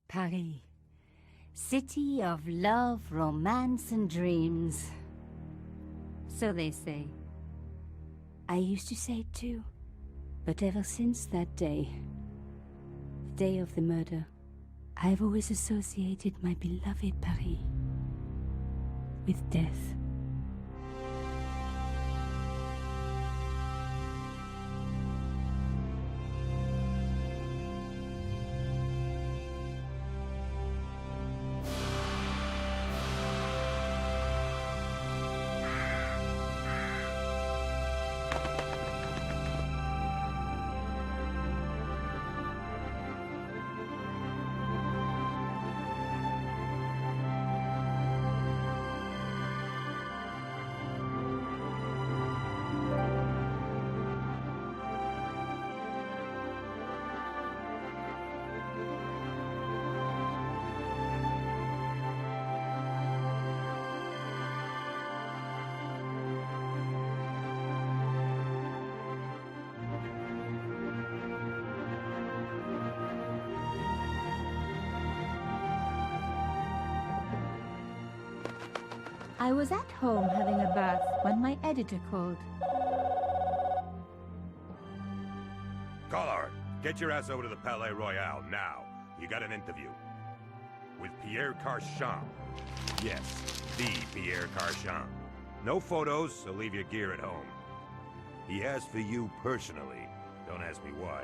Paris. City of love, romance, and dreams. So they say. I used to say it too. But ever since that day, the day of the murder, I've always associated my beloved Paris with death. I was at home having a bath when my editor called. Collard, get your ass over to the Palais Royal now. You got an interview. With Pierre Carchon. Yes, the Pierre Carchon. No photos, so leave your gear at home. He asked for you personally. Don't ask me why.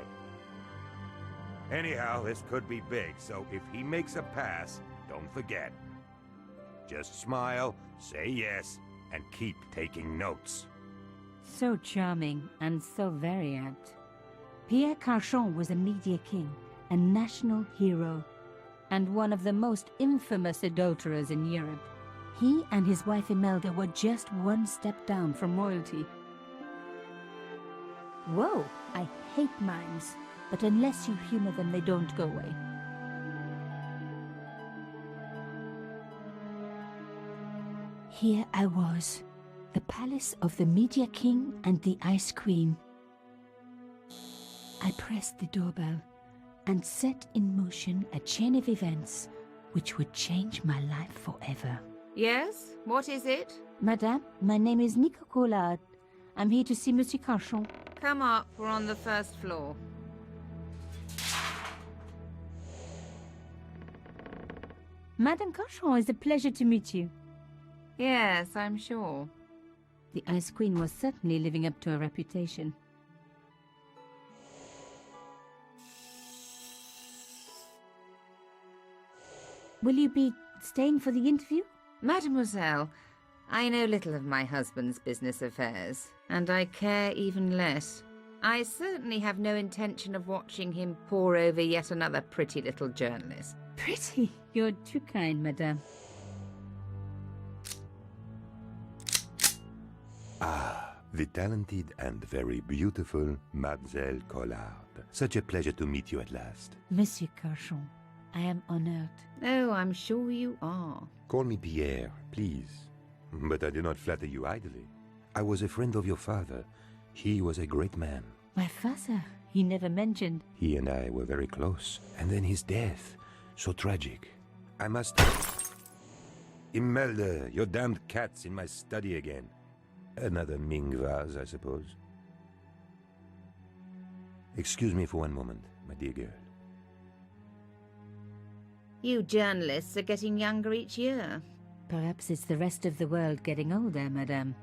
Anyhow, this could be big, so if he makes a pass, don't forget. Just smile, say yes, and keep taking notes. So charming and so very apt. Pierre Carchon was a media king, a national hero, and one of the most infamous adulterers in Europe. He and his wife Imelda were just one step down from royalty. Whoa, I hate mimes, but unless you humor them, they don't go away. Here I was, the palace of the Media King and the Ice Queen. I pressed the doorbell and set in motion a chain of events which would change my life forever. Yes? What is it? Madame, my name is Nico Collard. I'm here to see Monsieur Carchon. Come up, we're on the first floor. Madame Carchon, it's a pleasure to meet you. Yes, I'm sure. The Ice Queen was certainly living up to her reputation. Will you be staying for the interview? Mademoiselle, I know little of my husband's business affairs, and I care even less. I certainly have no intention of watching him pore over yet another pretty little journalist. Pretty? You're too kind, madame. Ah, the talented and very beautiful Mademoiselle Collard. Such a pleasure to meet you at last. Monsieur Carchon, I am honored. Oh, I'm sure you are. Call me Pierre, please. But I do not flatter you idly. I was a friend of your father. He was a great man. My father, he never mentioned. He and I were very close. And then his death. So tragic. I must... Imelda, your damned cat's in my study again. Another Ming vase, I suppose. Excuse me for one moment, my dear girl. You journalists are getting younger each year. Perhaps it's the rest of the world getting older, madame.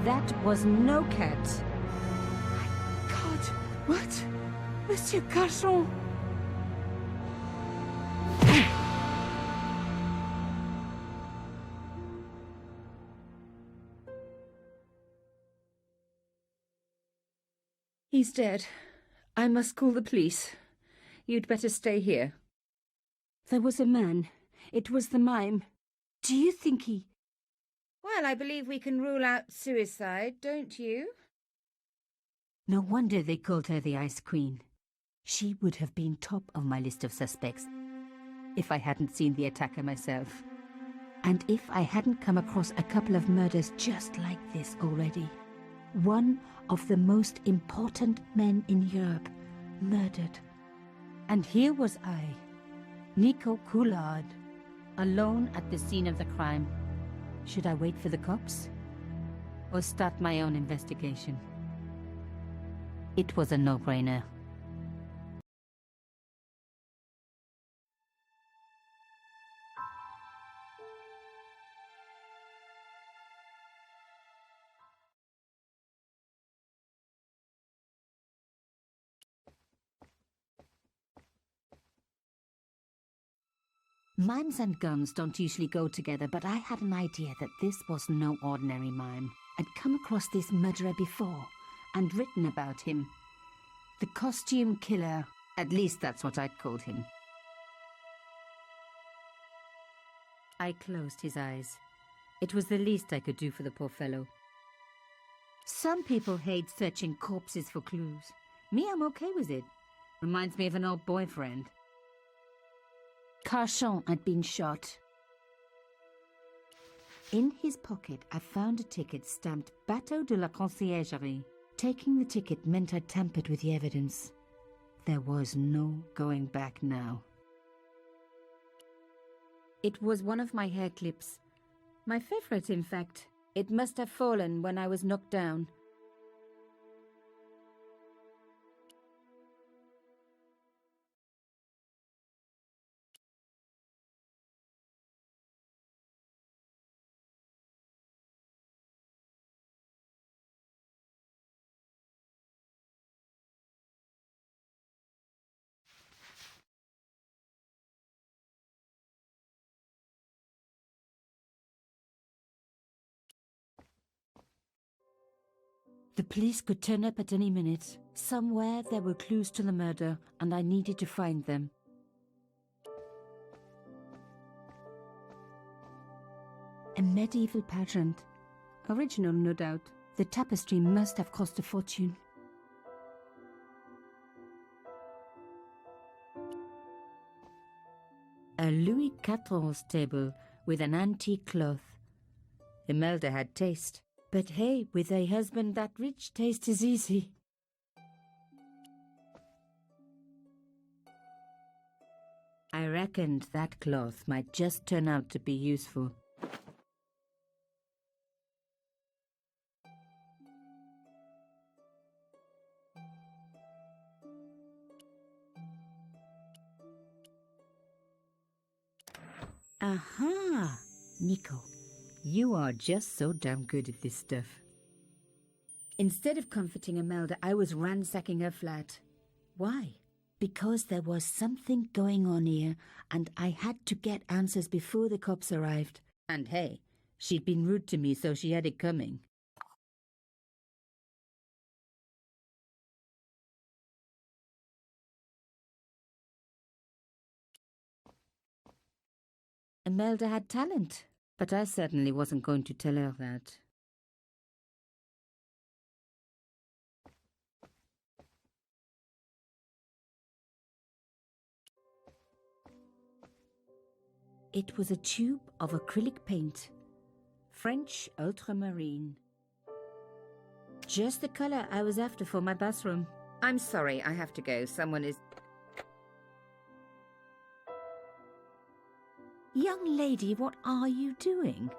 That was no cat. My God, what? Monsieur Carchon! He's dead. I must call the police. You'd better stay here. There was a man. It was the mime. Do you think he... Well, I believe we can rule out suicide, don't you? No wonder they called her the Ice Queen. She would have been top of my list of suspects if I hadn't seen the attacker myself. And if I hadn't come across a couple of murders just like this already. One of the most important men in Europe murdered And here was I, Nico Coulard, alone at the scene of the crime. Should I wait for the cops? Or start my own investigation? It was a no-brainer. Mimes and guns don't usually go together, but I had an idea that this was no ordinary mime. I'd come across this murderer before, and written about him. The costume killer, at least that's what I'd called him. I closed his eyes. It was the least I could do for the poor fellow. Some people hate searching corpses for clues. Me, I'm okay with it. Reminds me of an old boyfriend. Carchon had been shot. In his pocket, I found a ticket stamped Bateau de la Conciergerie. Taking the ticket meant I tampered with the evidence. There was no going back now. It was one of my hair clips. My favorite, in fact. It must have fallen when I was knocked down. The police could turn up at any minute. Somewhere there were clues to the murder, and I needed to find them. A medieval pageant. Original, no doubt. The tapestry must have cost a fortune. A Louis XIV table with an antique cloth. Imelda had taste. But hey, with a husband that rich, taste is easy. I reckoned that cloth might just turn out to be useful. Aha! Nico. You are just so damn good at this stuff. Instead of comforting Imelda, I was ransacking her flat. Why? Because there was something going on here, and I had to get answers before the cops arrived. And hey, she'd been rude to me, so she had it coming. Imelda had talent. But I certainly wasn't going to tell her that. It was a tube of acrylic paint. French ultramarine. Just the color I was after for my bathroom. I'm sorry, I have to go. Someone is... Young lady, what are you doing?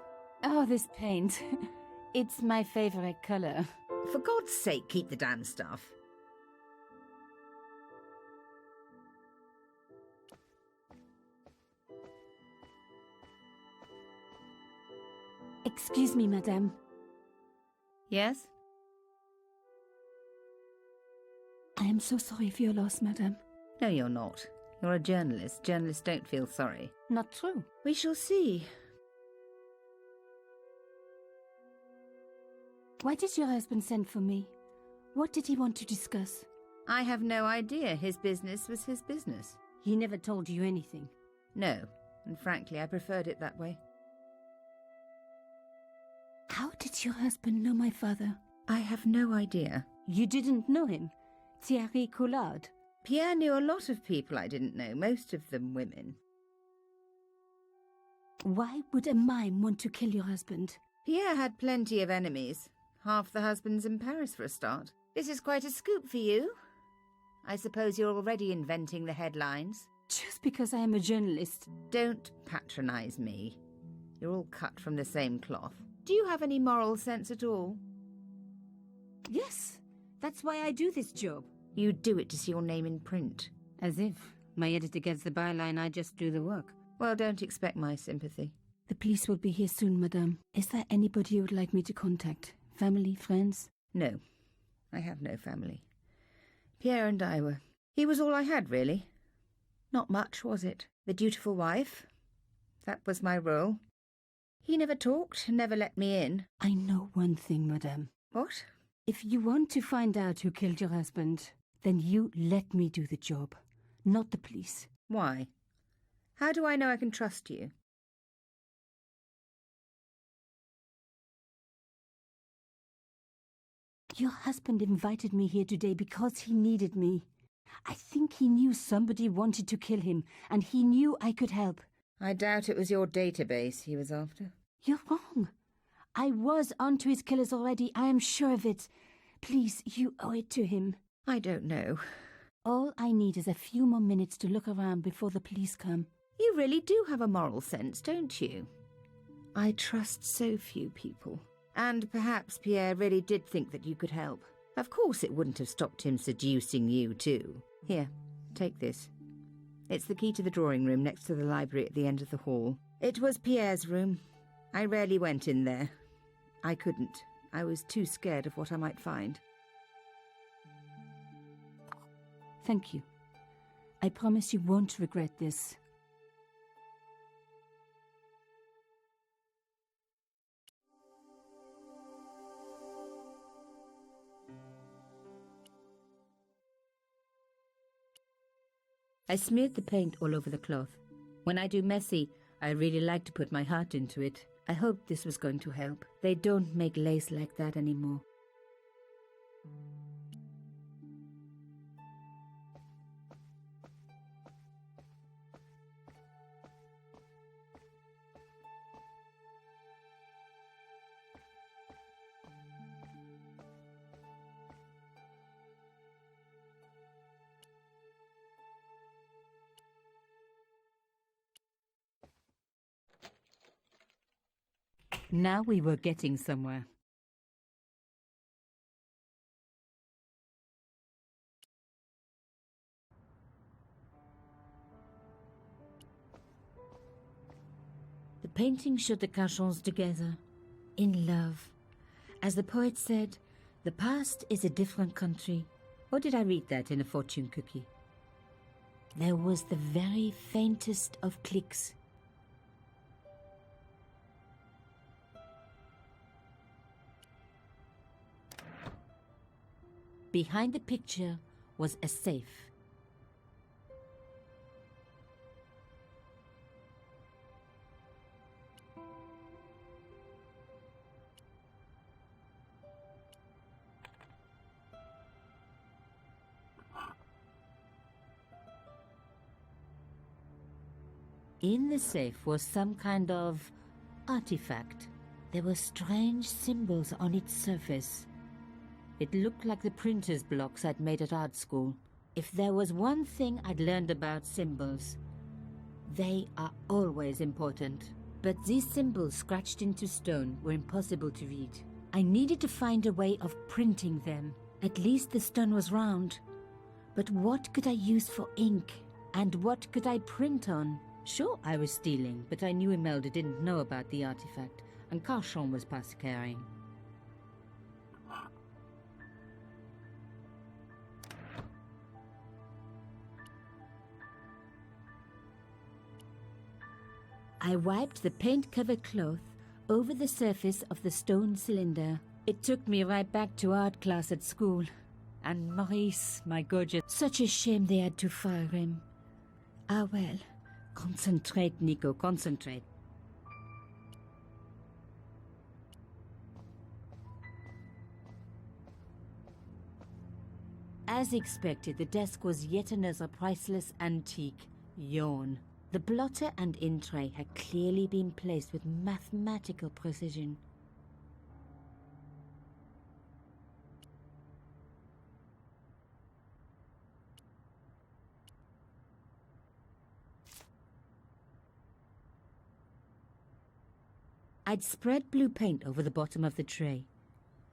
Oh, this paint. It's my favorite color. For God's sake, keep the damn stuff. Excuse me, madame. Yes? I am so sorry for your loss, madame. No, you're not. You're a journalist. Journalists don't feel sorry. Not true. We shall see. Why did your husband send for me? What did he want to discuss? I have no idea. His business was his business. He never told you anything? No, and frankly, I preferred it that way. How did your husband know my father? I have no idea. You didn't know him? Thierry Coulard? Pierre knew a lot of people I didn't know, most of them women. Why would a mime want to kill your husband? Pierre had plenty of enemies. Half the husbands in Paris for a start. This is quite a scoop for you. I suppose you're already inventing the headlines. Just because I am a journalist. Don't patronize me. You're all cut from the same cloth. Do you have any moral sense at all? Yes, that's why I do this job. You do it to see your name in print. As if my editor gets the byline, I just do the work. Well, don't expect my sympathy. The police will be here soon, madame. Is there anybody you would like me to contact? Family, friends? No, I have no family. Pierre and I were... He was all I had, really. Not much, was it? The dutiful wife. That was my role. He never talked, never let me in. I know one thing, madame. What? If you want to find out who killed your husband, then you let me do the job, not the police. Why? How do I know I can trust you? Your husband invited me here today because he needed me. I think he knew somebody wanted to kill him, and he knew I could help. I doubt it was your database he was after. You're wrong. I was onto his killers already, I am sure of it. Please, you owe it to him. I don't know. All I need is a few more minutes to look around before the police come. You really do have a moral sense, don't you? I trust so few people. And perhaps Pierre really did think that you could help. Of course it wouldn't have stopped him seducing you too. Here, take this. It's the key to the drawing room next to the library at the end of the hall. It was Pierre's room. I rarely went in there. I couldn't. I was too scared of what I might find. Thank you. I promise you won't regret this. I smeared the paint all over the cloth. When I do messy, I really like to put my heart into it. I hoped this was going to help. They don't make lace like that anymore. Now we were getting somewhere. The painting showed the Cachons together, in love. As the poet said, the past is a different country. Or did I read that in a fortune cookie? There was the very faintest of clicks. Behind the picture was a safe. In the safe was some kind of artifact. There were strange symbols on its surface. It looked like the printer's blocks I'd made at art school. If there was one thing I'd learned about symbols, they are always important. But these symbols scratched into stone were impossible to read. I needed to find a way of printing them. At least the stone was round. But what could I use for ink? And what could I print on? Sure, I was stealing, but I knew Imelda didn't know about the artifact, and Cachon was past caring. I wiped the paint-covered cloth over the surface of the stone cylinder. It took me right back to art class at school. And Maurice, my gorgeous, such a shame they had to fire him. Ah well, concentrate, Nico, concentrate. As expected, the desk was yet another priceless antique. Yawn. The blotter and in tray had clearly been placed with mathematical precision. I'd spread blue paint over the bottom of the tray.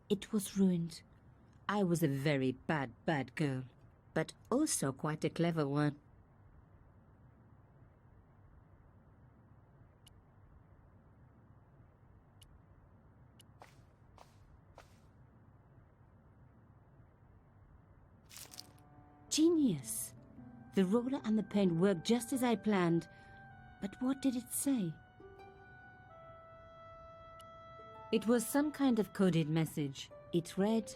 It was ruined. I was a very bad girl, but also quite a clever one. Genius! The roller and the paint worked just as I planned, but what did it say? It was some kind of coded message. It read,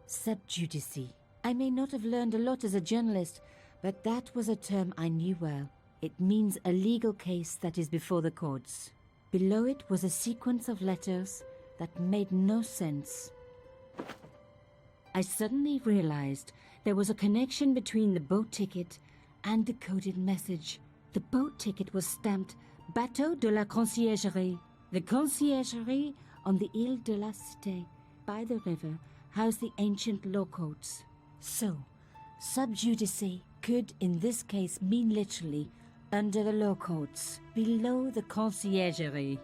"Sub judice." I may not have learned a lot as a journalist, but that was a term I knew well. It means a legal case that is before the courts. Below it was a sequence of letters that made no sense. I suddenly realized there was a connection between the boat ticket and the coded message. The boat ticket was stamped Bateau de la Conciergerie. The conciergerie on the Ile de la Cité, by the river, housed the ancient law courts. So, sub judice could in this case mean literally under the law courts, below the conciergerie.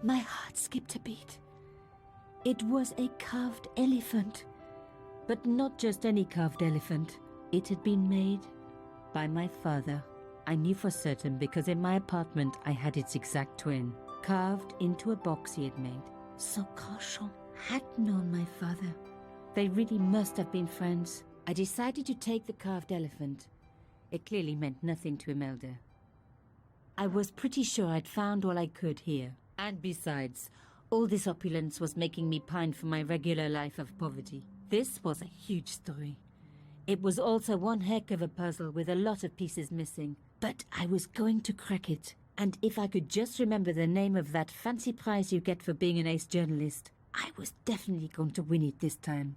My heart skipped a beat. It was a carved elephant. But not just any carved elephant. It had been made by my father. I knew for certain because in my apartment I had its exact twin, carved into a box he had made. So Carchon had known my father. They really must have been friends. I decided to take the carved elephant. It clearly meant nothing to Imelda. I was pretty sure I'd found all I could here. And besides, all this opulence was making me pine for my regular life of poverty. This was a huge story. It was also one heck of a puzzle with a lot of pieces missing. But I was going to crack it. And if I could just remember the name of that fancy prize you get for being an ace journalist, I was definitely going to win it this time.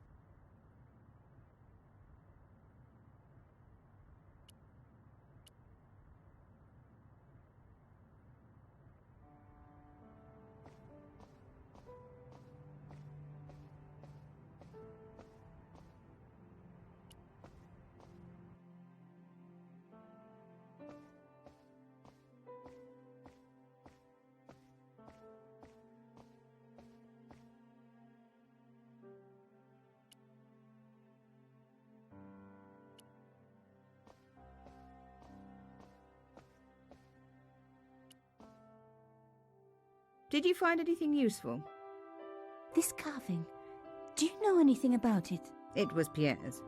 Did you find anything useful? This carving, do you know anything about it? It was Pierre's.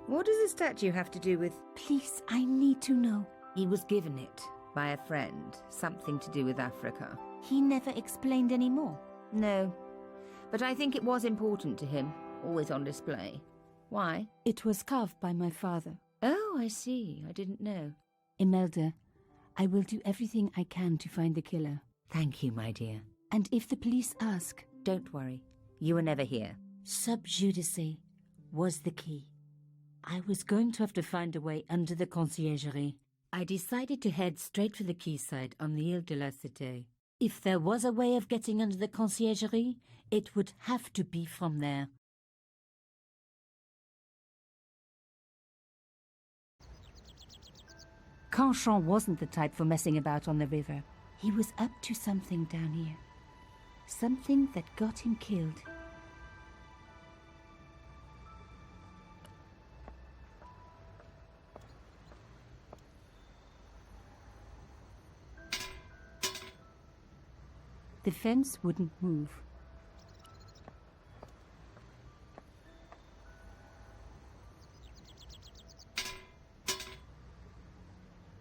What does the statue have to do with... Please, I need to know. He was given it by a friend, something to do with Africa. He never explained any more. No, but I think it was important to him, always on display. Why? It was carved by my father. Oh, I see. I didn't know. Imelda, I will do everything I can to find the killer. Thank you, my dear. And if the police ask... Don't worry. You were never here. Sub judice was the key. I was going to have to find a way under the conciergerie. I decided to head straight for the quayside on the Ile de la Cité. If there was a way of getting under the conciergerie, it would have to be from there. Carchon wasn't the type for messing about on the river. He was up to something down here. Something that got him killed. The fence wouldn't move.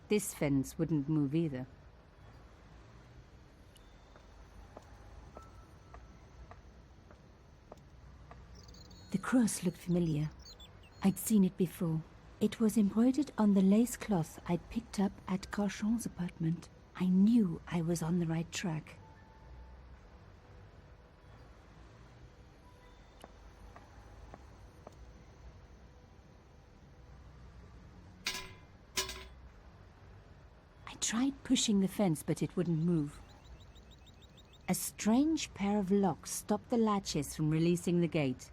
This fence wouldn't move either. The cross looked familiar. I'd seen it before. It was embroidered on the lace cloth I'd picked up at Carchon's apartment. I knew I was on the right track. I tried pushing the fence, but it wouldn't move. A strange pair of locks stopped the latches from releasing the gate.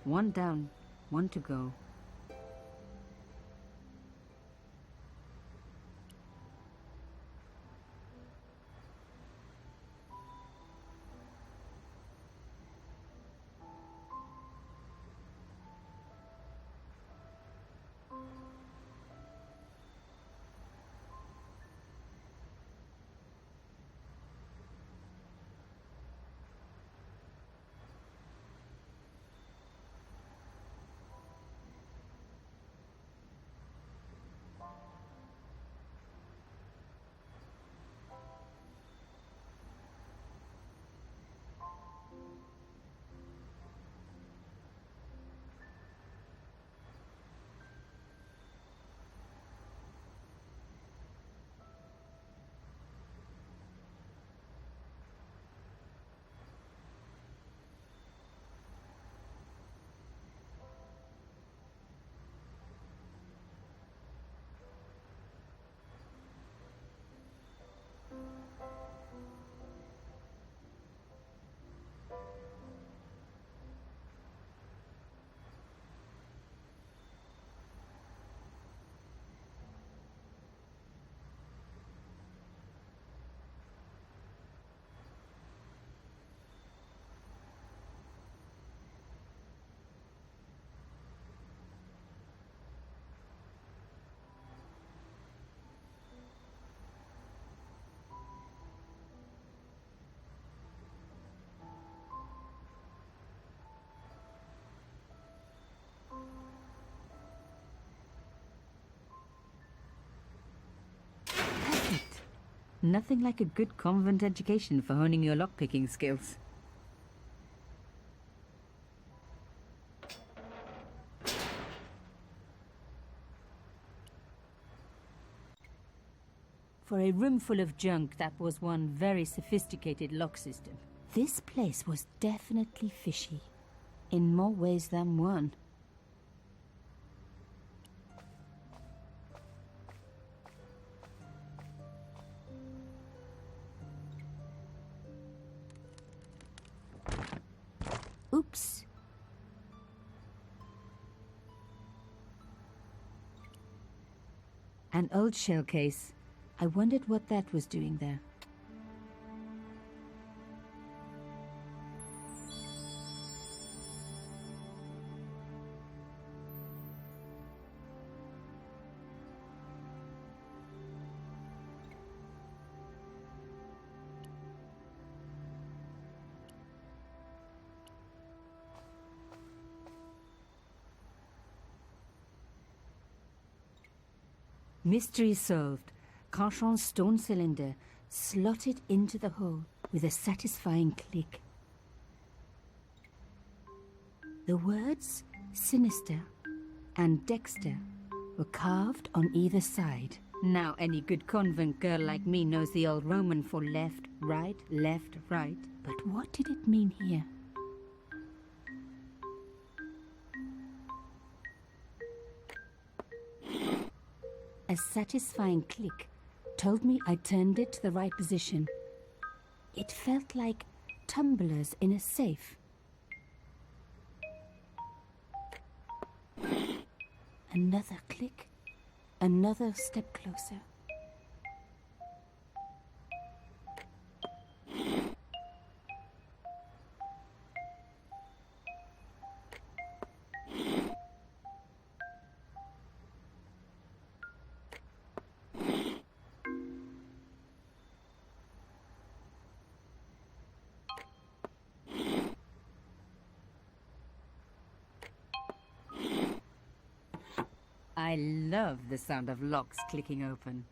One down, one to go. Perfect. Nothing like a good convent education for honing your lockpicking skills. For a room full of junk, that was one very sophisticated lock system. This place was definitely fishy, in more ways than one. Oops. An old shell case. I wondered what that was doing there. Mystery solved. Carchon's stone cylinder slotted into the hole with a satisfying click. The words Sinister and Dexter were carved on either side. Now any good convent girl like me knows the old Roman for left, right, left, right. But what did it mean here? A satisfying click told me I turned it to the right position. It felt like tumblers in a safe. Another click, another step closer. I love the sound of locks clicking open.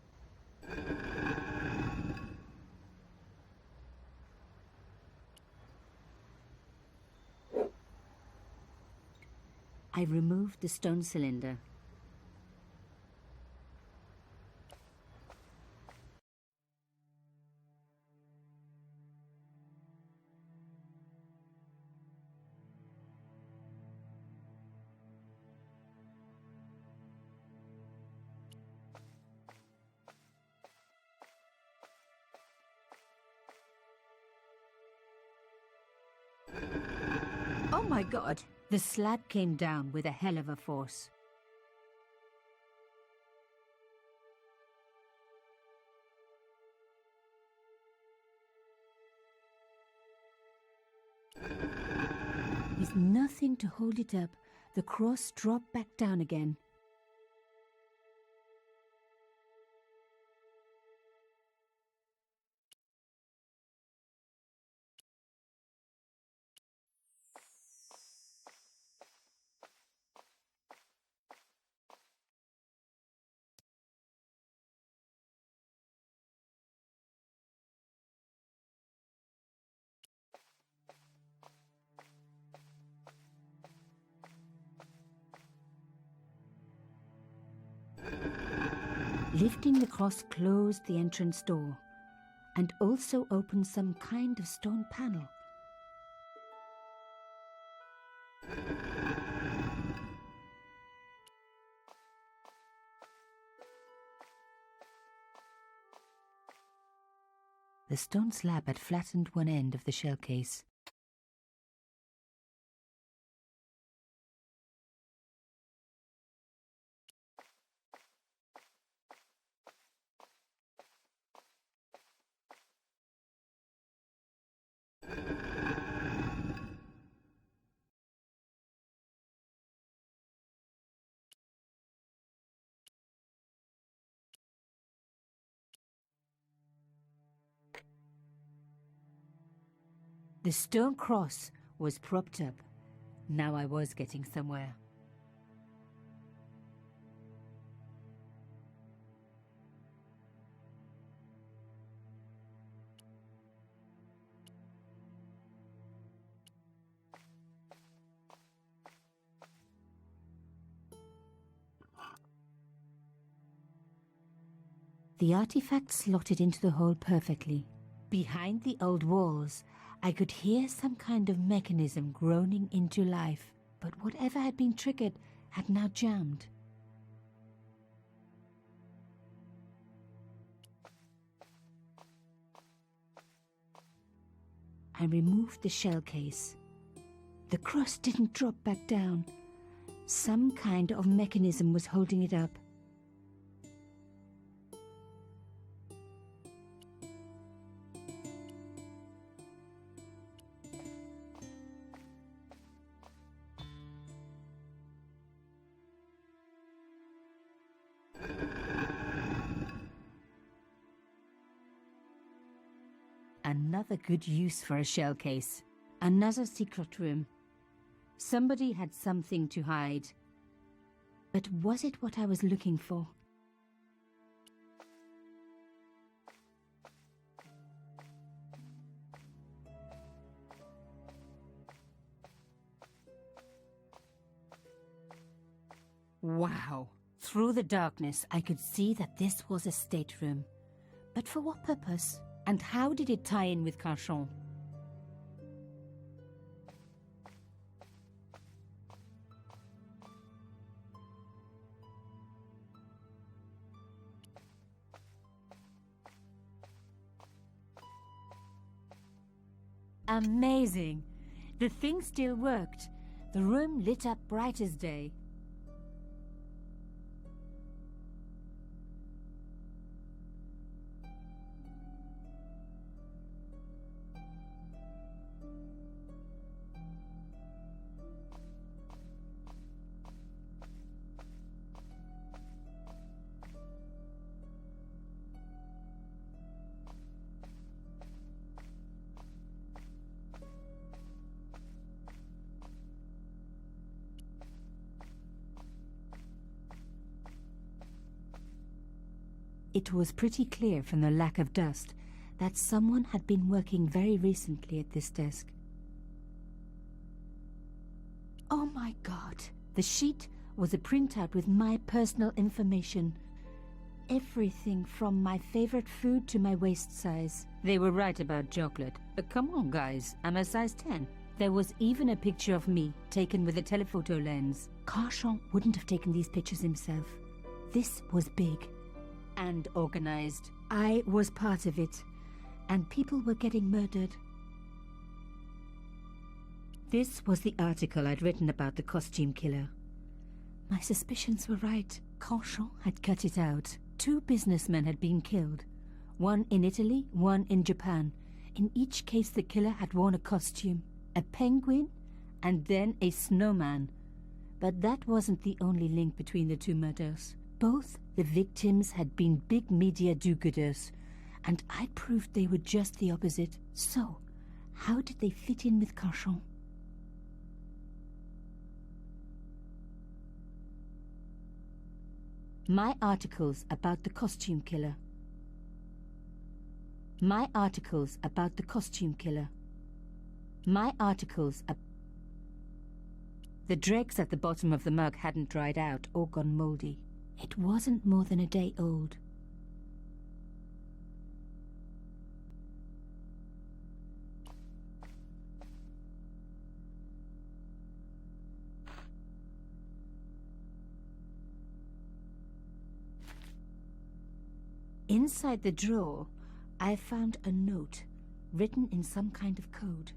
I removed the stone cylinder. Oh my God, The slab came down with a hell of a force. With nothing to hold it up, the cross dropped back down again. Lifting the cross closed the entrance door and also opened some kind of stone panel. The stone slab had flattened one end of the shell case. The stone cross was propped up. Now I was getting somewhere. The artifact slotted into the hole perfectly. Behind the old walls, I could hear some kind of mechanism groaning into life, but whatever had been triggered had now jammed. I removed the shell case. The cross didn't drop back down. Some kind of mechanism was holding it up. Another good use for a shell case. Another secret room. Somebody had something to hide. But was it what I was looking for? Wow! Through the darkness, I could see that this was a stateroom. But for what purpose? And how did it tie in with Carchon? Amazing! The thing still worked. The room lit up bright as day. It was pretty clear from the lack of dust that someone had been working very recently at this desk. Oh my God! The sheet was a printout with my personal information. Everything from my favorite food to my waist size. They were right about chocolate. Come on, guys, I'm a size 10. There was even a picture of me, taken with a telephoto lens. Carchon wouldn't have taken these pictures himself. This was big. And organized. I was part of it, and people were getting murdered. This was the article I'd written about the costume killer. My suspicions were right. Carchon had cut it out. 2 businessmen had been killed. One in Italy, one in Japan. In each case the killer had worn a costume. A penguin and then a snowman. But that wasn't the only link between the 2 murders. Both the victims had been big media do-gooders, and I proved they were just the opposite. So, how did they fit in with Carchon? My articles about the costume killer. My articles about the costume killer. My articles ab- The dregs at the bottom of the mug hadn't dried out or gone mouldy. It wasn't more than a day old. Inside the drawer, I found a note written in some kind of code.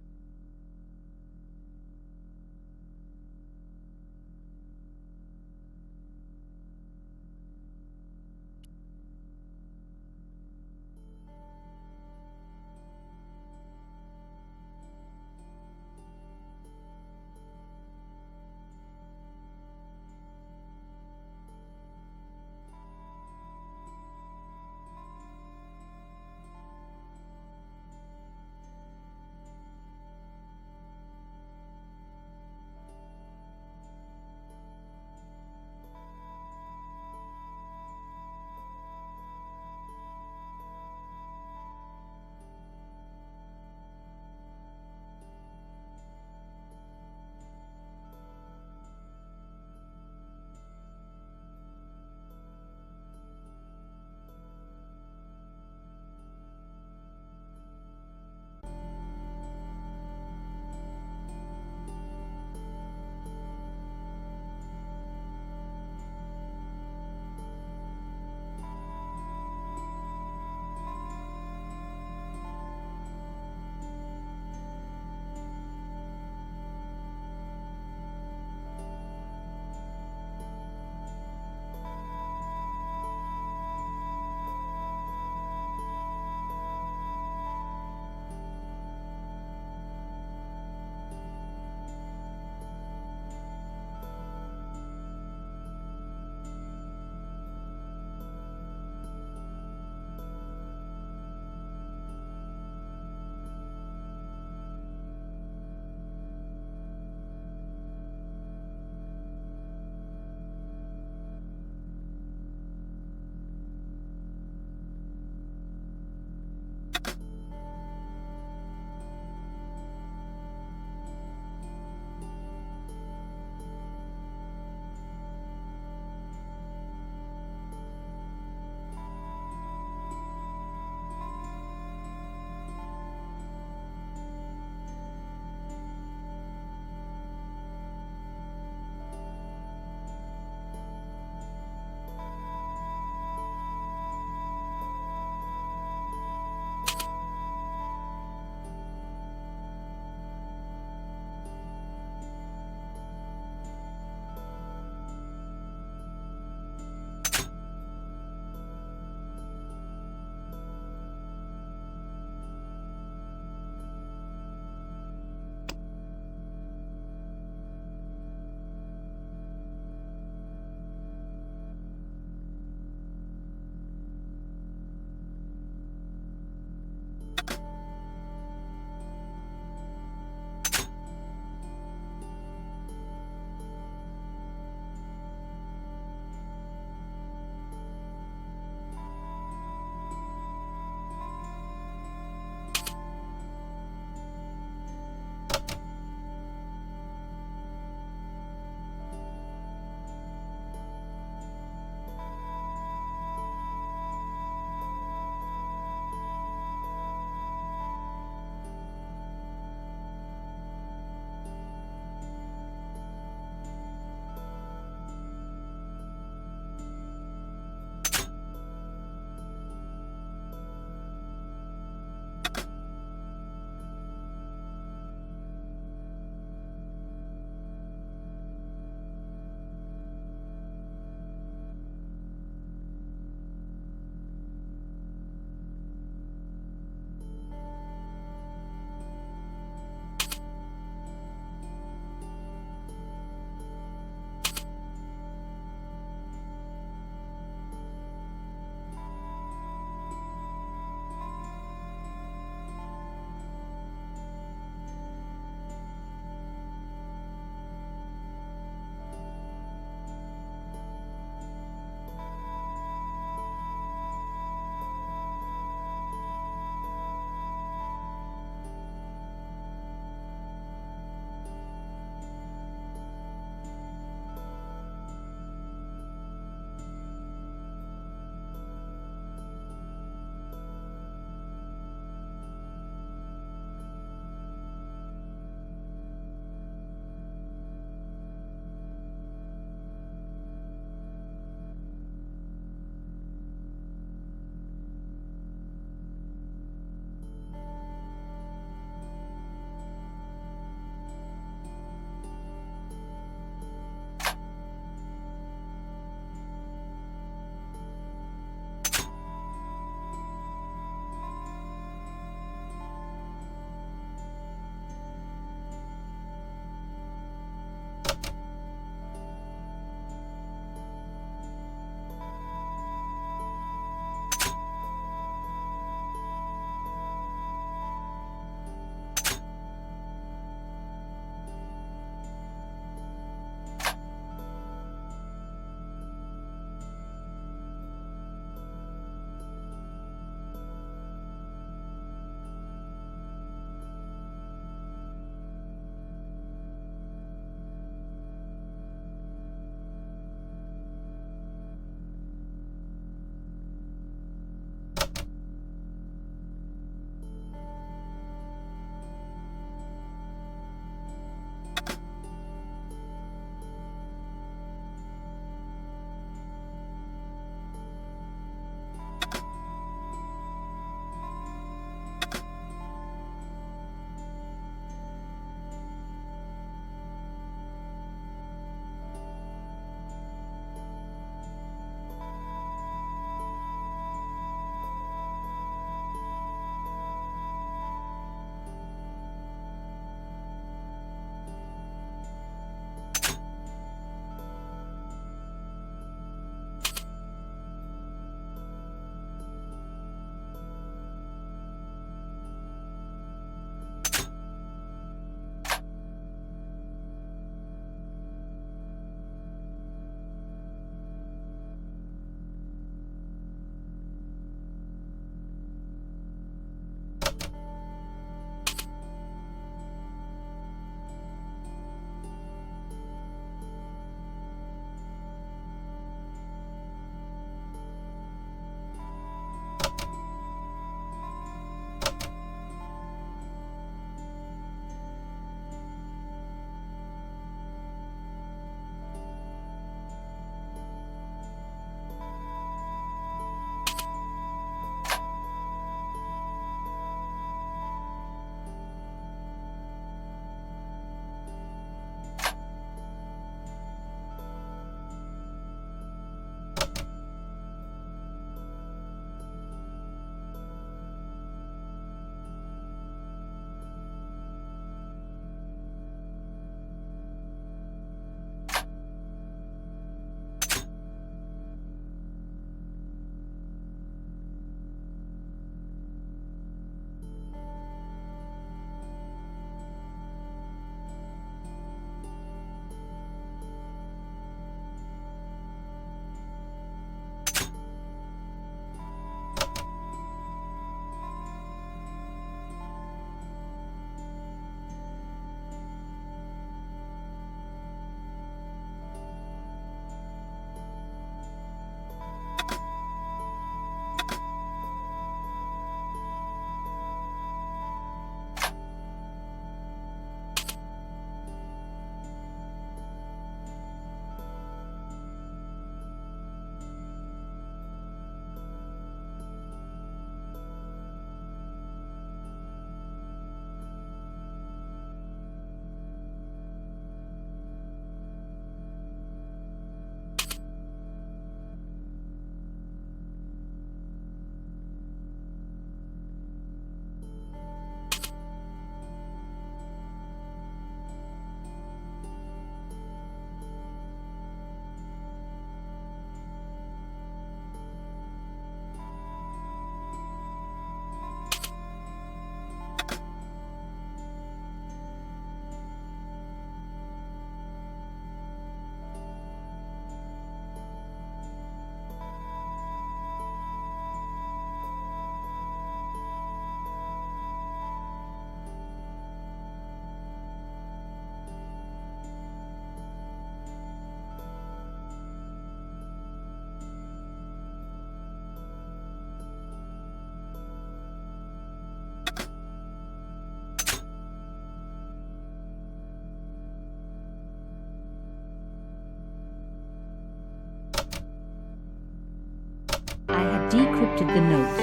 the note.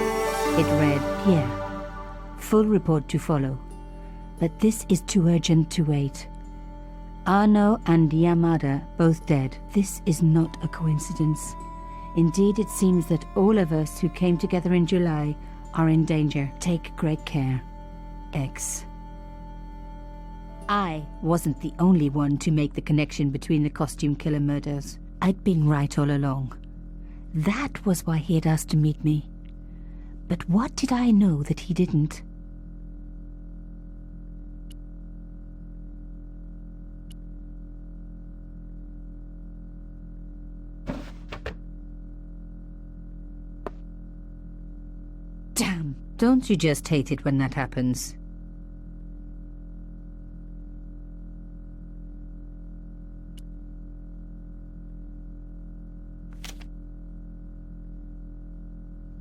It read, Pierre, full report to follow. But this is too urgent to wait. Arno and Yamada both dead. This is not a coincidence. Indeed, it seems that all of us who came together in July are in danger. Take great care. X. I wasn't the only one to make the connection between the costume killer murders. I'd been right all along. That was why he had asked to meet me. But what did I know that he didn't? Damn, don't you just hate it when that happens?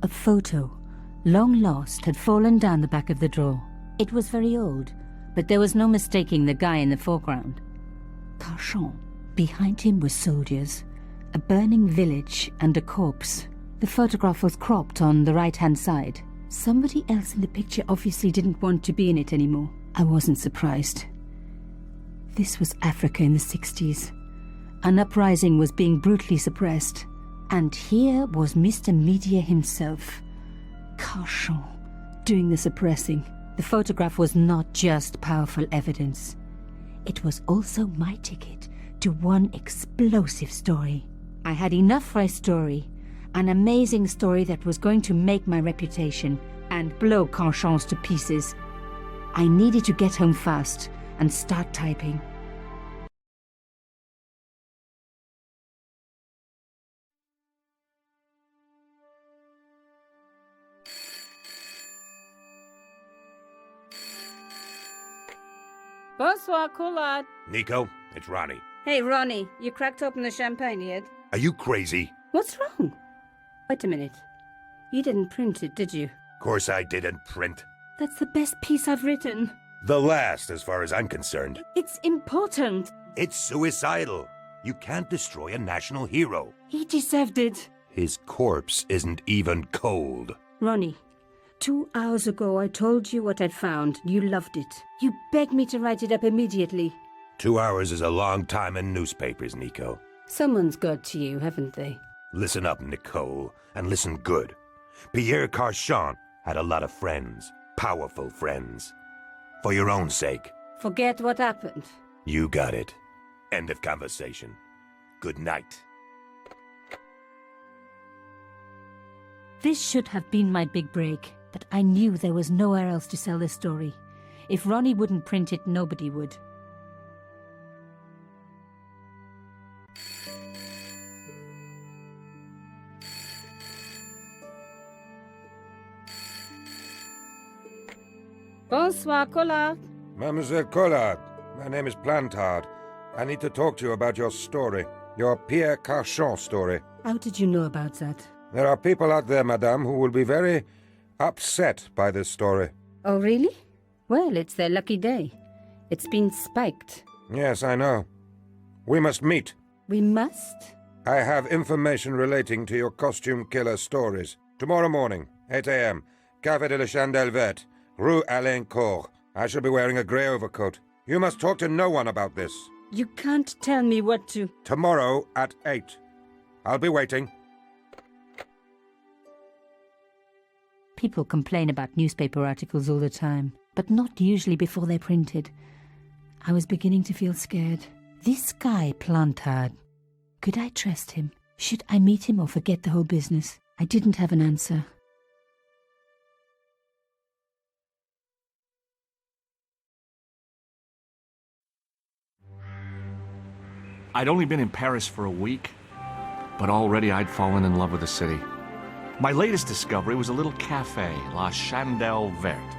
A photo, long lost, had fallen down the back of the drawer. It was very old, but there was no mistaking the guy in the foreground. Carchon. Behind him were soldiers, a burning village, and a corpse. The photograph was cropped on the right-hand side. Somebody else in the picture obviously didn't want to be in it anymore. I wasn't surprised. This was Africa in the 60s. An uprising was being brutally suppressed. And here was Mr. Media himself, Carchon, doing the suppressing. The photograph was not just powerful evidence. It was also my ticket to one explosive story. I had enough for a story, an amazing story that was going to make my reputation and blow Carchon's to pieces. I needed to get home fast and start typing. Bonsoir, Collard. Nico, it's Ronnie. Hey, Ronnie, you cracked open the champagne yet? Are you crazy? What's wrong? Wait a minute. You didn't print it, did you? Course I didn't print. That's the best piece I've written. The last, as far as I'm concerned. It's important. It's suicidal. You can't destroy a national hero. He deserved it. His corpse isn't even cold. Ronnie, 2 hours ago I told you what I'd found. You loved it. You begged me to write it up immediately. 2 hours is a long time in newspapers, Nico. Someone's got to you, haven't they? Listen up, Nicole, and listen good. Pierre Carchon had a lot of friends. Powerful friends. For your own sake. Forget what happened. You got it. End of conversation. Good night. This should have been my big break, but I knew there was nowhere else to sell this story. If Ronnie wouldn't print it, nobody would. Bonsoir, Collard. Mademoiselle Collard, my name is Plantard. I need to talk to you about your story. Your Pierre Carchon story. How did you know about that? There are people out there, madame, who will be very upset by this story. Oh, really? Well, it's their lucky day. It's been spiked. Yes, I know. We must meet. We must? I have information relating to your costume killer stories. Tomorrow morning, 8 a.m., Café de la Chandelle Verte, Rue Alain Court. I shall be wearing a grey overcoat. You must talk to no one about this. You can't tell me what to... Tomorrow at 8. I'll be waiting. People complain about newspaper articles all the time, but not usually before they're printed. I was beginning to feel scared. This guy, Plantard, could I trust him? Should I meet him or forget the whole business? I didn't have an answer. I'd only been in Paris for a week, but already I'd fallen in love with the city. My latest discovery was a little cafe, La Chandelle Verte.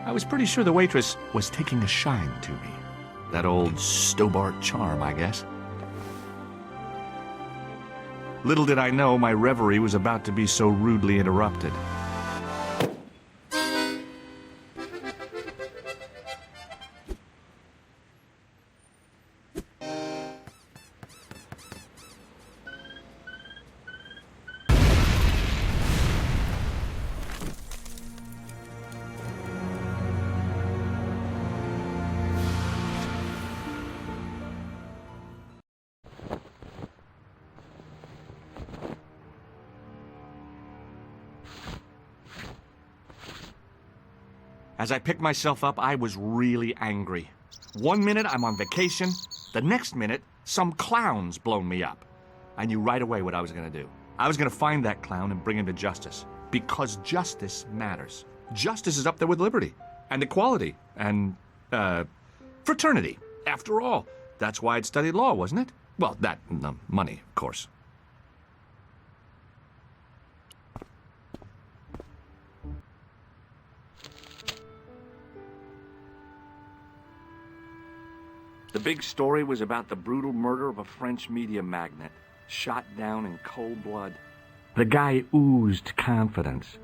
I was pretty sure the waitress was taking a shine to me. That old Stobart charm, I guess. Little did I know my reverie was about to be so rudely interrupted. As I picked myself up, I was really angry. 1 minute, I'm on vacation. The next minute, some clown's blown me up. I knew right away what I was going to do. I was going to find that clown and bring him to justice. Because justice matters. Justice is up there with liberty. And equality. And, fraternity. After all, that's why I'd studied law, wasn't it? Well, that and the money, of course. The big story was about the brutal murder of a French media magnate, shot down in cold blood. The guy oozed confidence,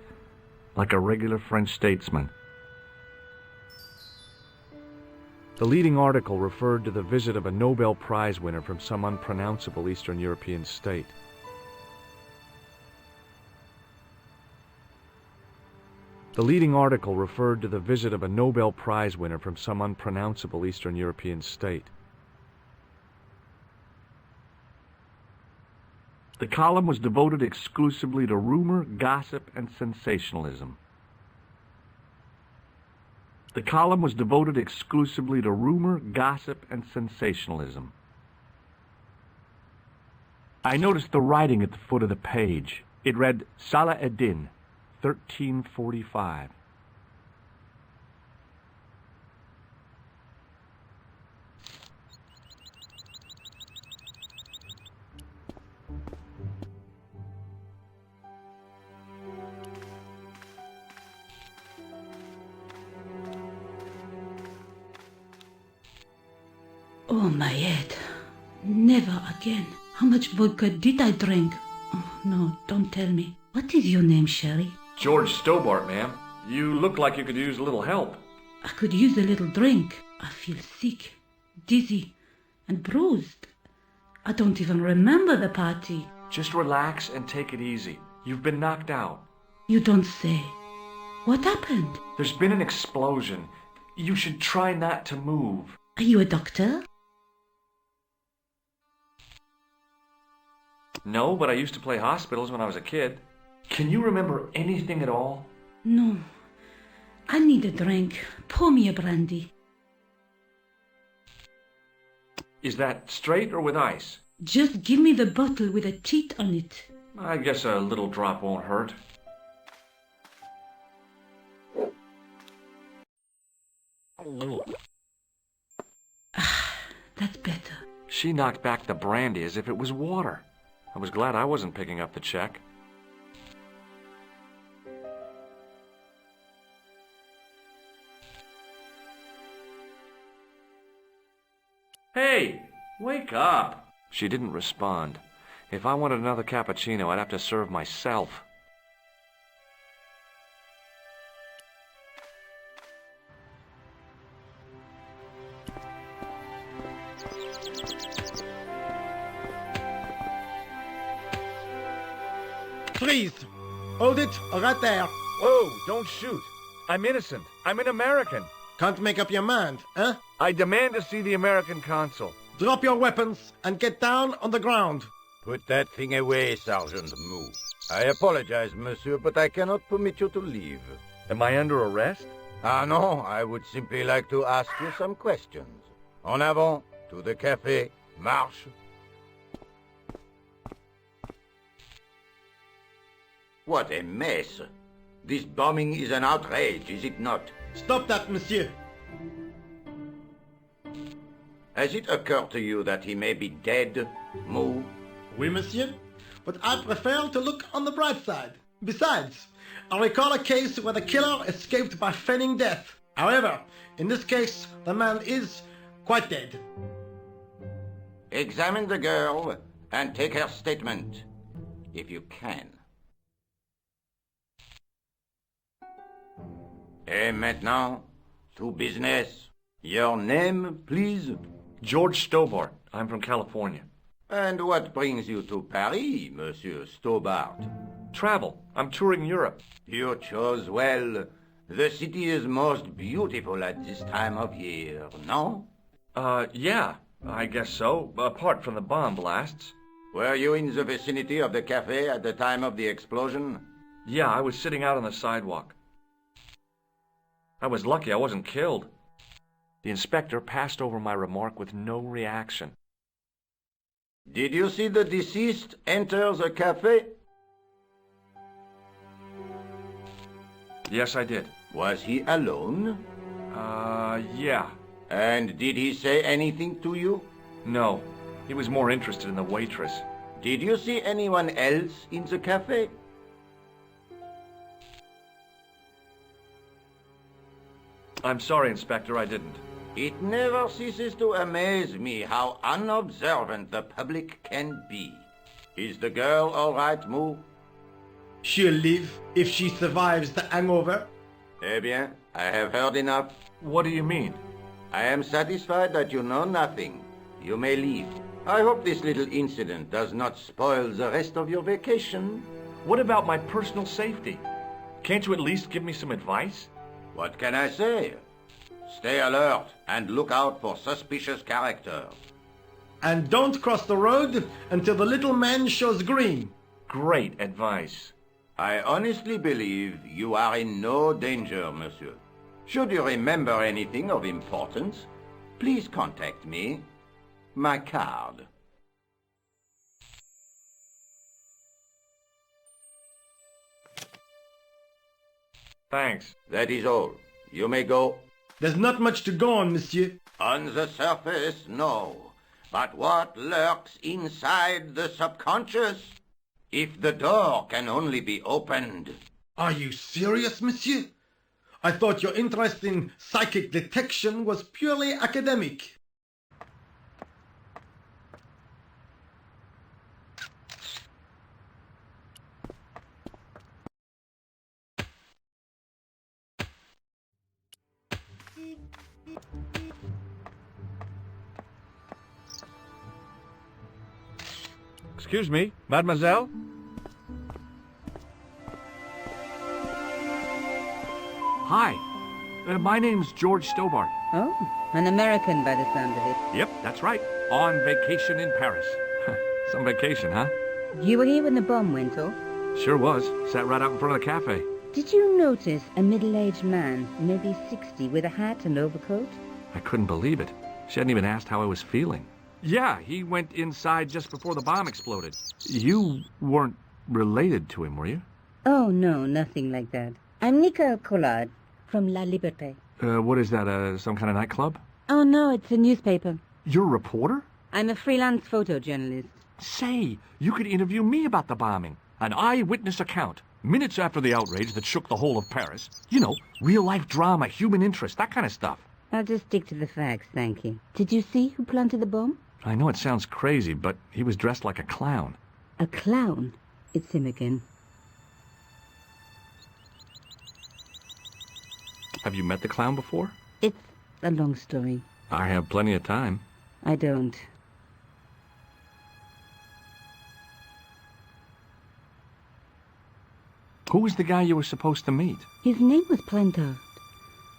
like a regular French statesman. The leading article referred to the visit of a Nobel Prize winner from some unpronounceable Eastern European state. The leading article referred to the visit of a Nobel Prize winner from some unpronounceable Eastern European state. The column was devoted exclusively to rumor, gossip, and sensationalism. The column was devoted exclusively to rumor, gossip, and sensationalism. I noticed the writing at the foot of the page. It read, Salah Eddin, 1345. Oh, my head. Never again. How much vodka did I drink? Oh, no, don't tell me. What is your name, Sherry? George Stobart, ma'am. You look like you could use a little help. I could use a little drink. I feel sick, dizzy, and bruised. I don't even remember the party. Just relax and take it easy. You've been knocked out. You don't say. What happened? There's been an explosion. You should try not to move. Are you a doctor? No, but I used to play hospitals when I was a kid. Can you remember anything at all? No. I need a drink. Pour me a brandy. Is that straight or with ice? Just give me the bottle with a teat on it. I guess a little drop won't hurt. That's better. She knocked back the brandy as if it was water. I was glad I wasn't picking up the check. Hey, wake up! She didn't respond. If I wanted another cappuccino, I'd have to serve myself. Freeze! Hold it, right there. Whoa, don't shoot. I'm innocent. I'm an American. Can't make up your mind, huh? I demand to see the American consul. Drop your weapons and get down on the ground. Put that thing away, Sergeant Mou. I apologize, monsieur, but I cannot permit you to leave. Am I under arrest? Ah, no, I would simply like to ask you some questions. En avant, to the café, marche. What a mess. This bombing is an outrage, is it not? Stop that, monsieur. Has it occurred to you that he may be dead, Mou? Oui, monsieur. But I prefer to look on the bright side. Besides, I recall a case where the killer escaped by feigning death. However, in this case, the man is quite dead. Examine the girl and take her statement, if you can. Et maintenant, to business. Your name, please? George Stobart. I'm from California. And what brings you to Paris, Monsieur Stobart? Travel. I'm touring Europe. You chose well. The city is most beautiful at this time of year, no? Yeah, I guess so, apart from the bomb blasts. Were you in the vicinity of the cafe at the time of the explosion? Yeah, I was sitting out on the sidewalk. I was lucky I wasn't killed. The inspector passed over my remark with no reaction. Did you see the deceased enter the cafe? Yes, I did. Was he alone? Yeah. And did he say anything to you? No. He was more interested in the waitress. Did you see anyone else in the cafe? I'm sorry, Inspector, I didn't. It never ceases to amaze me how unobservant the public can be. Is the girl all right, Moo? She'll live if she survives the hangover. Eh bien, I have heard enough. What do you mean? I am satisfied that you know nothing. You may leave. I hope this little incident does not spoil the rest of your vacation. What about my personal safety? Can't you at least give me some advice? What can I say? Stay alert and look out for suspicious characters. And don't cross the road until the little man shows green. Great advice. I honestly believe you are in no danger, monsieur. Should you remember anything of importance, please contact me. My card. Thanks. That is all. You may go. There's not much to go on, monsieur. On the surface, no. But what lurks inside the subconscious? If the door can only be opened. Are you serious, monsieur? I thought your interest in psychic detection was purely academic. Excuse me, mademoiselle? Hi. My name's George Stobart. Oh, an American by the sound of it. Yep, that's right. On vacation in Paris. Some vacation, huh? You were here when the bomb went off? Sure was. Sat right out in front of the cafe. Did you notice a middle-aged man, maybe 60, with a hat and overcoat? I couldn't believe it. She hadn't even asked how I was feeling. Yeah, he went inside just before the bomb exploded. You weren't related to him, were you? Oh, no, nothing like that. I'm Nicole Collard from La Liberté. What is that, some kind of nightclub? Oh, no, it's a newspaper. You're a reporter? I'm a freelance photojournalist. Say, you could interview me about the bombing. An eyewitness account. Minutes after the outrage that shook the whole of Paris. You know, real-life drama, human interest, that kind of stuff. I'll just stick to the facts, thank you. Did you see who planted the bomb? I know it sounds crazy, but he was dressed like a clown. A clown? It's him again. Have you met the clown before? It's a long story. I have plenty of time. I don't. Who was the guy you were supposed to meet? His name was Plantard.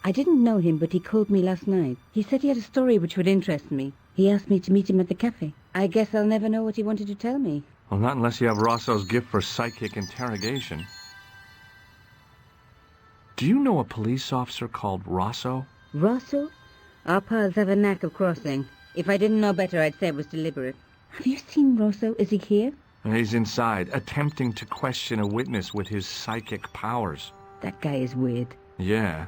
I didn't know him, but he called me last night. He said he had a story which would interest me. He asked me to meet him at the cafe. I guess I'll never know what he wanted to tell me. Well, not unless you have Rosso's gift for psychic interrogation. Do you know a police officer called Rosso? Rosso? Our paths have a knack of crossing. If I didn't know better, I'd say it was deliberate. Have you seen Rosso? Is he here? He's inside, attempting to question a witness with his psychic powers. That guy is weird. Yeah.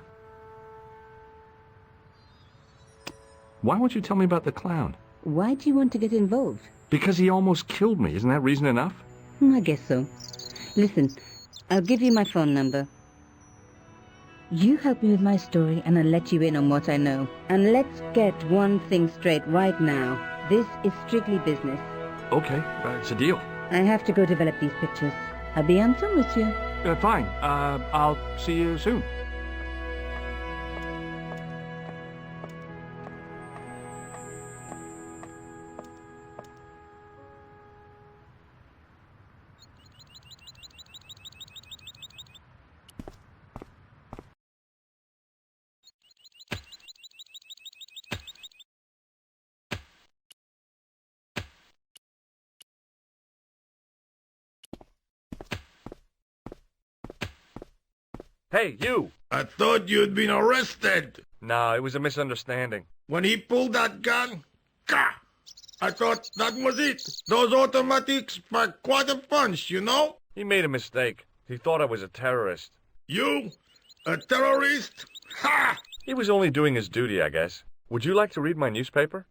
Why won't you tell me about the clown? Why do you want to get involved? Because he almost killed me. Isn't that reason enough? I guess so. Listen, I'll give you my phone number. You help me with my story and I'll let you in on what I know. And let's get one thing straight right now. This is strictly business. Okay, it's a deal. I have to go develop these pictures. I'll be on soon, monsieur. Fine. I'll see you soon. Hey, you! I thought you'd been arrested. Nah, it was a misunderstanding. When he pulled that gun, gah! I thought that was it. Those automatics pack quite a punch, you know? He made a mistake. He thought I was a terrorist. You? A terrorist? Ha! He was only doing his duty, I guess. Would you like to read my newspaper?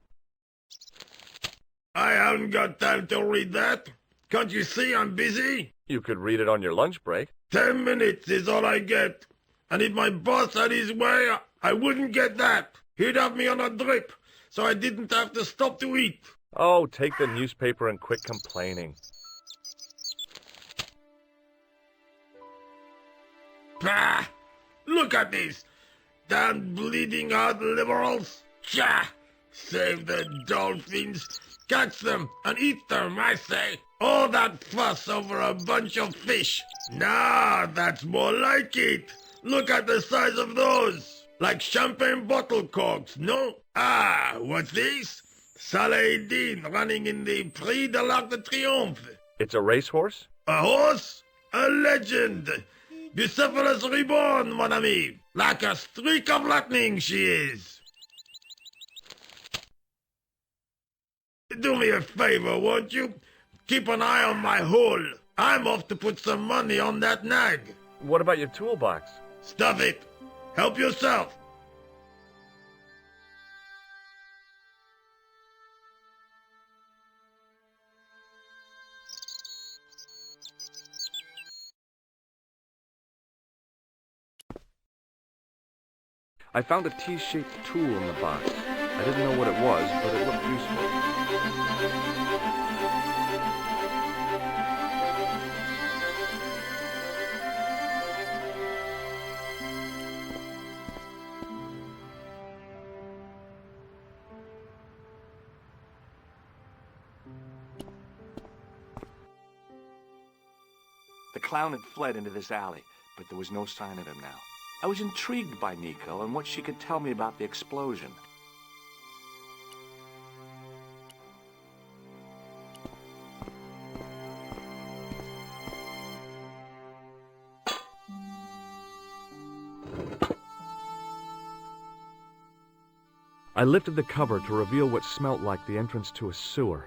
I haven't got time to read that. Can't you see I'm busy? You could read it on your lunch break. 10 minutes is all I get. And if my boss had his way, I wouldn't get that. He'd have me on a drip, so I didn't have to stop to eat. Oh, take the newspaper and quit complaining. Bah! Look at this. Damn bleeding heart liberals. Tcha! Save the dolphins. Catch them and eat them, I say. All that fuss over a bunch of fish. Nah, that's more like it. Look at the size of those. Like champagne bottle corks, no? Ah, what's this? Saladin running in the Prix de l'Arc de Triomphe. It's a racehorse? A horse? A legend. Bucephalus reborn, mon ami. Like a streak of lightning she is. Do me a favor, won't you? Keep an eye on my hole. I'm off to put some money on that nag. What about your toolbox? Stuff it. Help yourself. I found a T-shaped tool in the box. I didn't know what it was, but it looked useful. The clown had fled into this alley, but there was no sign of him now. I was intrigued by Nico and what she could tell me about the explosion. I lifted the cover to reveal what smelt like the entrance to a sewer.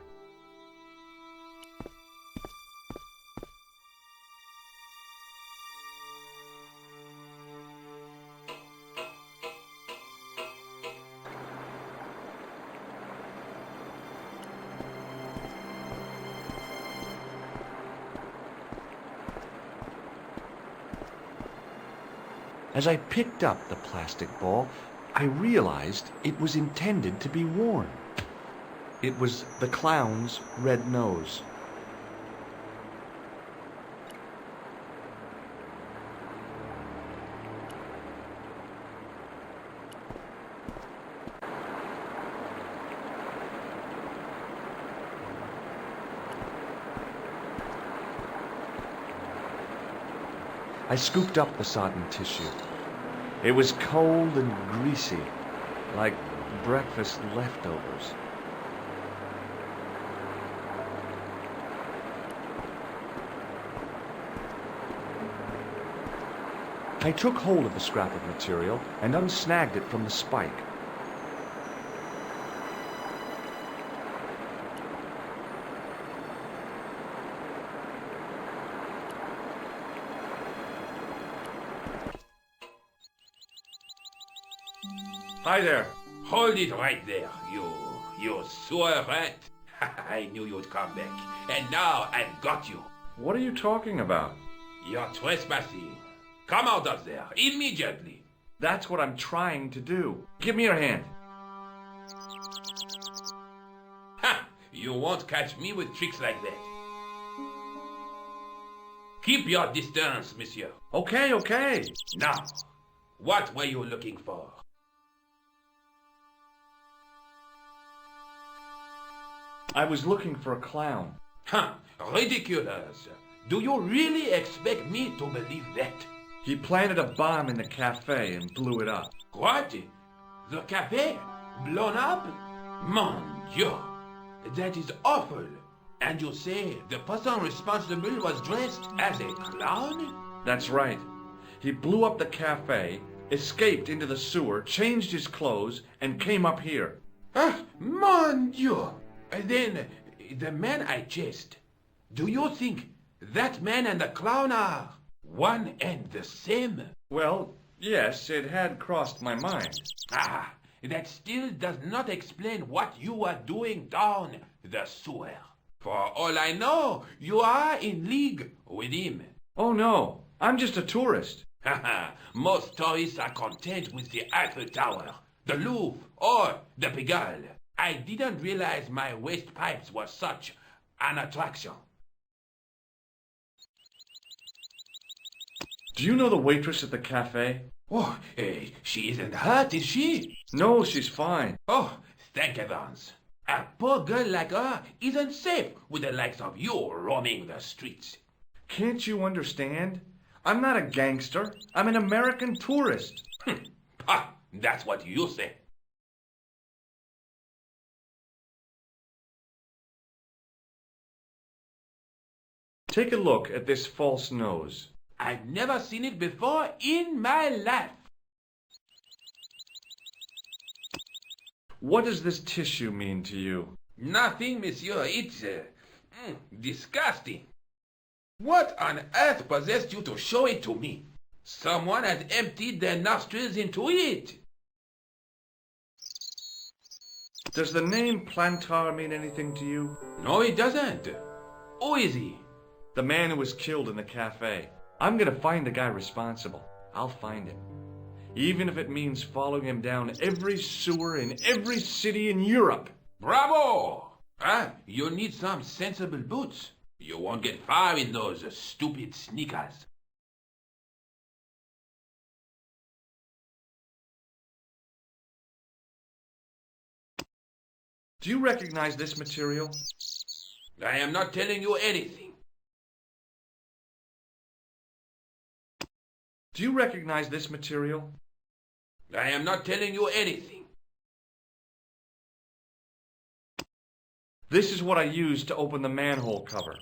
As I picked up the plastic ball, I realized it was intended to be worn. It was the clown's red nose. I scooped up the sodden tissue. It was cold and greasy, like breakfast leftovers. I took hold of the scrap of material and unsnagged it from the spike. Hi there. Hold it right there, you sewer rat. I knew you'd come back, and now I've got you. What are you talking about? You're trespassing. Come out of there, immediately. That's what I'm trying to do. Give me your hand. Ha! You won't catch me with tricks like that. Keep your distance, monsieur. Okay. Now, what were you looking for? I was looking for a clown. Huh, ridiculous. Do you really expect me to believe that? He planted a bomb in the cafe and blew it up. What? The cafe? Blown up? Mon Dieu, that is awful. And you say the person responsible was dressed as a clown? That's right. He blew up the cafe, escaped into the sewer, changed his clothes, and came up here. Ah, mon Dieu! Then, the man I chased, do you think that man and the clown are one and the same? Well, yes, it had crossed my mind. Ah, that still does not explain what you are doing down the sewer. For all I know, you are in league with him. Oh no, I'm just a tourist. Most tourists are content with the Eiffel Tower, the Louvre, or the Pigalle. I didn't realize my waste pipes were such an attraction. Do you know the waitress at the cafe? Oh, she isn't hurt, is she? No, she's fine. Oh, thank heavens. A poor girl like her isn't safe with the likes of you roaming the streets. Can't you understand? I'm not a gangster. I'm an American tourist. Ah, that's what you say. Take a look at this false nose. I've never seen it before in my life. What does this tissue mean to you? Nothing, monsieur. It's disgusting. What on earth possessed you to show it to me? Someone has emptied their nostrils into it. Does the name Plantar mean anything to you? No, it doesn't. Who is he? The man who was killed in the cafe. I'm gonna find the guy responsible. I'll find him. Even if it means following him down every sewer in every city in Europe. Bravo! You need some sensible boots. You won't get far in those stupid sneakers. Do you recognize this material? I am not telling you anything. Do you recognize this material? I am not telling you anything. This is what I used to open the manhole cover.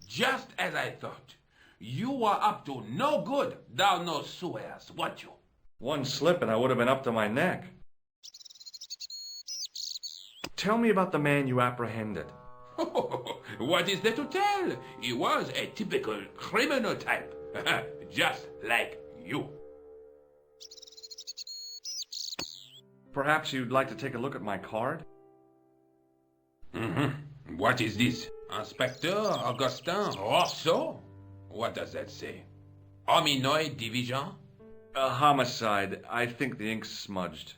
Just as I thought. You were up to no good down those sewers, weren't you? One slip and I would have been up to my neck. Tell me about the man you apprehended. What is there to tell? He was a typical criminal type. Just like you. Perhaps you'd like to take a look at my card? What is this? Inspector Augustin Rousseau? What does that say? Hominoid Division? A homicide. I think the ink's smudged.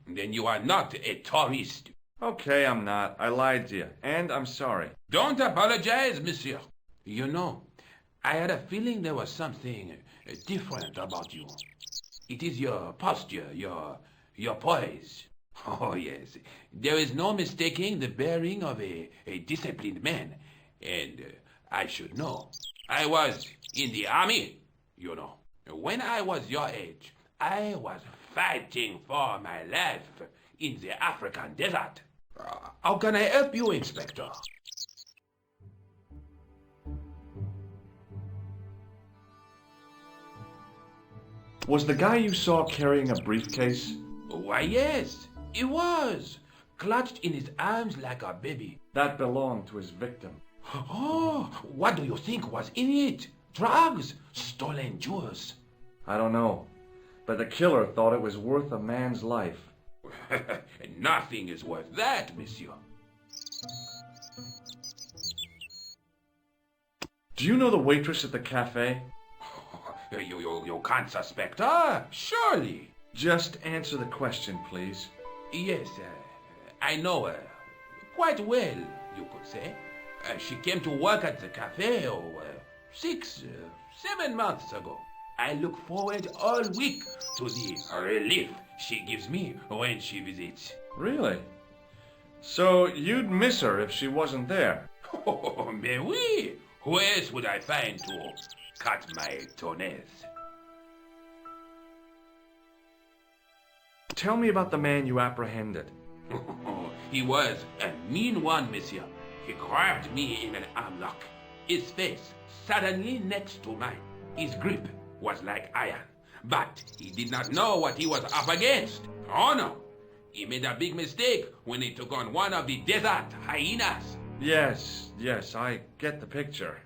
Then you are not a tourist. Okay, I'm not. I lied to you, and I'm sorry. Don't apologize, monsieur. You know, I had a feeling there was something different about you. It is your posture, your poise. Oh, yes. There is no mistaking the bearing of a disciplined man. And I should know. I was in the army, you know. When I was your age, I was fighting for my life in the African desert. How can I help you, Inspector? Was the guy you saw carrying a briefcase? Why, yes, he was. Clutched in his arms like a baby. That belonged to his victim. Oh, what do you think was in it? Drugs? Stolen jewels? I don't know. But the killer thought it was worth a man's life. Nothing is worth that, monsieur. Do you know the waitress at the cafe? You can't suspect her, surely. Just answer the question, please. Yes, I know her. Quite well, you could say. She came to work at the cafe 7 months ago. I look forward all week to the relief she gives me when she visits. Really? So you'd miss her if she wasn't there? Oh, mais oui. Who else would I find to cut my toenails? Tell me about the man you apprehended. He was a mean one, monsieur. He grabbed me in an armlock. his face suddenly next to mine. His grip was like iron, but he did not know what he was up against. Oh no! He made a big mistake when he took on one of the desert hyenas. Yes, I get the picture.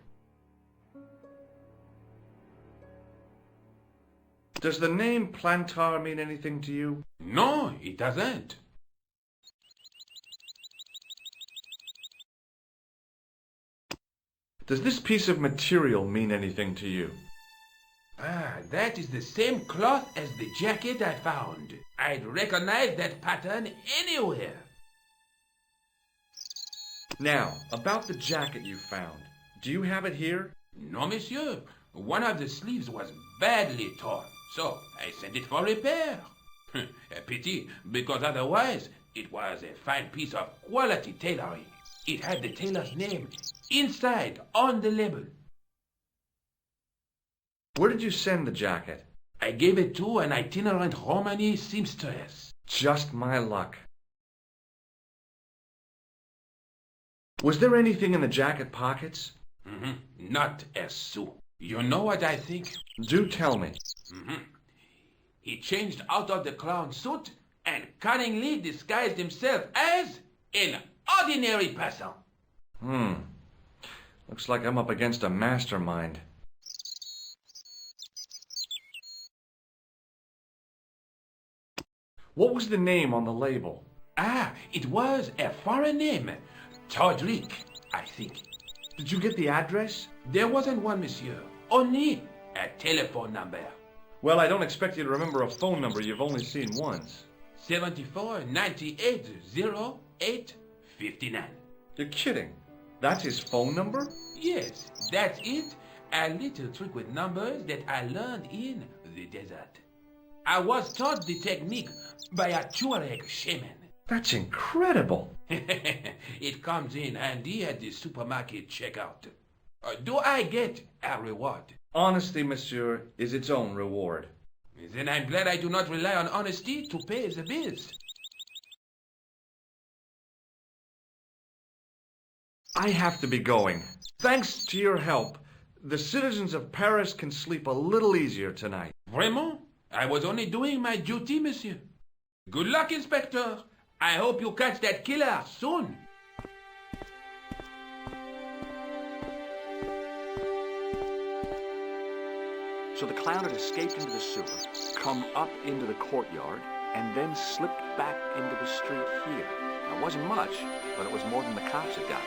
Does the name Plantar mean anything to you? No, it doesn't. Does this piece of material mean anything to you? Ah, that is the same cloth as the jacket I found. I'd recognize that pattern anywhere. Now, about the jacket you found. Do you have it here? No, monsieur. One of the sleeves was badly torn, so I sent it for repair. A pity, because otherwise it was a fine piece of quality tailoring. It had the tailor's name inside on the label. Where did you send the jacket? I gave it to an itinerant Romani seamstress. Just my luck. Was there anything in the jacket pockets? Not a sou. You know what I think? Do tell me. He changed out of the clown suit and cunningly disguised himself as an ordinary person. Looks like I'm up against a mastermind. What was the name on the label? Ah, it was a foreign name. Todrick, I think. Did you get the address? There wasn't one, monsieur. Only a telephone number. Well, I don't expect you to remember a phone number you've only seen once. 74 98 08 59. You're kidding. That's his phone number? Yes, that's it. A little trick with numbers that I learned in the desert. I was taught the technique by a Tuareg shaman. That's incredible. It comes in handy at the supermarket checkout. Do I get a reward? Honesty, monsieur, is its own reward. Then I'm glad I do not rely on honesty to pay the bills. I have to be going. Thanks to your help, the citizens of Paris can sleep a little easier tonight. Vraiment? I was only doing my duty, monsieur. Good luck, Inspector. I hope you catch that killer soon. So the clown had escaped into the sewer, come up into the courtyard, and then slipped back into the street here. Now, it wasn't much, but it was more than the cops had got.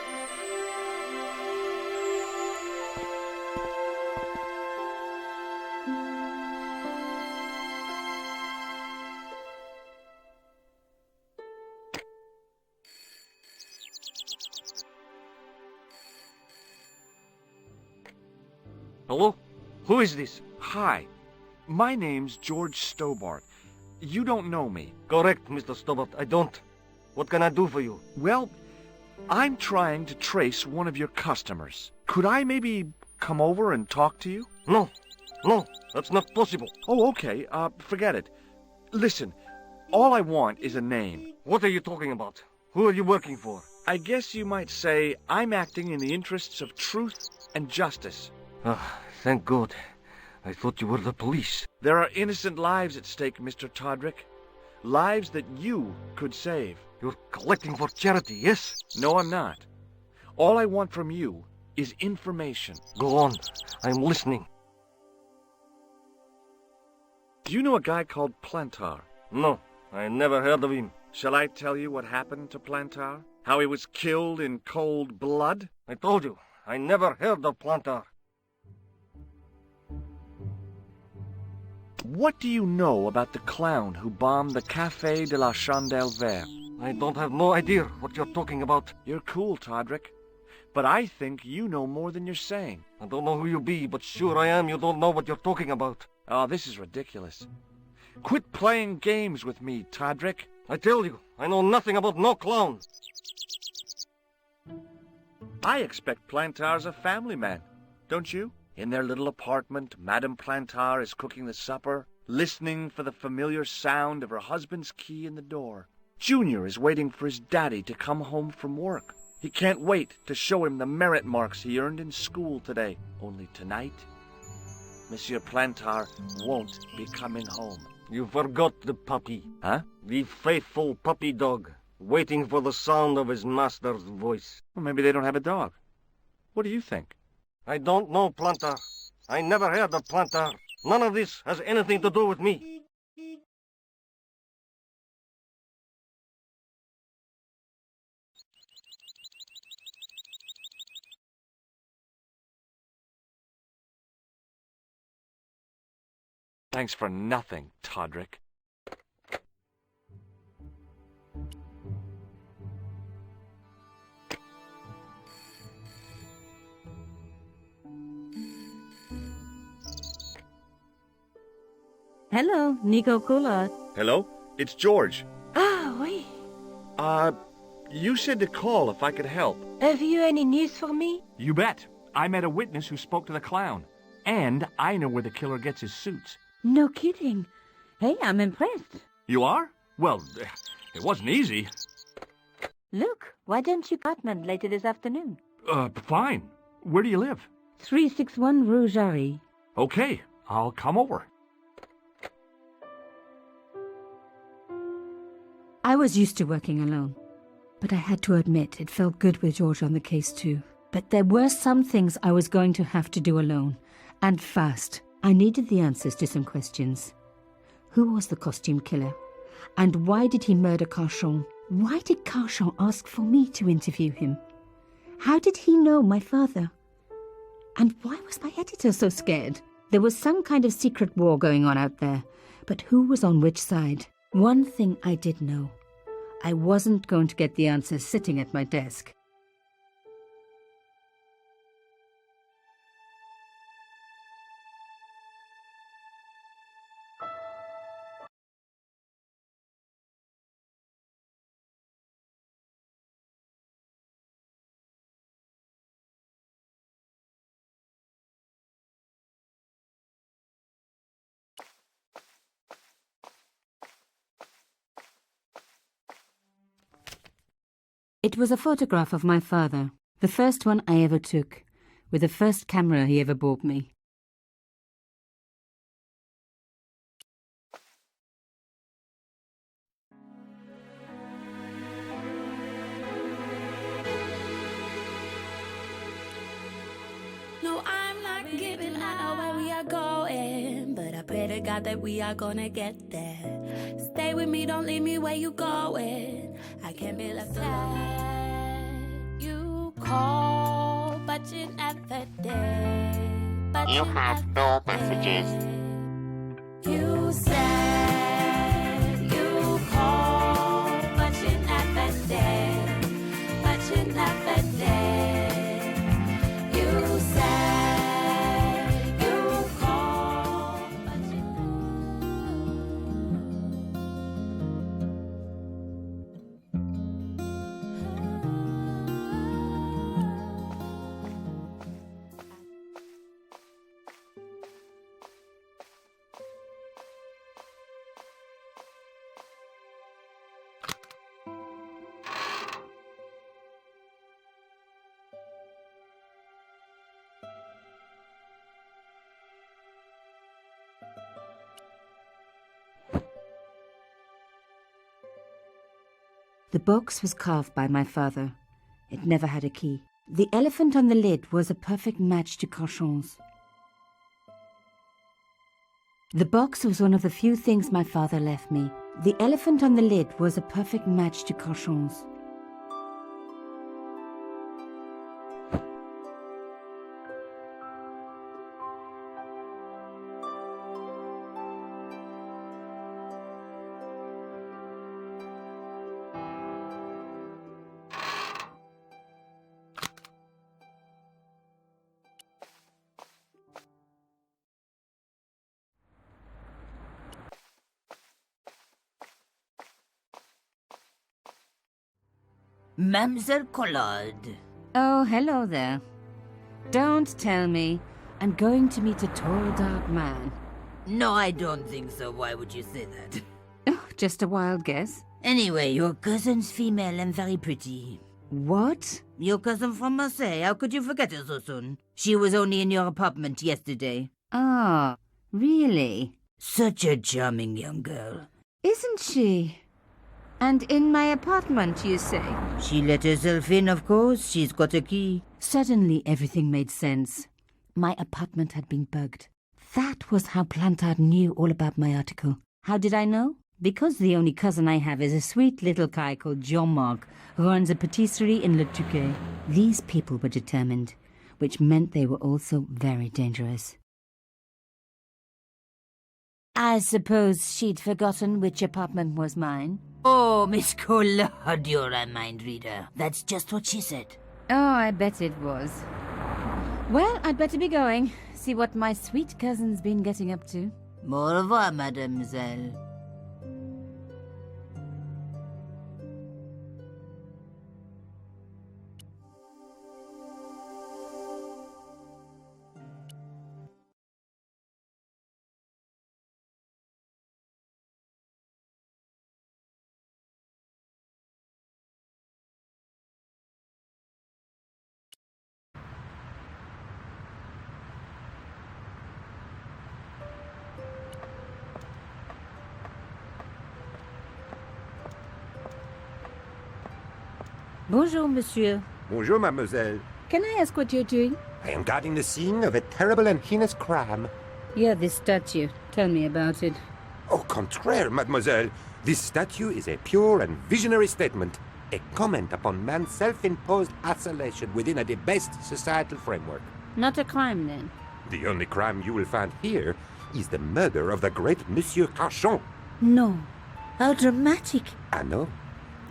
Hello? Who is this? Hi, my name's George Stobart. You don't know me. Correct, Mr. Stobart. I don't. What can I do for you? Well, I'm trying to trace one of your customers. Could I maybe come over and talk to you? No, that's not possible. Oh, okay. Forget it. Listen, all I want is a name. What are you talking about? Who are you working for? I guess you might say I'm acting in the interests of truth and justice. Thank God. I thought you were the police. There are innocent lives at stake, Mr. Todrick. Lives that you could save. You're collecting for charity, yes? No, I'm not. All I want from you is information. Go on. I'm listening. Do you know a guy called Plantar? No, I never heard of him. Shall I tell you what happened to Plantar? How he was killed in cold blood? I told you, I never heard of Plantar. What do you know about the clown who bombed the Café de la Chandelle Verte? I don't have no idea what you're talking about. You're cool, Todrick. But I think you know more than you're saying. I don't know who you be, but sure I am you don't know what you're talking about. Oh, this is ridiculous. Quit playing games with me, Todrick. I tell you, I know nothing about no clown. I expect Plantar's a family man, don't you? In their little apartment, Madame Plantar is cooking the supper, listening for the familiar sound of her husband's key in the door. Junior is waiting for his daddy to come home from work. He can't wait to show him the merit marks he earned in school today. Only tonight, Monsieur Plantar won't be coming home. You forgot the puppy. Huh? The faithful puppy dog, waiting for the sound of his master's voice. Well, maybe they don't have a dog. What do you think? I don't know, Plantar. I never heard of Plantar. None of this has anything to do with me. Thanks for nothing, Todrick. Hello, Nico Coulard. Hello? It's George. Ah, oui. You said to call if I could help. Have you any news for me? You bet. I met a witness who spoke to the clown. And I know where the killer gets his suits. No kidding. Hey, I'm impressed. You are? Well, it wasn't easy. Look, why don't you Cartman later this afternoon? Fine. Where do you live? 361 Rue Jarry. Okay, I'll come over. I was used to working alone, but I had to admit it felt good with George on the case too. But there were some things I was going to have to do alone, and fast. I needed the answers to some questions. Who was the costume killer? And why did he murder Carchon? Why did Carchon ask for me to interview him? How did he know my father? And why was my editor so scared? There was some kind of secret war going on out there, but who was on which side? One thing I did know. I wasn't going to get the answers sitting at my desk. It was a photograph of my father, the first one I ever took, with the first camera he ever bought me. No, I'm not giving out where we are going, but I pray to God that we are gonna get there. Stay with me, don't leave me where you going. I can't be left alone. You call, but you never did. But you have no messages. You said you called, but you never did. But you never did. You said you called, but you The box was carved by my father. It never had a key. The elephant on the lid was a perfect match to Carchon's. The box was one of the few things my father left me. The elephant on the lid was a perfect match to Carchon's. Mademoiselle Collard. Oh, hello there. Don't tell me I'm going to meet a tall, dark man. No, I don't think so. Why would you say that? Oh, just a wild guess. Anyway, your cousin's female and very pretty. What? your cousin from Marseille. How could you forget her so soon? She was only in your apartment yesterday. Ah, really? Such a charming young girl. Isn't she? And in my apartment, you say? She let herself in, of course. She's got a key. Suddenly everything made sense. My apartment had been bugged. That was how Plantard knew all about my article. How did I know? Because the only cousin I have is a sweet little guy called Jean-Marc, who runs a patisserie in Le Touquet. These people were determined, which meant they were also very dangerous. I suppose she'd forgotten which apartment was mine. Oh, Miss Collard, you're a mind reader. That's just what she said. Oh, I bet it was. Well, I'd better be going. See what my sweet cousin's been getting up to. Au revoir, mademoiselle. Bonjour, monsieur. Bonjour, mademoiselle. Can I ask what you're doing? I am guarding the scene of a terrible and heinous crime. Yeah, this statue. Tell me about it. Au contraire, mademoiselle. This statue is a pure and visionary statement, a comment upon man's self-imposed isolation within a debased societal framework. Not a crime, then? The only crime you will find here is the murder of the great Monsieur Carchon. No. How dramatic. I know.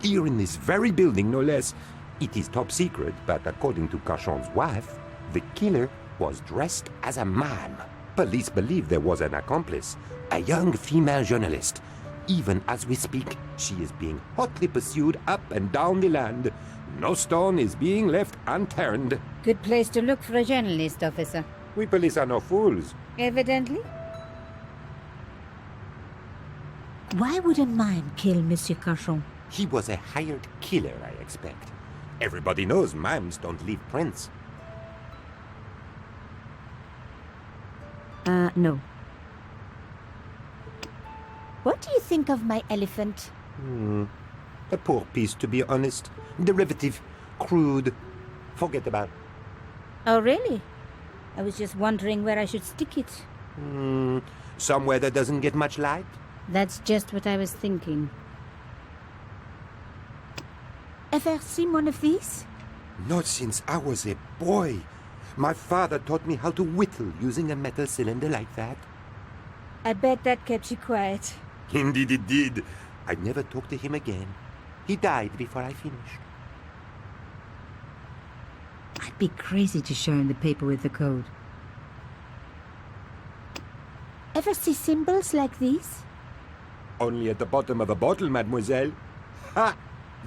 Here in this very building, no less. It is top secret, but according to Carchon's wife, the killer was dressed as a man. Police believe there was an accomplice, a young female journalist. Even as we speak, she is being hotly pursued up and down the land. No stone is being left unturned. Good place to look for a journalist, officer. We police are no fools. Evidently. Why would a mime kill Monsieur Carchon? He was a hired killer, I expect. Everybody knows mimes don't leave prints. No. What do you think of my elephant? A poor piece, to be honest. Derivative, crude. Forget about it. Oh, really? I was just wondering where I should stick it. Somewhere that doesn't get much light? That's just what I was thinking. Ever seen one of these? Not since I was a boy. My father taught me how to whittle using a metal cylinder like that. I bet that kept you quiet. Indeed it did. I never talked to him again. He died before I finished. I'd be crazy to show him the paper with the code. Ever see symbols like these? Only at the bottom of a bottle, mademoiselle. Ha!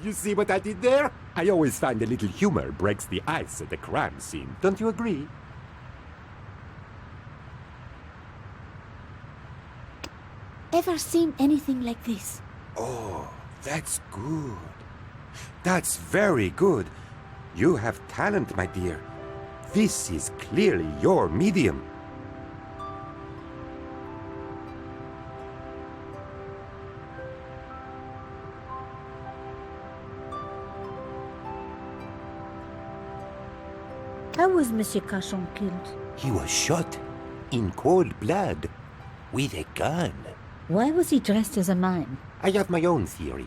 You see what I did there? I always find a little humor breaks the ice at a crime scene. Don't you agree? Ever seen anything like this? Oh, that's good. That's very good. You have talent, my dear. This is clearly your medium. How was Monsieur Carchon killed? He was shot in cold blood with a gun. Why was he dressed as a mime? I have my own theory.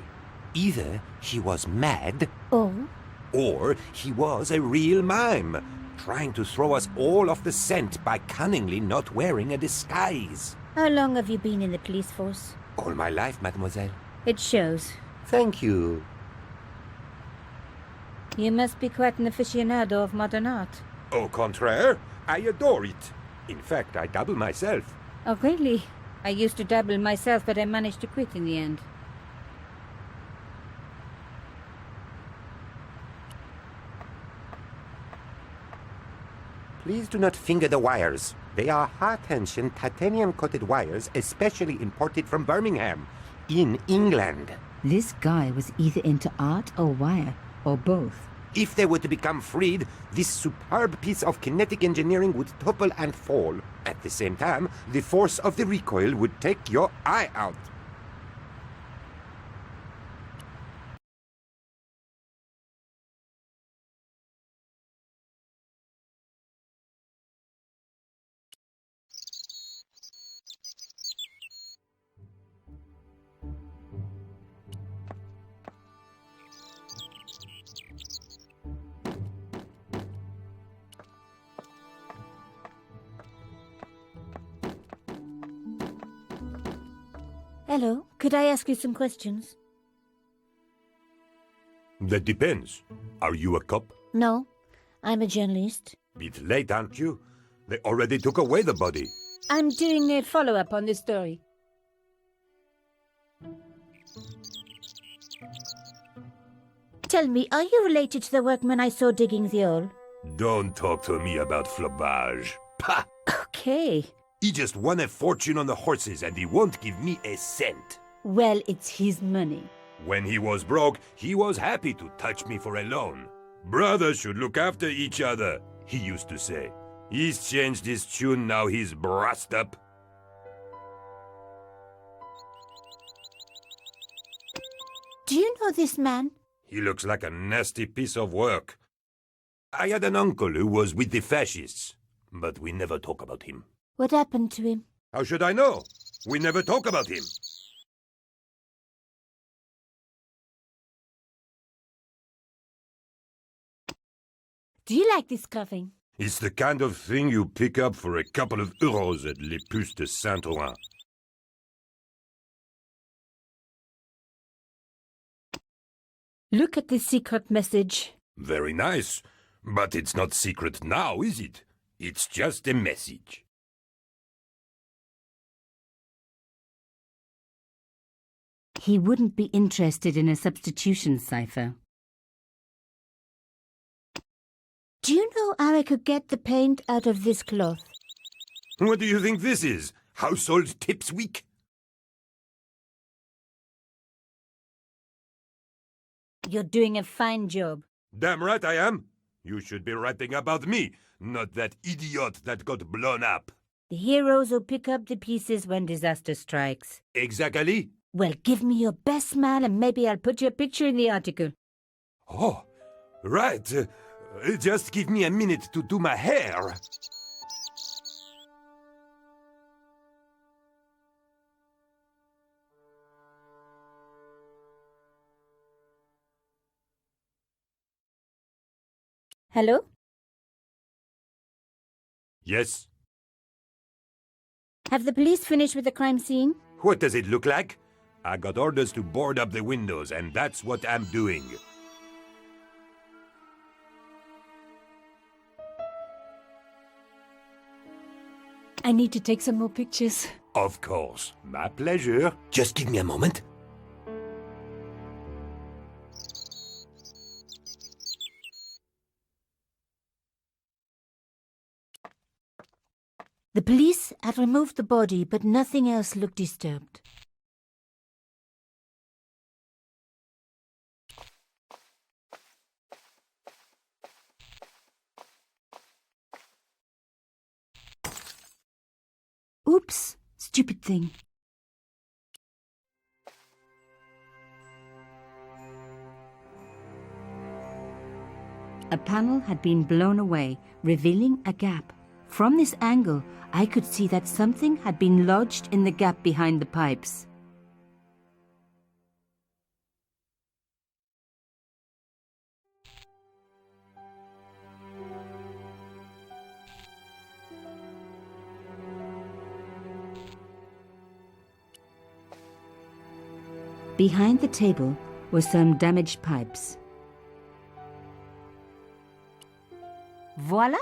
Either he was mad, or he was a real mime, trying to throw us all off the scent by cunningly not wearing a disguise. How long have you been in the police force? All my life, mademoiselle. It shows. Thank you. You must be quite an aficionado of modern art. Au contraire, I adore it. In fact, I dabble myself. Oh, really? I used to dabble myself, but I managed to quit in the end. Please do not finger the wires. They are high-tension, titanium-coated wires, especially imported from Birmingham, in England. This guy was either into art or wire, or both. If they were to become freed, this superb piece of kinetic engineering would topple and fall. At the same time, the force of the recoil would take your eye out. Hello, could I ask you some questions? That depends. Are you a cop? No, I'm a journalist. Bit late, aren't you? They already took away the body. I'm doing a follow-up on this story. Tell me, are you related to the workman I saw digging the hole? Don't talk to me about flobage. Pah! Okay. He just won a fortune on the horses and he won't give me a cent. Well, it's his money. When he was broke, he was happy to touch me for a loan. Brothers should look after each other, he used to say. He's changed his tune, now he's brassed up. Do you know this man? He looks like a nasty piece of work. I had an uncle who was with the fascists, but we never talk about him. What happened to him? How should I know? We never talk about him. Do you like this carving? It's the kind of thing you pick up for a couple of euros at Les Puces de Saint-Ouen. Look at this secret message. Very nice. But it's not secret now, is it? It's just a message. He wouldn't be interested in a substitution cipher. Do you know how I could get the paint out of this cloth? What do you think this is? Household Tips Week? You're doing a fine job. Damn right I am. You should be writing about me, not that idiot that got blown up. The heroes who pick up the pieces when disaster strikes. Exactly. Well, give me your best smile and maybe I'll put your picture in the article. Oh, right. Just give me a minute to do my hair. Hello? Yes? Have the police finished with the crime scene? What does it look like? I got orders to board up the windows, and that's what I'm doing. I need to take some more pictures. Of course. My pleasure. Just give me a moment. The police had removed the body, but nothing else looked disturbed. Oops, stupid thing. A panel had been blown away, revealing a gap. From this angle, I could see that something had been lodged in the gap behind the pipes. Behind the table were some damaged pipes. Voila!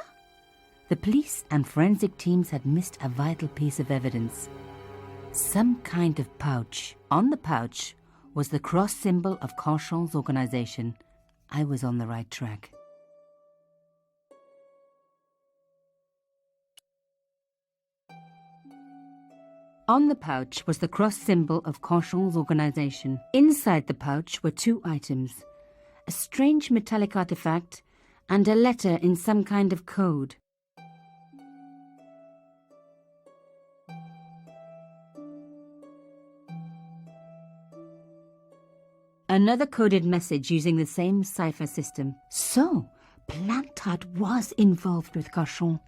The police and forensic teams had missed a vital piece of evidence. Some kind of pouch. On the pouch was the cross symbol of Cochon's organization. I was on the right track. On the pouch was the cross symbol of Cochon's organization. Inside the pouch were two items: a strange metallic artifact, and a letter in some kind of code. Another coded message using the same cipher system. So, Plantard was involved with Cauchon.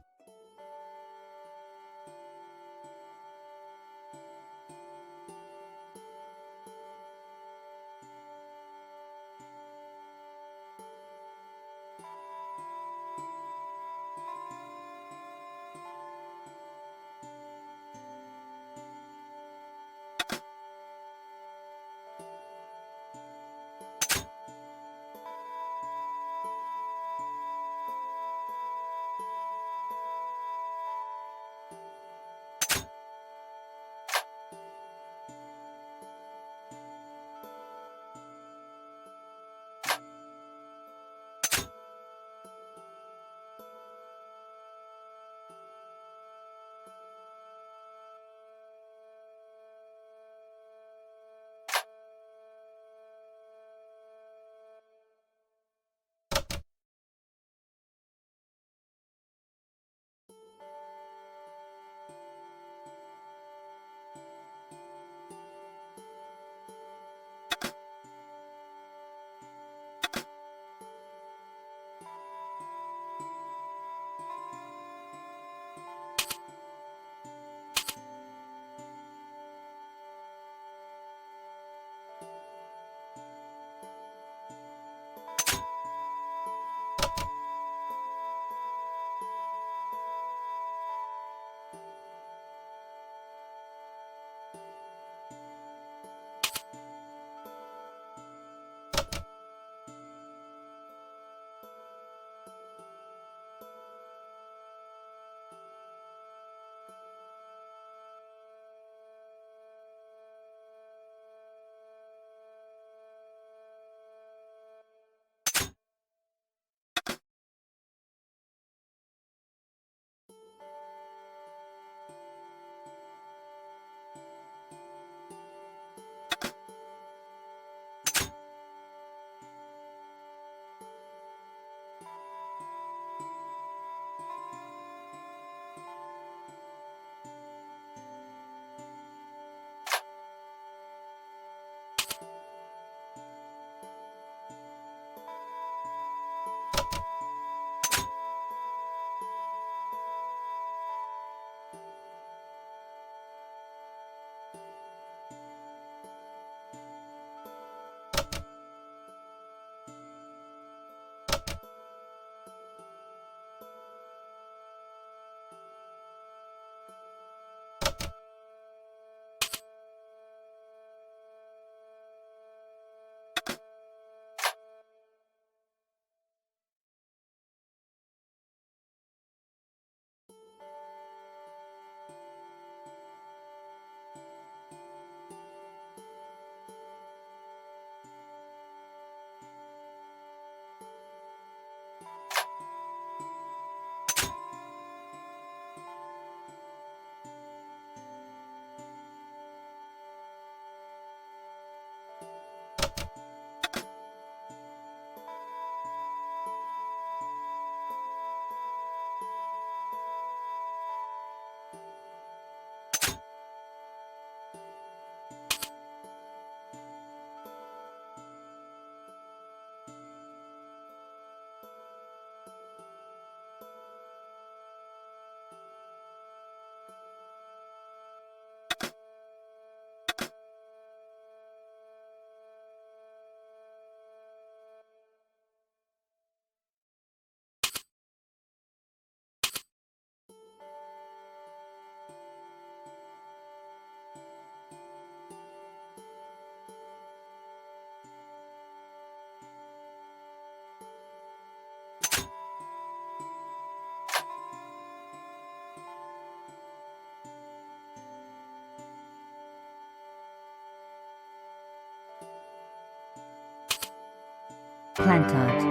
Plantard.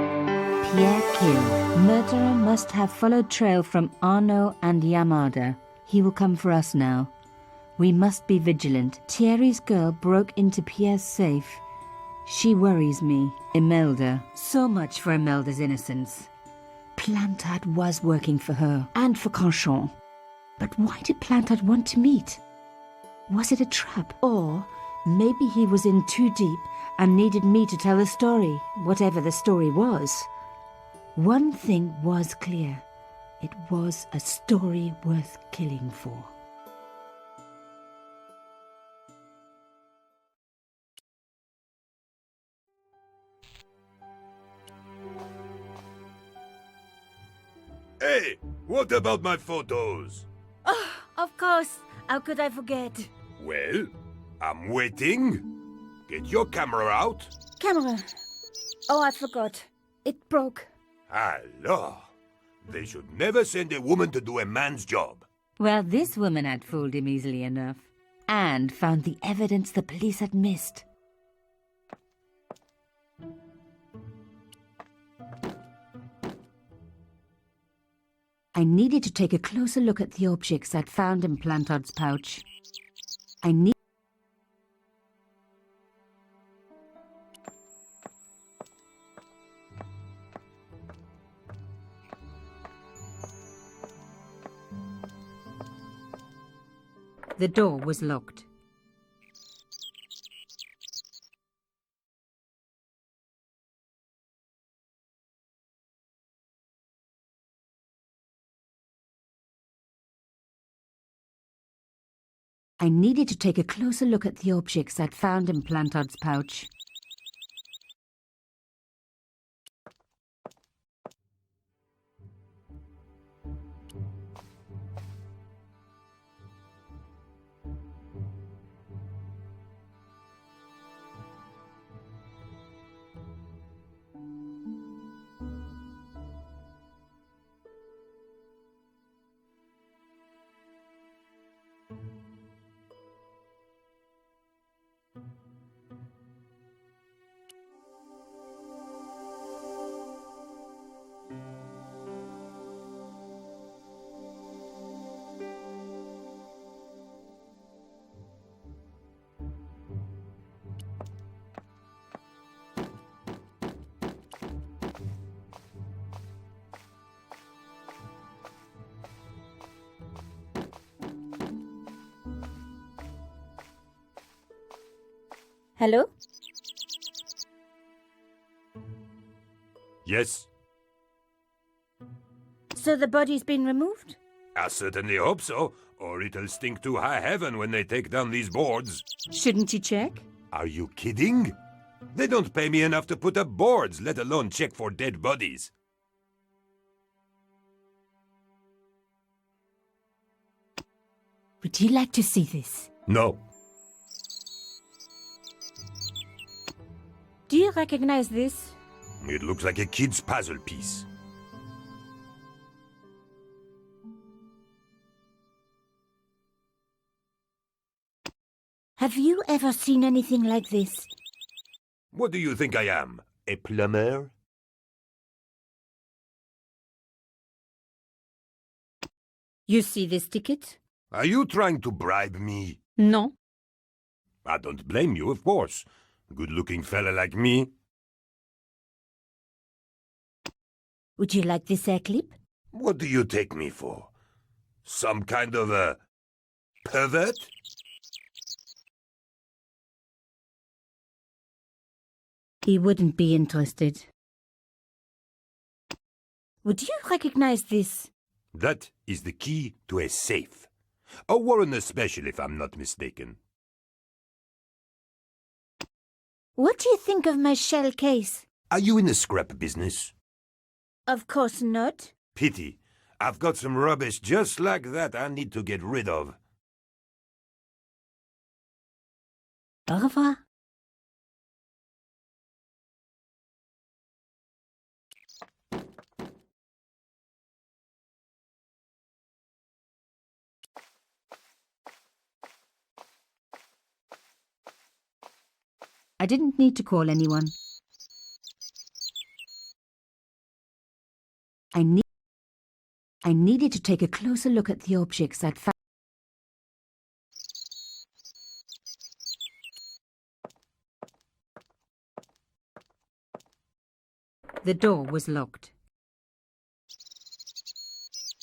Pierre killed. Murderer must have followed trail from Arnaud and Yamada. He will come for us now. We must be vigilant. Thierry's girl broke into Pierre's safe. She worries me, Imelda. So much for Imelda's innocence. Plantard was working for her, and for Canchon. But why did Plantard want to meet? Was it a trap? Or maybe he was in too deep and needed me to tell the story, whatever the story was. One thing was clear. It was a story worth killing for. Hey, what about my photos? Oh, of course. How could I forget? Well, I'm waiting. Get your camera out. Camera. Oh, I forgot. It broke. Alors, they should never send a woman to do a man's job. Well, this woman had fooled him easily enough, and found the evidence the police had missed. I needed to take a closer look at the objects I'd found in Plantard's pouch. The door was locked. I needed to take a closer look at the objects I'd found in Plantard's pouch. Hello? Yes? So the body's been removed? I certainly hope so, or it'll stink to high heaven when they take down these boards. Shouldn't you check? Are you kidding? They don't pay me enough to put up boards, let alone check for dead bodies. Would you like to see this? No. Do you recognize this? It looks like a kid's puzzle piece. Have you ever seen anything like this? What do you think I am? A plumber? You see this ticket? Are you trying to bribe me? No. I don't blame you, of course. Good-looking fella like me. Would you like this hair clip? What do you take me for? Some kind of a pervert? He wouldn't be interested. Would you recognize this? That is the key to a safe. A Warren special, if I'm not mistaken. What do you think of my shell case? Are you in the scrap business? Of course not. Pity. I've got some rubbish just like that I need to get rid of. Au revoir. I didn't need to call anyone. I needed to take a closer look at the objects I'd found. The door was locked.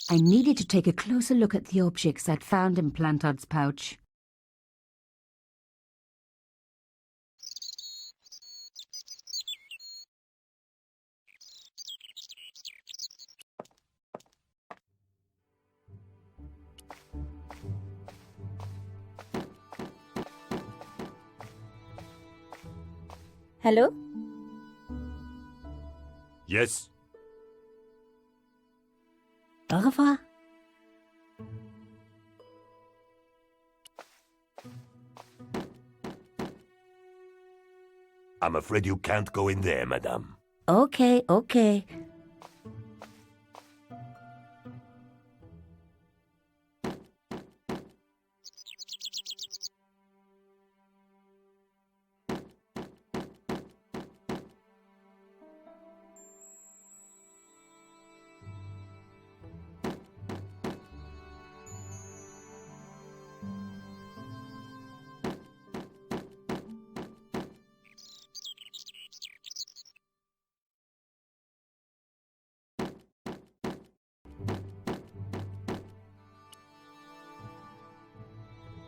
I needed to take a closer look at the objects I'd found in Plantard's pouch. Hello? Yes? Au revoir. I'm afraid you can't go in there, madame. Okay, okay.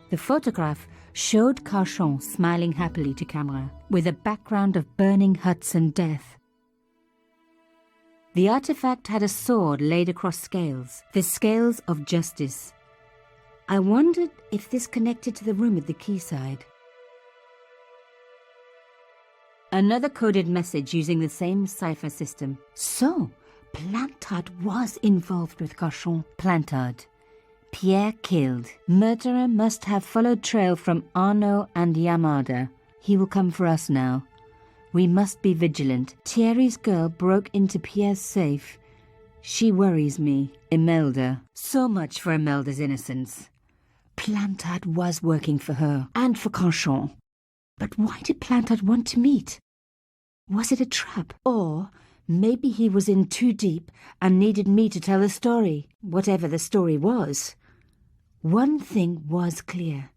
The photograph showed Carchon smiling happily to camera, with a background of burning huts and death. The artifact had a sword laid across scales, the scales of justice. I wondered if this connected to the room at the quayside. Another coded message using the same cipher system. So, Plantard was involved with Carchon. Plantard. Pierre killed. Murderer must have followed trail from Arnaud and Yamada. He will come for us now. We must be vigilant. Thierry's girl broke into Pierre's safe. She worries me. Imelda. So much for Imelda's innocence. Plantard was working for her, and for Carchon. But why did Plantard want to meet? Was it a trap? Or maybe he was in too deep and needed me to tell the story, whatever the story was. One thing was clear.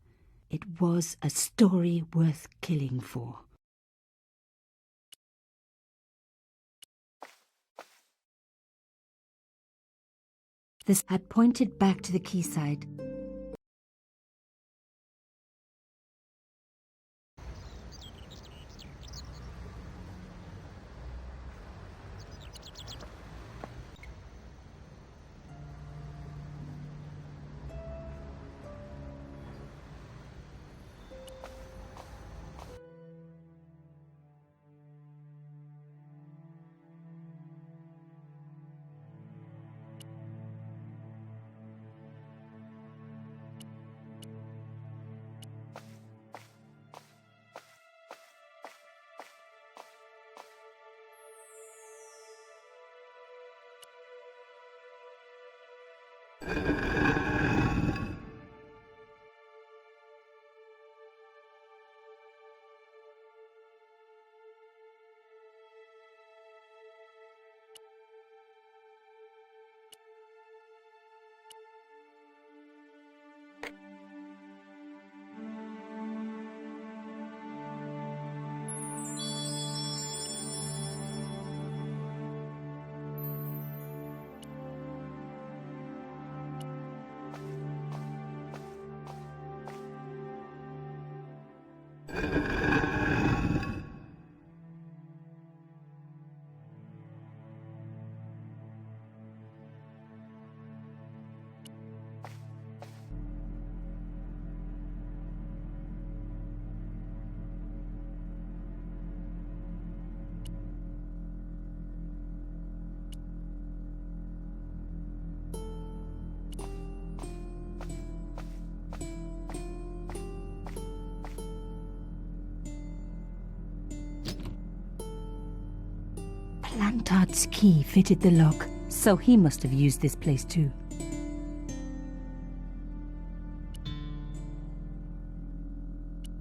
It was a story worth killing for. This had pointed back to the quayside. Plantard's key fitted the lock, so he must have used this place too.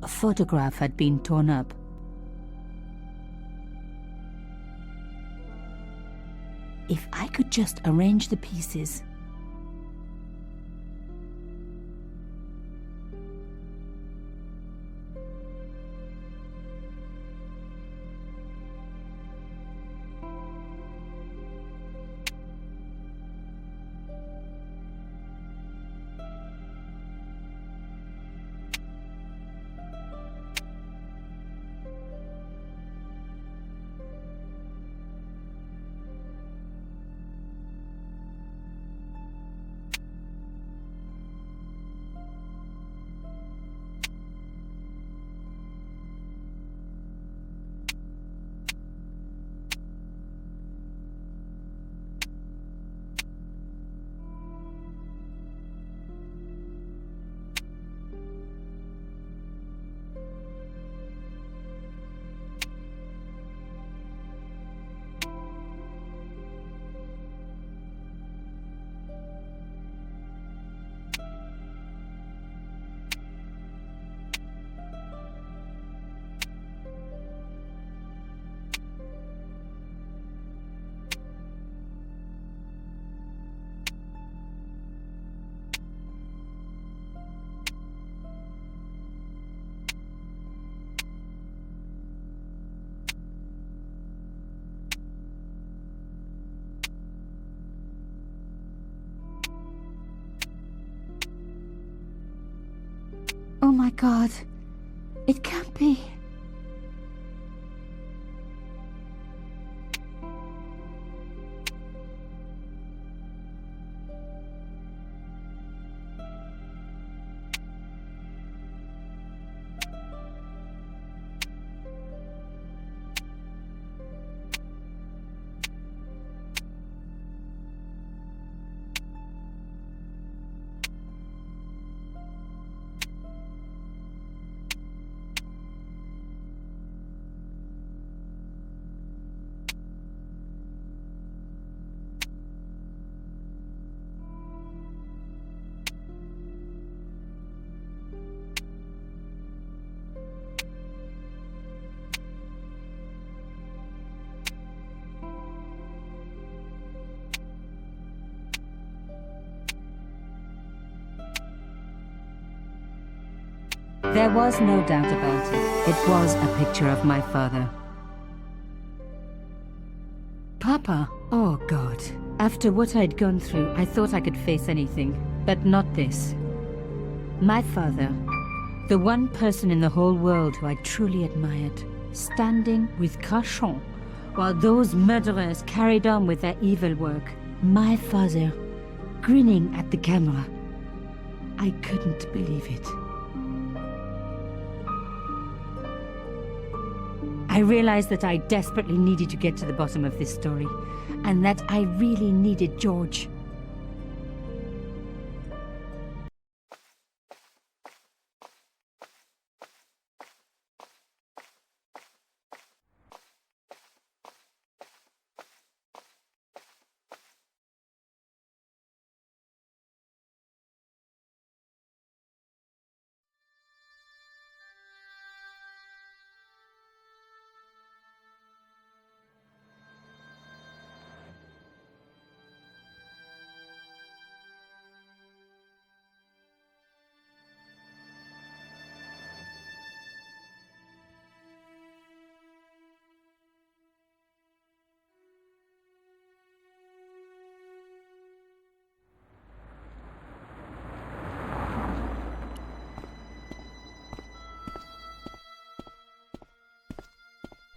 A photograph had been torn up. If I could just arrange the pieces. Oh my God. It can't be. There was no doubt about it. It was a picture of my father. Papa, oh God. After what I'd gone through, I thought I could face anything, but not this. My father, the one person in the whole world who I truly admired, standing with Crachon while those murderers carried on with their evil work. My father, grinning at the camera. I couldn't believe it. I realized that I desperately needed to get to the bottom of this story, and that I really needed George.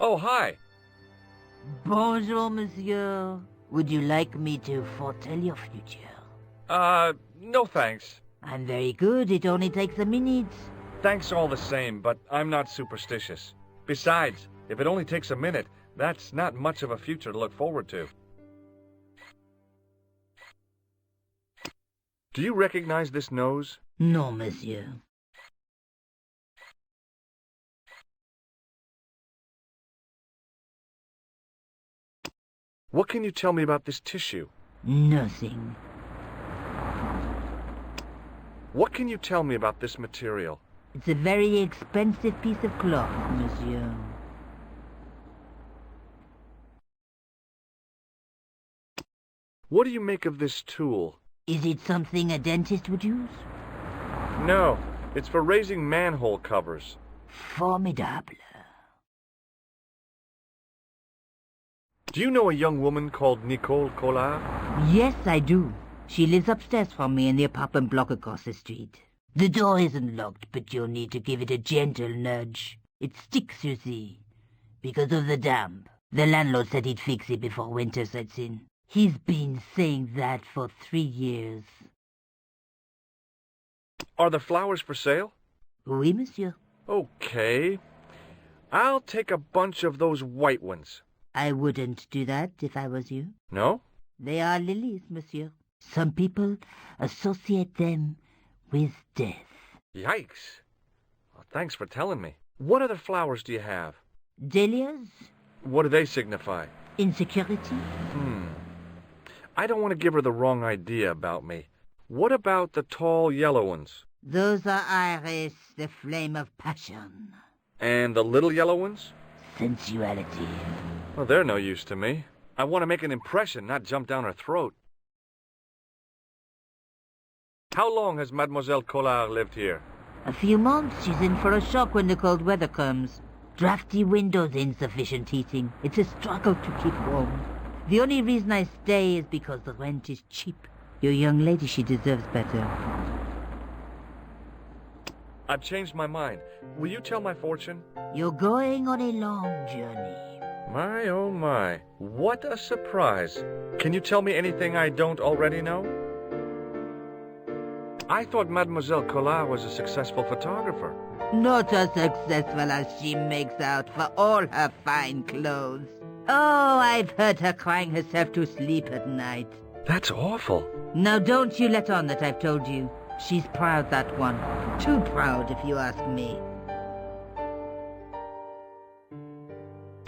Oh, hi. Bonjour, monsieur. Would you like me to foretell your future? No thanks. I'm very good. It only takes a minute. Thanks all the same, but I'm not superstitious. Besides, if it only takes a minute, that's not much of a future to look forward to. Do you recognize this nose? No, monsieur. What can you tell me about this tissue? Nothing. What can you tell me about this material? It's a very expensive piece of cloth, monsieur. What do you make of this tool? Is it something a dentist would use? No, it's for raising manhole covers. Formidable. Do you know a young woman called Nicole Collard? Yes, I do. She lives upstairs from me in the apartment block across the street. The door isn't locked, but you'll need to give it a gentle nudge. It sticks, you see, because of the damp. The landlord said he'd fix it before winter sets in. He's been saying that for 3 years. Are the flowers for sale? Oui, monsieur. Okay. I'll take a bunch of those white ones. I wouldn't do that if I was you. No? They are lilies, monsieur. Some people associate them with death. Yikes. Well, thanks for telling me. What other flowers do you have? Dahlias? What do they signify? Insecurity? I don't want to give her the wrong idea about me. What about the tall yellow ones? Those are iris, the flame of passion. And the little yellow ones? Sensuality. Well, they're no use to me. I want to make an impression, not jump down her throat. How long has Mademoiselle Collard lived here? A few months. She's in for a shock when the cold weather comes. Drafty windows, insufficient heating. It's a struggle to keep warm. The only reason I stay is because the rent is cheap. Your young lady, she deserves better. I've changed my mind. Will you tell my fortune? You're going on a long journey. My, oh my. What a surprise. Can you tell me anything I don't already know? I thought Mademoiselle Collard was a successful photographer. Not as successful as she makes out for all her fine clothes. Oh, I've heard her crying herself to sleep at night. That's awful. Now don't you let on that I've told you. She's proud, that one. Too proud, if you ask me.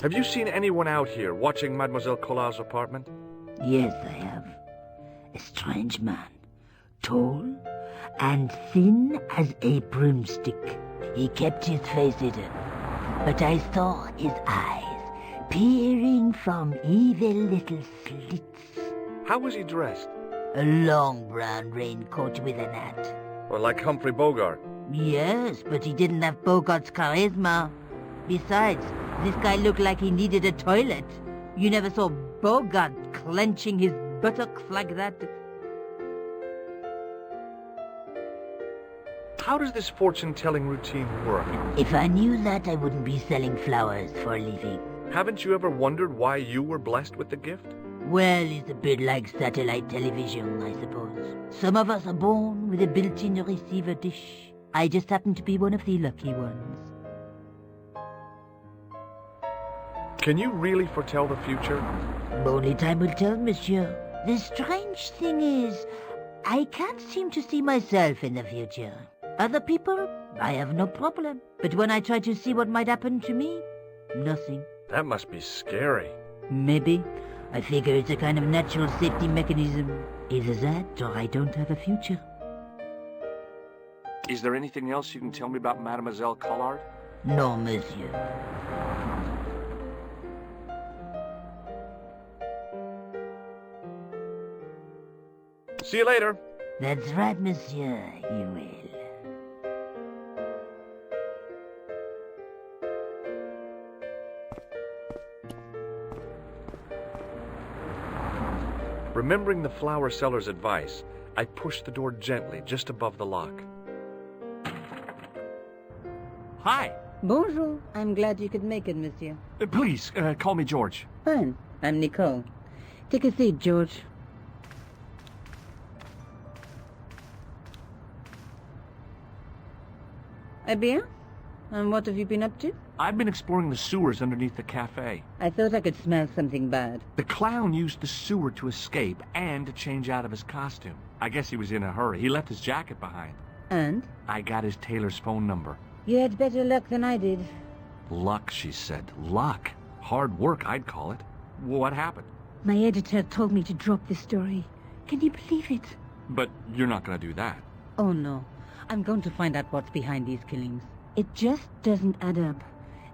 Have you seen anyone out here watching Mademoiselle Collard's apartment? Yes, I have. A strange man. Tall and thin as a broomstick. He kept his face hidden, but I saw his eyes peering from evil little slits. How was he dressed? A long brown raincoat with an hat. Or like Humphrey Bogart? Yes, but he didn't have Bogart's charisma. Besides, this guy looked like he needed a toilet. You never saw Bogart clenching his buttocks like that. How does this fortune-telling routine work? If I knew that, I wouldn't be selling flowers for a living. Haven't you ever wondered why you were blessed with the gift? Well, it's a bit like satellite television, I suppose. Some of us are born with a built-in receiver dish. I just happen to be one of the lucky ones. Can you really foretell the future? Only time will tell, monsieur. The strange thing is, I can't seem to see myself in the future. Other people, I have no problem. But when I try to see what might happen to me, nothing. That must be scary. Maybe. I figure it's a kind of natural safety mechanism. Either that, or I don't have a future. Is there anything else you can tell me about Mademoiselle Collard? No, monsieur. See you later. That's right, monsieur, you will. Remembering the flower seller's advice, I pushed the door gently just above the lock. Hi. Bonjour. I'm glad you could make it, monsieur. Please, call me George. Fine. I'm Nicole. Take a seat, George. Eh bien? And what have you been up to? I've been exploring the sewers underneath the cafe. I thought I could smell something bad. The clown used the sewer to escape and to change out of his costume. I guess he was in a hurry. He left his jacket behind. And? I got his tailor's phone number. You had better luck than I did. Luck, she said. Luck. Hard work, I'd call it. What happened? My editor told me to drop this story. Can you believe it? But you're not going to do that. Oh, no. I'm going to find out what's behind these killings. It just doesn't add up.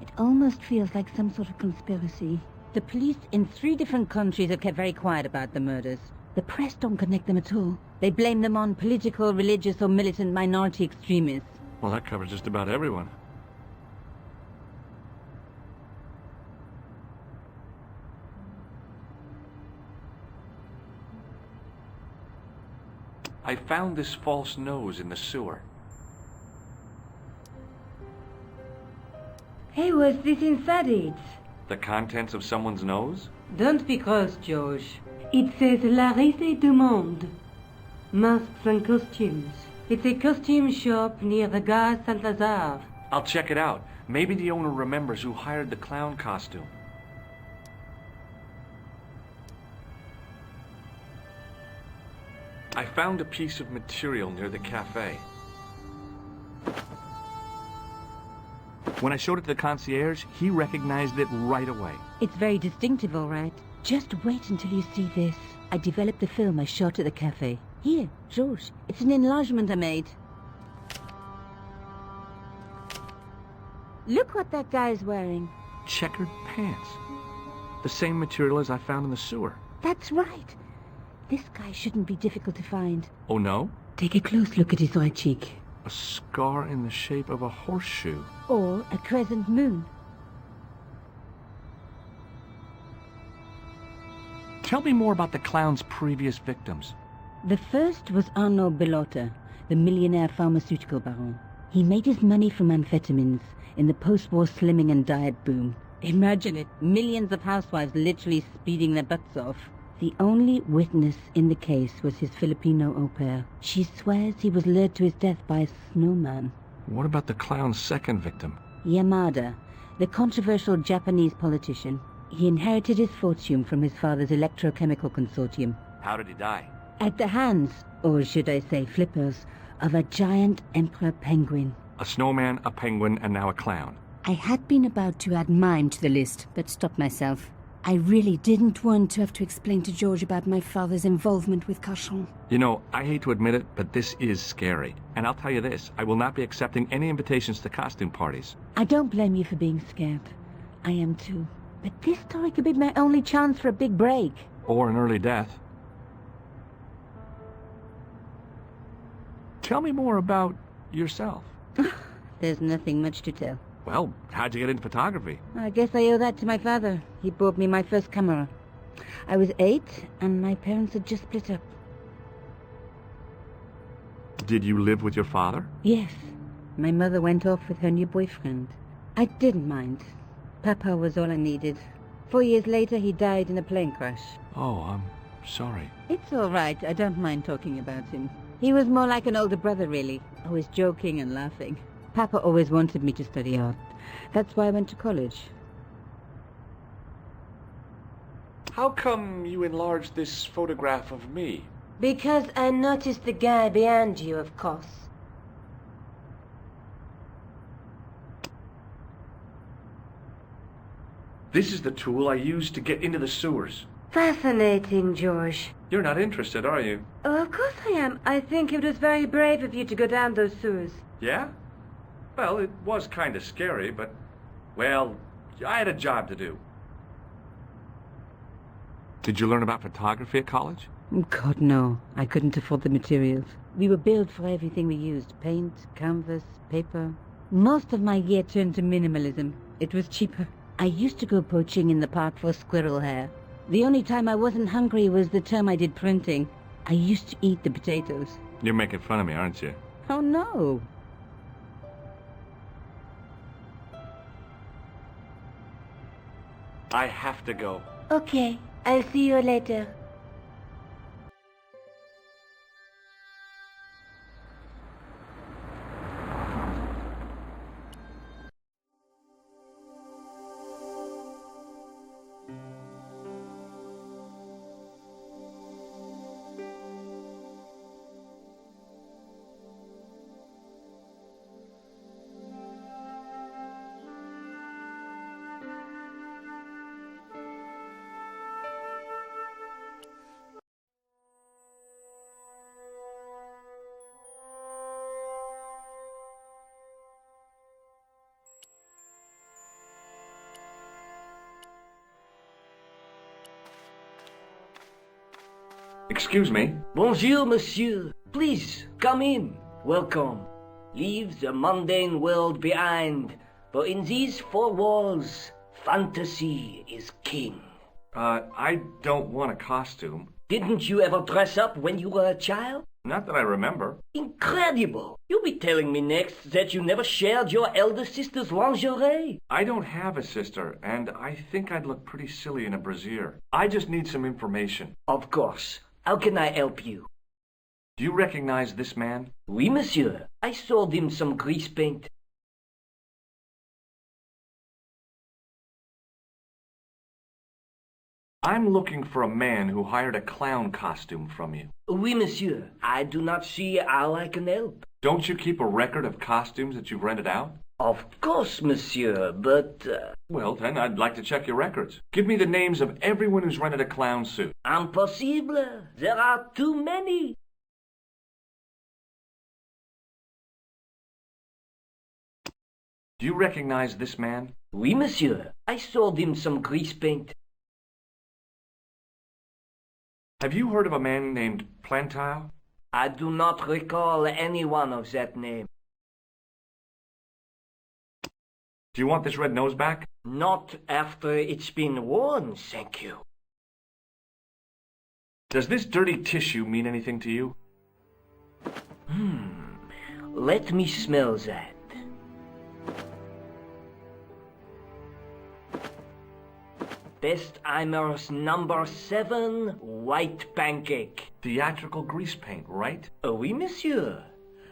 It almost feels like some sort of conspiracy. The police in 3 different countries have kept very quiet about the murders. The press don't connect them at all. They blame them on political, religious, or militant minority extremists. Well, that covers just about everyone. I found this false nose in the sewer. Hey, what's this inside it? The contents of someone's nose? Don't be cross, George. It says La Risée du Monde. Masks and costumes. It's a costume shop near the Gare Saint-Lazare. I'll check it out. Maybe the owner remembers who hired the clown costume. I found a piece of material near the cafe. When I showed it to the concierge, he recognized it right away. It's very distinctive, all right. Just wait until you see this. I developed the film I shot at the cafe. Here, George, it's an enlargement I made. Look what that guy's wearing. Checkered pants. The same material as I found in the sewer. That's right. This guy shouldn't be difficult to find. Oh, no? Take a close look at his right cheek. A scar in the shape of a horseshoe. Or a crescent moon. Tell me more about the clown's previous victims. The first was Arnaud Bellotta, the millionaire pharmaceutical baron. He made his money from amphetamines in the post-war slimming and diet boom. Imagine it, millions of housewives literally speeding their butts off. The only witness in the case was his Filipino au pair. She swears he was lured to his death by a snowman. What about the clown's second victim? Yamada, the controversial Japanese politician. He inherited his fortune from his father's electrochemical consortium. How did he die? At the hands, or should I say flippers, of a giant emperor penguin. A snowman, a penguin, and now a clown. I had been about to add mime to the list, but stopped myself. I really didn't want to have to explain to George about my father's involvement with Cauchon. You know, I hate to admit it, but this is scary. And I'll tell you this, I will not be accepting any invitations to costume parties. I don't blame you for being scared. I am too. But this story could be my only chance for a big break. Or an early death. Tell me more about yourself. There's nothing much to tell. Well, how'd you get into photography? I guess I owe that to my father. He bought me my first camera. I was 8, and my parents had just split up. Did you live with your father? Yes. My mother went off with her new boyfriend. I didn't mind. Papa was all I needed. 4 years later, he died in a plane crash. Oh, I'm sorry. It's all right. I don't mind talking about him. He was more like an older brother, really. Always joking and laughing. Papa always wanted me to study art. That's why I went to college. How come you enlarged this photograph of me? Because I noticed the guy behind you, of course. This is the tool I used to get into the sewers. Fascinating, George. You're not interested, are you? Oh, of course I am. I think it was very brave of you to go down those sewers. Yeah? Well, it was kind of scary, but, well, I had a job to do. Did you learn about photography at college? God, no. I couldn't afford the materials. We were billed for everything we used. Paint, canvas, paper. Most of my year turned to minimalism. It was cheaper. I used to go poaching in the park for squirrel hair. The only time I wasn't hungry was the term I did printing. I used to eat the potatoes. You're making fun of me, aren't you? Oh, no. I have to go. Okay, I'll see you later. Excuse me. Bonjour, monsieur. Please, come in. Welcome. Leave the mundane world behind, for in these four walls, fantasy is king. I don't want a costume. Didn't you ever dress up when you were a child? Not that I remember. Incredible! You'll be telling me next that you never shared your elder sister's lingerie. I don't have a sister, and I think I'd look pretty silly in a brassiere. I just need some information. Of course. How can I help you? Do you recognize this man? Oui, monsieur. I sold him some grease paint. I'm looking for a man who hired a clown costume from you. Oui, monsieur. I do not see how I can help. Don't you keep a record of costumes that you've rented out? Of course, monsieur, but... Well, then, I'd like to check your records. Give me the names of everyone who's rented a clown suit. Impossible. There are too many. Do you recognize this man? Oui, monsieur. I sold him some grease paint. Have you heard of a man named Plantile? I do not recall anyone of that name. Do you want this red nose back? Not after it's been worn, thank you. Does this dirty tissue mean anything to you? Let me smell that. Bestheimer's number 7 white pancake. Theatrical grease paint, right? Oui, monsieur.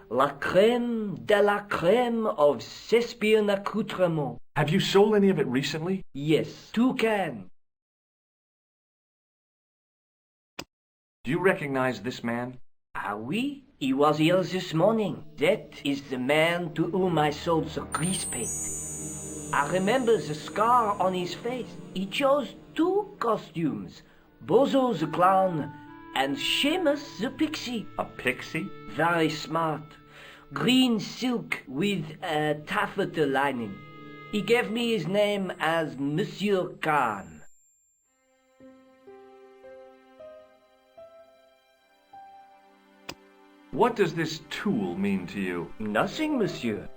La crème de la crème of Thespian accoutrement. Have you sold any of it recently? Yes, 2 cans. Do you recognize this man? Ah oui, he was here this morning. That is the man to whom I sold the grease paint. I remember the scar on his face. He chose 2 costumes. Bozo the clown and Seamus the pixie. A pixie? Very smart. Green silk with a taffeta lining. He gave me his name as Monsieur Khan. What does this tool mean to you? Nothing, monsieur.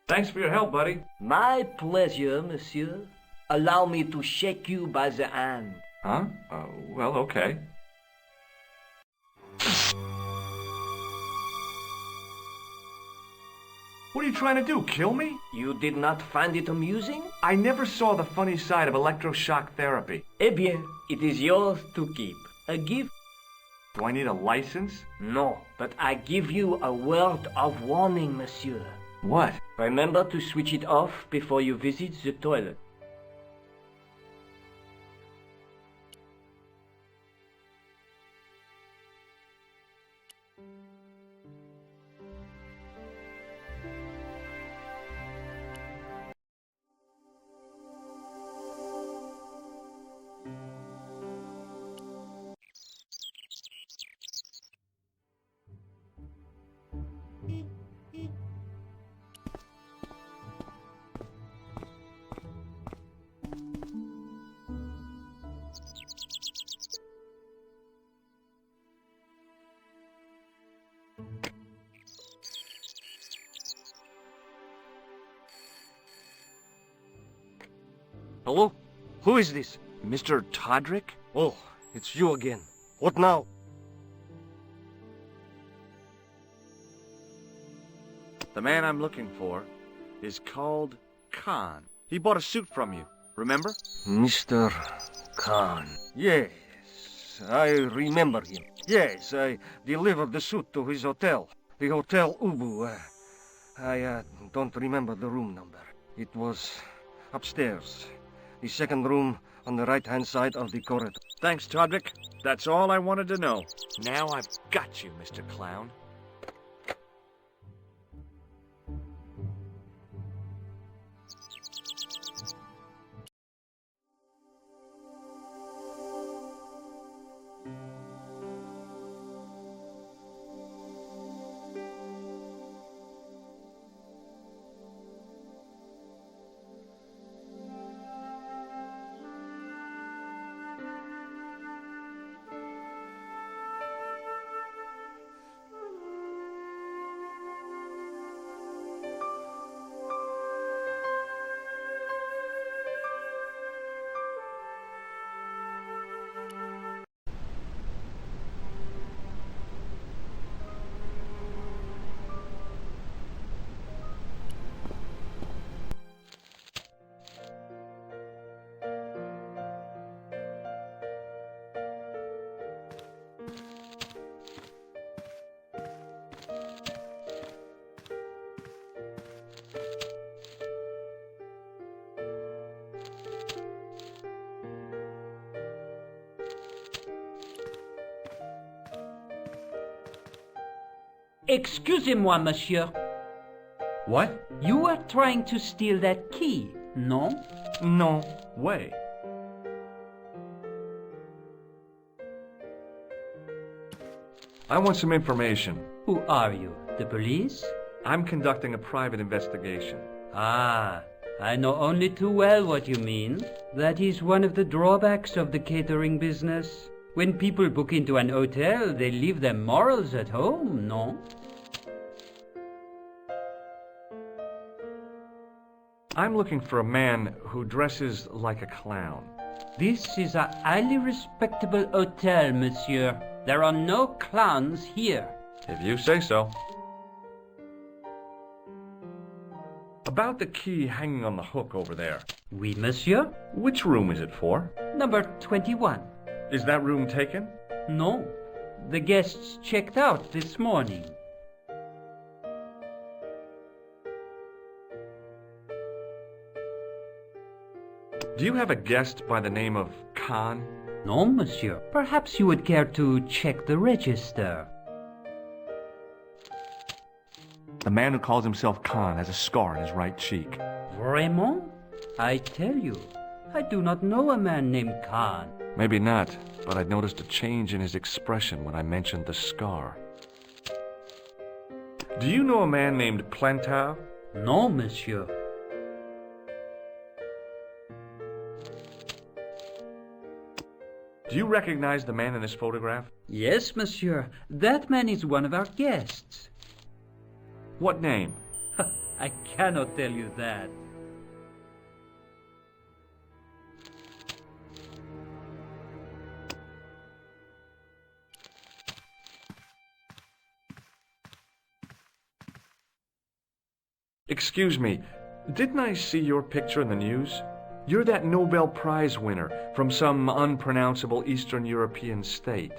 Thanks for your help, buddy. My pleasure, monsieur. Allow me to shake you by the hand. Huh? Well, okay. What are you trying to do, kill me? You did not find it amusing? I never saw the funny side of electroshock therapy. Eh bien, it is yours to keep. A gift? Do I need a license? No, but I give you a word of warning, monsieur. What? Remember to switch it off before you visit the toilet. Hello? Who is this? Mr. Todrick? Oh, it's you again. What now? The man I'm looking for is called Khan. He bought a suit from you, remember? Mr. Khan. Yes, I remember him. Yes, I delivered the suit to his hotel. The Hotel Ubu. I don't remember the room number. It was upstairs. The second room on the right-hand side of the corridor. Thanks, Todrick. That's all I wanted to know. Now I've got you, Mr. Clown. Excusez-moi, monsieur. What? You were trying to steal that key, no? No way. I want some information. Who are you? The police? I'm conducting a private investigation. Ah, I know only too well what you mean. That is one of the drawbacks of the catering business. When people book into an hotel, they leave their morals at home, no? I'm looking for a man who dresses like a clown. This is a highly respectable hotel, monsieur. There are no clowns here. If you say so. About the key hanging on the hook over there. Oui, monsieur. Which room is it for? Number 21. Is that room taken? No. The guests checked out this morning. Do you have a guest by the name of Khan? No, monsieur. Perhaps you would care to check the register. The man who calls himself Khan has a scar on his right cheek. Vraiment? I tell you, I do not know a man named Khan. Maybe not, but I noticed a change in his expression when I mentioned the scar. Do you know a man named Plantar? No, monsieur. Do you recognize the man in this photograph? Yes, monsieur. That man is one of our guests. What name? I cannot tell you that. Excuse me, didn't I see your picture in the news? You're that Nobel Prize winner from some unpronounceable Eastern European state.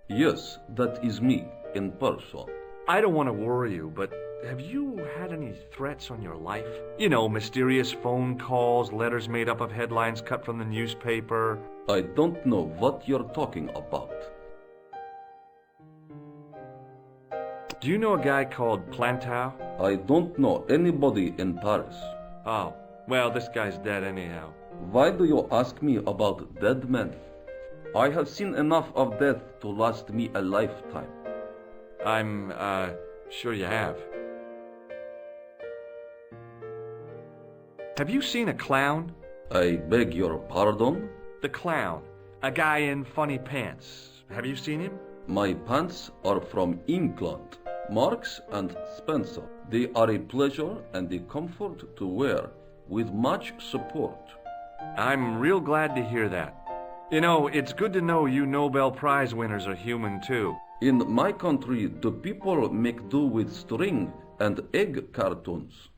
Yes, that is me, in person. I don't want to worry you, but have you had any threats on your life? You know, mysterious phone calls, letters made up of headlines cut from the newspaper. I don't know what you're talking about. Do you know a guy called Plantar? I don't know anybody in Paris. Oh, well, this guy's dead anyhow. Why do you ask me about dead men? I have seen enough of death to last me a lifetime. I'm, sure you have. Have you seen a clown? I beg your pardon? The clown. A guy in funny pants. Have you seen him? My pants are from England. Marks and Spencer. They are a pleasure and a comfort to wear, with much support. I'm real glad to hear that. You know, it's good to know you Nobel Prize winners are human too. In my country, the people make do with string and egg cartoons.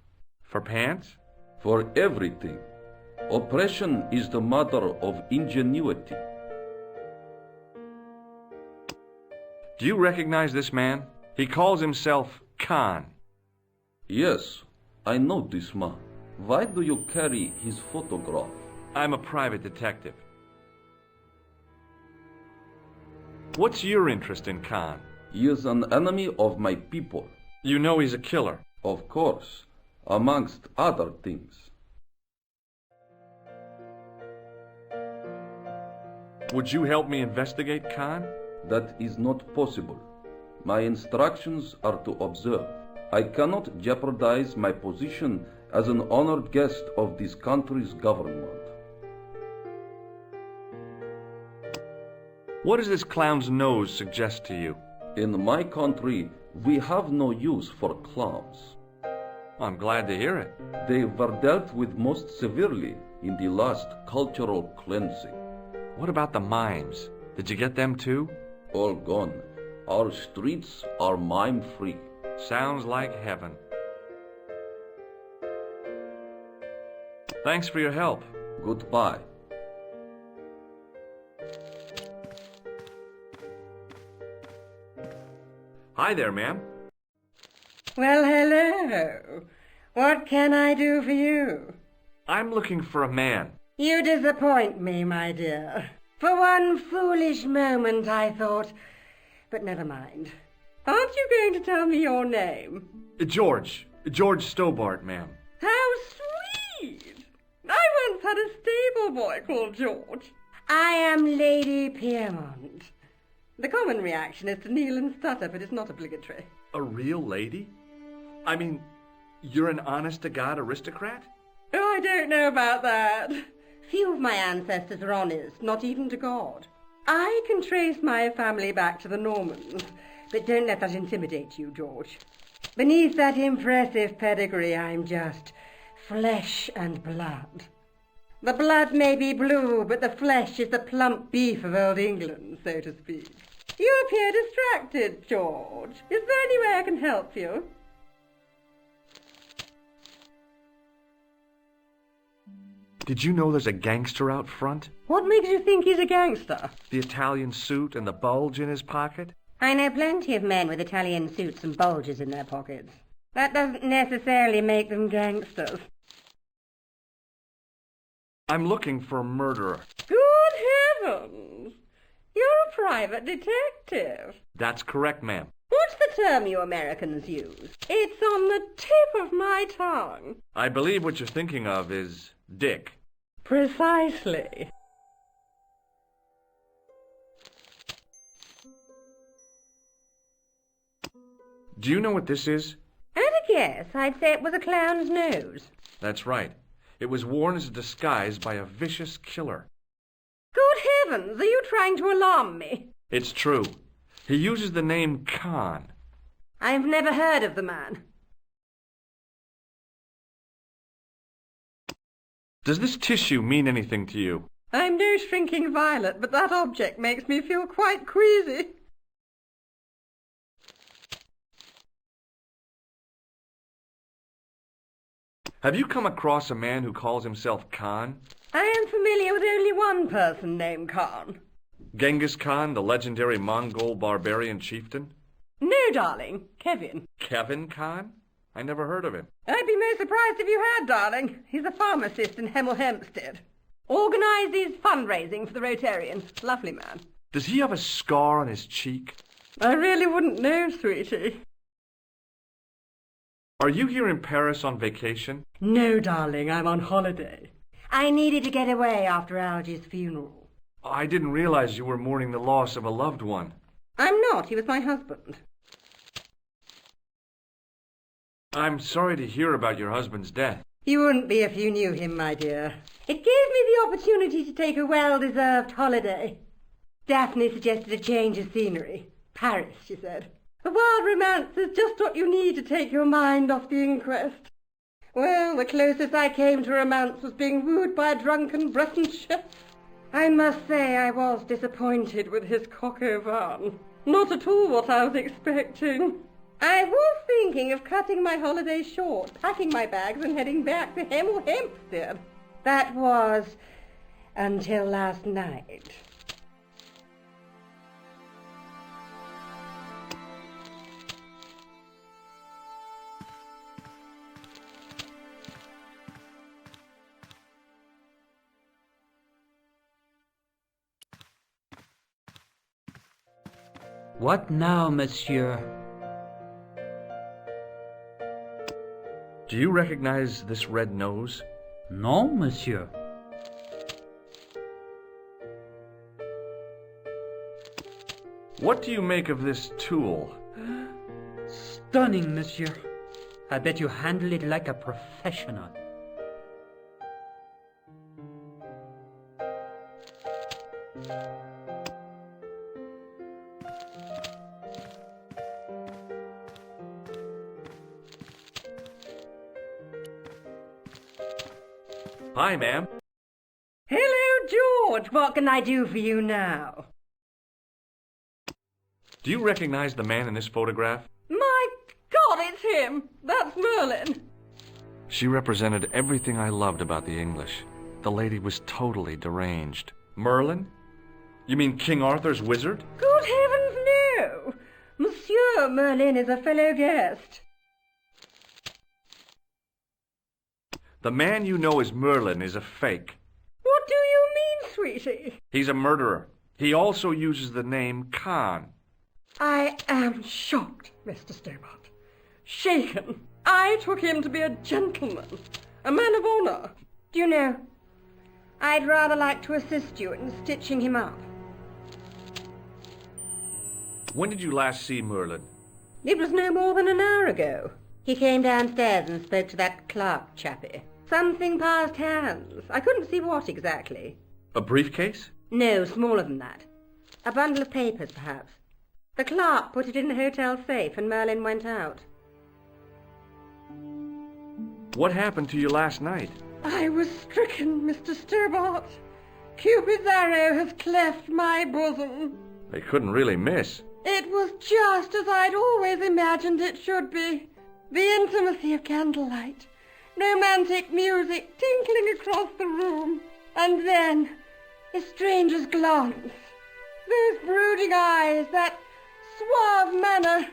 For pants? For everything. Oppression is the mother of ingenuity. Do you recognize this man? He calls himself Khan. Yes, I know this man. Why do you carry his photograph? I'm a private detective. What's your interest in Khan? He is an enemy of my people. You know he's a killer? Of course, amongst other things. Would you help me investigate Khan? That is not possible. My instructions are to observe. I cannot jeopardize my position as an honored guest of this country's government. What does this clown's nose suggest to you? In my country, we have no use for clowns. I'm glad to hear it. They were dealt with most severely in the last cultural cleansing. What about the mimes? Did you get them too? All gone. Our streets are mime-free. Sounds like heaven. Thanks for your help. Goodbye. Hi there, ma'am. Well, hello. What can I do for you? I'm looking for a man. You disappoint me, my dear. For one foolish moment I thought... But never mind. Aren't you going to tell me your name? George Stobart, ma'am. How sweet! I once had a stable boy called George. I am Lady Piermont. The common reaction is to kneel and stutter, but it's not obligatory. A real lady? I mean, you're an honest-to-God aristocrat? Oh, I don't know about that. Few of my ancestors are honest, not even to God. I can trace my family back to the Normans, but don't let that intimidate you, George. Beneath that impressive pedigree, I'm just flesh and blood. The blood may be blue, but the flesh is the plump beef of old England, so to speak. You appear distracted, George. Is there any way I can help you? Did you know there's a gangster out front? What makes you think he's a gangster? The Italian suit and the bulge in his pocket? I know plenty of men with Italian suits and bulges in their pockets. That doesn't necessarily make them gangsters. I'm looking for a murderer. Good heavens! You're a private detective. That's correct, ma'am. What's the term you Americans use? It's on the tip of my tongue. I believe what you're thinking of is Dick. Precisely. Do you know what this is? At a guess, I'd say it was a clown's nose. That's right. It was worn as a disguise by a vicious killer. Good heavens, are you trying to alarm me? It's true. He uses the name Khan. I've never heard of the man. Does this tissue mean anything to you? I'm no shrinking violet, but that object makes me feel quite queasy. Have you come across a man who calls himself Khan? I am familiar with only one person named Khan. Genghis Khan, the legendary Mongol barbarian chieftain? No, darling. Kevin. Kevin Khan? I never heard of him. I'd be most surprised if you had, darling. He's a pharmacist in Hemel Hempstead. Organises fundraising for the Rotarians. Lovely man. Does he have a scar on his cheek? I really wouldn't know, sweetie. Are you here in Paris on vacation? No, darling, I'm on holiday. I needed to get away after Algy's funeral. I didn't realize you were mourning the loss of a loved one. I'm not. He was my husband. I'm sorry to hear about your husband's death. You wouldn't be if you knew him, my dear. It gave me the opportunity to take a well-deserved holiday. Daphne suggested a change of scenery. Paris, she said. A wild romance is just what you need to take your mind off the inquest. Well, the closest I came to romance was being wooed by a drunken Breton chef. I must say I was disappointed with his coq au vin. Not at all what I was expecting. I was thinking of cutting my holiday short, packing my bags and heading back to Hemel Hempstead. That was until last night. What now, monsieur? Do you recognize this red nose? Non, monsieur. What do you make of this tool? Stunning, monsieur. I bet you handle it like a professional. Hi, ma'am. Hello, George. What can I do for you now? Do you recognize the man in this photograph? My God, it's him. That's Merlin. She represented everything I loved about the English. The lady was totally deranged. Merlin? You mean King Arthur's wizard? Good heavens, no. Monsieur Merlin is a fellow guest. The man you know as Merlin is a fake. What do you mean, sweetie? He's a murderer. He also uses the name Khan. I am shocked, Mr. Stobart. Shaken. I took him to be a gentleman, a man of honour. Do you know, I'd rather like to assist you in stitching him up. When did you last see Merlin? It was no more than an hour ago. He came downstairs and spoke to that clerk chappie. Something passed hands. I couldn't see what exactly. A briefcase? No, smaller than that. A bundle of papers, perhaps. The clerk put it in the hotel safe and Merlin went out. What happened to you last night? I was stricken, Mr. Stobart. Cupid's arrow has cleft my bosom. They couldn't really miss. It was just as I'd always imagined it should be. The intimacy of candlelight, romantic music tinkling across the room, and then a stranger's glance. Those brooding eyes, that suave manner,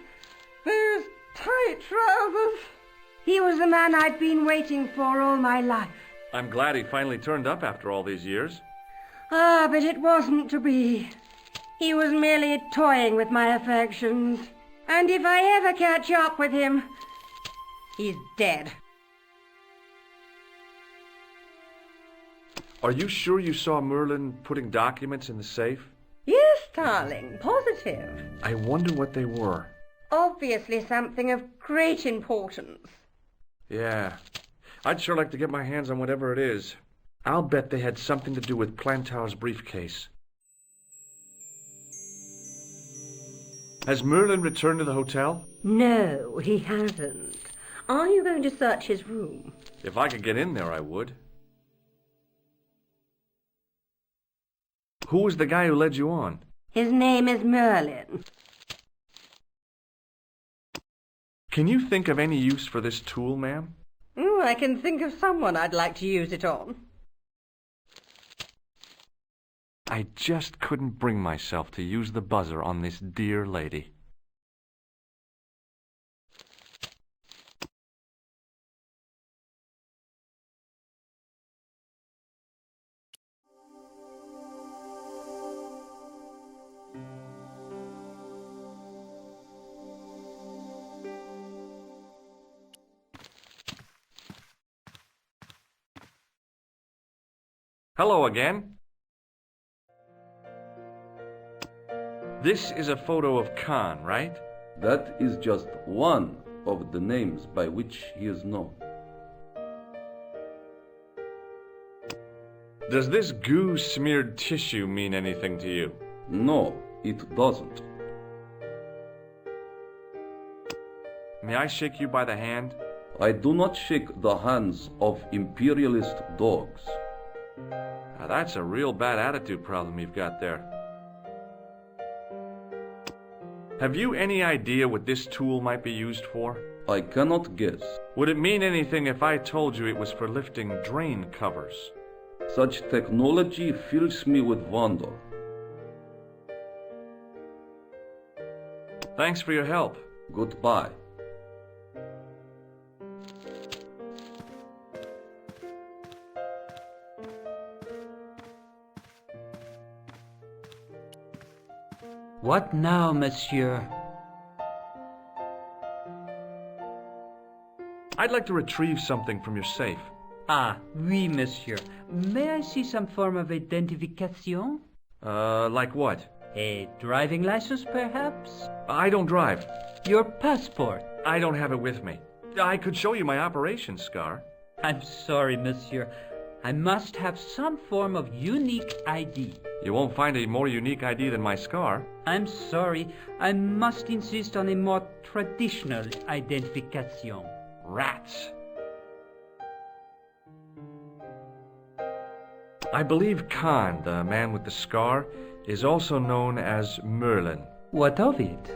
those tight trousers. He was the man I'd been waiting for all my life. I'm glad he finally turned up after all these years. Ah, but it wasn't to be. He was merely toying with my affections. And if I ever catch up with him, he's dead. Are you sure you saw Merlin putting documents in the safe? Yes, darling, positive. I wonder what they were. Obviously something of great importance. Yeah. I'd sure like to get my hands on whatever it is. I'll bet they had something to do with Plantow's briefcase. Has Merlin returned to the hotel? No, he hasn't. Are you going to search his room? If I could get in there, I would. Who was the guy who led you on? His name is Merlin. Can you think of any use for this tool, ma'am? I can think of someone I'd like to use it on. I just couldn't bring myself to use the buzzer on this dear lady. Hello again. This is a photo of Khan, right? That is just one of the names by which he is known. Does this goo-smeared tissue mean anything to you? No, it doesn't. May I shake you by the hand? I do not shake the hands of imperialist dogs. Now that's a real bad attitude problem you've got there. Have you any idea what this tool might be used for? I cannot guess. Would it mean anything if I told you it was for lifting drain covers? Such technology fills me with wonder. Thanks for your help. Goodbye. What now, monsieur? I'd like to retrieve something from your safe. Ah, oui, monsieur. May I see some form of identification? Like what? A driving license, perhaps? I don't drive. Your passport? I don't have it with me. I could show you my operation scar. I'm sorry, monsieur. I must have some form of unique ID. You won't find a more unique ID than my scar. I'm sorry. I must insist on a more traditional identification. Rats. I believe Khan, the man with the scar, is also known as Merlin. What of it?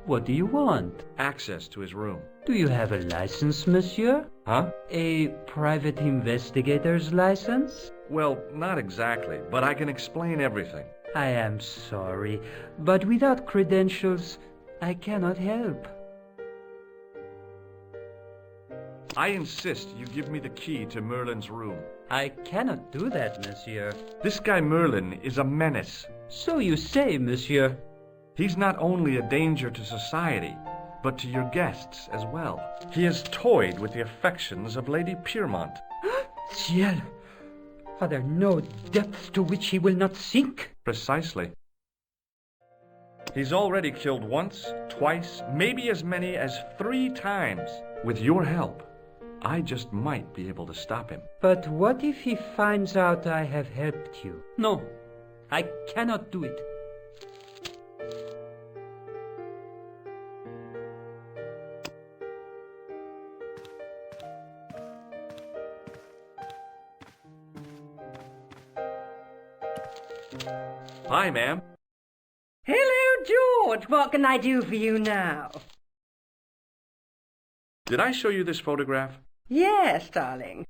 What do you want? Access to his room. Do you have a license, monsieur? Huh? A private investigator's license? Well, not exactly, but I can explain everything. I am sorry, but without credentials, I cannot help. I insist you give me the key to Merlin's room. I cannot do that, monsieur. This guy Merlin is a menace. So you say, monsieur. He's not only a danger to society, but to your guests as well. He has toyed with the affections of Lady Piermont. Ciel! Are there no depths to which he will not sink? Precisely. He's already killed once, twice, maybe as many as 3 times. With your help, I just might be able to stop him. But what if he finds out I have helped you? No, I cannot do it. Hi, ma'am. Hello, George. What can I do for you now? Did I show you this photograph? Yes, darling.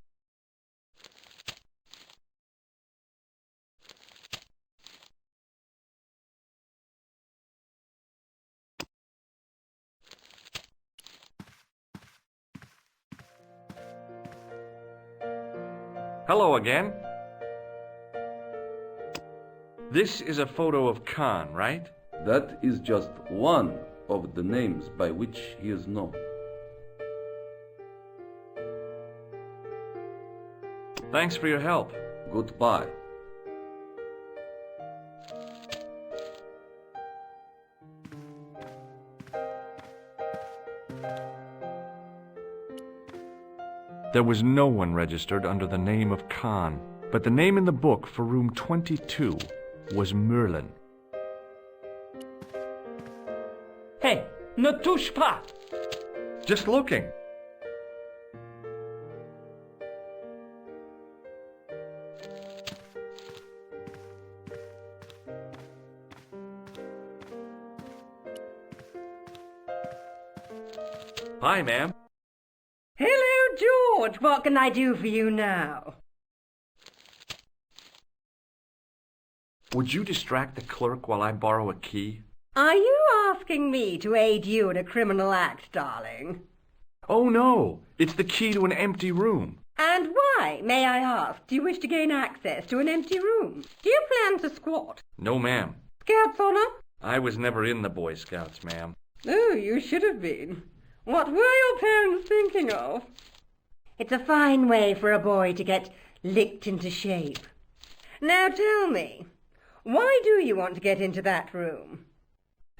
Hello again. This is a photo of Khan, right? That is just one of the names by which he is known. Thanks for your help. Goodbye. There was no one registered under the name of Khan, but the name in the book for room 22 was Merlin. Hey, ne touche pas! Just looking. Hi, ma'am. Hello, George. What can I do for you now? Would you distract the clerk while I borrow a key? Are you asking me to aid you in a criminal act, darling? Oh, no. It's the key to an empty room. And why, may I ask, do you wish to gain access to an empty room? Do you plan to squat? No, ma'am. Scouts honor? I was never in the Boy Scouts, ma'am. Oh, you should have been. What were your parents thinking of? It's a fine way for a boy to get licked into shape. Now tell me, why do you want to get into that room?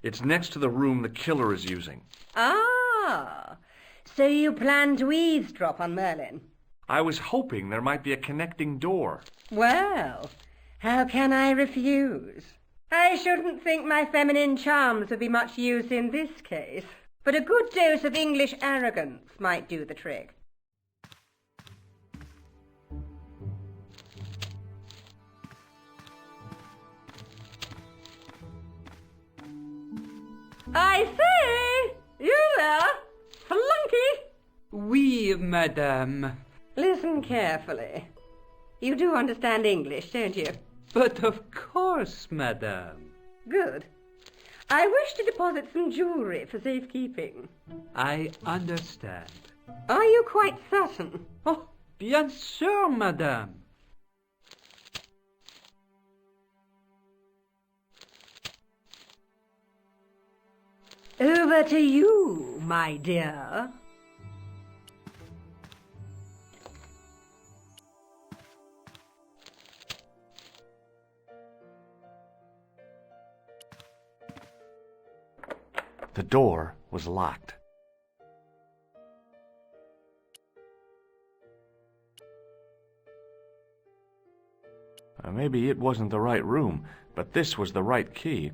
It's next to the room the killer is using. Ah, so you plan to eavesdrop on Merlin? I was hoping there might be a connecting door. Well, how can I refuse? I shouldn't think my feminine charms would be much use in this case, but a good dose of English arrogance might do the trick. I say! You there? Flunky! Oui, madame. Listen carefully. You do understand English, don't you? But of course, madame. Good. I wish to deposit some jewellery for safekeeping. I understand. Are you quite certain? Oh, bien sûr, madame. Over to you, my dear. The door was locked. Maybe it wasn't the right room, but this was the right key.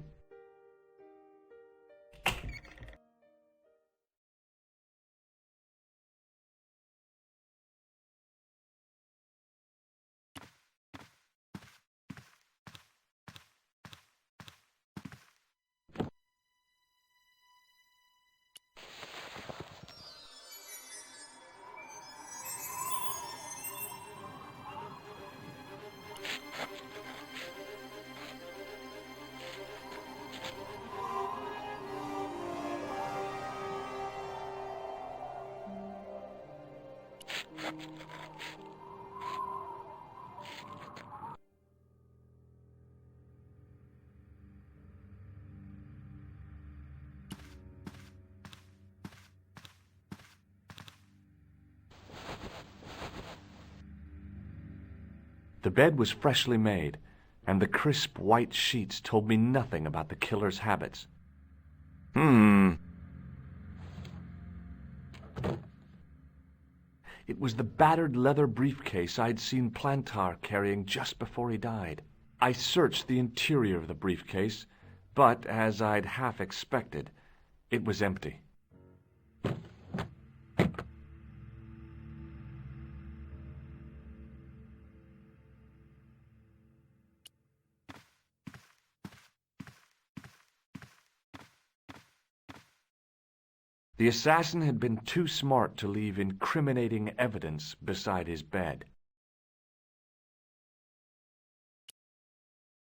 The bed was freshly made, and the crisp white sheets told me nothing about the killer's habits. It was the battered leather briefcase I'd seen Plantar carrying just before he died. I searched the interior of the briefcase, but, as I'd half expected, it was empty. The assassin had been too smart to leave incriminating evidence beside his bed.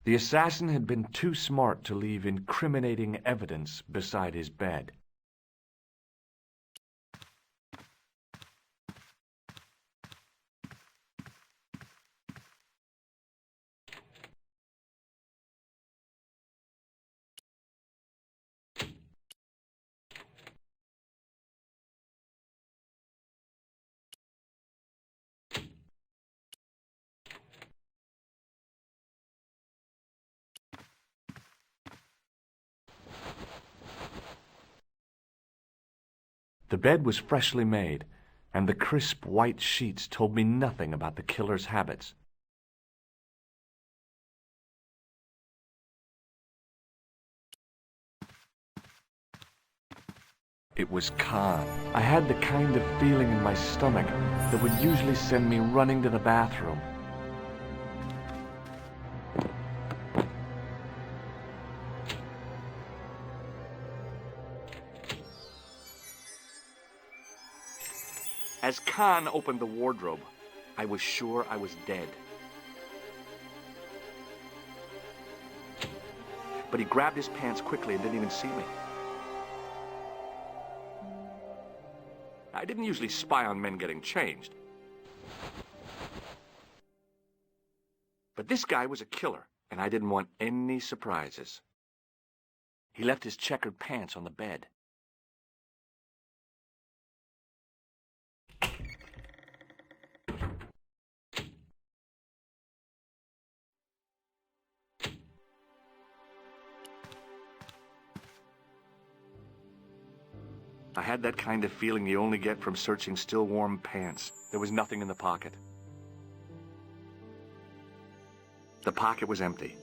The assassin had been too smart to leave incriminating evidence beside his bed. The bed was freshly made, and the crisp white sheets told me nothing about the killer's habits. It was Khan. I had the kind of feeling in my stomach that would usually send me running to the bathroom. As Khan opened the wardrobe, I was sure I was dead. But he grabbed his pants quickly and didn't even see me. I didn't usually spy on men getting changed. But this guy was a killer, and I didn't want any surprises. He left his checkered pants on the bed. I had that kind of feeling you only get from searching still warm pants. There was nothing in the pocket. The pocket was empty.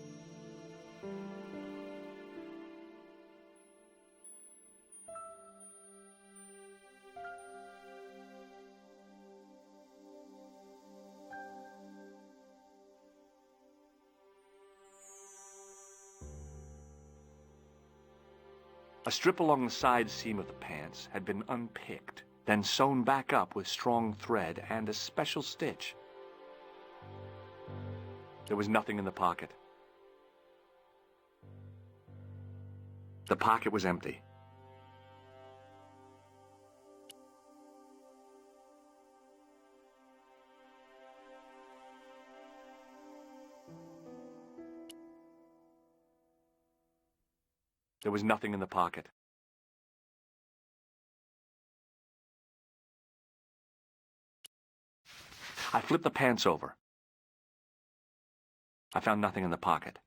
A strip along the side seam of the pants had been unpicked, then sewn back up with strong thread and a special stitch. There was nothing in the pocket. The pocket was empty. There was nothing in the pocket. I flipped the pants over. I found nothing in the pocket.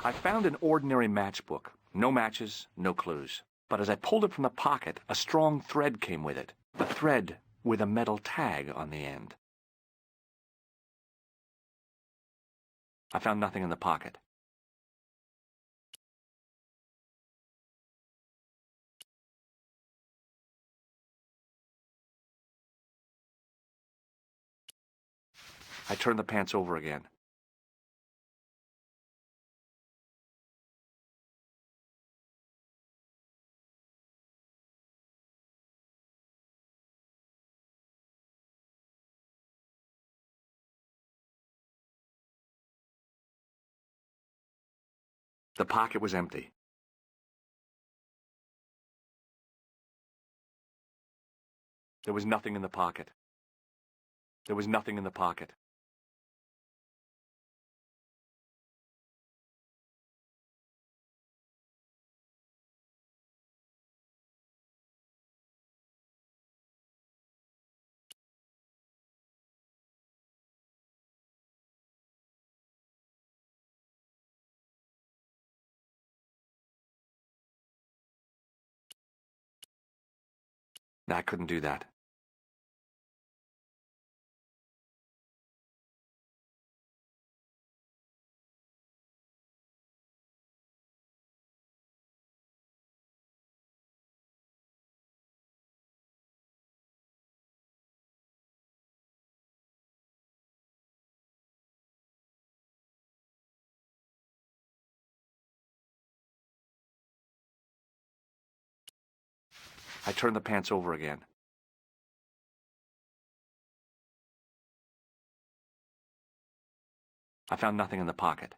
I found an ordinary matchbook. No matches, no clues. But as I pulled it from the pocket, a strong thread came with it. A thread with a metal tag on the end. I found nothing in the pocket. I turned the pants over again. The pocket was empty. There was nothing in the pocket. There was nothing in the pocket. I couldn't do that. I turned the pants over again. I found nothing in the pocket.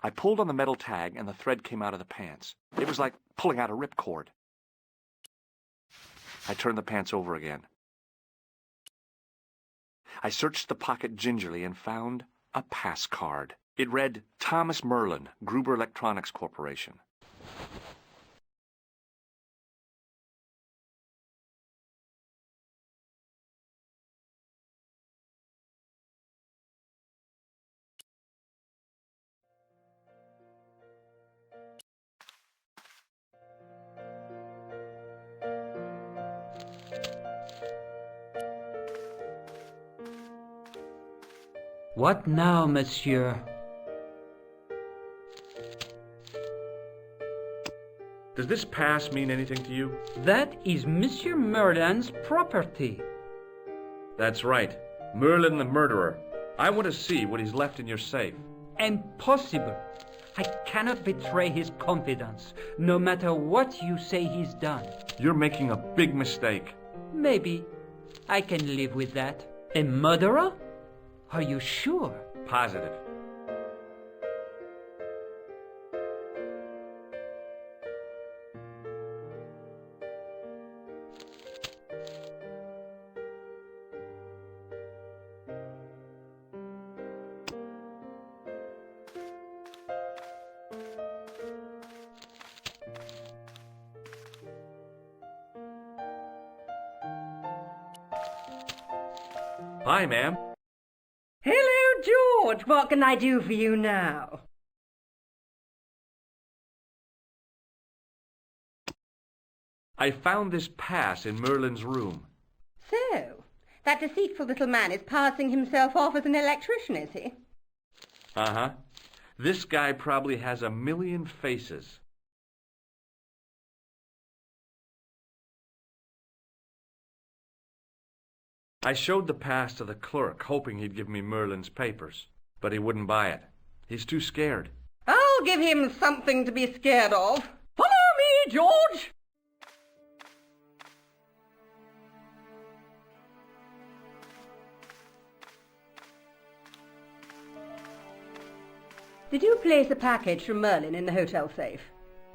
I pulled on the metal tag and the thread came out of the pants. It was like pulling out a ripcord. I turned the pants over again. I searched the pocket gingerly and found a pass card. It read, Thomas Merlin, Gruber Electronics Corporation. What now, monsieur? Does this pass mean anything to you? That is Monsieur Merlin's property. That's right. Merlin the murderer. I want to see what he's left in your safe. Impossible. I cannot betray his confidence, no matter what you say he's done. You're making a big mistake. Maybe. I can live with that. A murderer? Are you sure? Positive. Hi, ma'am. Hello, George. What can I do for you now? I found this pass in Merlin's room. So, that deceitful little man is passing himself off as an electrician, is he? Uh-huh. This guy probably has 1,000,000 faces. I showed the pass to the clerk, hoping he'd give me Merlin's papers, but he wouldn't buy it. He's too scared. I'll give him something to be scared of. Follow me, George! Did you place a package from Merlin in the hotel safe?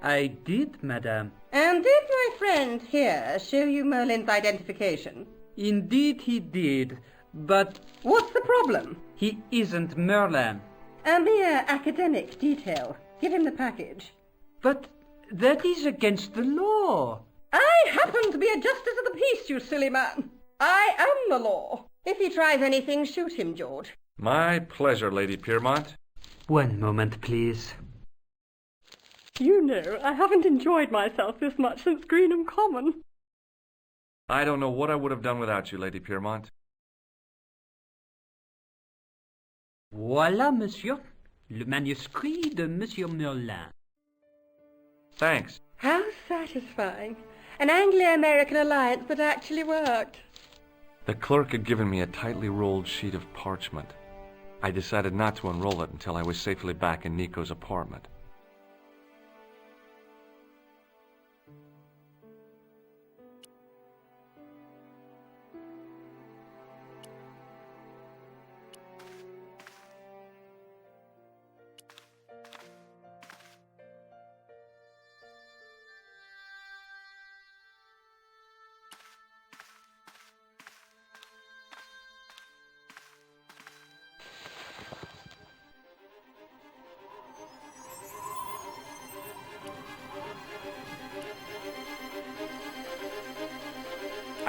I did, madame. And did my friend here show you Merlin's identification? Indeed he did, but... What's the problem? He isn't Merlin. A mere academic detail. Give him the package. But that is against the law. I happen to be a justice of the peace, you silly man. I am the law. If he tries anything, shoot him, George. My pleasure, Lady Piermont. One moment, please. You know, I haven't enjoyed myself this much since Greenham Common. I don't know what I would have done without you, Lady Piermont. Voilà, monsieur. Le manuscrit de Monsieur Merlin. Thanks. How satisfying. An Anglo-American alliance that actually worked. The clerk had given me a tightly rolled sheet of parchment. I decided not to unroll it until I was safely back in Nico's apartment.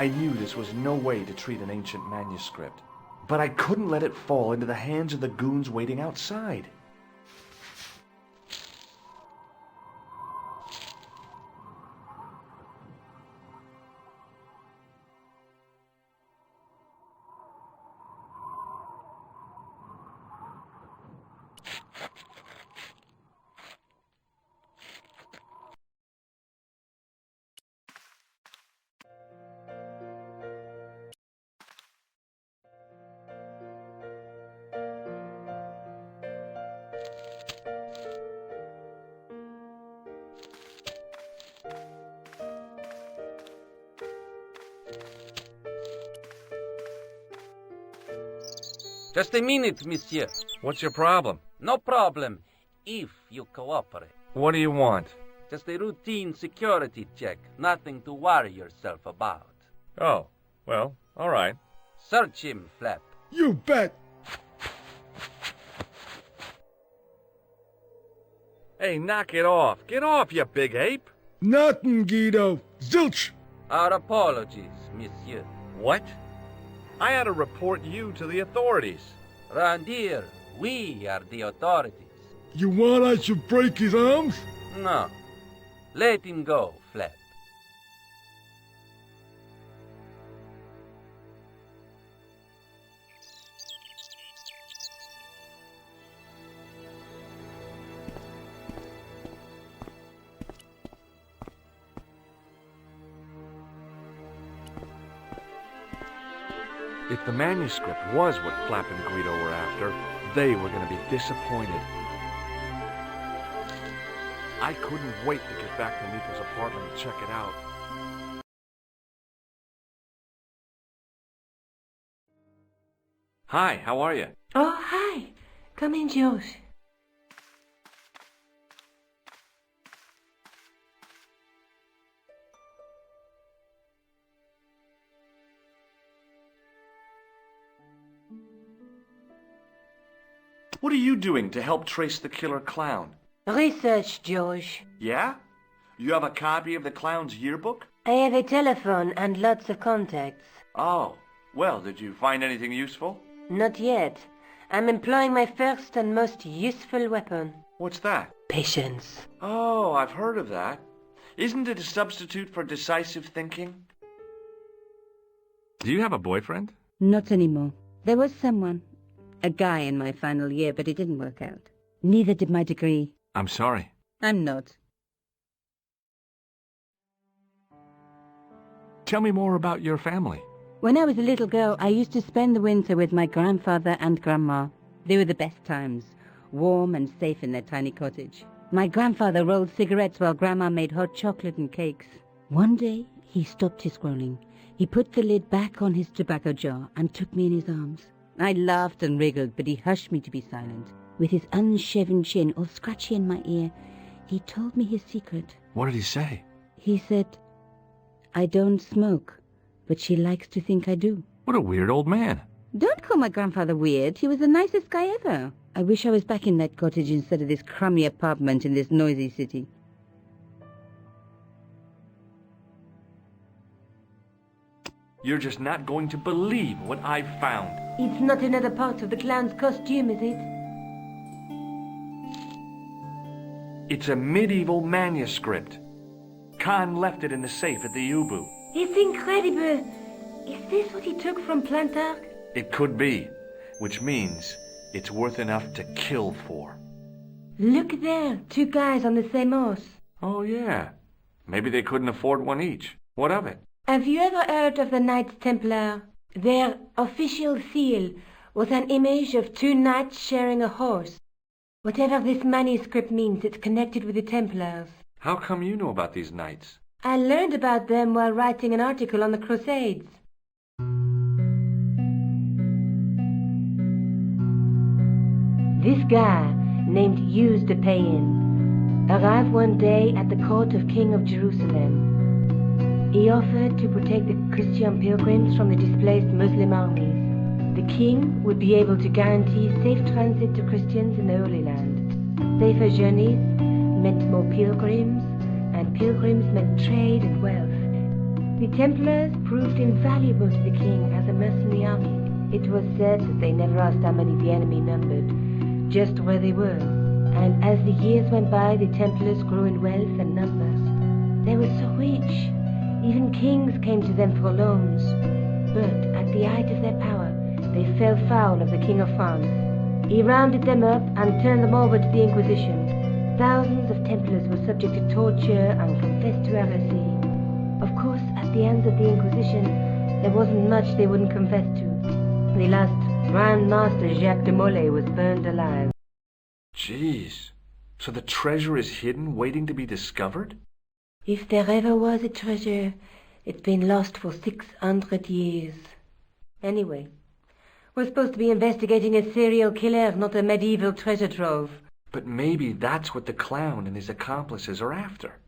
I knew this was no way to treat an ancient manuscript, but I couldn't let it fall into the hands of the goons waiting outside. Just a minute, monsieur. What's your problem? No problem, if you cooperate. What do you want? Just a routine security check. Nothing to worry yourself about. Oh, well, all right. Search him, Flap. You bet. Hey, knock it off. Get off, you big ape. Nothing, Guido. Zilch. Our apologies, monsieur. What? I had to report you to the authorities. Round here, we are the authorities. You want I should break his arms? No. Let him go, Flap. If the manuscript was what Flap and Guido were after, they were going to be disappointed. I couldn't wait to get back to Nico's apartment and check it out. Hi, how are you? Oh, hi. Come in, Josh. What are you doing to help trace the killer clown? Research, Josh. Yeah? You have a copy of the clown's yearbook? I have a telephone and lots of contacts. Oh, well, did you find anything useful? Not yet. I'm employing my first and most useful weapon. What's that? Patience. Oh, I've heard of that. Isn't it a substitute for decisive thinking? Do you have a boyfriend? Not anymore. There was someone. A guy in my final year, but it didn't work out. Neither did my degree. I'm sorry. I'm not. Tell me more about your family. When I was a little girl, I used to spend the winter with my grandfather and grandma. They were the best times, warm and safe in their tiny cottage. My grandfather rolled cigarettes while grandma made hot chocolate and cakes. One day, he stopped his scrolling. He put the lid back on his tobacco jar and took me in his arms. I laughed and wriggled, but he hushed me to be silent. With his unshaven chin all scratchy in my ear, he told me his secret. What did he say? He said, I don't smoke, but she likes to think I do. What a weird old man. Don't call my grandfather weird. He was the nicest guy ever. I wish I was back in that cottage instead of this crummy apartment in this noisy city. You're just not going to believe what I've found. It's not another part of the clown's costume, is it? It's a medieval manuscript. Khan left it in the safe at the Ubu. It's incredible. Is this what he took from Plantark? It could be, which means it's worth enough to kill for. Look there, two guys on the same horse. Oh, yeah. Maybe they couldn't afford one each. What of it? Have you ever heard of the Knights Templar? Their official seal was an image of two knights sharing a horse. Whatever this manuscript means, it's connected with the Templars. How come you know about these knights? I learned about them while writing an article on the Crusades. This guy, named Hughes de Payen, arrived one day at the court of King of Jerusalem. He offered to protect the Christian pilgrims from the displaced Muslim armies. The king would be able to guarantee safe transit to Christians in the Holy Land. Safer journeys meant more pilgrims, and pilgrims meant trade and wealth. The Templars proved invaluable to the king as a mercenary army. It was said that they never asked how many the enemy numbered, just where they were. And as the years went by, the Templars grew in wealth and numbers. They were so rich, even kings came to them for loans. But at the height of their power, they fell foul of the King of France. He rounded them up and turned them over to the Inquisition. Thousands of Templars were subject to torture and confessed to heresy. Of course, at the hands of the Inquisition, there wasn't much they wouldn't confess to. The last Grand Master Jacques de Molay was burned alive. Jeez. So the treasure is hidden, waiting to be discovered? If there ever was a treasure, it's been lost for 600 years. Anyway, we're supposed to be investigating a serial killer, not a medieval treasure trove. But maybe that's what the clown and his accomplices are after.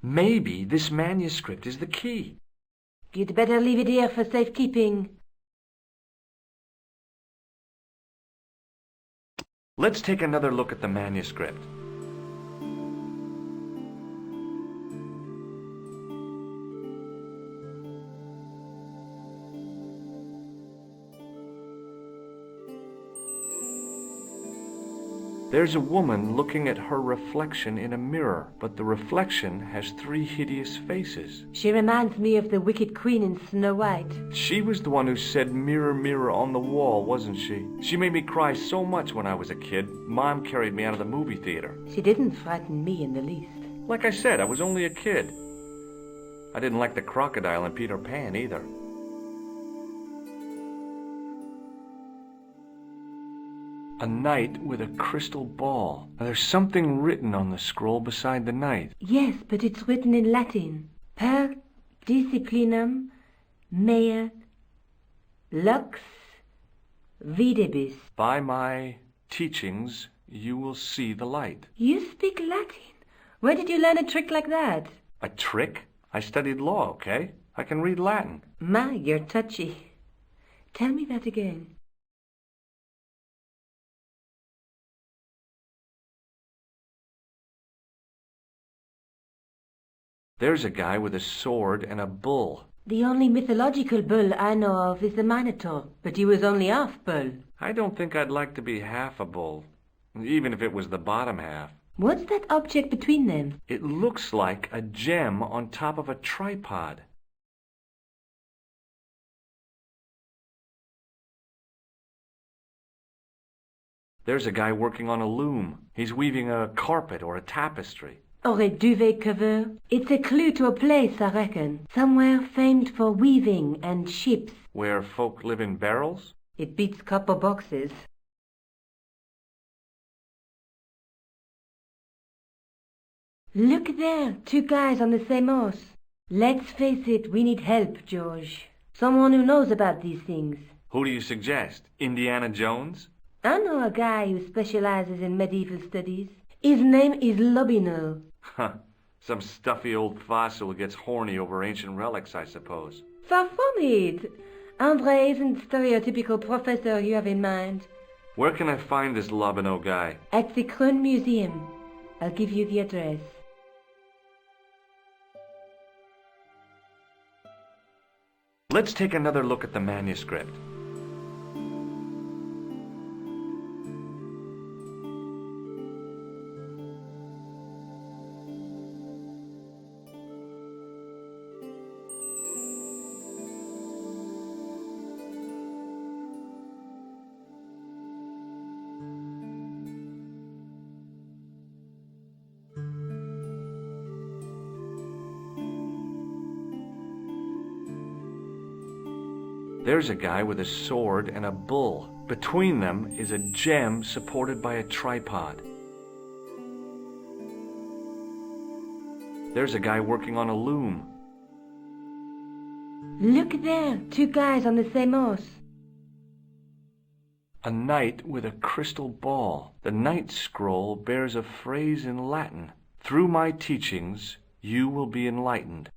Maybe this manuscript is the key. You'd better leave it here for safekeeping. Let's take another look at the manuscript. There's a woman looking at her reflection in a mirror, but the reflection has 3 hideous faces. She reminds me of the wicked queen in Snow White. She was the one who said, "Mirror, mirror on the wall," wasn't she? She made me cry so much when I was a kid. Mom carried me out of the movie theater. She didn't frighten me in the least. Like I said, I was only a kid. I didn't like the crocodile in Peter Pan either. A knight with a crystal ball. Now, there's something written on the scroll beside the knight. Yes, but it's written in Latin. Per disciplinam mea lux videbis. By my teachings, you will see the light. You speak Latin? Where did you learn a trick like that? A trick? I studied law, okay? I can read Latin. My, you're touchy. Tell me that again. There's a guy with a sword and a bull. The only mythological bull I know of is the Minotaur, but he was only half bull. I don't think I'd like to be half a bull, even if it was the bottom half. What's that object between them? It looks like a gem on top of a tripod. There's a guy working on a loom. He's weaving a carpet or a tapestry. Or a duvet cover. It's a clue to a place, I reckon. Somewhere famed for weaving and ships. Where folk live in barrels? It beats copper boxes. Look there, 2 guys on the same horse. Let's face it, we need help, George. Someone who knows about these things. Who do you suggest? Indiana Jones? I know a guy who specializes in medieval studies. His name is Lobino. Huh. Some stuffy old fossil who gets horny over ancient relics, I suppose. Far from it. Andre isn't the stereotypical professor you have in mind. Where can I find this Lobino guy? At the Krone Museum. I'll give you the address. Let's take another look at the manuscript. There's a guy with a sword and a bull. Between them is a gem supported by a tripod. There's a guy working on a loom. Look there, 2 guys on the same horse. A knight with a crystal ball. The knight scroll bears a phrase in Latin. Through my teachings, you will be enlightened.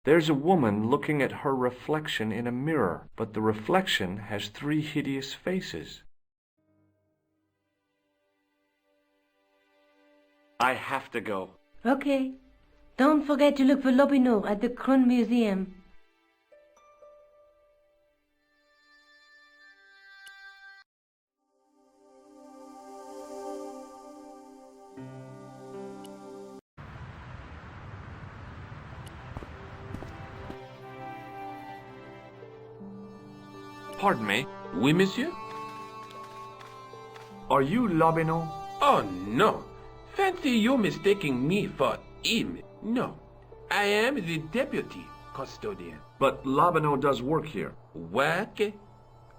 There's a woman looking at her reflection in a mirror, but the reflection has 3 hideous faces. I have to go. Okay. Don't forget to look for Lobino at the Krun Museum. Pardon me. Oui, monsieur? Are you Lobino? Oh, no. Fancy you mistaking me for him. No. I am the deputy custodian. But Lobino does work here. Work?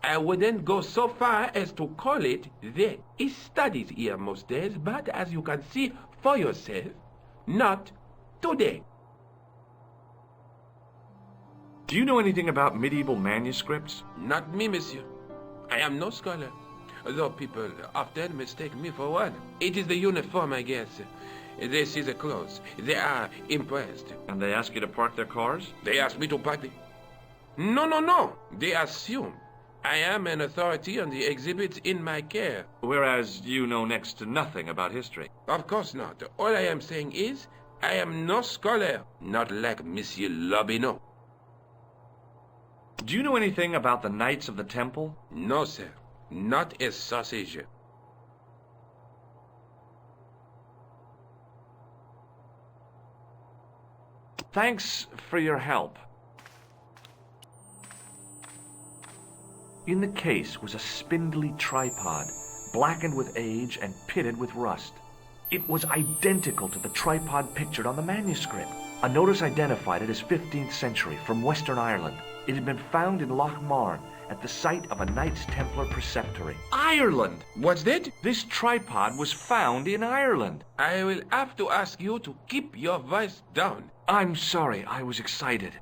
I wouldn't go so far as to call it that. He studies here most days, but as you can see for yourself, not today. Do you know anything about medieval manuscripts? Not me, monsieur. I am no scholar, though people often mistake me for one. It is the uniform, I guess. They see the clothes. They are impressed. And they ask you to park their cars? They ask me to park the... No. They assume I am an authority on the exhibits in my care. Whereas you know next to nothing about history. Of course not. All I am saying is, I am no scholar, not like Monsieur Lobino. Do you know anything about the Knights of the Temple? No, sir. Not a sausage. Thanks for your help. In the case was a spindly tripod, blackened with age and pitted with rust. It was identical to the tripod pictured on the manuscript. A notice identified it as 15th century from Western Ireland. It had been found in Lochmarn at the site of a Knights Templar preceptory. Ireland! What's that? This tripod was found in Ireland. I will have to ask you to keep your voice down. I'm sorry, I was excited.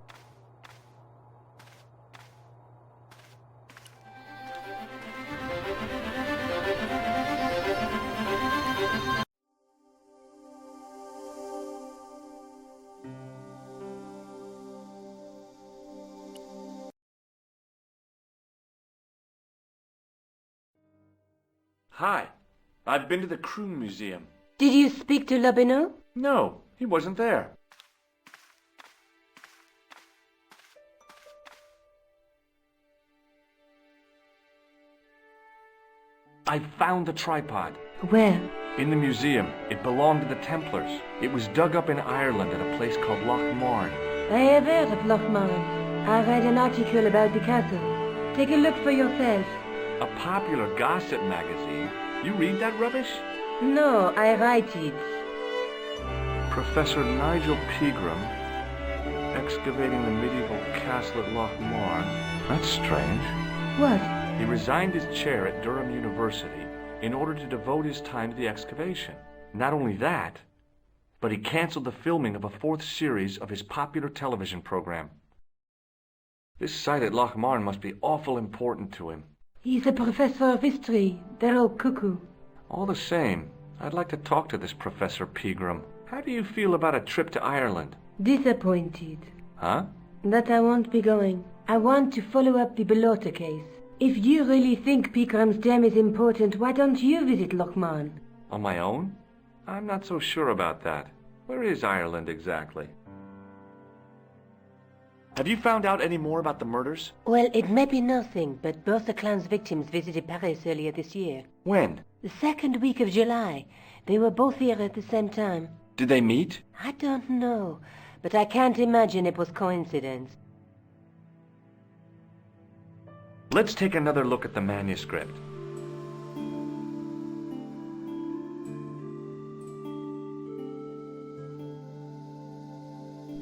Hi, I've been to the Kroon Museum. Did you speak to Lobino? No, he wasn't there. I found the tripod. Where? In the museum. It belonged to the Templars. It was dug up in Ireland at a place called Lochmarn. I have heard of Lochmarn. I read an article about the castle. Take a look for yourself. A popular gossip magazine. You read that rubbish? No, I write it. Professor Nigel Pegram, excavating the medieval castle at Lochmarn. That's strange. What? He resigned his chair at Durham University in order to devote his time to the excavation. Not only that, but he canceled the filming of a 4th series of his popular television program. This site at Lochmarn must be awful important to him. He's a professor of history. They're all cuckoo. All the same, I'd like to talk to this Professor Pegram. How do you feel about a trip to Ireland? Disappointed. Huh? That I won't be going. I want to follow up the Belota case. If you really think Pegram's gem is important, why don't you visit Lochmarn? On my own? I'm not so sure about that. Where is Ireland exactly? Have you found out any more about the murders? Well, it may be nothing, but both the clan's victims visited Paris earlier this year. When? The 2nd week of July. They were both here at the same time. Did they meet? I don't know, but I can't imagine it was coincidence. Let's take another look at the manuscript.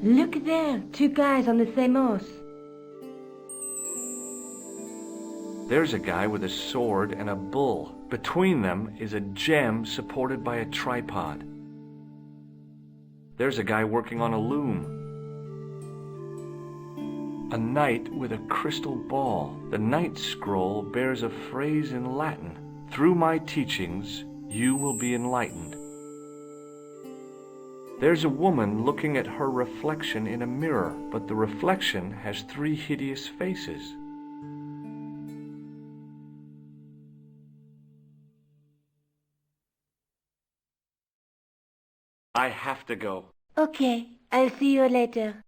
Look there, 2 guys on the same horse. There's a guy with a sword and a bull. Between them is a gem supported by a tripod. There's a guy working on a loom. A knight with a crystal ball. The knight's scroll bears a phrase in Latin. Through my teachings, you will be enlightened. There's a woman looking at her reflection in a mirror, but the reflection has 3 hideous faces. I have to go. Okay, I'll see you later.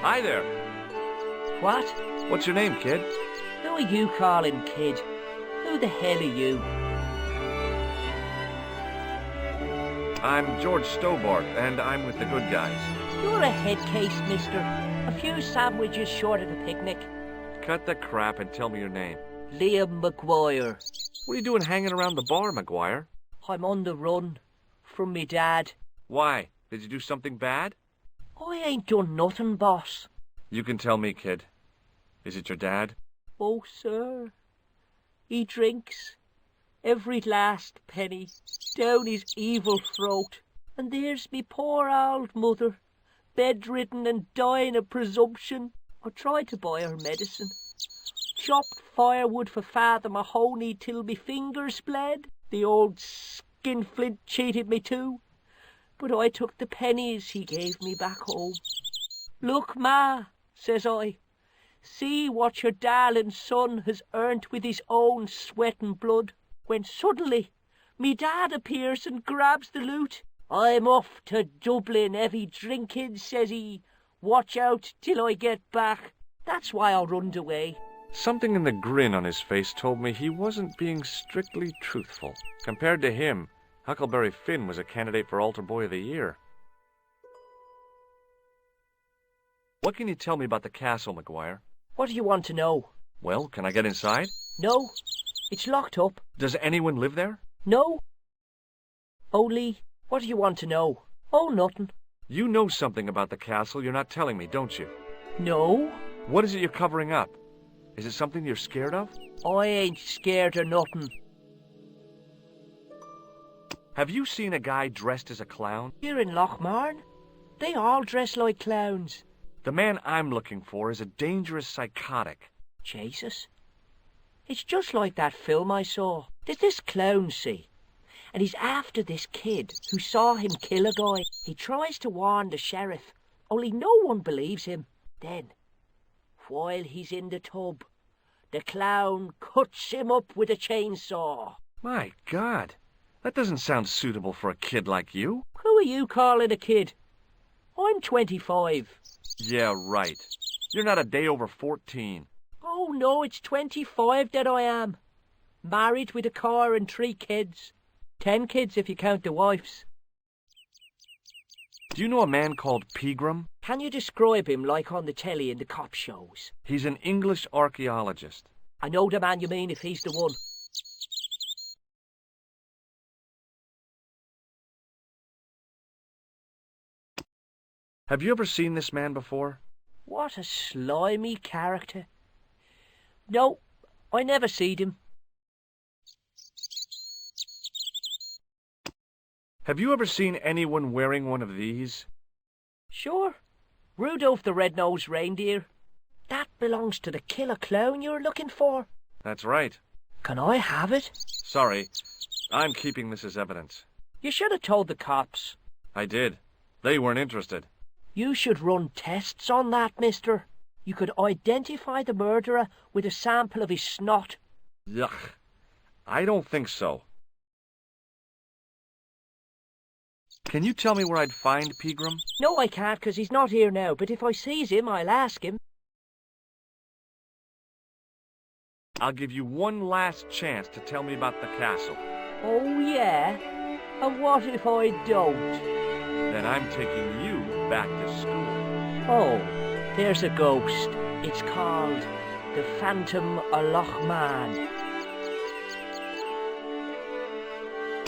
Hi there. What? What's your name, kid? Who are you calling kid? Who the hell are you? I'm George Stobart, and I'm with the good guys. You're a head case, mister. A few sandwiches short of the picnic. Cut the crap and tell me your name. Liam McGuire. What are you doing hanging around the bar, McGuire? I'm on the run. From me dad. Why? Did you do something bad? I ain't done nothing, boss. You can tell me, kid. Is it your dad? Oh, sir. He drinks every last penny down his evil throat. And there's me poor old mother, bedridden and dying of presumption. I tried to buy her medicine. Chopped firewood for Father Mahoney till me fingers bled. The old skinflint cheated me too. But I took the pennies he gave me back home. Look, Ma, says I, see what your darling son has earned with his own sweat and blood. When suddenly, me dad appears and grabs the loot. I'm off to Dublin heavy drinking, says he. Watch out till I get back. That's why I runned away. Something in the grin on his face told me he wasn't being strictly truthful. Compared to him, Huckleberry Finn was a candidate for Altar Boy of the Year. What can you tell me about the castle, McGuire? What do you want to know? Well, can I get inside? No, it's locked up. Does anyone live there? No. Only, what do you want to know? Oh, nothing. You know something about the castle you're not telling me, don't you? No. What is it you're covering up? Is it something you're scared of? I ain't scared of nothing. Have you seen a guy dressed as a clown? Here in Lochmarn, they all dress like clowns. The man I'm looking for is a dangerous psychotic. Jesus. It's just like that film I saw. There's this clown, see? And he's after this kid who saw him kill a guy. He tries to warn the sheriff, only no one believes him. Then, while he's in the tub, the clown cuts him up with a chainsaw. My God. That doesn't sound suitable for a kid like you. Who are you calling a kid? I'm 25. Yeah, right. You're not a day over 14. Oh, no, it's 25 that I am. Married with a car and 3 kids. 10 kids if you count the wives. Do you know a man called Pegram? Can you describe him like on the telly in the cop shows? He's an English archaeologist. I know the man you mean if he's the one. Have you ever seen this man before? What a slimy character. No, I never seed him. Have you ever seen anyone wearing one of these? Sure. Rudolph the Red-Nosed Reindeer. That belongs to the killer clown you're looking for. That's right. Can I have it? Sorry. I'm keeping this as evidence. You should have told the cops. I did. They weren't interested. You should run tests on that, mister. You could identify the murderer with a sample of his snot. Yuck. I don't think so. Can you tell me where I'd find Pegram? No, I can't, 'cause he's not here now, but if I sees him, I'll ask him. I'll give you one last chance to tell me about the castle. Oh, yeah? And what if I don't? Then I'm taking you back to school. Oh, there's a ghost. It's called the Phantom of Lochmarn.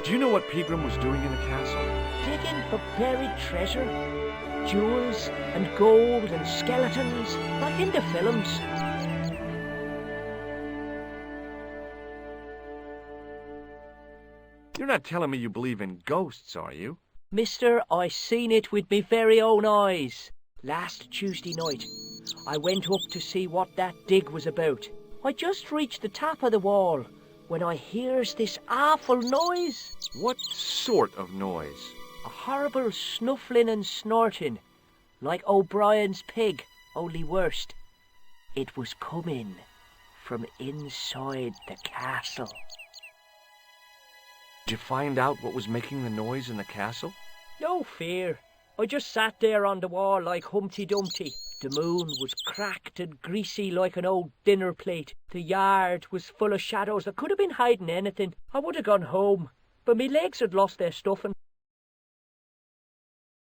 Do you know what Pegram was doing in the castle? Digging for buried treasure. Jewels and gold and skeletons, like in the films. not telling me you believe in ghosts, are you? Mister, I seen it with me very own eyes. Last Tuesday night, I went up to see what that dig was about. I just reached the top of the wall when I hears this awful noise. What sort of noise? A horrible snuffling and snorting, like O'Brien's pig, only worst. It was coming from inside the castle. Did you find out what was making the noise in the castle? No fear. I just sat there on the wall like Humpty Dumpty. The moon was cracked and greasy like an old dinner plate. The yard was full of shadows. I could have been hiding anything. I would have gone home, but me legs had lost their stuffing.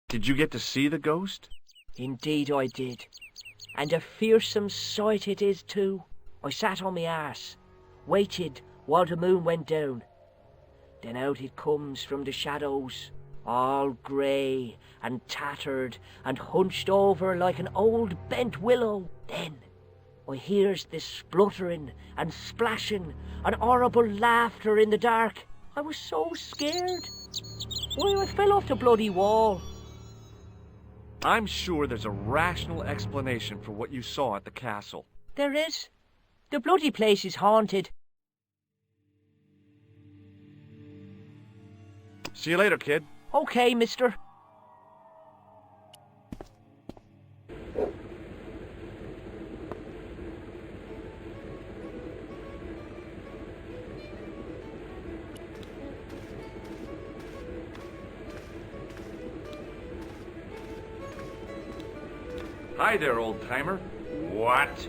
Did you get to see the ghost? Indeed I did. And a fearsome sight it is too. I sat on my arse, waited while the moon went down. Then out it comes from the shadows, all grey and tattered and hunched over like an old bent willow. Then I hears this spluttering and splashing and horrible laughter in the dark. I was so scared. Why, I fell off the bloody wall. I'm sure there's a rational explanation for what you saw at the castle. There is. The bloody place is haunted. See you later, kid. Okay, mister. Hi there, old-timer. What?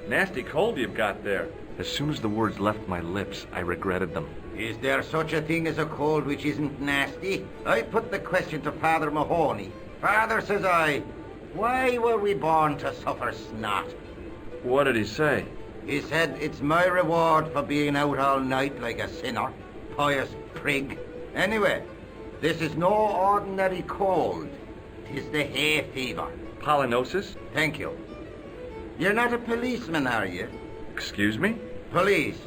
Nasty cold you've got there. As soon as the words left my lips, I regretted them. Is there such a thing as a cold which isn't nasty? I put the question to Father Mahoney. Father, says I, why were we born to suffer snot? What did he say? He said, it's my reward for being out all night like a sinner, pious prig. Anyway, this is no ordinary cold. 'Tis the hay fever. Pollinosis? Thank you. You're not a policeman, are you? Excuse me? Police?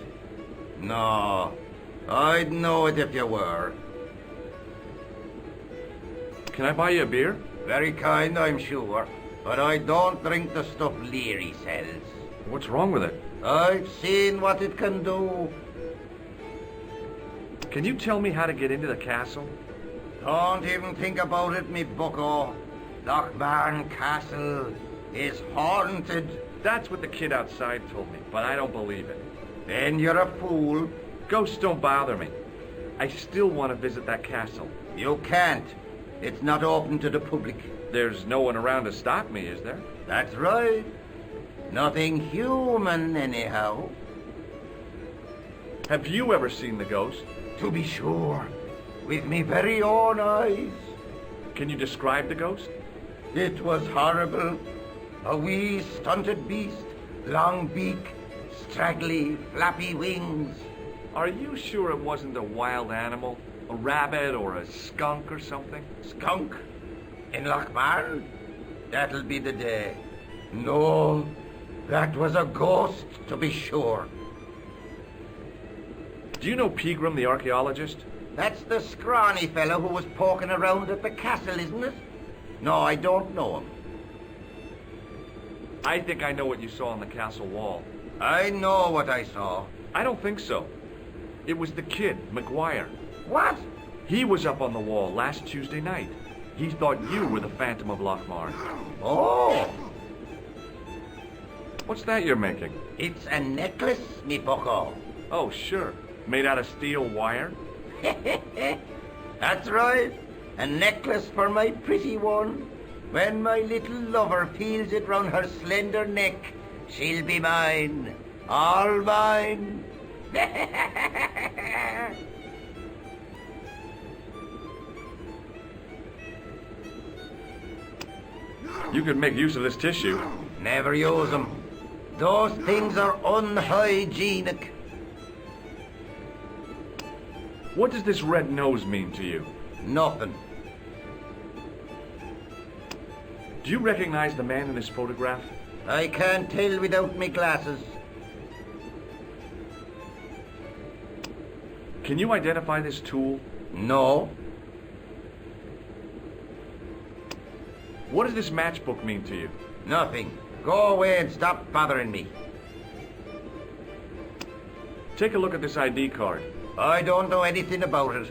No, I'd know it if you were. Can I buy you a beer? Very kind, I'm sure, but I don't drink the stuff Leary sells. What's wrong with it? I've seen what it can do. Can you tell me how to get into the castle? Don't even think about it, me bucko. Lochmarn Castle is haunted. That's what the kid outside told me, but I don't believe it. Then you're a fool. Ghosts don't bother me. I still want to visit that castle. You can't. It's not open to the public. There's no one around to stop me, is there? That's right. Nothing human, anyhow. Have you ever seen the ghost? To be sure. With me very own eyes. Can you describe the ghost? It was horrible. A wee stunted beast, long beak, straggly, flappy wings. Are you sure it wasn't a wild animal? A rabbit or a skunk or something? Skunk? In Lochmarn? That'll be the day. No, that was a ghost, to be sure. Do you know Pegram, the archaeologist? That's the scrawny fellow who was poking around at the castle, isn't it? No, I don't know him. I think I know what you saw on the castle wall. I know what I saw. I don't think so. It was the kid, McGuire. What? He was up on the wall last Tuesday night. He thought you were the Phantom of Lochmarn. Oh! What's that you're making? It's a necklace, me bucko. Oh, sure. Made out of steel wire? That's right. A necklace for my pretty one. When my little lover feels it round her slender neck, she'll be mine. All mine. You could make use of this tissue. Never use them. Those things are unhygienic. What does this red nose mean to you? Nothing. Do you recognize the man in this photograph? I can't tell without me glasses. Can you identify this tool? No. What does this matchbook mean to you? Nothing. Go away and stop bothering me. Take a look at this ID card. I don't know anything about it.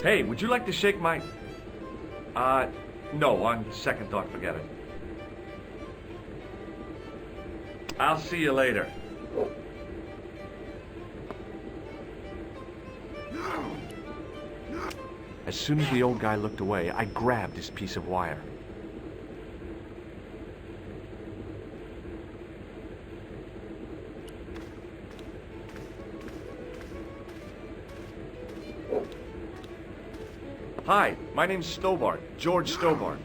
Hey, would you like to shake my... no, on second thought, forget it. I'll see you later. As soon as the old guy looked away, I grabbed this piece of wire. Hi, my name's Stobart, George Stobart.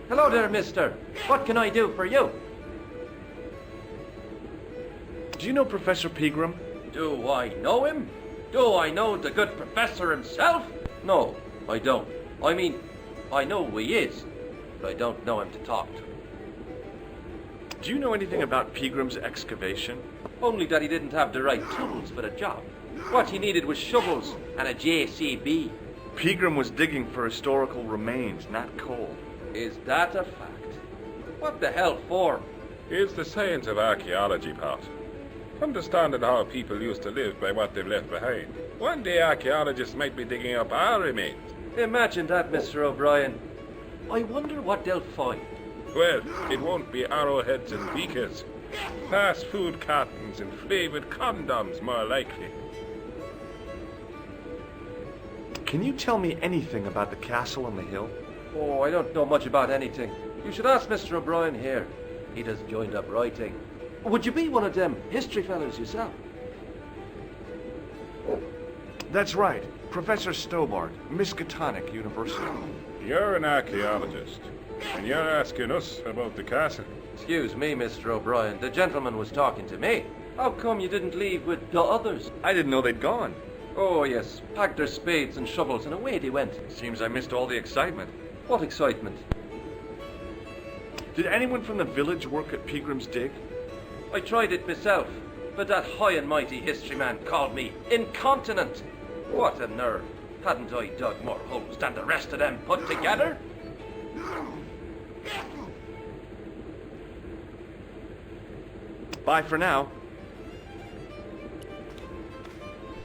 Hello there, mister. What can I do for you? Do you know Professor Pegram? Do I know him? Do I know the good professor himself? No, I don't. I mean, I know who he is, but I don't know him to talk to. Do you know anything about Pegram's excavation? Only that he didn't have the right tools for the job. What he needed was shovels and a JCB. Pegram was digging for historical remains, not coal. Is that a fact? What the hell for? It's the science of archaeology, Pat. Understanding how people used to live by what they've left behind. One day archaeologists might be digging up our remains. Imagine that, Mr. O'Brien. I wonder what they'll find. Well, it won't be arrowheads and beakers. Fast food cartons and flavored condoms, more likely. Can you tell me anything about the castle on the hill? Oh, I don't know much about anything. You should ask Mr. O'Brien here. He just joined up writing. Would you be one of them history fellows yourself? That's right. Professor Stobart, Miskatonic University. You're an archaeologist, and you're asking us about the castle. Excuse me, Mr. O'Brien. The gentleman was talking to me. How come you didn't leave with the others? I didn't know they'd gone. Oh, yes. Packed their spades and shovels and away they went. Seems I missed all the excitement. What excitement? Did anyone from the village work at Pegram's dig? I tried it myself, but that high and mighty history man called me incontinent. What a nerve. Hadn't I dug more holes than the rest of them put together? Bye for now.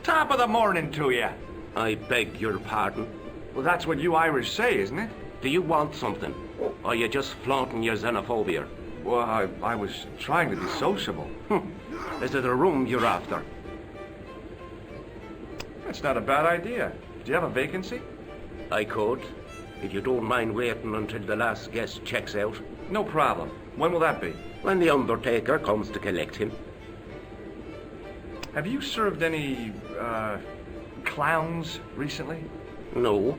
Top of the morning to you. I beg your pardon. Well, that's what you Irish say, isn't it? Do you want something? Or are you just flaunting your xenophobia? Well, I was trying to be sociable. Is it a room you're after? That's not a bad idea. Do you have a vacancy? I could, if you don't mind waiting until the last guest checks out. No problem. When will that be? When the undertaker comes to collect him. Have you served any, clowns recently? No.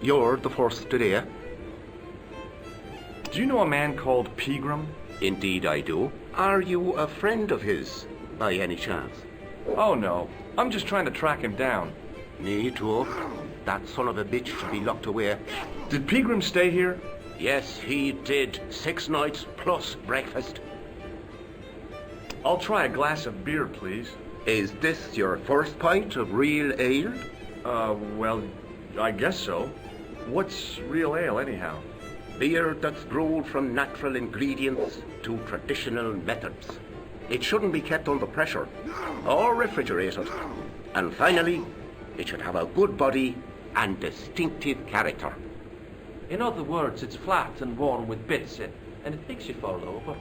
You're the first today. Do you know a man called Pegram? Indeed I do. Are you a friend of his, by any chance? Oh, no. I'm just trying to track him down. Me too. That son of a bitch should be locked away. Did Pegram stay here? Yes, he did. 6 nights plus breakfast. I'll try a glass of beer, please. Is this your first pint of real ale? Well, I guess so. What's real ale, anyhow? Beer that's brewed from natural ingredients to traditional methods. It shouldn't be kept under pressure or refrigerated. And finally, it should have a good body and distinctive character. In other words, it's flat and worn with bits in, and it makes you fall over.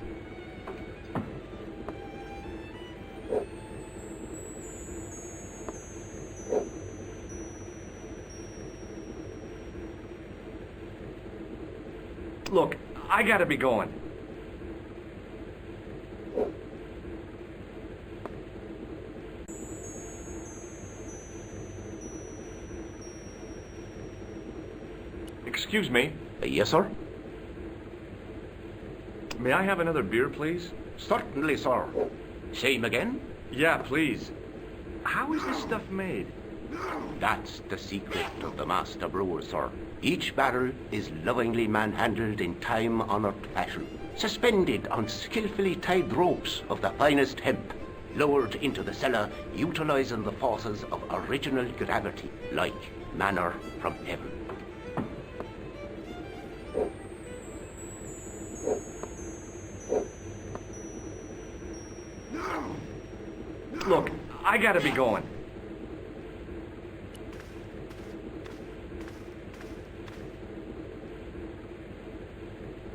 Look, I gotta be going. Excuse me. Yes, sir? May I have another beer, please? Certainly, sir. Same again? Yeah, please. How is this stuff made? That's the secret of the master brewer, sir. Each barrel is lovingly manhandled in time-honored fashion, suspended on skillfully tied ropes of the finest hemp. lowered into the cellar utilizing the forces of original gravity, like manna from heaven. Look, I gotta be going.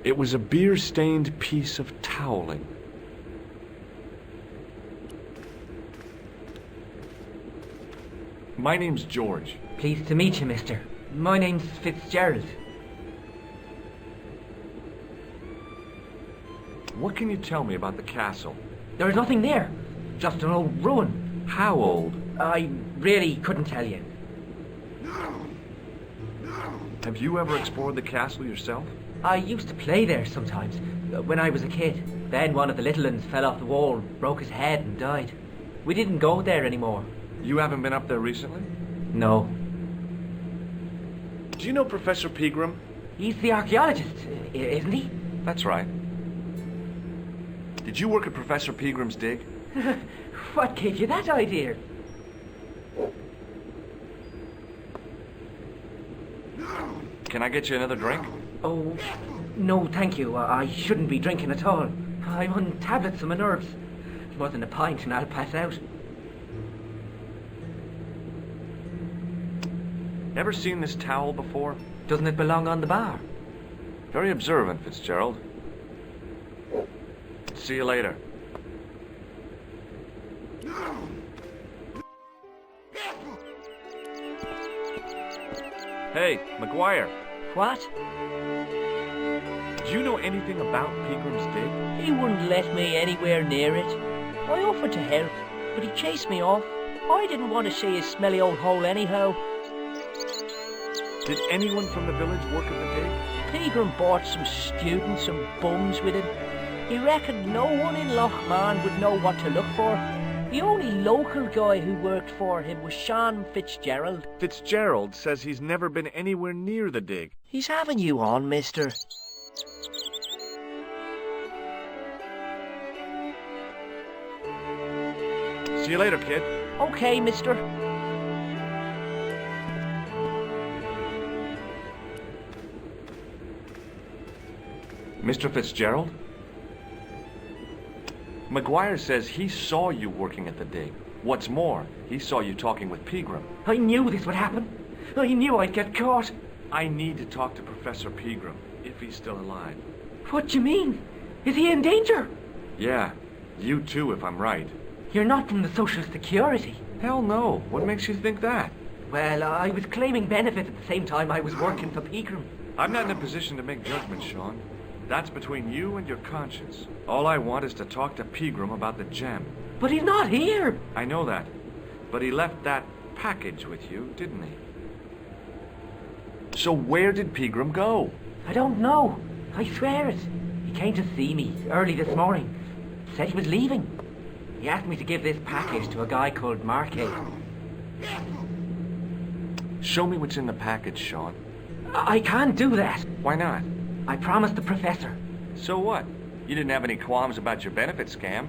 It was a beer-stained piece of toweling. My name's George. Pleased to meet you, mister. My name's Fitzgerald. What can you tell me about the castle? There's nothing there. Just an old ruin. How old? I really couldn't tell you. Have you ever explored the castle yourself? I used to play there sometimes, when I was a kid. Then one of the little ones fell off the wall, broke his head and died. We didn't go there anymore. You haven't been up there recently? No. Do you know Professor Pegram? He's the archaeologist, isn't he? That's right. Did you work at Professor Pegram's dig? What gave you that idea? Can I get you another drink? Oh, no, thank you. I shouldn't be drinking at all. I'm on tablets for my nerves. More than a pint and I'll pass out. Ever seen this towel before? Doesn't it belong on the bar? Very observant, Fitzgerald. See you later. Hey, McGuire. What? Do you know anything about Pegram's dig? He wouldn't let me anywhere near it. I offered to help, but he chased me off. I didn't want to see his smelly old hole anyhow. Did anyone from the village work at the dig? Pegram bought some students and bums with him. He reckoned no one in Lochmarn would know what to look for. The only local guy who worked for him was Sean Fitzgerald. Fitzgerald says he's never been anywhere near the dig. He's having you on, mister. See you later, kid. Okay, mister. Mr. Fitzgerald? McGuire says he saw you working at the dig. What's more, he saw you talking with Pegram. I knew this would happen. I knew I'd get caught. I need to talk to Professor Pegram, if he's still alive. What do you mean? Is he in danger? Yeah, you too, if I'm right. You're not from the Social Security. Hell no. What makes you think that? Well, I was claiming benefits at the same time I was working for Pegram. I'm not in a position to make judgments, Sean. That's between you and your conscience. All I want is to talk to Pegram about the gem. But he's not here. I know that. But he left that package with you, didn't he? So where did Pegram go? I don't know. I swear it. He came to see me early this morning. Said he was leaving. He asked me to give this package to a guy called Marquet. Show me what's in the package, Sean. I can't do that. Why not? I promised the professor. So what? You didn't have any qualms about your benefit scam.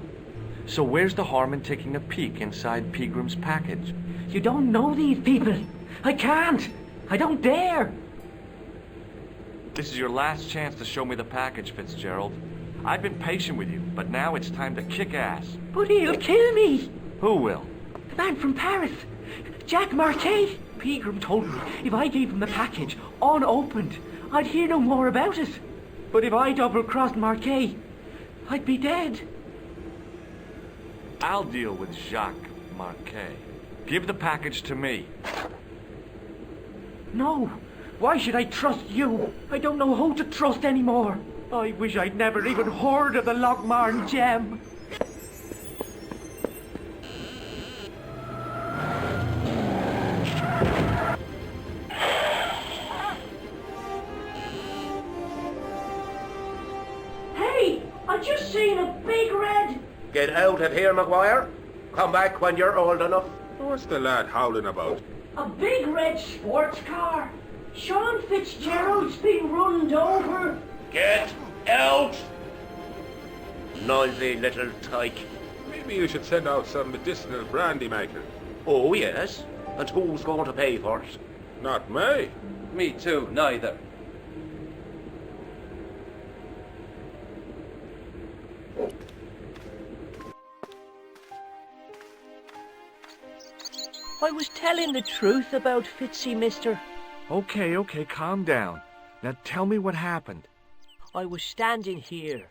So where's the harm in taking a peek inside Pegram's package? You don't know these people. I can't. I don't dare. This is your last chance to show me the package, Fitzgerald. I've been patient with you, but now it's time to kick ass. But he'll kill me. Who will? The man from Paris. Jack Marquet. Pegram told me if I gave him the package unopened, I'd hear no more about it. But if I double-crossed Marquet, I'd be dead. I'll deal with Jacques Marquet. Give the package to me. No. Why should I trust you? I don't know who to trust anymore. I wish I'd never even heard of the Lochmarn gem. Hey! I just seen a big red... Get out of here, McGuire. Come back when you're old enough. What's the lad howling about? A big red sports car. Sean Fitzgerald's been runned over. Get out! Noisy little tyke. Maybe you should send out some medicinal brandy makers. Oh, yes. And who's going to pay for it? Not me. Me too, neither. I was telling the truth about Fitzy, mister. Okay, calm down. Now tell me what happened. I was standing here,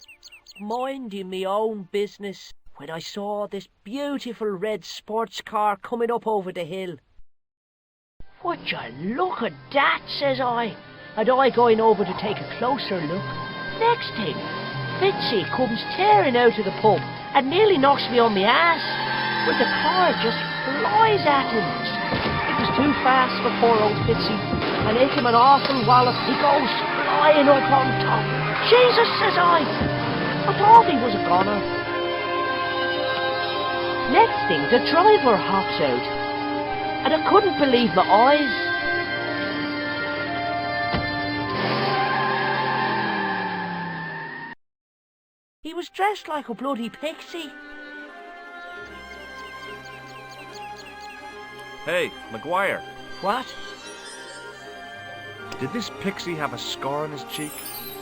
minding me own business, when I saw this beautiful red sports car coming up over the hill. Would you look at that, says I, and I going over to take a closer look. Next thing, Fitzy comes tearing out of the pub and nearly knocks me on my ass, but the car just flies at him. It was too fast for poor old Fitzy, and hit him an awful wallop. He goes flying up on top. Jesus, says I thought he was a goner. Next thing, the driver hops out, and I couldn't believe my eyes. He was dressed like a bloody pixie. Hey, McGuire. What? Did this pixie have a scar on his cheek?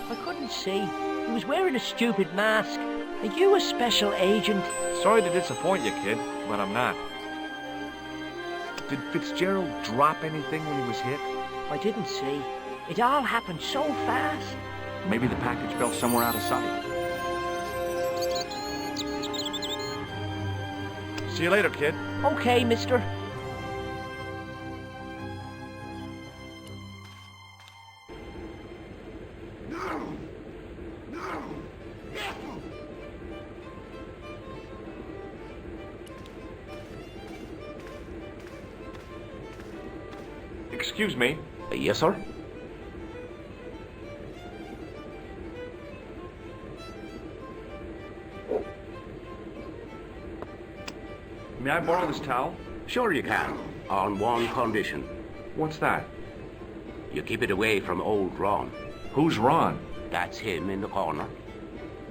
I couldn't see. He was wearing a stupid mask. Are you a special agent? Sorry to disappoint you, kid, but I'm not. Did Fitzgerald drop anything when he was hit? I didn't see. It all happened so fast. Maybe the package fell somewhere out of sight. See you later, kid. Okay, mister. Excuse me. Yes, sir? May I borrow this towel? Sure you can, on one condition. What's that? You keep it away from old Ron. Who's Ron? That's him in the corner,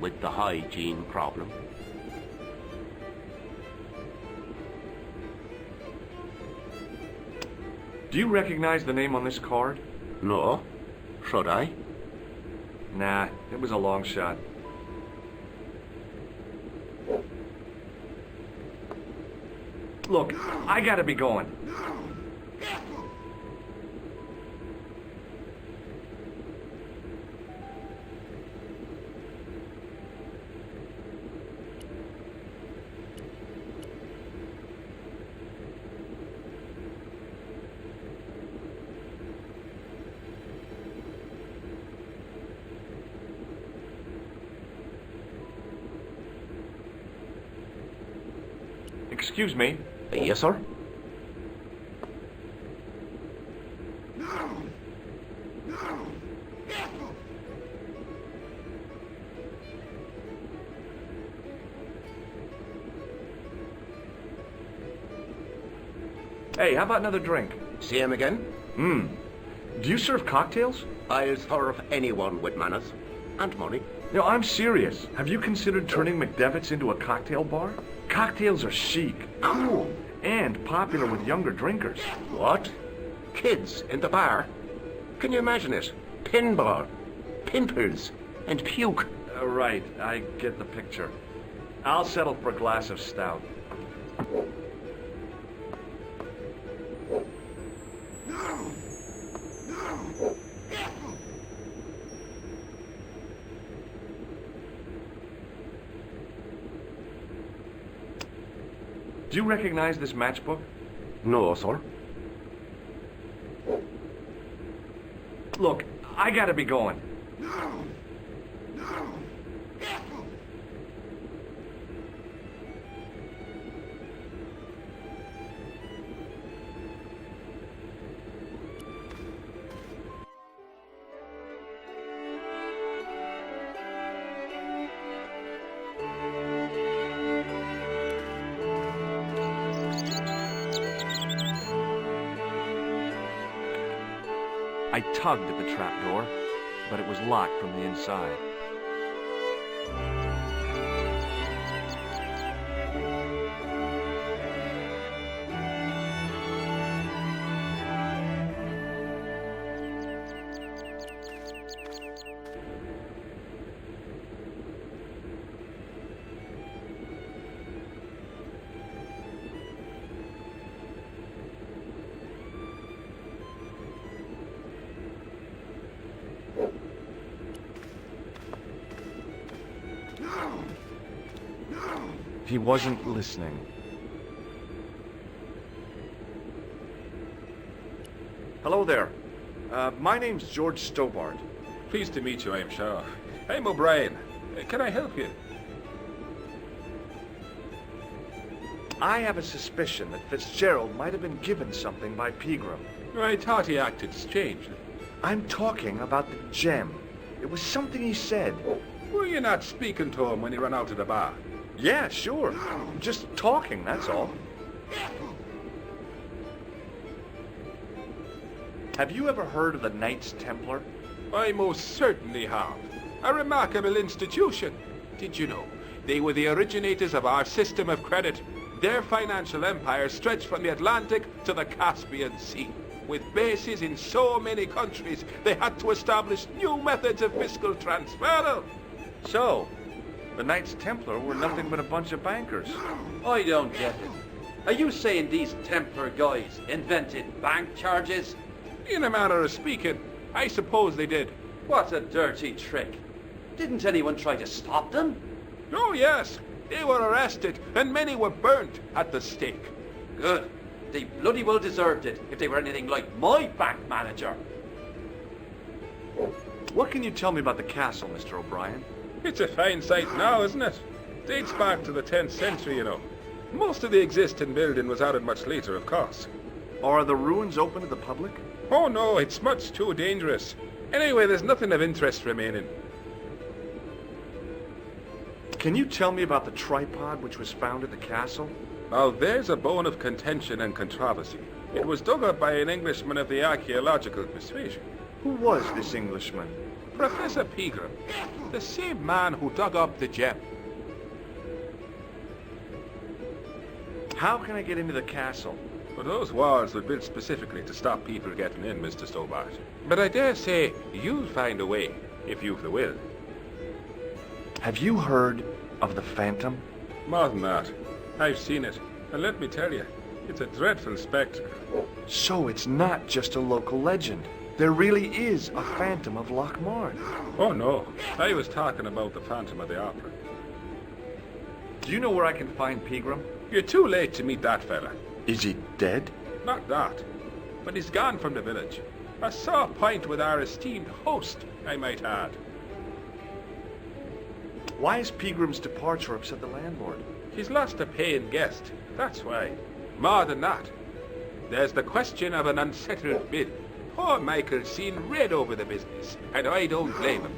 with the hygiene problem. Do you recognize the name on this card? No. Should I? Nah, it was a long shot. Look, I gotta be going. Excuse me. Yes, sir? Hey, how about another drink? See him again? Do you serve cocktails? I'll serve anyone with manners. And money. No, I'm serious. Have you considered turning McDevitt's into a cocktail bar? Cocktails are chic, cool, and popular with younger drinkers. What? Kids in the bar? Can you imagine it? Pinball, pimples, and puke. Right, I get the picture. I'll settle for a glass of stout. Do you recognize this matchbook? No, sir. Look, I gotta be going. I tugged at the trapdoor, but it was locked from the inside. He wasn't listening. Hello there. My name's George Stobart. Pleased to meet you, I'm sure. I'm O'Brien. Can I help you? I have a suspicion that Fitzgerald might have been given something by Pegram. I thought he acted strangely. I'm talking about the gem. It was something he said. Were you not speaking to him when he ran out of the bar? Yeah, sure. Just talking, that's all. Have you ever heard of the Knights Templar? I most certainly have. A remarkable institution. Did you know? They were the originators of our system of credit. Their financial empire stretched from the Atlantic to the Caspian Sea. With bases in so many countries, they had to establish new methods of fiscal transfer. So, the Knights Templar were nothing but a bunch of bankers. I don't get it. Are you saying these Templar guys invented bank charges? In a manner of speaking, I suppose they did. What a dirty trick. Didn't anyone try to stop them? Oh, yes. They were arrested, and many were burnt at the stake. Good. They bloody well deserved it if they were anything like my bank manager. What can you tell me about the castle, Mr. O'Brien? It's a fine sight now, isn't it? Dates back to the 10th century, you know. Most of the existing building was added much later, of course. Are the ruins open to the public? Oh, no, it's much too dangerous. Anyway, there's nothing of interest remaining. Can you tell me about the tripod which was found at the castle? Now, there's a bone of contention and controversy. It was dug up by an Englishman of the archaeological persuasion. Who was this Englishman? Professor Pegram, the same man who dug up the gem. How can I get into the castle? Well, those walls were built specifically to stop people getting in, Mr. Stobart. But I dare say you'll find a way, if you've the will. Have you heard of the Phantom? More than that. I've seen it, and let me tell you, it's a dreadful spectacle. So it's not just a local legend. There really is a Phantom of Lochmarn. Oh, no. I was talking about the Phantom of the Opera. Do you know where I can find Pegram? You're too late to meet that fella. Is he dead? Not that. But he's gone from the village. A sore point with our esteemed host, I might add. Why has Pegram's departure upset the landlord? He's lost a paying guest, that's why. More than that, there's the question of an unsettled bill. Poor Michael's seen red over the business, and I don't blame him.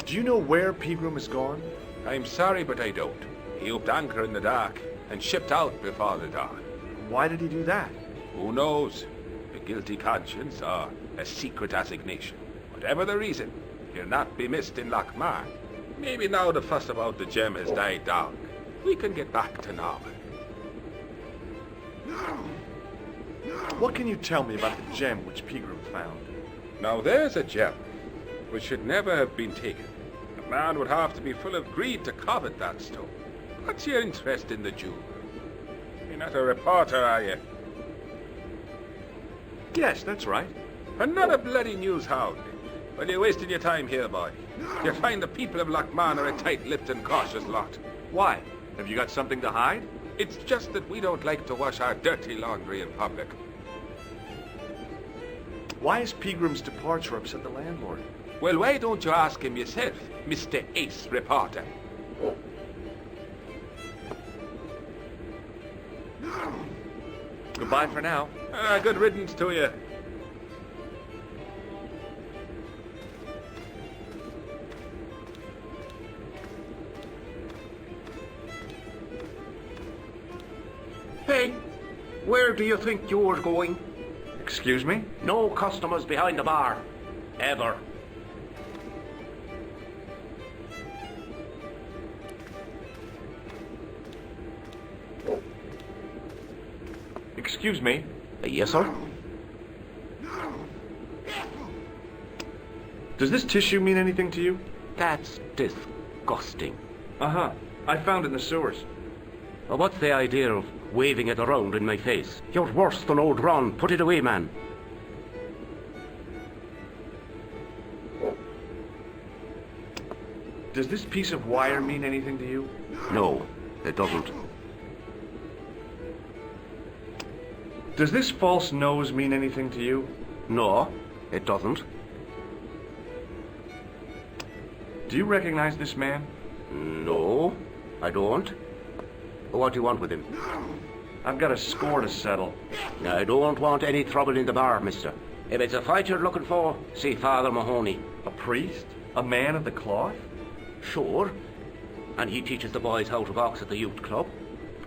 Do you know where Pegram has gone? I'm sorry, but I don't. He upped anchor in the dark and shipped out before the dawn. Why did he do that? Who knows? A guilty conscience or a secret assignation. Whatever the reason, he'll not be missed in Lochmarn. Maybe now the fuss about the gem has died down, we can get back to normal. What can you tell me about the gem which Pegram found? Now there's a gem which should never have been taken. A man would have to be full of greed to covet that stone. What's your interest in the jewel? You're not a reporter, are you? Yes, that's right. And not a bloody news hound. Well, you're wasting your time here, boy. You'll find the people of Lochmarn are a tight-lipped and cautious lot. Why? Have you got something to hide? It's just that we don't like to wash our dirty laundry in public. Why has Pegram's departure upset the landlord? Well, why don't you ask him yourself, Mr. Ace Reporter? Goodbye for now. Good riddance to you. Hey, where do you think you're going? Excuse me? No customers behind the bar. Ever. Excuse me? Yes, sir? Does this tissue mean anything to you? That's disgusting. Uh-huh. I found it in the sewers. Well, what's the idea of waving it around in my face? You're worse than old Ron. Put it away, man. Does this piece of wire mean anything to you? No, it doesn't. Does this false nose mean anything to you? No, it doesn't. Do you recognize this man? No, I don't. What do you want with him? I've got a score to settle. I don't want any trouble in the bar, mister. If it's a fight you're looking for, see Father Mahoney. A priest? A man of the cloth? Sure. And he teaches the boys how to box at the youth club.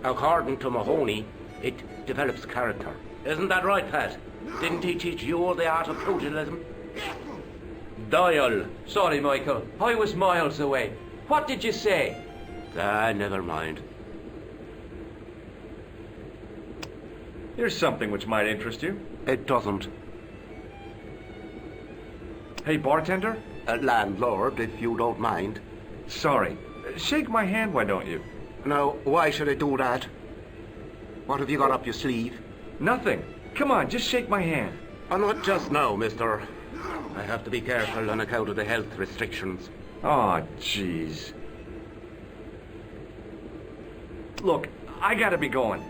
According to Mahoney, it develops character. Isn't that right, Pat? Didn't he teach you the art of pugilism? Doyle. Sorry, Michael. I was miles away. What did you say? Never mind. Here's something which might interest you. It doesn't. Hey, bartender? Landlord, if you don't mind. Sorry. Shake my hand, why don't you? Now, why should I do that? What have you got up your sleeve? Nothing. Come on, just shake my hand. Not just now, mister. I have to be careful on account of the health restrictions. Oh, jeez. Look, I gotta be going.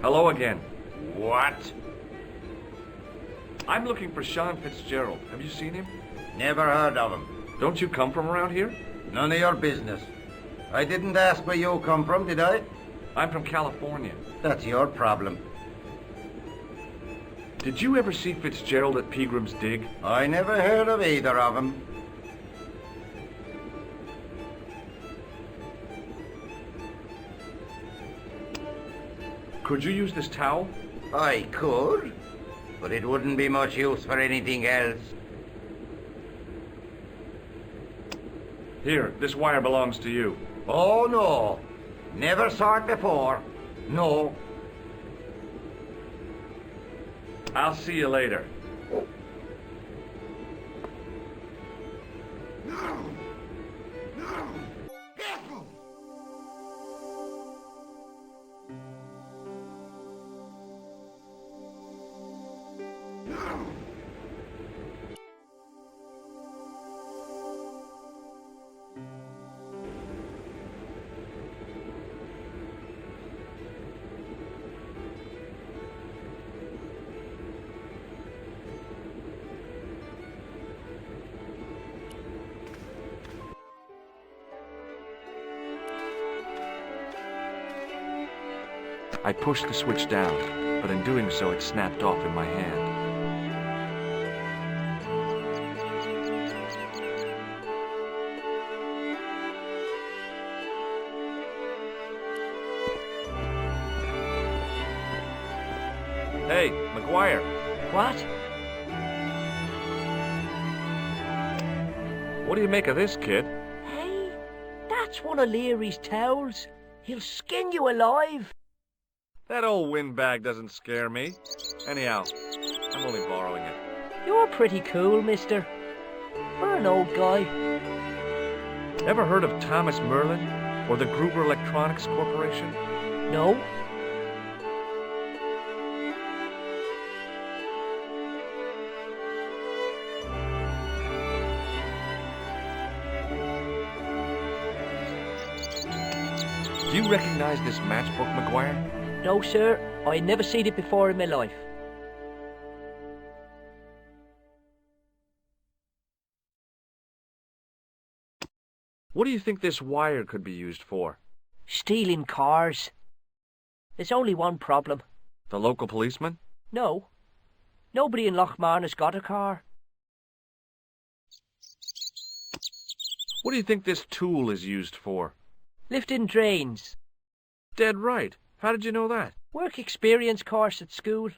Hello again. What? I'm looking for Sean Fitzgerald. Have you seen him? Never heard of him. Don't you come from around here? None of your business. I didn't ask where you come from, did I? I'm from California. That's your problem. Did you ever see Fitzgerald at Peagram's Dig? I never heard of either of them. Could you use this towel? I could, but it wouldn't be much use for anything else. Here, this wire belongs to you. Oh, no. Never saw it before. No. I'll see you later. I pushed the switch down, but in doing so it snapped off in my hand. Hey, McGuire. What? What do you make of this, kid? Hey, that's one of Leary's towels. He'll skin you alive. That old windbag doesn't scare me. Anyhow, I'm only borrowing it. You're pretty cool, mister. For an old guy. Ever heard of Thomas Merlin or the Gruber Electronics Corporation? No. Do you recognize this matchbook, McGuire? No, sir. I never seen it before in my life. What do you think this wire could be used for? Stealing cars. There's only one problem. The local policeman? No. Nobody in Lochmarn has got a car. What do you think this tool is used for? Lifting drains. Dead right. How did you know that? Work experience course at school.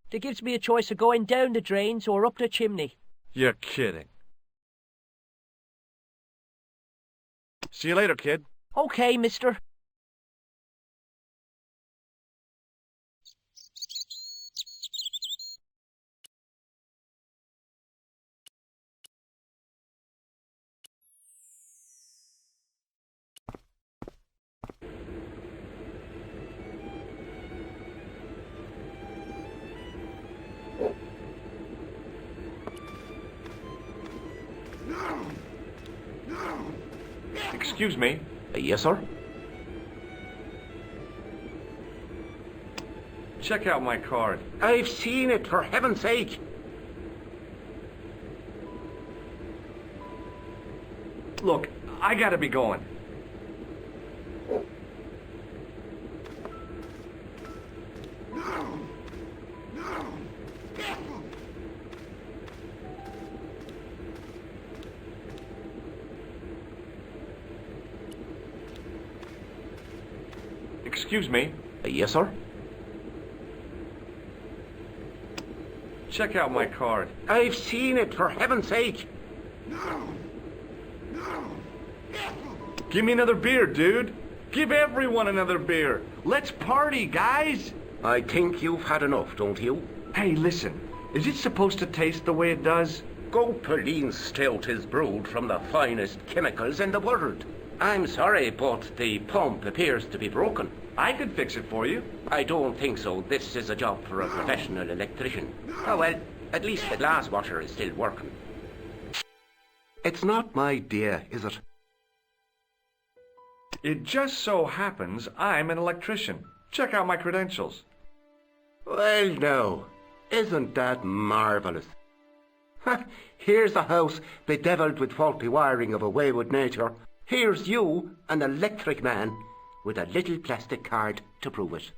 That gives me a choice of going down the drains or up the chimney. You're kidding. See you later, kid. Okay, mister. Excuse me? Yes, sir? Check out my card. I've seen it, for heaven's sake. Look, I gotta be going. Excuse me? Yes, sir? Check out my card. I've seen it, for heaven's sake. Give me another beer, dude. Give everyone another beer. Let's party, guys. I think you've had enough, don't you? Hey, listen. Is it supposed to taste the way it does? Goatpeline stout is brewed from the finest chemicals in the world. I'm sorry, but the pump appears to be broken. I could fix it for you. I don't think so. This is a job for a professional electrician. Oh, well, at least the glass washer is still working. It's not my dear, is it? It just so happens I'm an electrician. Check out my credentials. Well, now, isn't that marvellous? Here's a house bedeviled with faulty wiring of a wayward nature. Here's you, an electric man, with a little plastic card to prove it.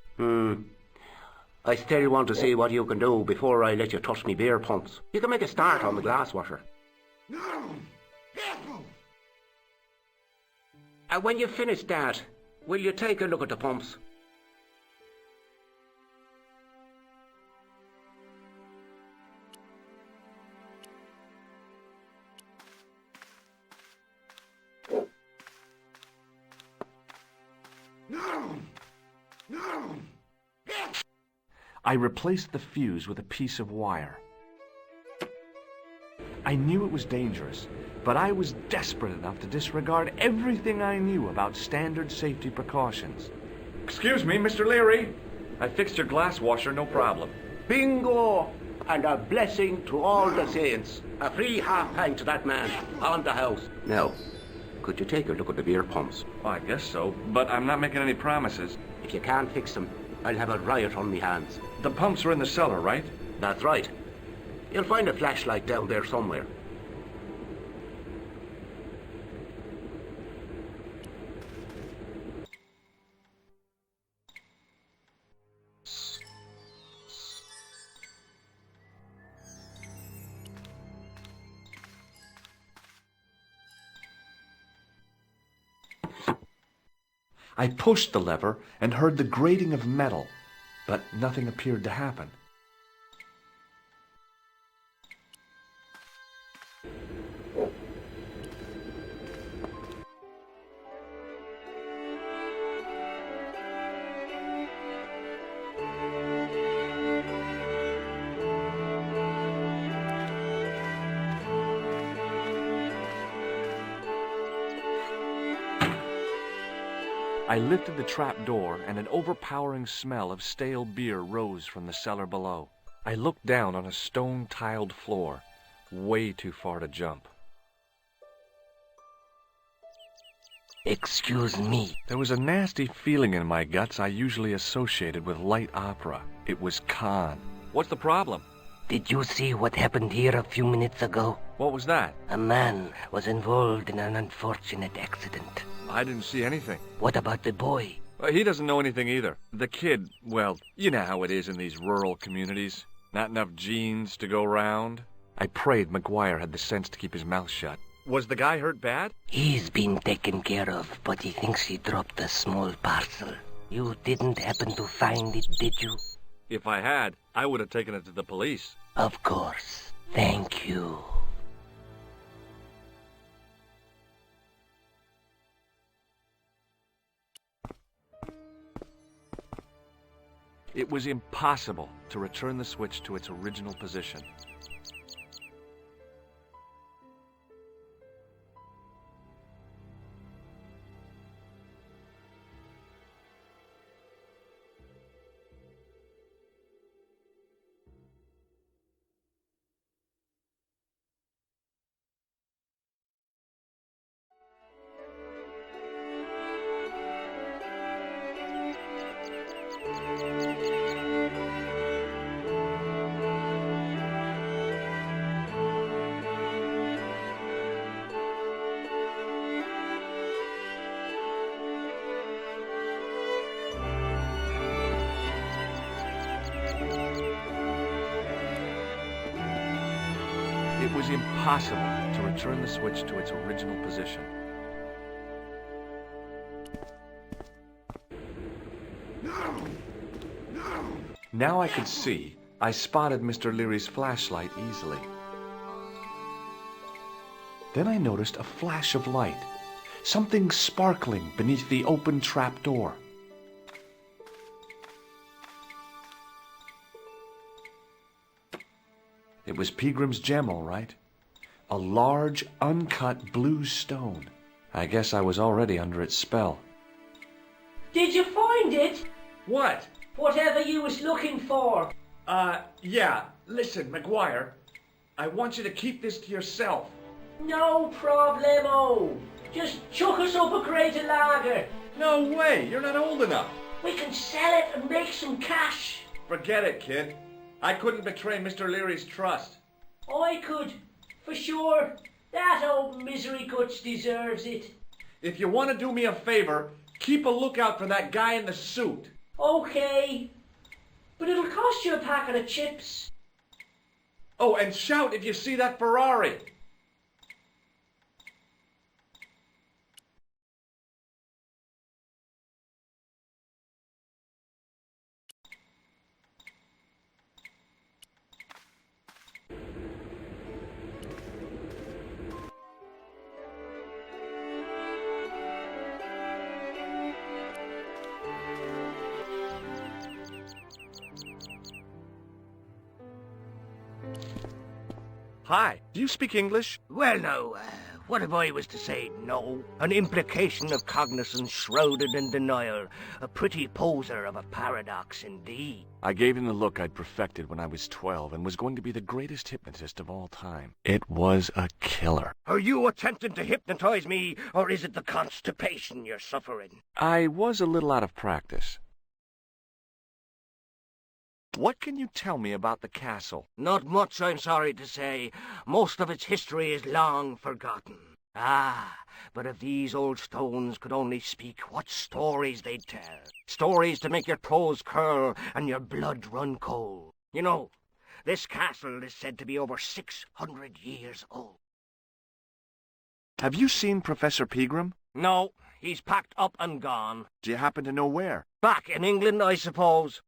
I still want to see what you can do before I let you touch me beer pumps. You can make a start on the glass washer. When you've finished that, will you take a look at the pumps? I replaced the fuse with a piece of wire. I knew it was dangerous, but I was desperate enough to disregard everything I knew about standard safety precautions. Excuse me, Mr. Leary. I fixed your glass washer, no problem. Bingo! And a blessing to all the saints. A free half-pint to that man, on the house. Now, could you take a look at the beer pumps? Well, I guess so, but I'm not making any promises. If you can't fix them, I'll have a riot on me hands. The pumps are in the cellar, right? That's right. You'll find a flashlight down there somewhere. I pushed the lever and heard the grating of metal, but nothing appeared to happen. I lifted the trap door, and an overpowering smell of stale beer rose from the cellar below. I looked down on a stone-tiled floor, way too far to jump. Excuse me. There was a nasty feeling in my guts I usually associated with light opera. It was Khan. What's the problem? Did you see what happened here a few minutes ago? What was that? A man was involved in an unfortunate accident. I didn't see anything. What about the boy? He doesn't know anything either. The kid, well, you know how it is in these rural communities. Not enough genes to go round. I prayed McGuire had the sense to keep his mouth shut. Was the guy hurt bad? He's been taken care of, but he thinks he dropped a small parcel. You didn't happen to find it, did you? If I had, I would have taken it to the police. Of course. Thank you. It was impossible to return the switch to its original position. was impossible to return the switch to its original position. Now I could see. I spotted Mr. Leary's flashlight easily. Then I noticed a flash of light, something sparkling beneath the open trap door. It was Peagrim's gem, all right. A large, uncut blue stone. I guess I was already under its spell. Did you find it? What? Whatever you was looking for. Yeah. Listen, McGuire, I want you to keep this to yourself. No problemo. Just chuck us up a crate of lager. No way, you're not old enough. We can sell it and make some cash. Forget it, kid. I couldn't betray Mr. Leary's trust. I could, for sure. That old misery guts deserves it. If you want to do me a favor, keep a lookout for that guy in the suit. Okay. But it'll cost you a packet of chips. Oh, and shout if you see that Ferrari. Hi, do you speak English? Well, no. What if I was to say no? An implication of cognizance shrouded in denial. A pretty poser of a paradox indeed. I gave him the look I'd perfected when I was 12 and was going to be the greatest hypnotist of all time. It was a killer. Are you attempting to hypnotize me, or is it the constipation you're suffering? I was a little out of practice. What can you tell me about the castle? Not much, I'm sorry to say. Most of its history is long forgotten. Ah, but if these old stones could only speak, what stories they'd tell. Stories to make your toes curl and your blood run cold. You know, this castle is said to be over 600 years old. Have you seen Professor Peagrim? No, he's packed up and gone. Do you happen to know where? Back in England, I suppose.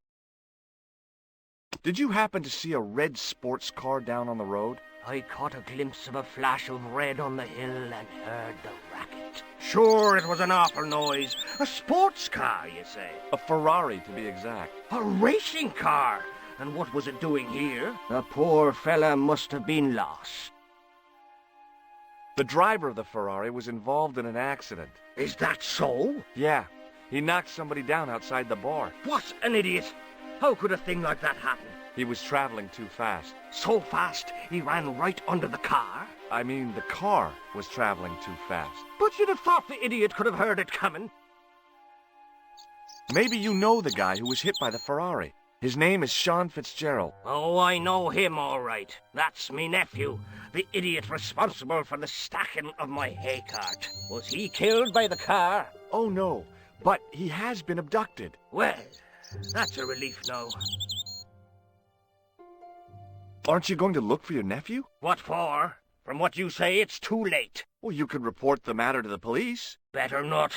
Did you happen to see a red sports car down on the road? I caught a glimpse of a flash of red on the hill and heard the racket. Sure, it was an awful noise. A sports car, you say? A Ferrari, to be exact. A racing car? And what was it doing here? The poor fella must have been lost. The driver of the Ferrari was involved in an accident. Is that so? Yeah. He knocked somebody down outside the bar. What an idiot! How could a thing like that happen? He was traveling too fast. So fast he ran right under the car? I mean, the car was traveling too fast. But you'd have thought the idiot could have heard it coming. Maybe you know the guy who was hit by the Ferrari. His name is Sean Fitzgerald. Oh, I know him all right. That's me nephew, the idiot responsible for the stacking of my hay cart. Was he killed by the car? Oh, no, but he has been abducted. Well, that's a relief now. Aren't you going to look for your nephew? What for? From what you say, it's too late. Well, you could report the matter to the police. Better not.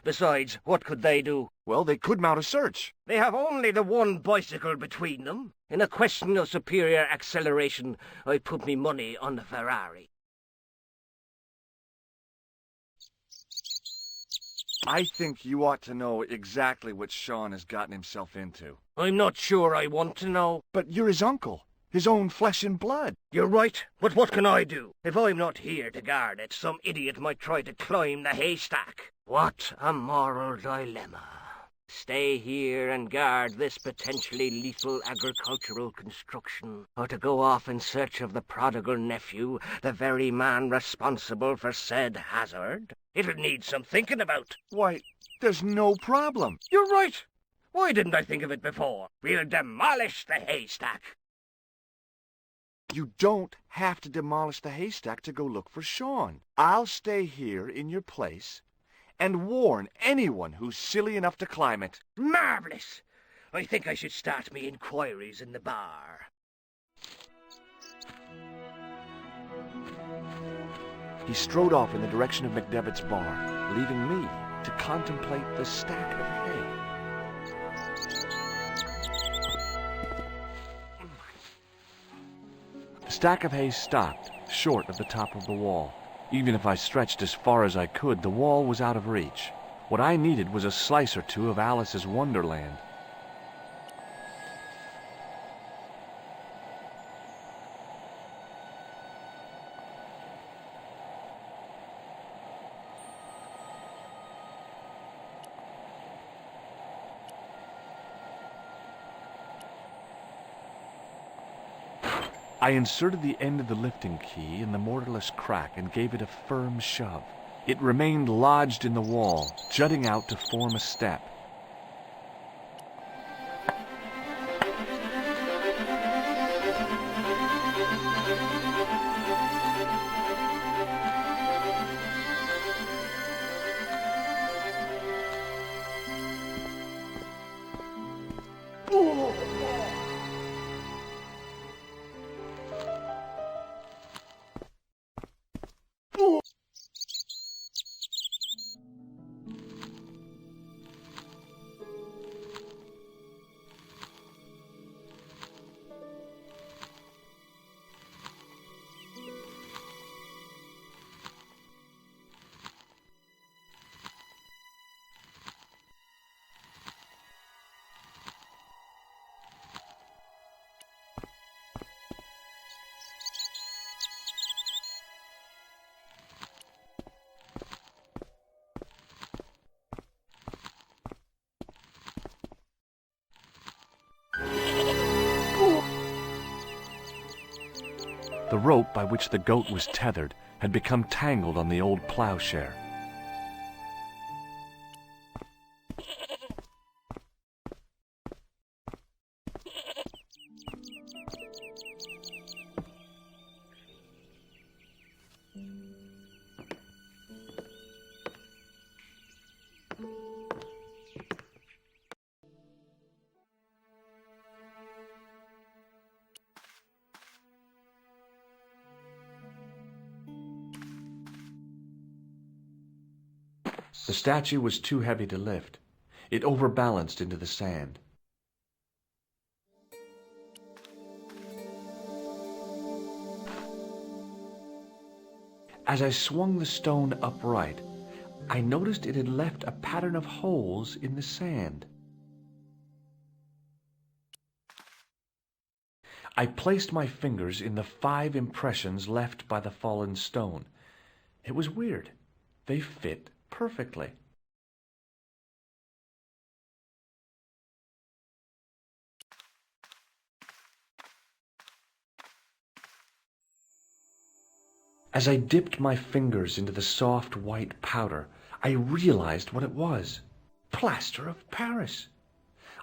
Besides, what could they do? Well, they could mount a search. They have only the one bicycle between them. In a question of superior acceleration, I put me money on the Ferrari. I think you ought to know exactly what Sean has gotten himself into. I'm not sure I want to know. But you're his uncle. His own flesh and blood. You're right, but what can I do? If I'm not here to guard it, some idiot might try to climb the haystack. What a moral dilemma. Stay here and guard this potentially lethal agricultural construction, or to go off in search of the prodigal nephew, the very man responsible for said hazard? It'll need some thinking about. Why, there's no problem. You're right. Why didn't I think of it before? We'll demolish the haystack. You don't have to demolish the haystack to go look for Sean. I'll stay here in your place and warn anyone who's silly enough to climb it. Marvellous! I think I should start me inquiries in the bar. He strode off in the direction of McDevitt's bar, leaving me to contemplate the stack of hay. The stack of hay stopped, short of the top of the wall. Even if I stretched as far as I could, the wall was out of reach. What I needed was a slice or two of Alice's Wonderland. I inserted the end of the lifting key in the mortarless crack and gave it a firm shove. It remained lodged in the wall, jutting out to form a step. The rope by which the goat was tethered had become tangled on the old plowshare. The statue was too heavy to lift. It overbalanced into the sand. As I swung the stone upright, I noticed it had left a pattern of holes in the sand. I placed my fingers in the 5 impressions left by the fallen stone. It was weird. They fit perfectly. As I dipped my fingers into the soft white powder, I realized what it was. Plaster of Paris.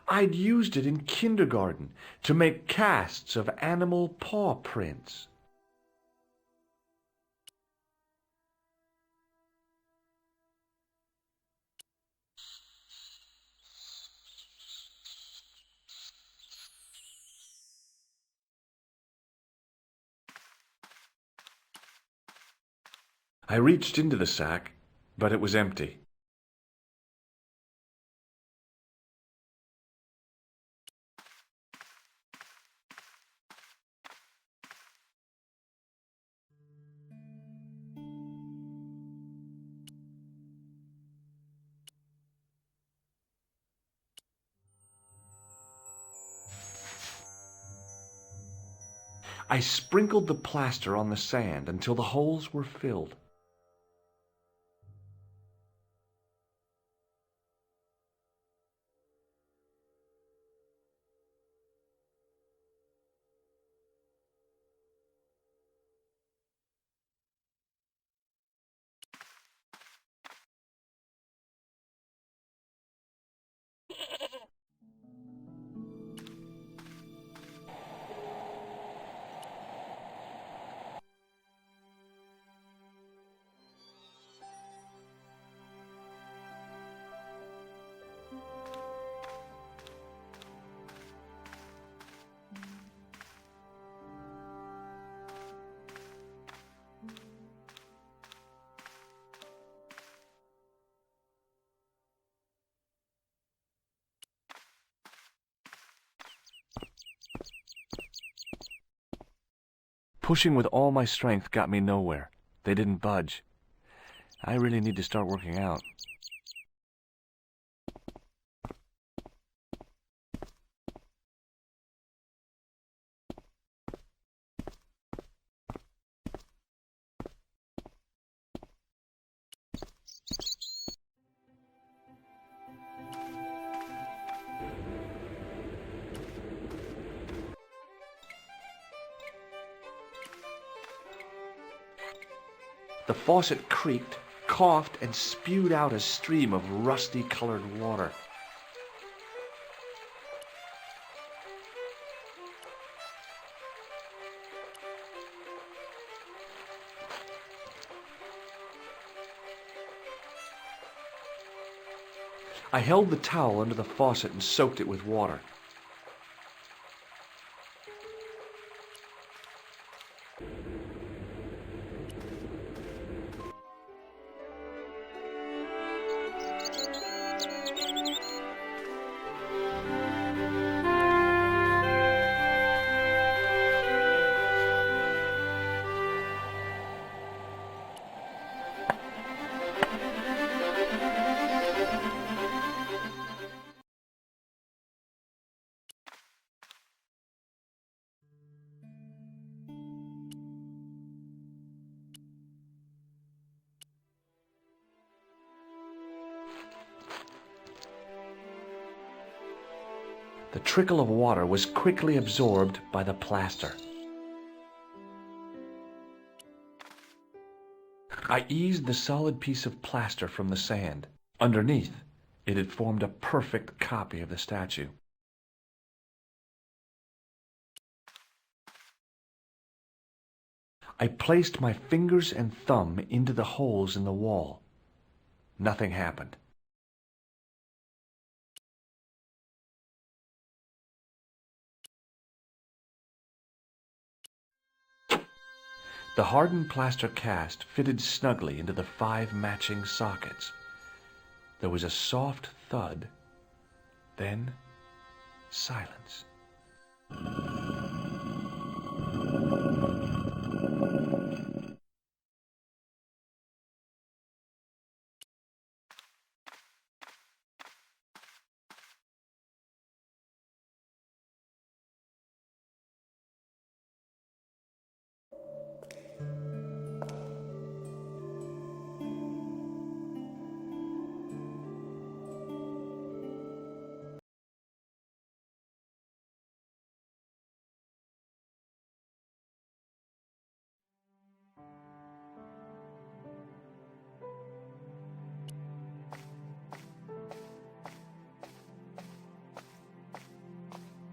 I'd used it in kindergarten to make casts of animal paw prints. I reached into the sack, but it was empty. I sprinkled the plaster on the sand until the holes were filled. Pushing with all my strength got me nowhere. They didn't budge. I really need to start working out. The faucet creaked, coughed, and spewed out a stream of rusty-colored water. I held the towel under the faucet and soaked it with water. The trickle of water was quickly absorbed by the plaster. I eased the solid piece of plaster from the sand. Underneath, it had formed a perfect copy of the statue. I placed my fingers and thumb into the holes in the wall. Nothing happened. The hardened plaster cast fitted snugly into the 5 matching sockets. There was a soft thud, then silence.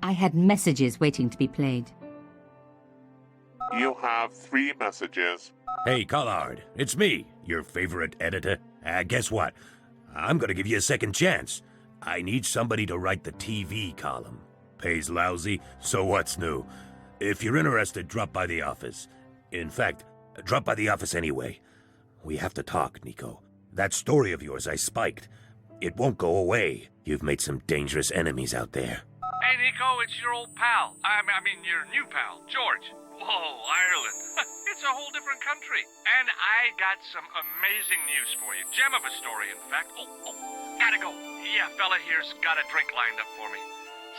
I had messages waiting to be played. You have 3 messages. Hey, Collard, it's me, your favorite editor. Guess what? I'm gonna give you a second chance. I need somebody to write the TV column. Pays lousy, so what's new? If you're interested, drop by the office. In fact, drop by the office anyway. We have to talk, Nico. That story of yours I spiked. It won't go away. You've made some dangerous enemies out there. Hey, Nico, it's your old pal. I mean, your new pal, George. Whoa, Ireland. It's a whole different country. And I got some amazing news for you. Gem of a story, in fact. Oh, gotta go. Yeah, fella here's got a drink lined up for me.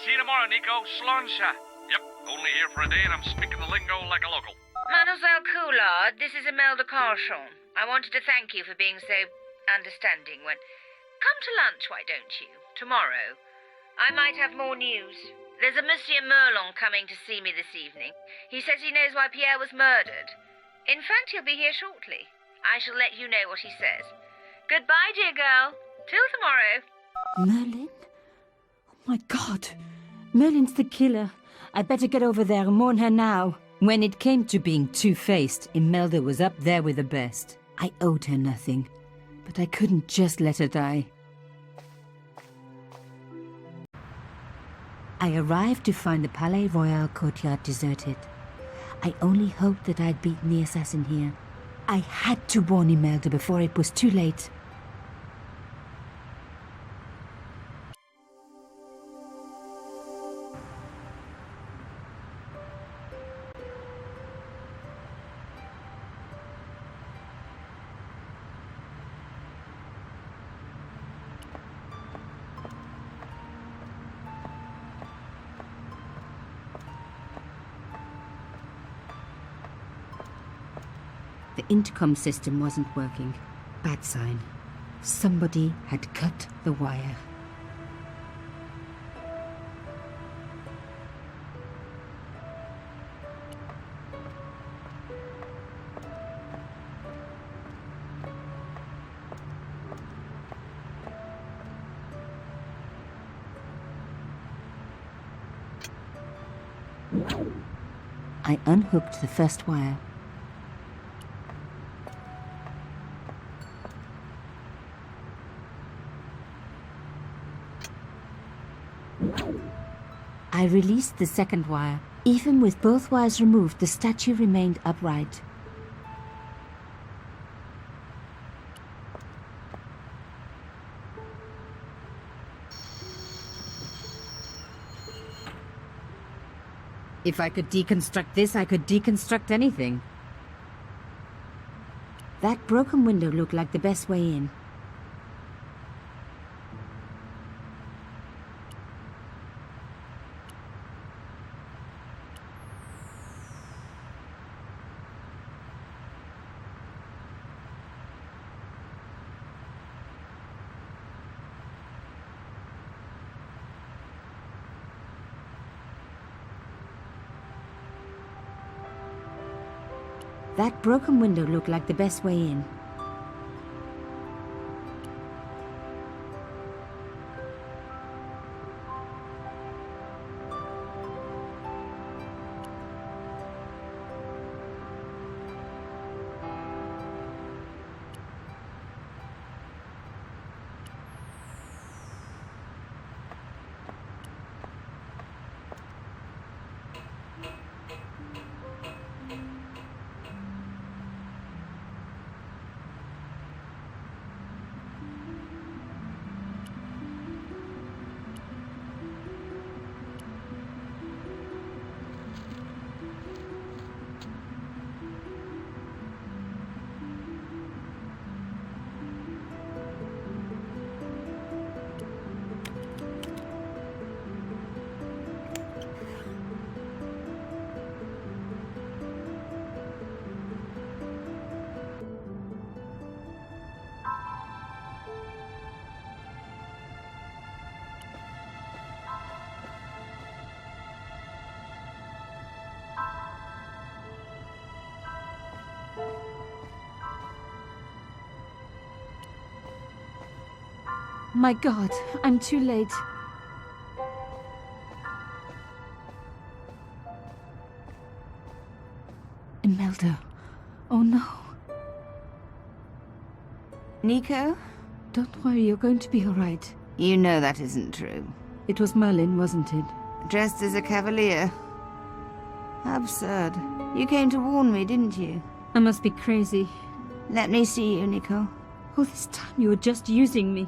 See you tomorrow, Nico. Slonsha. Yep, only here for a day and I'm speaking the lingo like a local. Mademoiselle Coulard, this is Imelda Carchon. I wanted to thank you for being so understanding when... Come to lunch, why don't you? Tomorrow. I might have more news. There's a Monsieur Merlon coming to see me this evening. He says he knows why Pierre was murdered. In fact, he'll be here shortly. I shall let you know what he says. Goodbye, dear girl. Till tomorrow. Merlin? Oh my God. Merlin's the killer. I better get over there and warn her now. When it came to being two-faced, Imelda was up there with the best. I owed her nothing, but I couldn't just let her die. I arrived to find the Palais Royal courtyard deserted. I only hoped that I'd beaten the assassin here. I had to warn Imelda before it was too late. intercom system wasn't working. Bad sign. Somebody had cut the wire. I unhooked the first wire. I released the second wire. Even with both wires removed, the statue remained upright. If I could deconstruct this, I could deconstruct anything. That broken window looked like the best way in. That broken window looked like the best way in. My God, I'm too late. Imelda. Oh no. Nico? Don't worry, you're going to be all right. You know that isn't true. It was Merlin, wasn't it? Dressed as a cavalier. How absurd. You came to warn me, didn't you? I must be crazy. Let me see you, Nico. All this time you were just using me.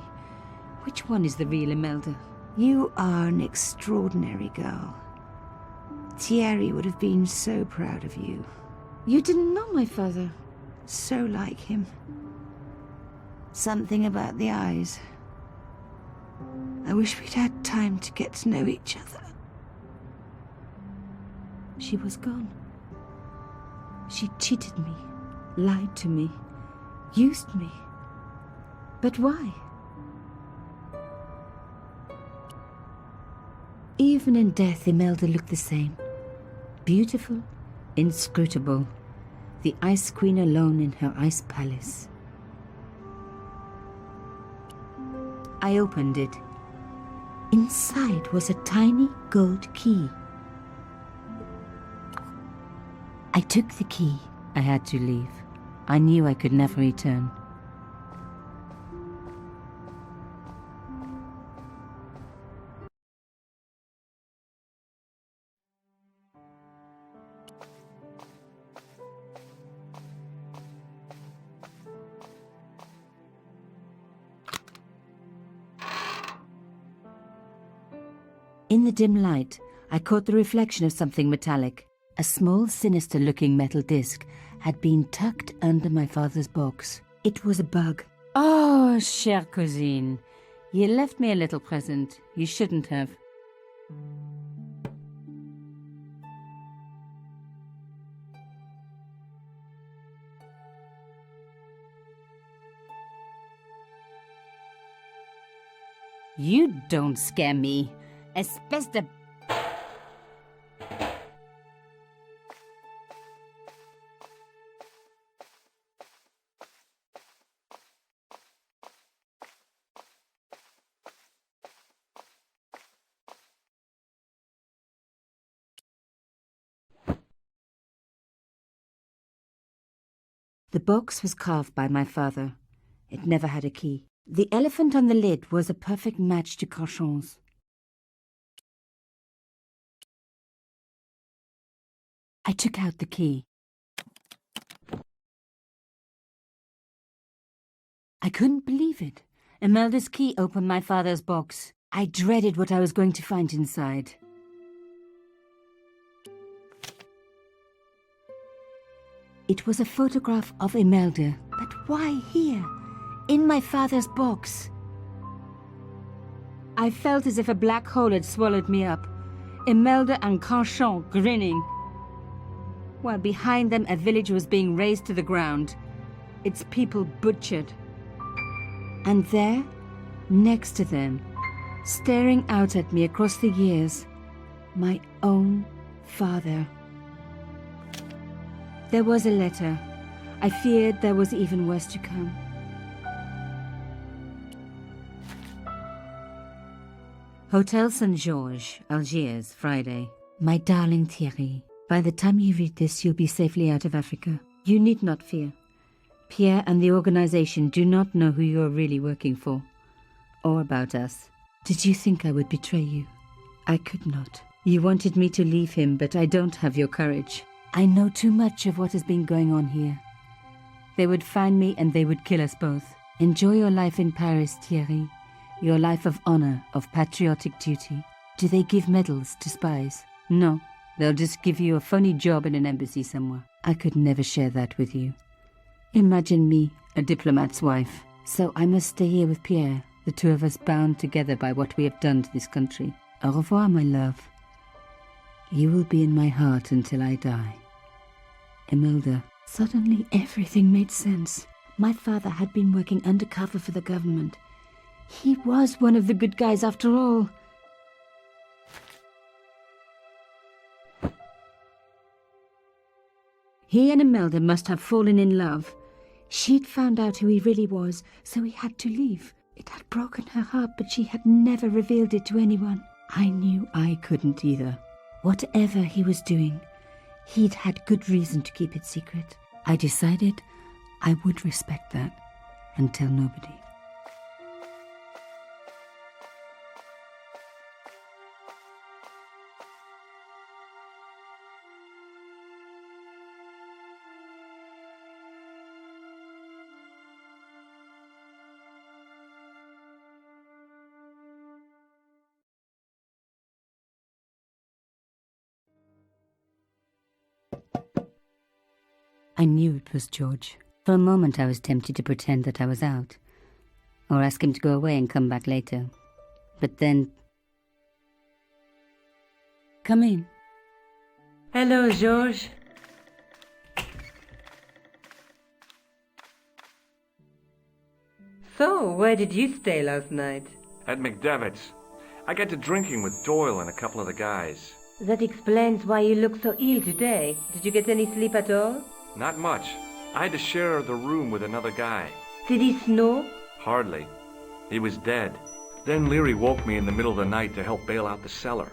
Which one is the real Imelda? You are an extraordinary girl. Thierry would have been so proud of you. You didn't know my father. So like him. Something about the eyes. I wish we'd had time to get to know each other. She was gone. She cheated me, lied to me, used me. But why? Even in death, Imelda looked the same. Beautiful, inscrutable. The Ice Queen alone in her ice palace. I opened it. Inside was a tiny gold key. I took the key. I had to leave. I knew I could never return. In the dim light, I caught the reflection of something metallic. A small, sinister-looking metal disc had been tucked under my father's box. It was a bug. Oh, chère cousine, you left me a little present. You shouldn't have. You don't scare me. Espèce de... The box was carved by my father. It never had a key. The elephant on the lid was a perfect match to Carchon's. I took out the key. I couldn't believe it. Imelda's key opened my father's box. I dreaded what I was going to find inside. It was a photograph of Imelda, but why here, in my father's box? I felt as if a black hole had swallowed me up. Imelda and Carchon grinning, while behind them a village was being razed to the ground, its people butchered. And there, next to them, staring out at me across the years, my own father. There was a letter. I feared there was even worse to come. Hotel Saint-Georges, Algiers, Friday. My darling Thierry, by the time you read this, you'll be safely out of Africa. You need not fear. Pierre and the organization do not know who you're really working for, or about us. Did you think I would betray you? I could not. You wanted me to leave him, but I don't have your courage. I know too much of what has been going on here. They would find me and they would kill us both. Enjoy your life in Paris, Thierry. Your life of honor, of patriotic duty. Do they give medals to spies? No, they'll just give you a phony job in an embassy somewhere. I could never share that with you. Imagine me, a diplomat's wife. So I must stay here with Pierre, the two of us bound together by what we have done to this country. Au revoir, my love. You will be in my heart until I die. Imelda. Suddenly everything made sense. My father had been working undercover for the government. He was one of the good guys after all. He and Imelda must have fallen in love. She'd found out who he really was, so he had to leave. It had broken her heart, but she had never revealed it to anyone. I knew I couldn't either. Whatever he was doing, he'd had good reason to keep it secret. I decided I would respect that and tell nobody. I knew it was George. For a moment I was tempted to pretend that I was out, or ask him to go away and come back later. But then... Come in. Hello, George. So, where did you stay last night? At McDevitt's. I got to drinking with Doyle and a couple of the guys. That explains why you look so ill today. Did you get any sleep at all? Not much. I had to share the room with another guy. Did he snore? Hardly. He was dead. Then Leary woke me in the middle of the night to help bail out the cellar.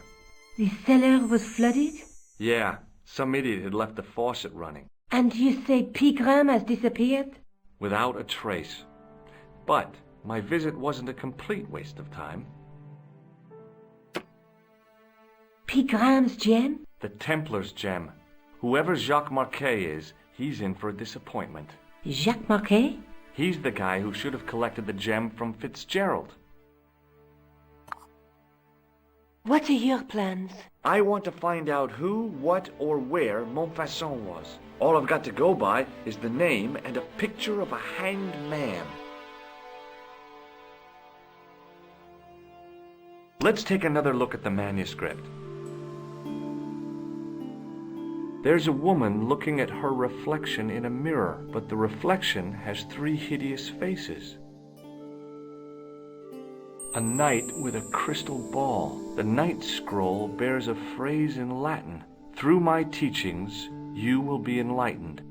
The cellar was flooded? Yeah, some idiot had left the faucet running. And you say Pigram has disappeared? Without a trace. But my visit wasn't a complete waste of time. Pigram's gem? The Templars' gem. Whoever Jacques Marquet is, he's in for a disappointment. Jacques Marquet? He's the guy who should have collected the gem from Fitzgerald. What are your plans? I want to find out who, what, or where Montfaucon was. All I've got to go by is the name and a picture of a hanged man. Let's take another look at the manuscript. There's a woman looking at her reflection in a mirror, but the reflection has 3 hideous faces. A knight with a crystal ball. The knight's scroll bears a phrase in Latin. Through my teachings, you will be enlightened.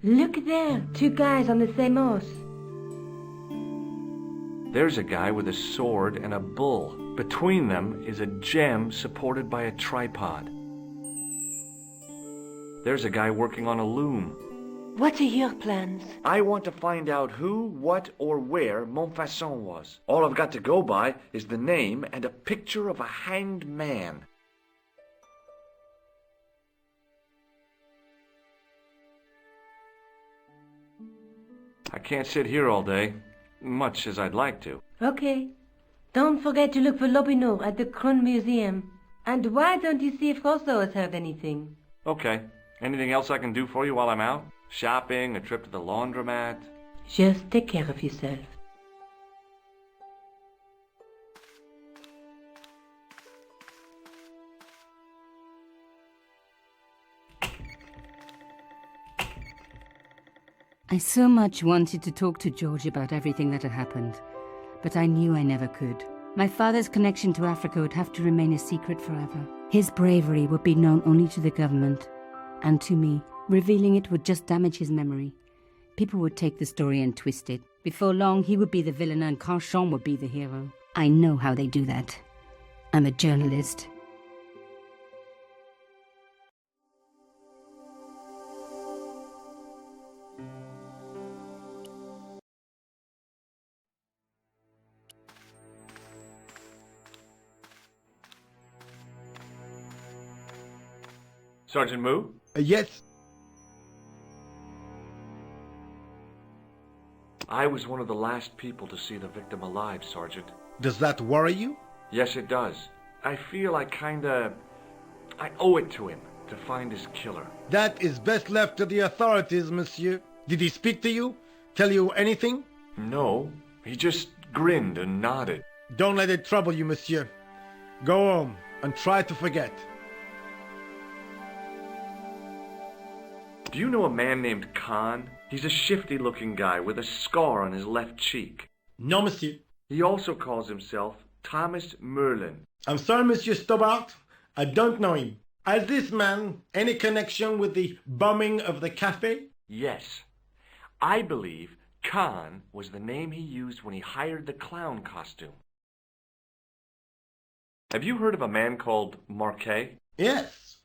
Look there, two guys on the same horse. There's a guy with a sword and a bull. Between them is a gem supported by a tripod. There's a guy working on a loom. What are your plans? I want to find out who, what, or where Montfaucon was. All I've got to go by is the name and a picture of a hanged man. I can't sit here all day, much as I'd like to. Okay. Don't forget to look for Lobinot at the Kron Museum. And why don't you see if Rosso has heard anything? Okay. Anything else I can do for you while I'm out? Shopping, a trip to the laundromat? Just take care of yourself. I so much wanted to talk to George about everything that had happened, but I knew I never could. My father's connection to Africa would have to remain a secret forever. His bravery would be known only to the government and to me. Revealing it would just damage his memory. People would take the story and twist it. Before long, he would be the villain and Carchon would be the hero. I know how they do that. I'm a journalist. Sergeant Moo? Yes? I was one of the last people to see the victim alive, Sergeant. Does that worry you? Yes, it does. I feel I owe it to him to find his killer. That is best left to the authorities, monsieur. Did he speak to you? Tell you anything? No, he just grinned and nodded. Don't let it trouble you, monsieur. Go home and try to forget. Do you know a man named Khan? He's a shifty-looking guy with a scar on his left cheek. No, monsieur. He also calls himself Thomas Merlin. I'm sorry, Monsieur Stobart. I don't know him. Has this man any connection with the bombing of the cafe? Yes. I believe Khan was the name he used when he hired the clown costume. Have you heard of a man called Marquet? Yes.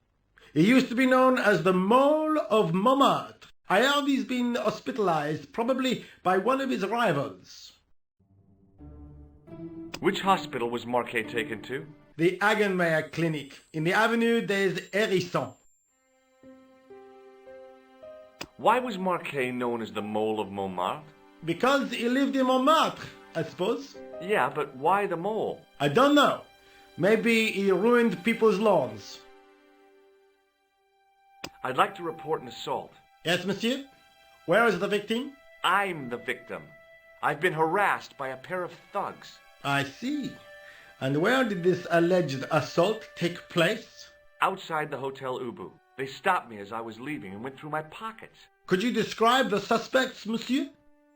He used to be known as the Mole of Montmartre. I heard he's been hospitalized, probably by one of his rivals. Which hospital was Marquet taken to? The Hagenmeyer Clinic, in the Avenue des Hérissons. Why was Marquet known as the Mole of Montmartre? Because he lived in Montmartre, I suppose. Yeah, but why the mole? I don't know. Maybe he ruined people's lawns. I'd like to report an assault. Yes, monsieur? Where is the victim? I'm the victim. I've been harassed by a pair of thugs. I see. And where did this alleged assault take place? Outside the Hotel Ubu. They stopped me as I was leaving and went through my pockets. Could you describe the suspects, monsieur?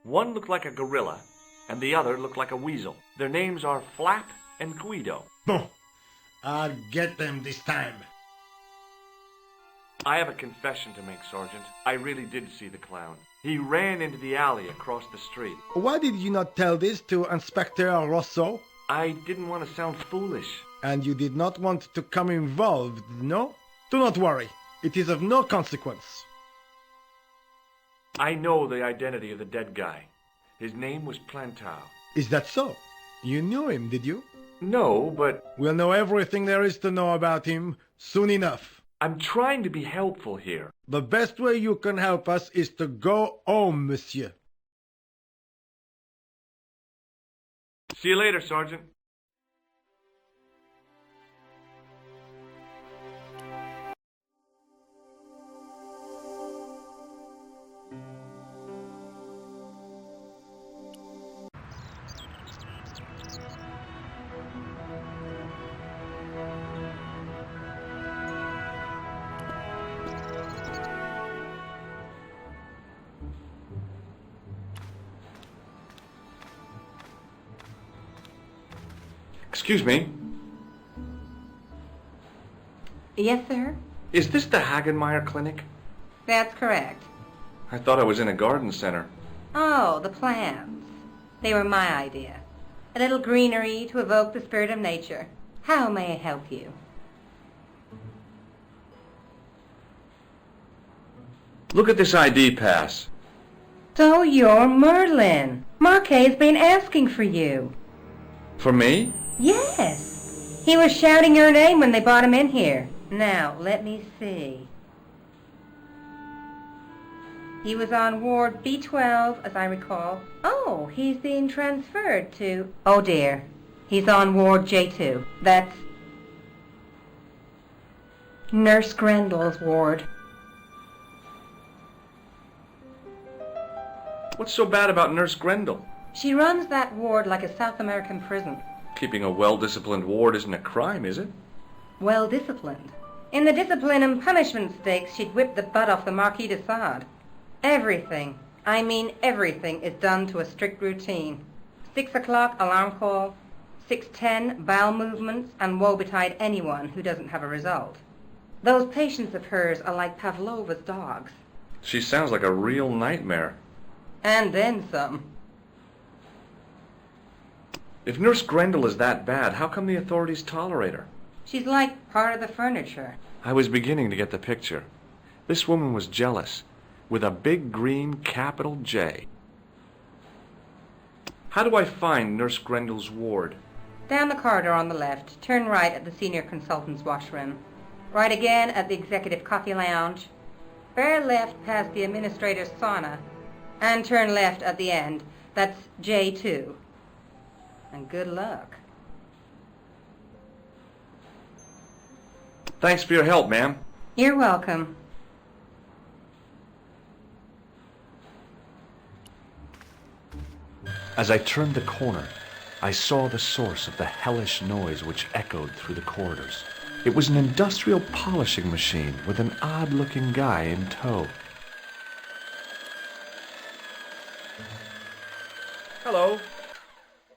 One looked like a gorilla, and the other looked like a weasel. Their names are Flap and Guido. Bon. I'll get them this time. I have a confession to make, Sergeant. I really did see the clown. He ran into the alley across the street. Why did you not tell this to Inspector Rousseau? I didn't want to sound foolish. And you did not want to come involved, no? Do not worry. It is of no consequence. I know the identity of the dead guy. His name was Plantar. Is that so? You knew him, did you? No, but... We'll know everything there is to know about him soon enough. I'm trying to be helpful here. The best way you can help us is to go home, monsieur. See you later, Sergeant. Excuse me. Yes, sir? Is this the Hagenmeyer Clinic? That's correct. I thought I was in a garden center. Oh, the plants. They were my idea. A little greenery to evoke the spirit of nature. How may I help you? Look at this ID pass. So you're Merlin. Marquet's been asking for you. For me? Yes. He was shouting your name when they brought him in here. Now, let me see. He was on Ward B12, as I recall. Oh, he's being transferred to... Oh, dear. He's on Ward J2. That's Nurse Grendel's ward. What's so bad about Nurse Grendel? She runs that ward like a South American prison. Keeping a well-disciplined ward isn't a crime, is it? Well-disciplined. In the discipline and punishment stakes, she'd whip the butt off the Marquis de Sade. Everything, I mean everything, is done to a strict routine. 6 o'clock alarm call, 6:10 bowel movements, and woe betide anyone who doesn't have a result. Those patients of hers are like Pavlova's dogs. She sounds like a real nightmare. And then some. If Nurse Grendel is that bad, how come the authorities tolerate her? She's like part of the furniture. I was beginning to get the picture. This woman was jealous, with a big green capital J. How do I find Nurse Grendel's ward? Down the corridor on the left, turn right at the senior consultant's washroom. Right again at the executive coffee lounge. Bear left past the administrator's sauna. And turn left at the end. That's J2. And good luck. Thanks for your help, ma'am. You're welcome. As I turned the corner, I saw the source of the hellish noise which echoed through the corridors. It was an industrial polishing machine with an odd-looking guy in tow. Hello.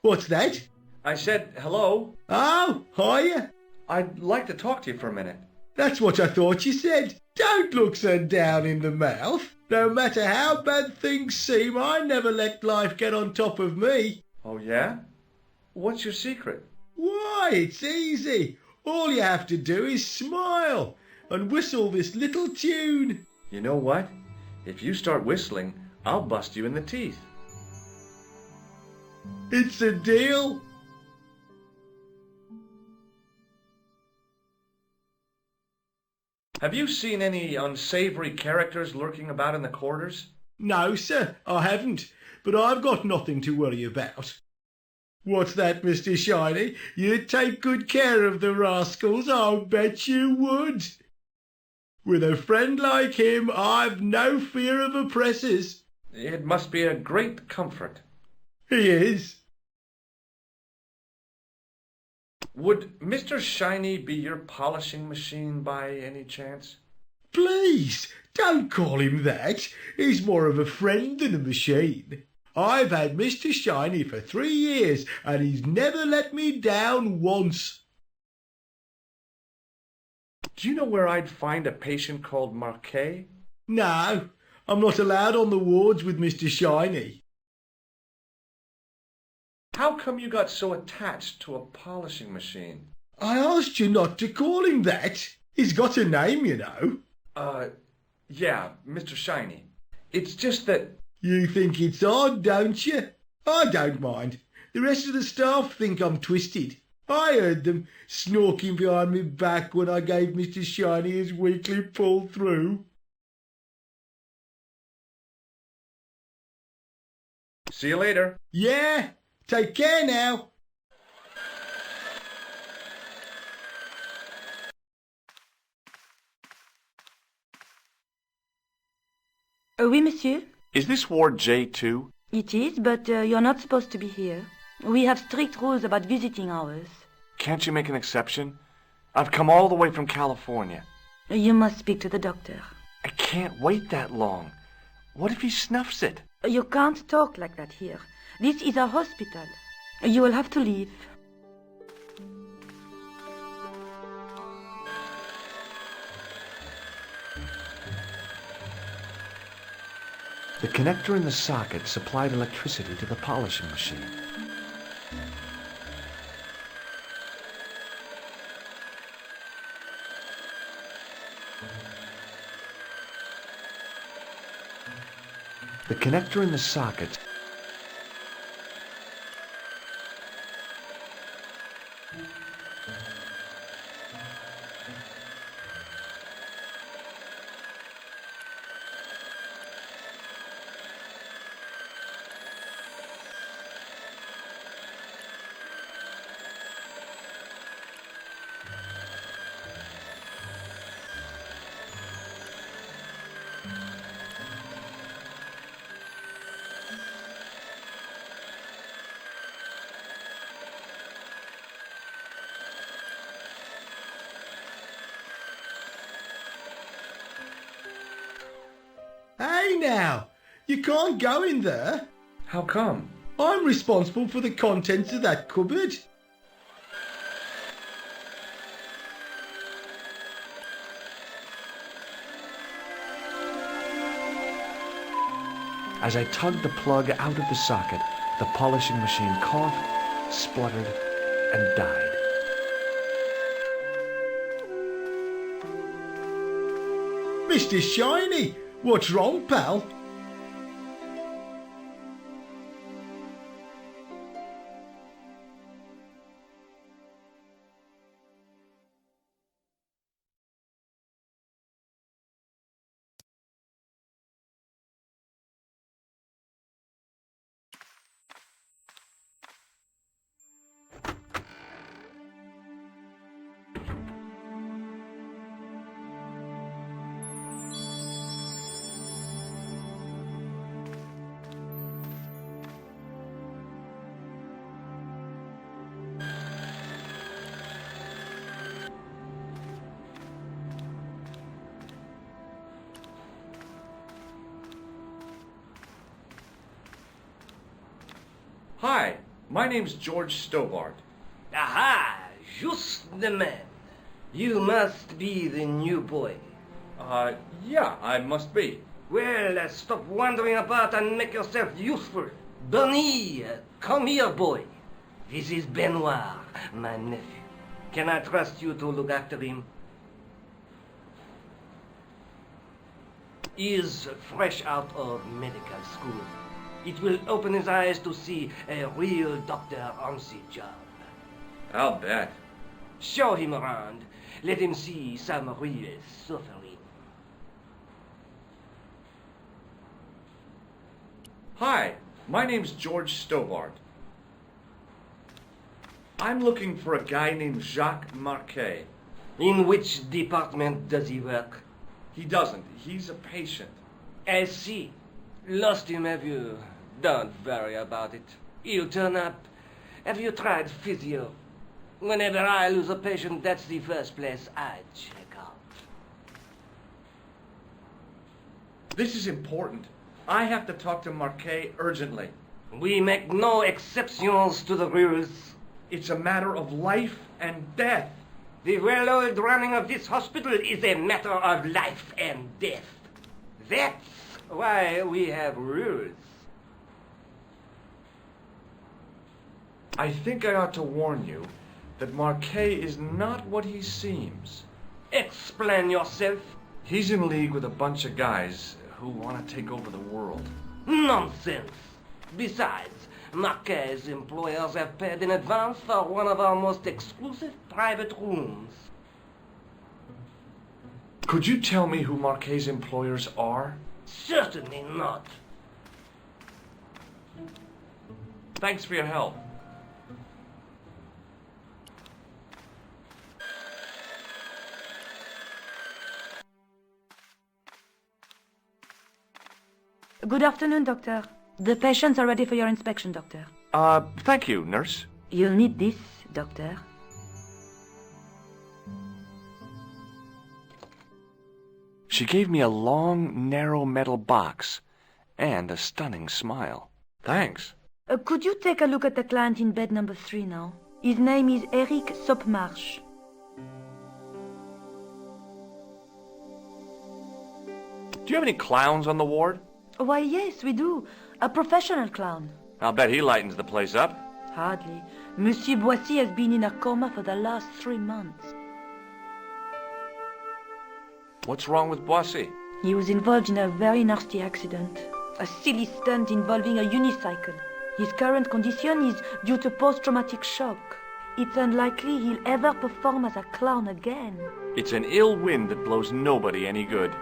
What's that? I said hello. Oh, hiya. I'd like to talk to you for a minute. That's what I thought you said. Don't look so down in the mouth. No matter how bad things seem, I never let life get on top of me. Oh, yeah? What's your secret? Why, it's easy. All you have to do is smile and whistle this little tune. You know what? If you start whistling, I'll bust you in the teeth. It's a deal. Have you seen any unsavory characters lurking about in the corridors? No, sir, I haven't. But I've got nothing to worry about. What's that, Mr. Shiny? You'd take good care of the rascals, I'll bet you would. With a friend like him, I've no fear of oppressors. It must be a great comfort. He is. Would Mr. Shiny be your polishing machine by any chance? Please, don't call him that. He's more of a friend than a machine. I've had Mr. Shiny for 3 years, and he's never let me down once. Do you know where I'd find a patient called Marquet? No, I'm not allowed on the wards with Mr. Shiny. How come you got so attached to a polishing machine? I asked you not to call him that. He's got a name, you know. Yeah, Mr. Shiny. It's just that... You think it's odd, don't you? I don't mind. The rest of the staff think I'm twisted. I heard them snorking behind me back when I gave Mr. Shiny his weekly pull-through. See you later. Yeah, take care now. Oui, monsieur? Is this Ward J2? It is, but you're not supposed to be here. We have strict rules about visiting hours. Can't you make an exception? I've come all the way from California. You must speak to the doctor. I can't wait that long. What if he snuffs it? You can't talk like that here. This is a hospital. You will have to leave. The connector in the socket supplied electricity to the polishing machine. The connector in the socket Hey now, you can't go in there. How come? I'm responsible for the contents of that cupboard. As I tugged the plug out of the socket, the polishing machine coughed, spluttered, and died. Mr. Shiny, what's wrong, pal? Hi, my name's George Stobart. Aha! Just the man. You must be the new boy. Yeah, I must be. Well, stop wandering about and make yourself useful. Bunny, come here, boy. This is Benoit, my nephew. Can I trust you to look after him? He is fresh out of medical school. It will open his eyes to see a real doctor on the job. I'll bet. Show him around. Let him see some real suffering. Hi, my name's George Stobart. I'm looking for a guy named Jacques Marquet. In which department does he work? He doesn't. He's a patient. I see. Lost him, have you? Don't worry about it. He'll turn up. Have you tried physio? Whenever I lose a patient, that's the first place I check out. This is important. I have to talk to Marquet urgently. We make no exceptions to the rules. It's a matter of life and death. The well-oiled running of this hospital is a matter of life and death. That's why we have rules. I think I ought to warn you that Marquet is not what he seems. Explain yourself. He's in league with a bunch of guys who want to take over the world. Nonsense. Besides, Marquet's employers have paid in advance for one of our most exclusive private rooms. Could you tell me who Marquet's employers are? Certainly not. Thanks for your help. Good afternoon, Doctor. The patients are ready for your inspection, Doctor. Thank you, nurse. You'll need this, Doctor. She gave me a long, narrow metal box and a stunning smile. Thanks. Could you take a look at the client in bed number 3 now? His name is Eric Sopmarsh. Do you have any clowns on the ward? Why, yes, we do. A professional clown. I'll bet he lightens the place up. Hardly. Monsieur Boissy has been in a coma for the last 3 months. What's wrong with Boissy? He was involved in a very nasty accident. A silly stunt involving a unicycle. His current condition is due to post-traumatic shock. It's unlikely he'll ever perform as a clown again. It's an ill wind that blows nobody any good.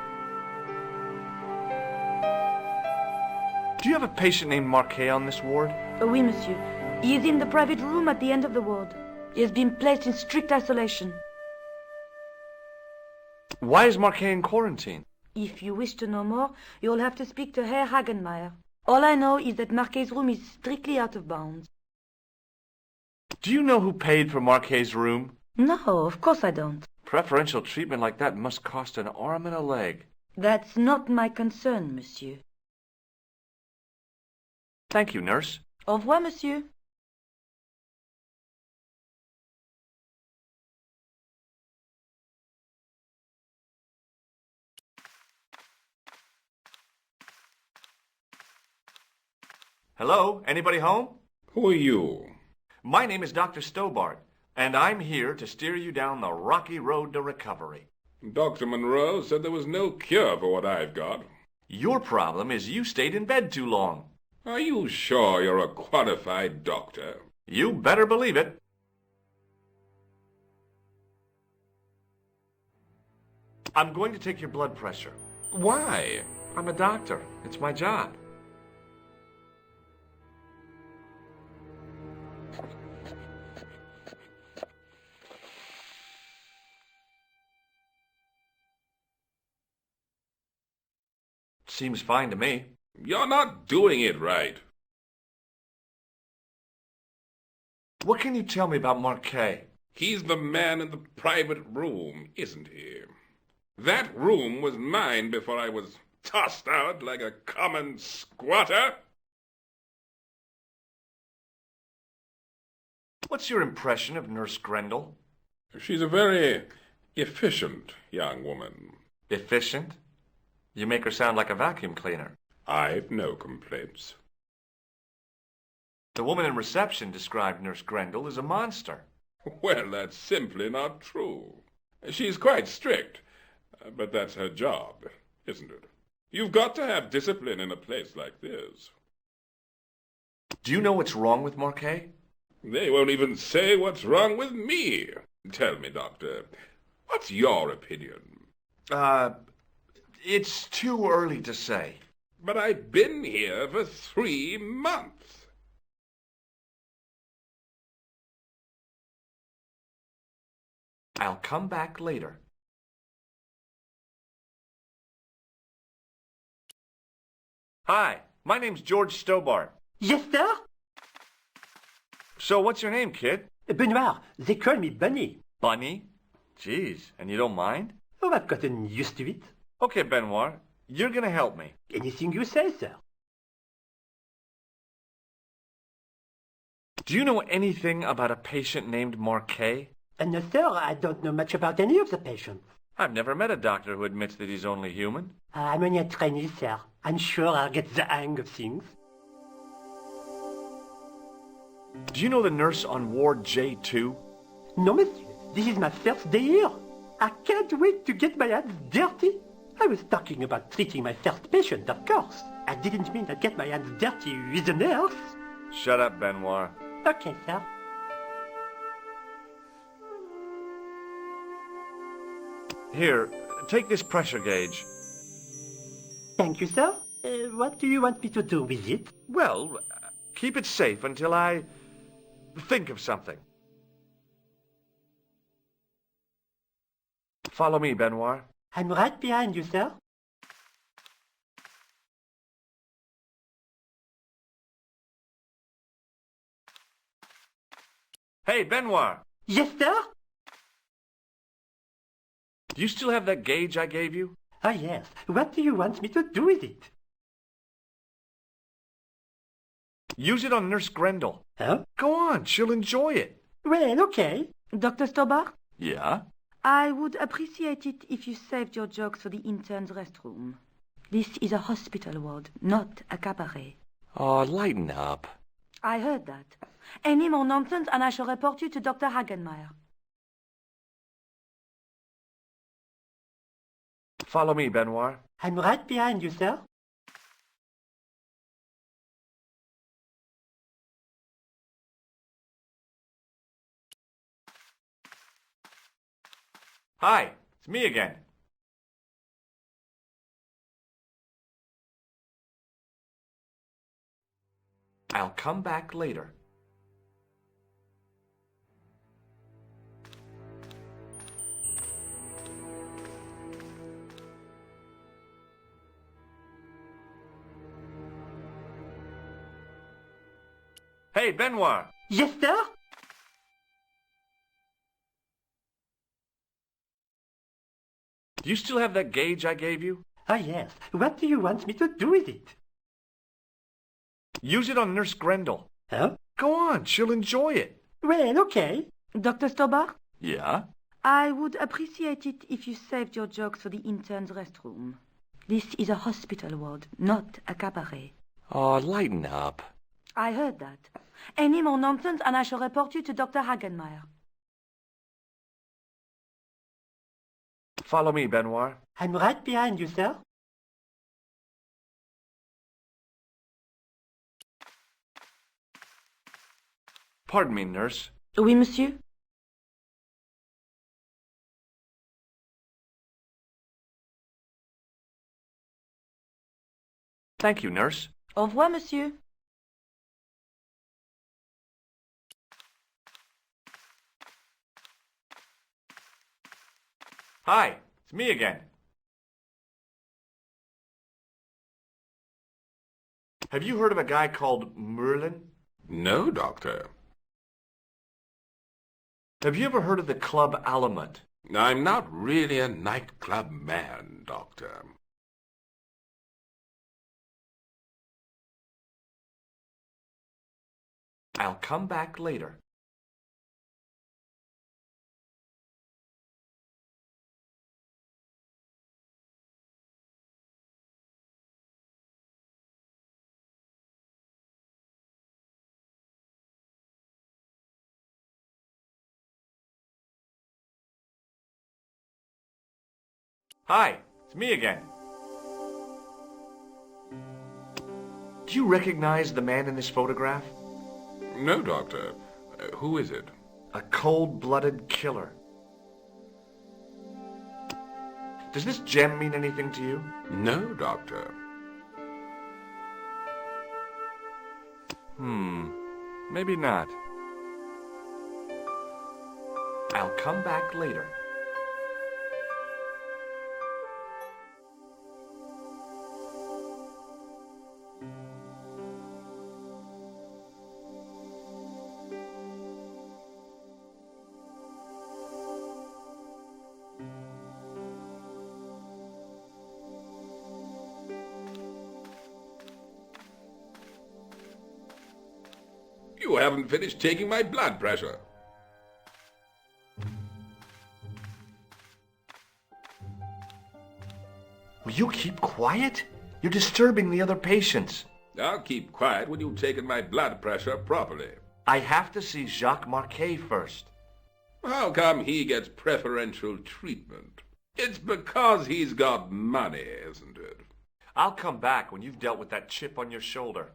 Do you have a patient named Marquet on this ward? Oui, monsieur. He is in the private room at the end of the ward. He has been placed in strict isolation. Why is Marquet in quarantine? If you wish to know more, you'll have to speak to Herr Hagenmeier. All I know is that Marquet's room is strictly out of bounds. Do you know who paid for Marquet's room? No, of course I don't. Preferential treatment like that must cost an arm and a leg. That's not my concern, monsieur. Thank you, nurse. Au revoir, monsieur. Hello? Anybody home? Who are you? My name is Dr. Stobart, and I'm here to steer you down the rocky road to recovery. Dr. Monroe said there was no cure for what I've got. Your problem is you stayed in bed too long. Are you sure you're a qualified doctor? You better believe it. I'm going to take your blood pressure. Why? I'm a doctor. It's my job. Seems fine to me. You're not doing it right. What can you tell me about Marquet? He's the man in the private room, isn't he? That room was mine before I was tossed out like a common squatter. What's your impression of Nurse Grendel? She's a very efficient young woman. Efficient? You make her sound like a vacuum cleaner. I've no complaints. The woman in reception described Nurse Grendel as a monster. Well, that's simply not true. She's quite strict, but that's her job, isn't it? You've got to have discipline in a place like this. Do you know what's wrong with Marquet? They won't even say what's wrong with me. Tell me, Doctor, what's your opinion? It's too early to say. But I've been here for 3 months. I'll come back later. Hi, my name's George Stobart. Yes, sir? So what's your name, kid? Benoit. They call me Bunny. Bunny? Jeez, and you don't mind? Oh, I've gotten used to it. Okay, Benoit, you're gonna help me. Anything you say, sir. Do you know anything about a patient named Marquet? No, sir, I don't know much about any of the patients. I've never met a doctor who admits that he's only human. I'm only a trainee, sir. I'm sure I'll get the hang of things. Do you know the nurse on Ward J2? No, monsieur. This is my first day here. I can't wait to get my hands dirty. I was talking about treating my first patient, of course. I didn't mean I'd get my hands dirty with a nurse. Shut up, Benoit. Okay, sir. Here, take this pressure gauge. Thank you, sir. What do you want me to do with it? Well, keep it safe until I think of something. Follow me, Benoit. I'm right behind you, sir. Hey, Benoit! Yes, sir? Do you still have that gauge I gave you? Ah, yes. What do you want me to do with it? Use it on Nurse Grendel. Huh? Go on, she'll enjoy it. Well, okay. Dr. Stobart? Yeah? I would appreciate it if you saved your jokes for the intern's restroom. This is a hospital ward, not a cabaret. Oh, lighten up. I heard that. Any more nonsense and I shall report you to Dr. Hagenmeyer. Follow me, Benoit. I'm right behind you, sir. Hi, it's me again. I'll come back later. Hey, Benoit! Yes, sir? Do you still have that gauge I gave you? Ah, yes. What do you want me to do with it? Use it on Nurse Grendel. Huh? Go on, she'll enjoy it. Well, okay. Dr. Stobart? Yeah? I would appreciate it if you saved your jokes for the intern's restroom. This is a hospital ward, not a cabaret. Oh, lighten up. I heard that. Any more nonsense and I shall report you to Dr. Hagenmeyer. Follow me, Benoit. I'm right behind you, sir. Pardon me, nurse. Oui, monsieur? Thank you, nurse. Au revoir, monsieur. Hi, it's me again. Have you heard of a guy called Merlin? No, Doctor. Have you ever heard of the Club Alamut? I'm not really a nightclub man, Doctor. I'll come back later. Hi, it's me again. Do you recognize the man in this photograph? No, Doctor. Who is it? A cold-blooded killer. Does this gem mean anything to you? No, Doctor. Maybe not. I'll come back later. You haven't finished taking my blood pressure. Will you keep quiet? You're disturbing the other patients. I'll keep quiet when you've taken my blood pressure properly. I have to see Jacques Marquet first. How come he gets preferential treatment? It's because he's got money, isn't it? I'll come back when you've dealt with that chip on your shoulder.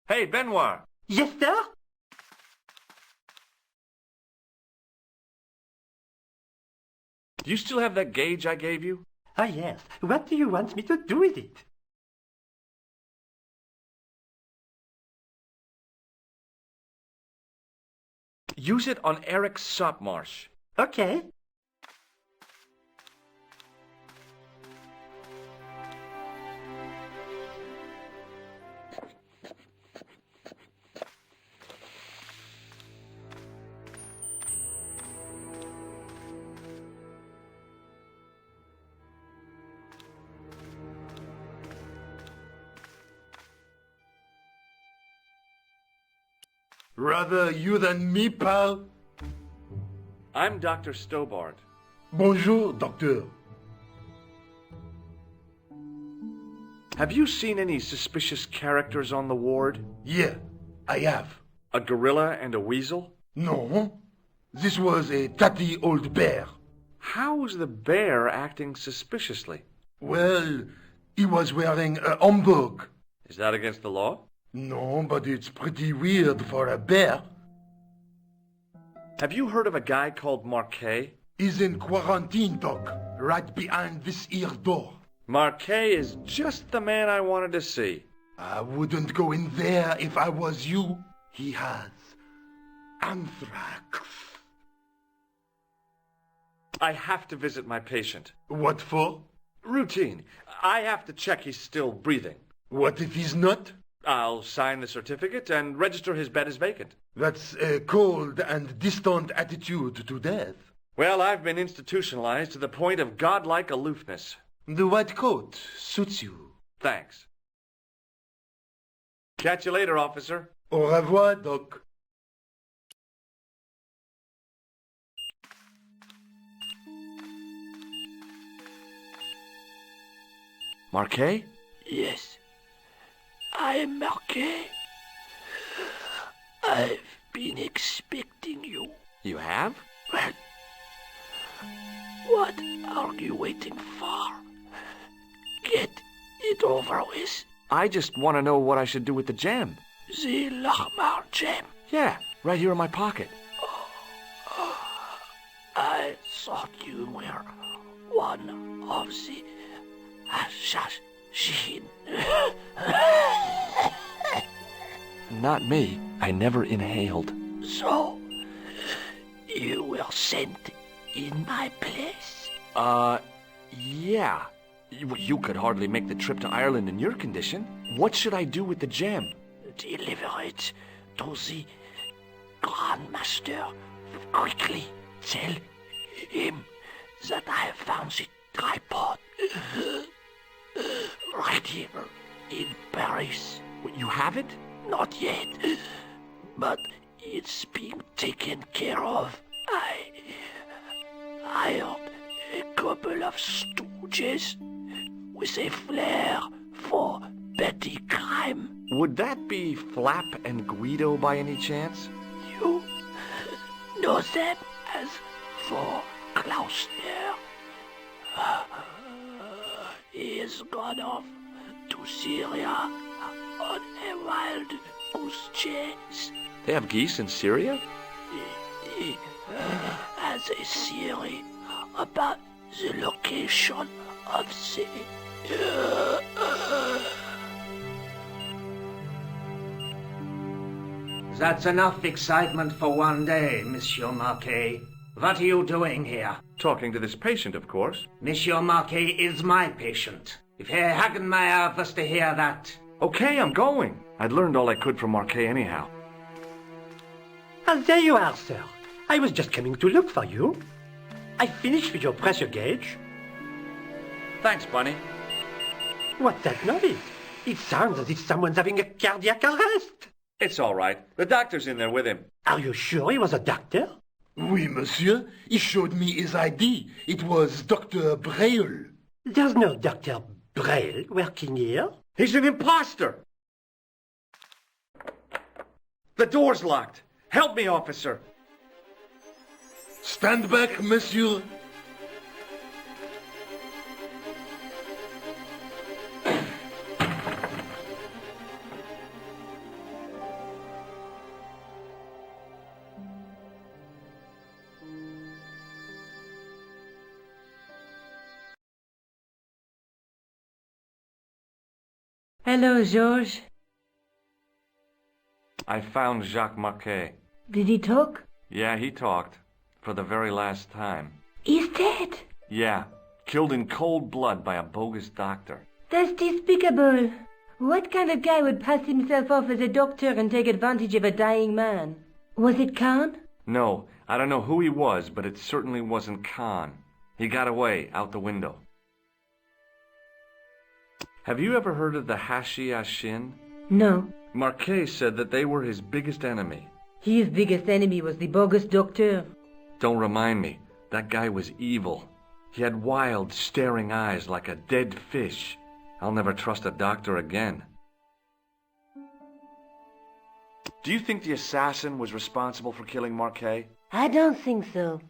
Hey, Benoit! Yes, sir? Do you still have that gauge I gave you? Ah, yes. What do you want me to do with it? Use it on Eric Sopmarsh. Okay. Rather you than me, pal? I'm Dr. Stobart. Bonjour, docteur. Have you seen any suspicious characters on the ward? Yeah, I have. A gorilla and a weasel? No. This was a tatty old bear. How was the bear acting suspiciously? Well, he was wearing a homburg. Is that against the law? No, but it's pretty weird for a bear. Have you heard of a guy called Marquet? He's in quarantine, Doc, right behind this here door. Marquet is just the man I wanted to see. I wouldn't go in there if I was you. He has anthrax. I have to visit my patient. What for? Routine. I have to check he's still breathing. What if he's not? I'll sign the certificate and register his bed as vacant. That's a cold and distant attitude to death. Well, I've been institutionalized to the point of godlike aloofness. The white coat suits you. Thanks. Catch you later, officer. Au revoir, Doc. Marquet? Yes, I am Marquet. I've been expecting you. You have? Well, what are you waiting for? Get it over with. I just want to know what I should do with the gem. The Lahmar gem. Yeah, right here in my pocket. I thought you were one of the assassin. Not me. I never inhaled. So, you were sent in my place? Yeah. You could hardly make the trip to Ireland in your condition. What should I do with the gem? Deliver it to the Grandmaster. Quickly tell him that I have found the tripod. Right here in Paris. You have it? Not yet, but it's being taken care of. I hired a couple of stooges with a flair for petty crime. Would that be Flap and Guido by any chance? You know them as for Klausner. He has gone off to Syria on a wild goose chase. They have geese in Syria? He has a theory about the location of the... That's enough excitement for one day, Monsieur Marquet. What are you doing here? Talking to this patient, of course. Monsieur Marquet is my patient. If Herr Hagenmeyer was to hear that... Okay, I'm going. I'd learned all I could from Marquet anyhow. Ah, there you are, sir. I was just coming to look for you. I finished with your pressure gauge. Thanks, Bunny. What's that noise? It sounds as if someone's having a cardiac arrest. It's all right. The doctor's in there with him. Are you sure he was a doctor? Oui, monsieur. He showed me his ID. It was Dr. Braille. There's no Dr. Braille working here. He's an imposter! The door's locked. Help me, officer. Stand back, monsieur. Hello, Georges. I found Jacques Marquet. Did he talk? Yeah, he talked. For the very last time. He's dead. Yeah, killed in cold blood by a bogus doctor. That's despicable. What kind of guy would pass himself off as a doctor and take advantage of a dying man? Was it Khan? No, I don't know who he was, but it certainly wasn't Khan. He got away, out the window. Have you ever heard of the Hashi-Ashin? No. Marquet said that they were his biggest enemy. His biggest enemy was the bogus doctor. Don't remind me. That guy was evil. He had wild, staring eyes like a dead fish. I'll never trust a doctor again. Do you think the assassin was responsible for killing Marquet? I don't think so.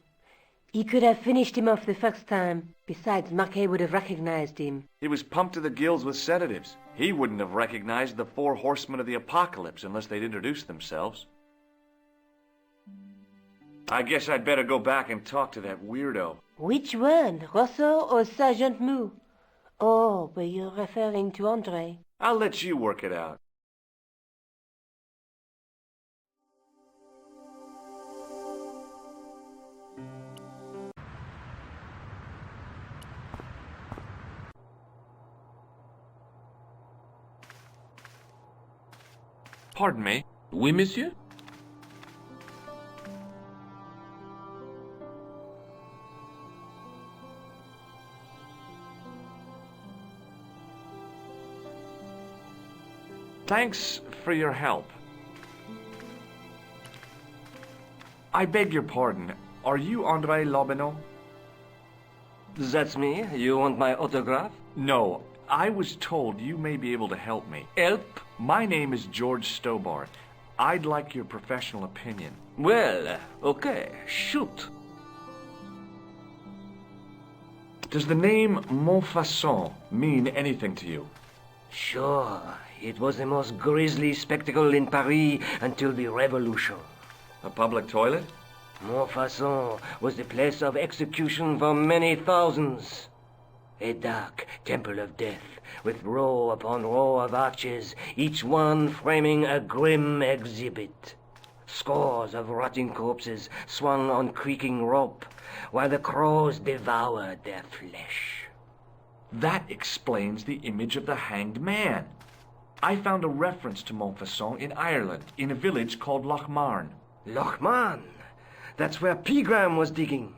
He could have finished him off the first time. Besides, Marquet would have recognized him. He was pumped to the gills with sedatives. He wouldn't have recognized the 4 horsemen of the apocalypse unless they'd introduced themselves. I guess I'd better go back and talk to that weirdo. Which one, Rousseau or Sergeant Mou? Oh, but you're referring to Andre. I'll let you work it out. Pardon me. Oui, monsieur? Thanks for your help. I beg your pardon. Are you André Lobineau? That's me. You want my autograph? No. I was told you may be able to help me. Help? My name is George Stobart. I'd like your professional opinion. Well, okay. Shoot. Does the name Montfaucon mean anything to you? Sure. It was the most grisly spectacle in Paris until the Revolution. A public toilet? Montfaucon was the place of execution for many thousands. A dark temple of death, with row upon row of arches, each one framing a grim exhibit. Scores of rotting corpses swung on creaking rope, while the crows devoured their flesh. That explains the image of the hanged man. I found a reference to Montfaucon in Ireland, in a village called Lochmarn. Lochmarn? That's where Pegram was digging.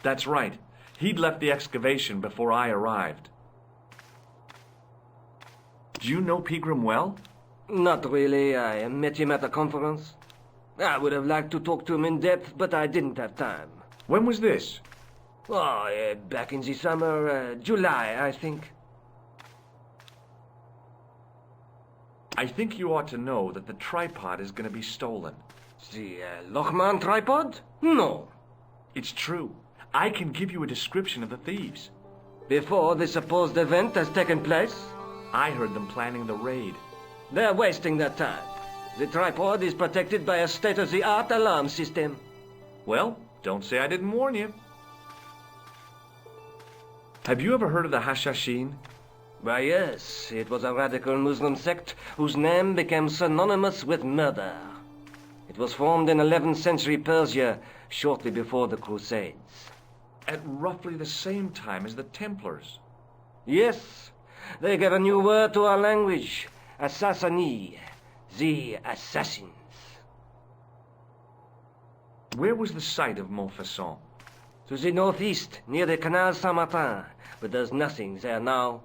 That's right. He'd left the excavation before I arrived. Do you know Pegram well? Not really. I met him at a conference. I would have liked to talk to him in depth, but I didn't have time. When was this? Oh, back in the summer, July, I think. I think you ought to know that the tripod is going to be stolen. The Lochmarn tripod? No. It's true. I can give you a description of the thieves. Before the supposed event has taken place? I heard them planning the raid. They're wasting their time. The tripod is protected by a state-of-the-art alarm system. Well, don't say I didn't warn you. Have you ever heard of the Hashashin? Why, yes. It was a radical Muslim sect whose name became synonymous with murder. It was formed in 11th century Persia, shortly before the Crusades. At roughly the same time as the Templars. Yes. They gave a new word to our language. Assassini. The assassins. Where was the site of Montfaucon? To the northeast, near the Canal Saint-Martin, but there's nothing there now.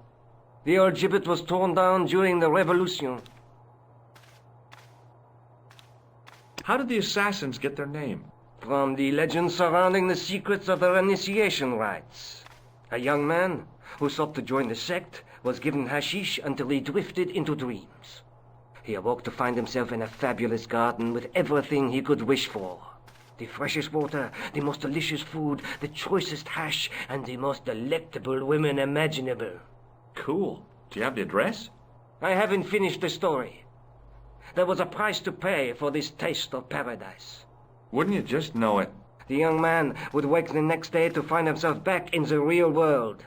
The old gibbet was torn down during the Revolution. How did the assassins get their name? From the legends surrounding the secrets of their initiation rites. A young man who sought to join the sect was given hashish until he drifted into dreams. He awoke to find himself in a fabulous garden with everything he could wish for. The freshest water, the most delicious food, the choicest hash, and the most delectable women imaginable. Cool. Do you have the address? I haven't finished the story. There was a price to pay for this taste of paradise. Wouldn't you just know it? The young man would wake the next day to find himself back in the real world.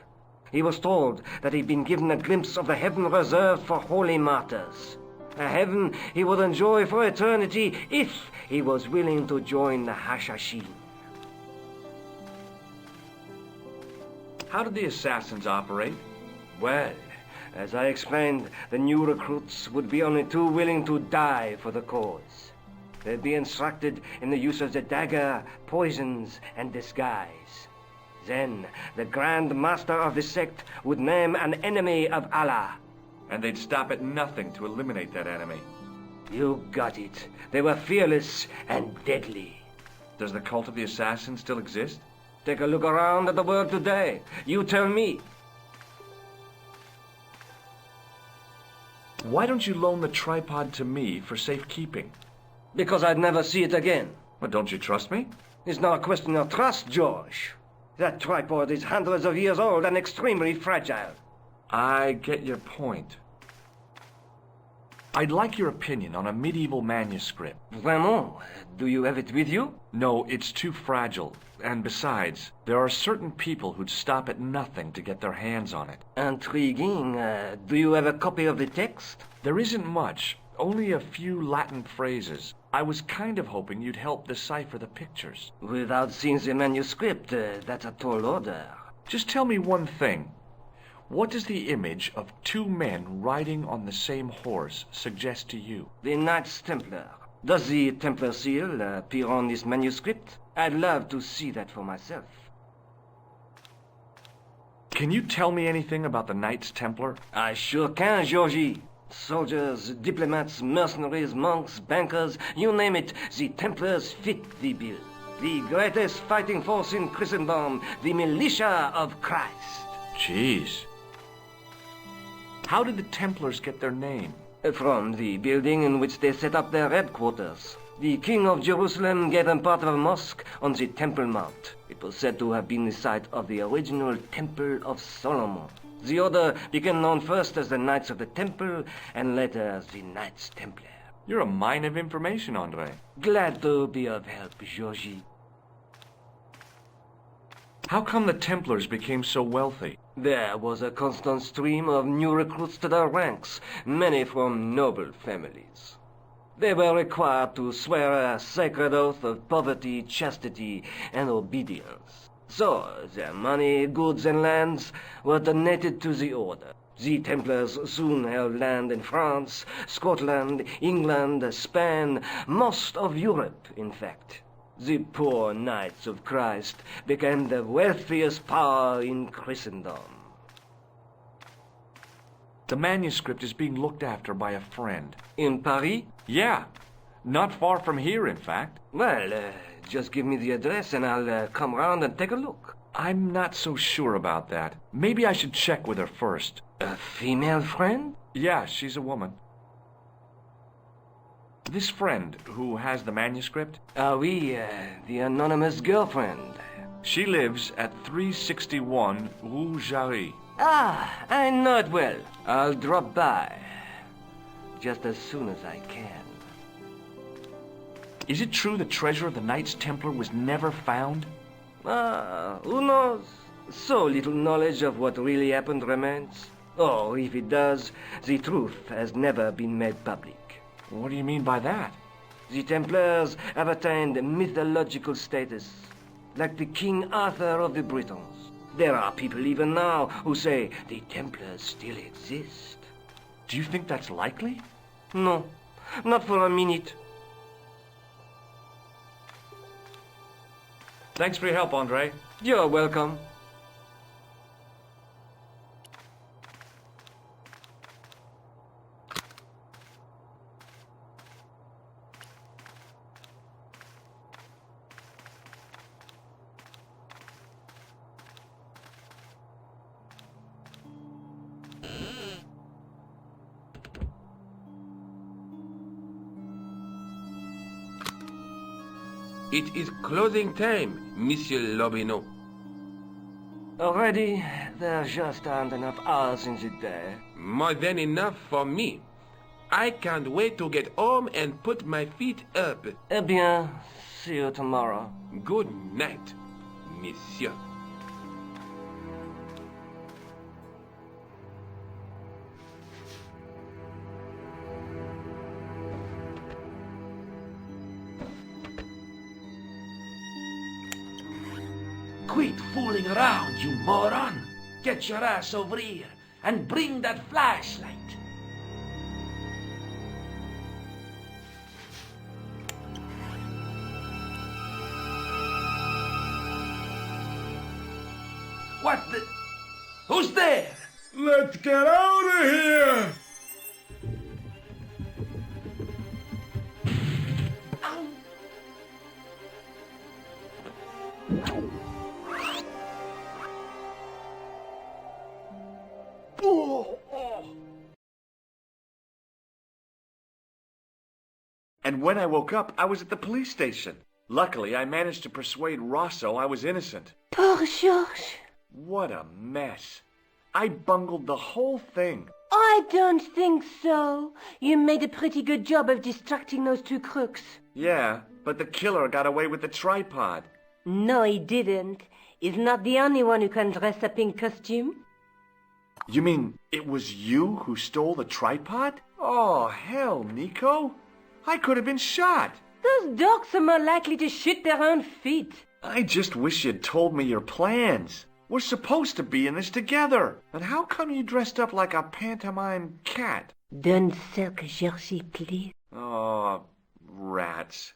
He was told that he'd been given a glimpse of the heaven reserved for holy martyrs. A heaven he would enjoy for eternity if he was willing to join the Hashashin. How did the assassins operate? Well, as I explained, the new recruits would be only too willing to die for the cause. They'd be instructed in the use of the dagger, poisons, and disguise. Then, the Grand Master of the sect would name an enemy of Allah. And they'd stop at nothing to eliminate that enemy. You got it. They were fearless and deadly. Does the cult of the assassin still exist? Take a look around at the world today. You tell me. Why don't you loan the tripod to me for safekeeping? Because I'd never see it again. Well, don't you trust me? It's not a question of trust, George. That tripod is hundreds of years old and extremely fragile. I get your point. I'd like your opinion on a medieval manuscript. Vraiment? Do you have it with you? No, it's too fragile. And besides, there are certain people who'd stop at nothing to get their hands on it. Intriguing. Do you have a copy of the text? There isn't much. Only a few Latin phrases. I was kind of hoping you'd help decipher the pictures. Without seeing the manuscript, that's a tall order. Just tell me one thing. What does the image of two men riding on the same horse suggest to you? The Knights Templar. Does the Templar seal appear on this manuscript? I'd love to see that for myself. Can you tell me anything about the Knights Templar? I sure can, Georgie. Soldiers, diplomats, mercenaries, monks, bankers, you name it, the Templars fit the bill. The greatest fighting force in Christendom, the militia of Christ. Jeez. How did the Templars get their name? From the building in which they set up their headquarters. The King of Jerusalem gave them part of a mosque on the Temple Mount. It was said to have been the site of the original Temple of Solomon. The order became known first as the Knights of the Temple, and later as the Knights Templar. You're a mine of information, Andre. Glad to be of help, Georgie. How come the Templars became so wealthy? There was a constant stream of new recruits to their ranks, many from noble families. They were required to swear a sacred oath of poverty, chastity, and obedience. So, their money, goods, and lands were donated to the order. The Templars soon held land in France, Scotland, England, Spain, most of Europe, in fact. The poor Knights of Christ became the wealthiest power in Christendom. The manuscript is being looked after by a friend. In Paris? Yeah. Not far from here, in fact. Well, just give me the address and I'll come round and take a look. I'm not so sure about that. Maybe I should check with her first. A female friend? Yeah, she's a woman. This friend who has the manuscript? Oui, the anonymous girlfriend. She lives at 361 Rue Jarry. Ah, I know it well. I'll drop by. Just as soon as I can. Is it true the treasure of the Knights Templar was never found? Who knows? So little knowledge of what really happened remains. Or if it does, the truth has never been made public. What do you mean by that? The Templars have attained mythological status, like the King Arthur of the Britons. There are people even now who say the Templars still exist. Do you think that's likely? No, not for a minute. Thanks for your help, Andre. You're welcome. It is closing time, Monsieur Lobineau. Already, there just aren't enough hours in the day. More than enough for me. I can't wait to get home and put my feet up. Eh bien, see you tomorrow. Good night, Monsieur. Quit fooling around, you moron! Get your ass over here and bring that flashlight. What the? Who's there? Let's get out of here! And when I woke up, I was at the police station. Luckily, I managed to persuade Rosso I was innocent. Poor George. What a mess. I bungled the whole thing. I don't think so. You made a pretty good job of distracting those two crooks. Yeah, but the killer got away with the tripod. No, he didn't. He's not the only one who can dress up in costume. You mean it was you who stole the tripod? Oh, hell, Nico. I could have been shot. Those dogs are more likely to shoot their own feet. I just wish you'd told me your plans. We're supposed to be in this together. And how come you dressed up like a pantomime cat? Don't sulk, Georgie, please. Oh, rats.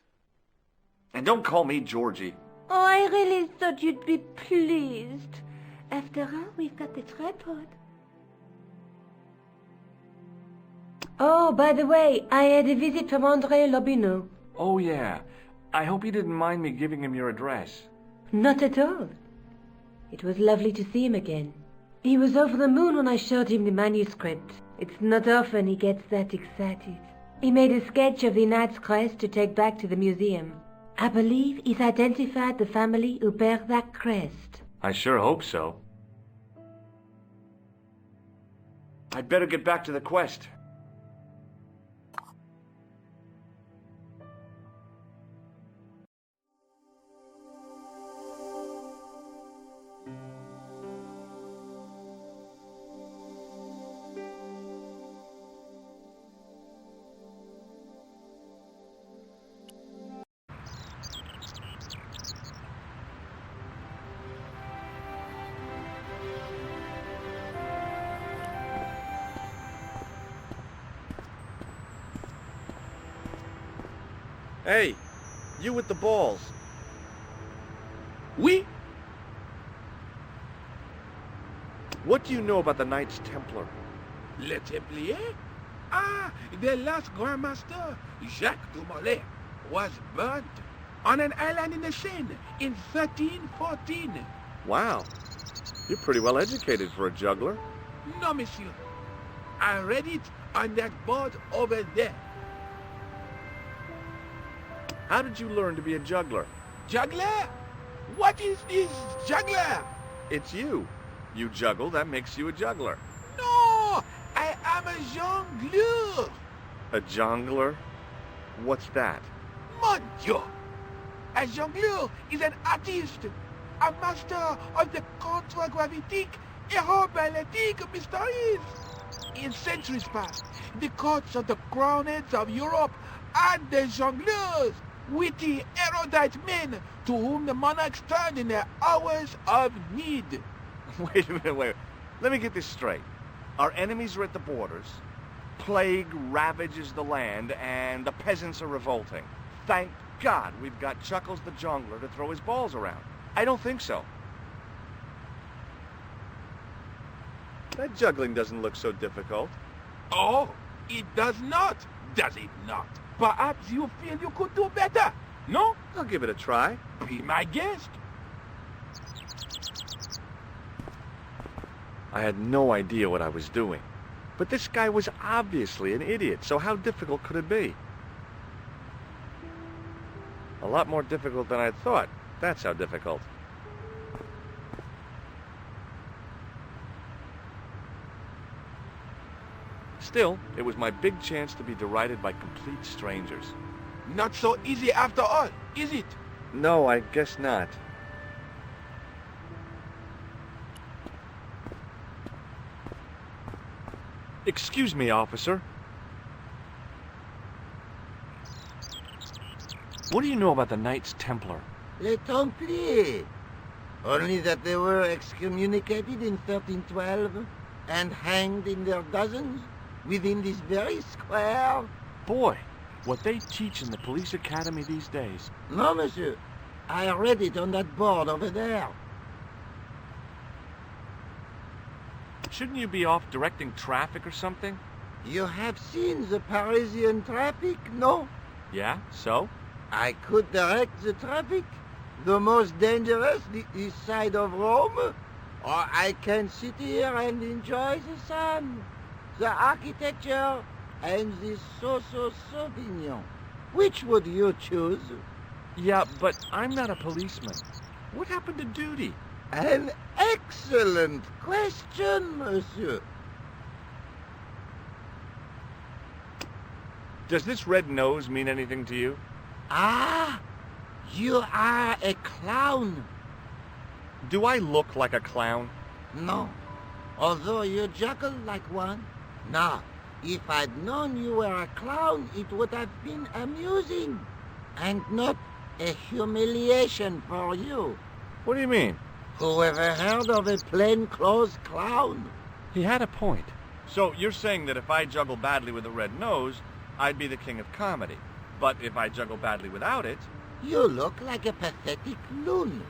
And don't call me Georgie. Oh, I really thought you'd be pleased. After all, we've got the tripod. Oh, by the way, I had a visit from André Lobineau. Oh, yeah. I hope you didn't mind me giving him your address. Not at all. It was lovely to see him again. He was over the moon when I showed him the manuscript. It's not often he gets that excited. He made a sketch of the knight's crest to take back to the museum. I believe he's identified the family who bear that crest. I sure hope so. I'd better get back to the quest. Hey, you with the balls. Oui? What do you know about the Knights Templar? Le Templier? Ah, the last Grand Master, Jacques de Molay, was burnt on an island in the Seine in 1314. Wow. You're pretty well educated for a juggler. No, monsieur. I read it on that board over there. How did you learn to be a juggler? Juggler? What is this juggler? It's you. You juggle, that makes you a juggler. No! I am a jongleur. A jongler? What's that? Mon Dieu! A jongleur is an artist, a master of the contragravitique aeroballetic mysteries. In centuries past, the courts of the crowned heads of Europe had the jongleurs, witty, erudite men to whom the monarchs turned in their hours of need. Wait a minute, wait. Let me get this straight. Our enemies are at the borders, plague ravages the land, and the peasants are revolting. Thank God we've got Chuckles the Jongler to throw his balls around. I don't think so. That juggling doesn't look so difficult. Oh, it does not, does it not? Perhaps you feel you could do better, no? I'll give it a try. Be my guest. I had no idea what I was doing. But this guy was obviously an idiot, so how difficult could it be? A lot more difficult than I thought. That's how difficult. Still, it was my big chance to be derided by complete strangers. Not so easy after all, is it? No, I guess not. Excuse me, officer. What do you know about the Knights Templar? Les Templiers. Only that they were excommunicated in 1312 and hanged in their dozens within this very square. Boy, what they teach in the police academy these days. No, monsieur. I read it on that board over there. Shouldn't you be off directing traffic or something? You have seen the Parisian traffic, no? Yeah, so? I could direct the traffic. The most dangerous, the east side of Rome. Or I can sit here and enjoy the sun, the architecture, and the Sauvignon. Which would you choose? Yeah, but I'm not a policeman. What happened to duty? An excellent question, monsieur. Does this red nose mean anything to you? Ah, you are a clown. Do I look like a clown? No, although you juggle like one. Now, if I'd known you were a clown, it would have been amusing, and not a humiliation for you. What do you mean? Whoever heard of a plainclothes clown? He had a point. So you're saying that if I juggle badly with a red nose, I'd be the king of comedy. But if I juggle badly without it... You look like a pathetic loon.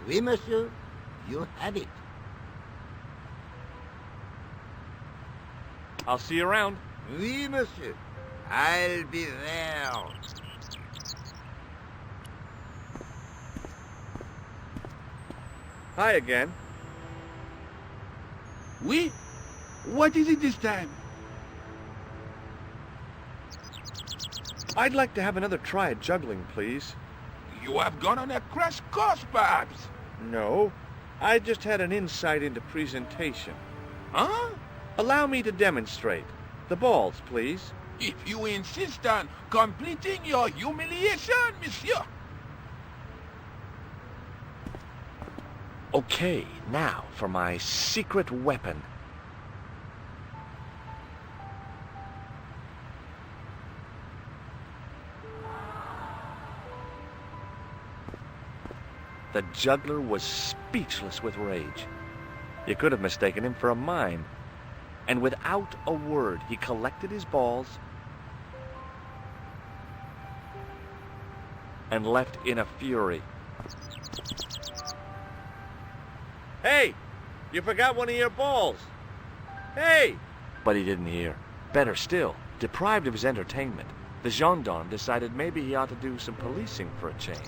Oui, monsieur, you have it. I'll see you around. Oui, monsieur. I'll be there. Hi again. Oui? What is it this time? I'd like to have another try at juggling, please. You have gone on a crash course, perhaps? No. I just had an insight into presentation. Huh? Allow me to demonstrate. The balls, please. If you insist on completing your humiliation, monsieur. Okay, now for my secret weapon. The juggler was speechless with rage. You could have mistaken him for a mime. And without a word, he collected his balls and left in a fury. Hey! You forgot one of your balls! Hey! But he didn't hear. Better still, deprived of his entertainment, the gendarme decided maybe he ought to do some policing for a change.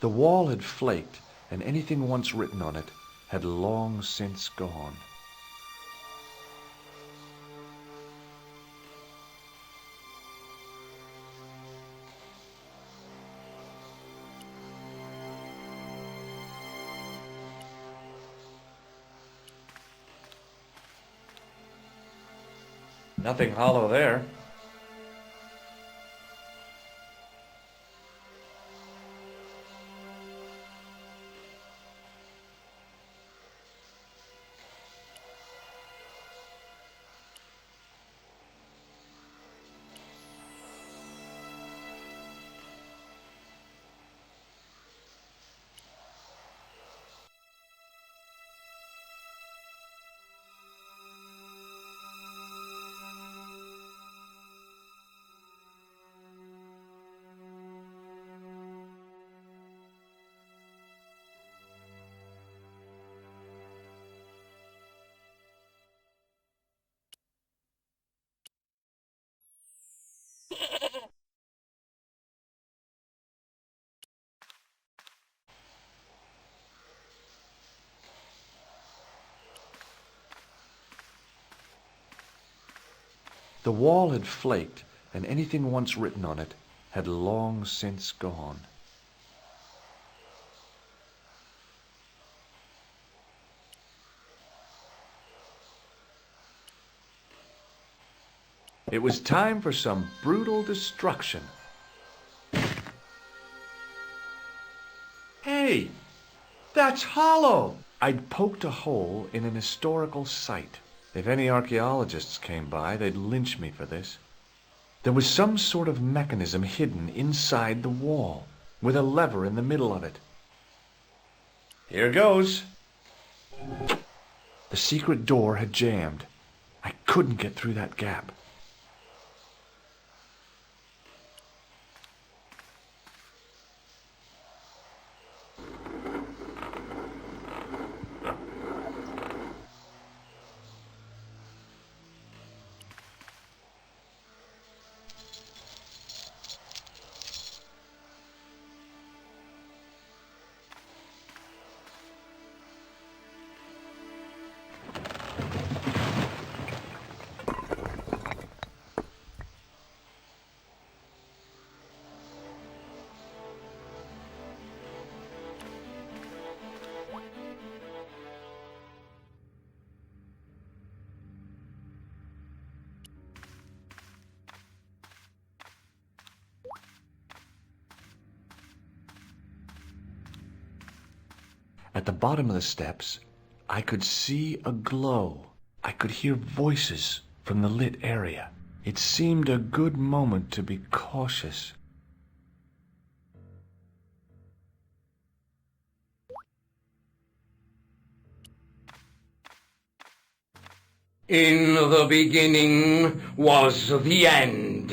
The wall had flaked, and anything once written on it had long since gone. Nothing hollow there. The wall had flaked, and anything once written on it had long since gone. It was time for some brutal destruction. Hey, that's hollow! I'd poked a hole in an historical site. If any archaeologists came by, they'd lynch me for this. There was some sort of mechanism hidden inside the wall, with a lever in the middle of it. Here goes. The secret door had jammed. I couldn't get through that gap. At the bottom of the steps, I could see a glow. I could hear voices from the lit area. It seemed a good moment to be cautious. In the beginning was the end.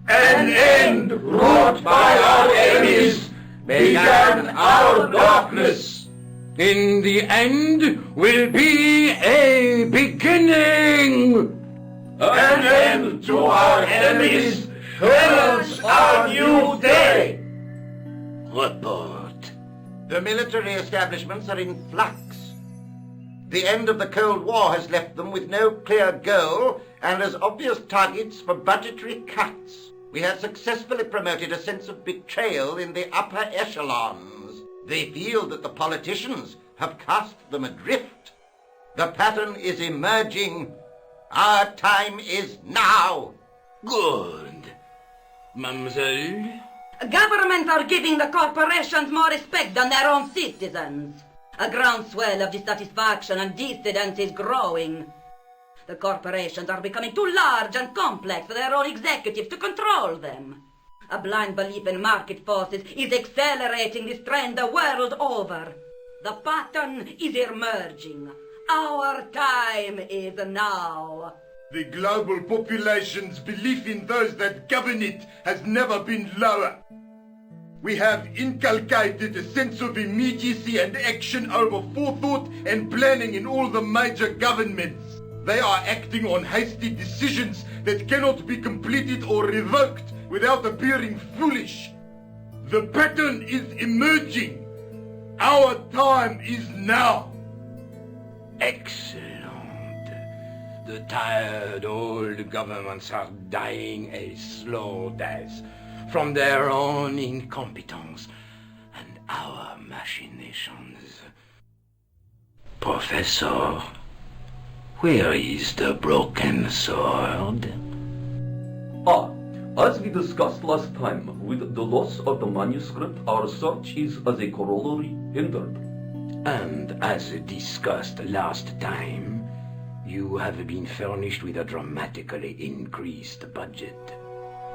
An end wrought by our enemies began our darkness. In the end will be a beginning. An end to our enemies heralds our new day. Report. The military establishments are in flux. The end of the Cold War has left them with no clear goal and as obvious targets for budgetary cuts. We have successfully promoted a sense of betrayal in the upper echelons. They feel that the politicians have cast them adrift. The pattern is emerging. Our time is now. Good. Mademoiselle? Governments are giving the corporations more respect than their own citizens. A groundswell of dissatisfaction and dissidence is growing. The corporations are becoming too large and complex for their own executives to control them. A blind belief in market forces is accelerating this trend the world over. The pattern is emerging. Our time is now. The global population's belief in those that govern it has never been lower. We have inculcated a sense of immediacy and action over forethought and planning in all the major governments. They are acting on hasty decisions that cannot be completed or revoked without appearing foolish. The pattern is emerging. Our time is now. Excellent. The tired old governments are dying a slow death from their own incompetence and our machinations. Professor, where is the broken sword? As we discussed last time, with the loss of the manuscript, our search is as a corollary hindered. And as discussed last time, you have been furnished with a dramatically increased budget.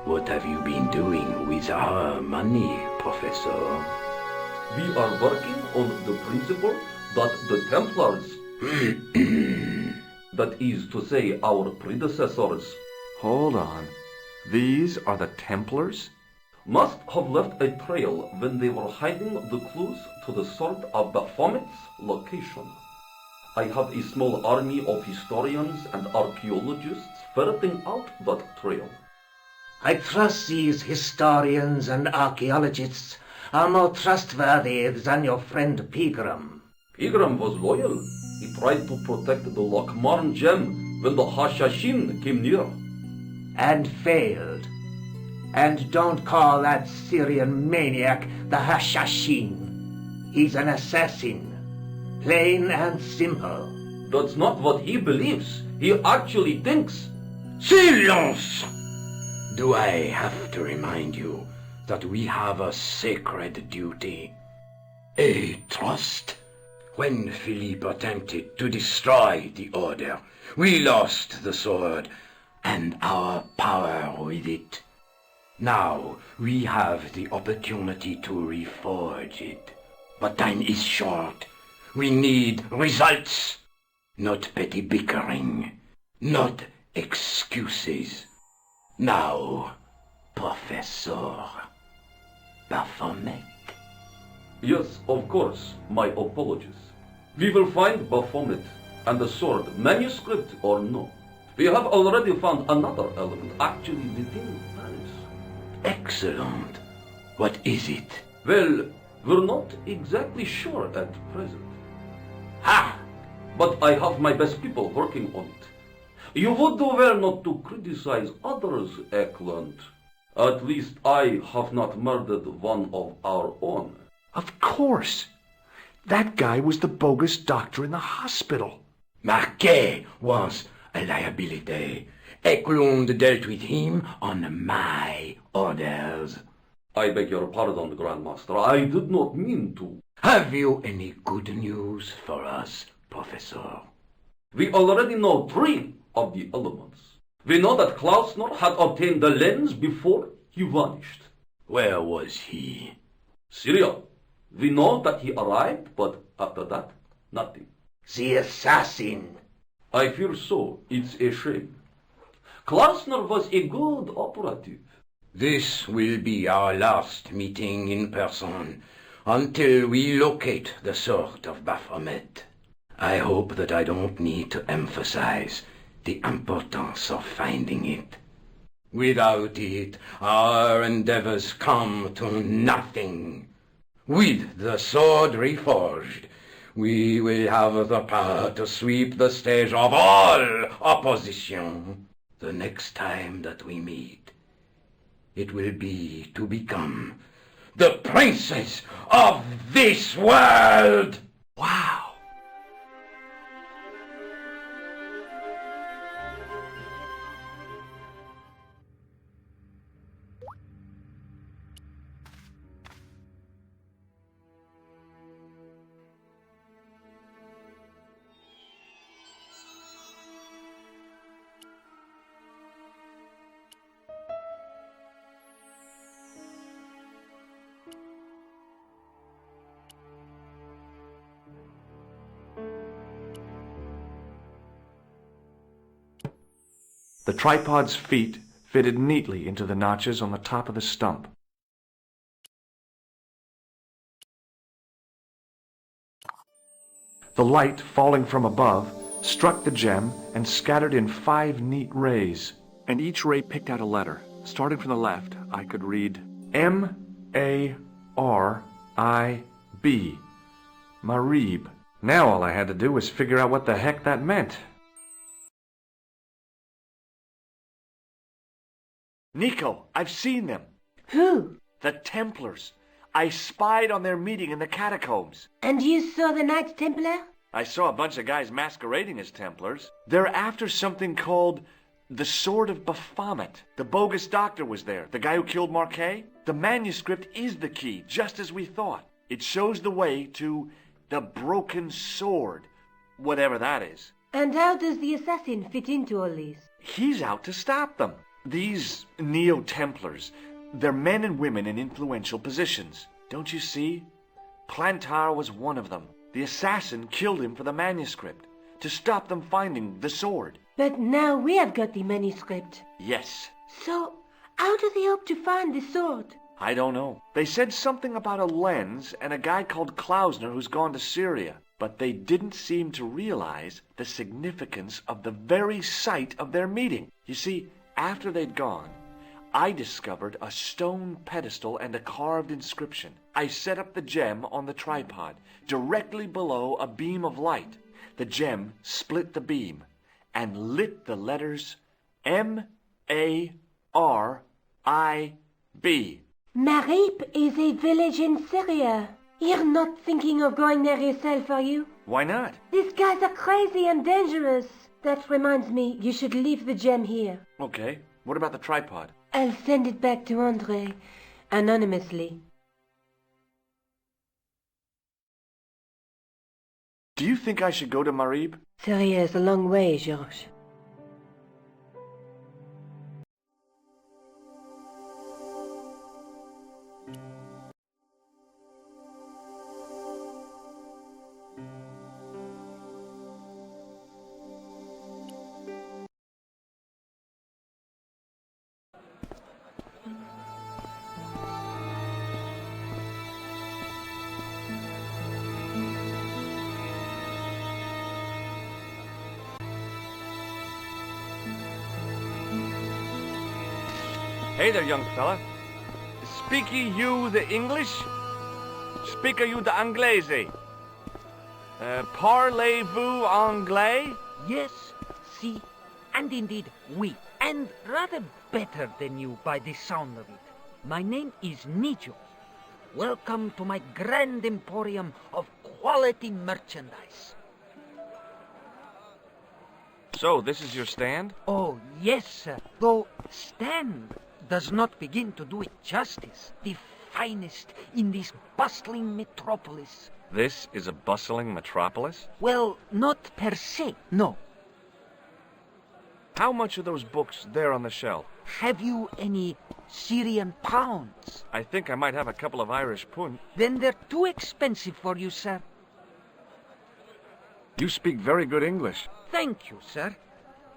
What have you been doing with our money, Professor? We are working on the principle that the Templars, that is to say, our predecessors, Hold on. These are the Templars? must have left a trail when they were hiding the clues to the sword of Baphomet's location. I have a small army of historians and archaeologists ferreting out that trail. I trust these historians and archaeologists are more trustworthy than your friend Pegram. Pegram was loyal. He tried to protect the Lochmarn gem when the Hashashin came near. And failed. And don't call that Syrian maniac the Hashashin. He's an assassin. Plain and simple. That's not what he believes. He actually thinks. Silence! Do I have to remind you that we have a sacred duty? A trust? When Philippe attempted to destroy the Order, we lost the sword and our power with it. Now we have the opportunity to reforge it. But time is short. We need results. Not petty bickering. Not excuses. Now, Professor Baphomet. Yes, of course. My apologies. We will find Baphomet and the sword, manuscript or no. We have already found another element actually within Paris. Excellent. What is it? Well, we're not exactly sure at present. Ha! But I have my best people working on it. You would do well not to criticize others, Eklund. At least I have not murdered one of our own. Of course. That guy was the bogus doctor in the hospital. Marquet was a liability. Eklund dealt with him on my orders. I beg your pardon, Grandmaster. I did not mean to. Have you any good news for us, Professor? We already know 3 of the elements. We know that Klausner had obtained the lens before he vanished. Where was he? Syria. We know that he arrived, but after that, nothing. The assassin. I fear so. It's a shame. Klausner was a good operative. This will be our last meeting in person until we locate the sword of Baphomet. I hope that I don't need to emphasize the importance of finding it. Without it, our endeavors come to nothing. With the sword reforged, we will have the power to sweep the stage of all opposition. The next time that we meet, it will be to become the princes of this world! Wow! The tripod's feet fitted neatly into the notches on the top of the stump. The light, falling from above, struck the gem and scattered in 5 neat rays. And each ray picked out a letter. Starting from the left, I could read M-A-R-I-B. Marib. Now all I had to do was figure out what the heck that meant. Nico, I've seen them. Who? The Templars. I spied on their meeting in the catacombs. And you saw the Knights Templar? I saw a bunch of guys masquerading as Templars. They're after something called the Sword of Baphomet. The bogus doctor was there, the guy who killed Marquet. The manuscript is the key, just as we thought. It shows the way to the broken sword, whatever that is. And how does the assassin fit into all this? He's out to stop them. These Neo-Templars, they're men and women in influential positions. Don't you see? Plantar was one of them. The assassin killed him for the manuscript, to stop them finding the sword. But now we have got the manuscript. Yes. So, how do they hope to find the sword? I don't know. They said something about a lens and a guy called Klausner who's gone to Syria. But they didn't seem to realize the significance of the very site of their meeting. You see, after they'd gone, I discovered a stone pedestal and a carved inscription. I set up the gem on the tripod, directly below a beam of light. The gem split the beam and lit the letters M-A-R-I-B. Marib is a village in Syria. You're not thinking of going there yourself, are you? Why not? These guys are crazy and dangerous. That reminds me, you should leave the gem here. Okay. What about the tripod? I'll send it back to André, anonymously. Do you think I should go to Marib? Syria is a long way, Georges. Hey there, young fella. Speaky you the English? Speaker you the Anglais? Parlez-vous anglais? Yes, si, and indeed we, and rather better than you by the sound of it. My name is Nijo. Welcome to my grand emporium of quality merchandise. So, this is your stand? Oh, yes, sir. Though stand does not begin to do it justice. The finest in this bustling metropolis. This is a bustling metropolis? Well, not per se, no. How much are those books there on the shelf? Have you any Syrian pounds? I think I might have a couple of Irish pund. Then they're too expensive for you, sir. You speak very good English. Thank you, sir.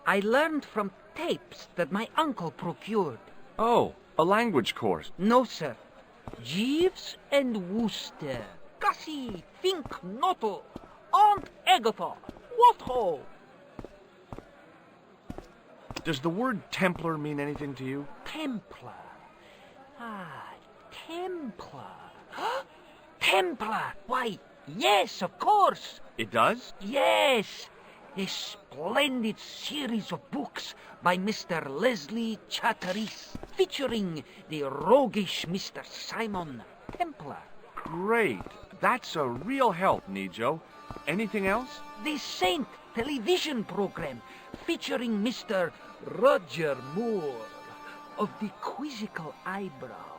I learned from tapes that my uncle procured. Oh, a language course. No, sir. Jeeves and Wooster. Gussie, Fink, Noto, Aunt Agatha. What ho? Does the word Templar mean anything to you? Templar. Ah, Templar. Templar! Why, yes, of course. It does? Yes. A splendid series of books by Mr. Leslie Chatteris, featuring the roguish Mr. Simon Templar. Great. That's a real help, Nijo. Anything else? The Saint television program, featuring Mr. Roger Moore of the quizzical eyebrow,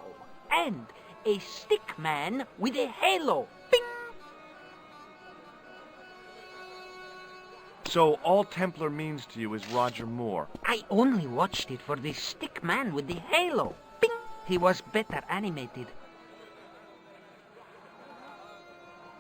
and a stick man with a halo. Bing! So all Templar means to you is Roger Moore. I only watched it for the stick man with the halo. Bing! He was better animated.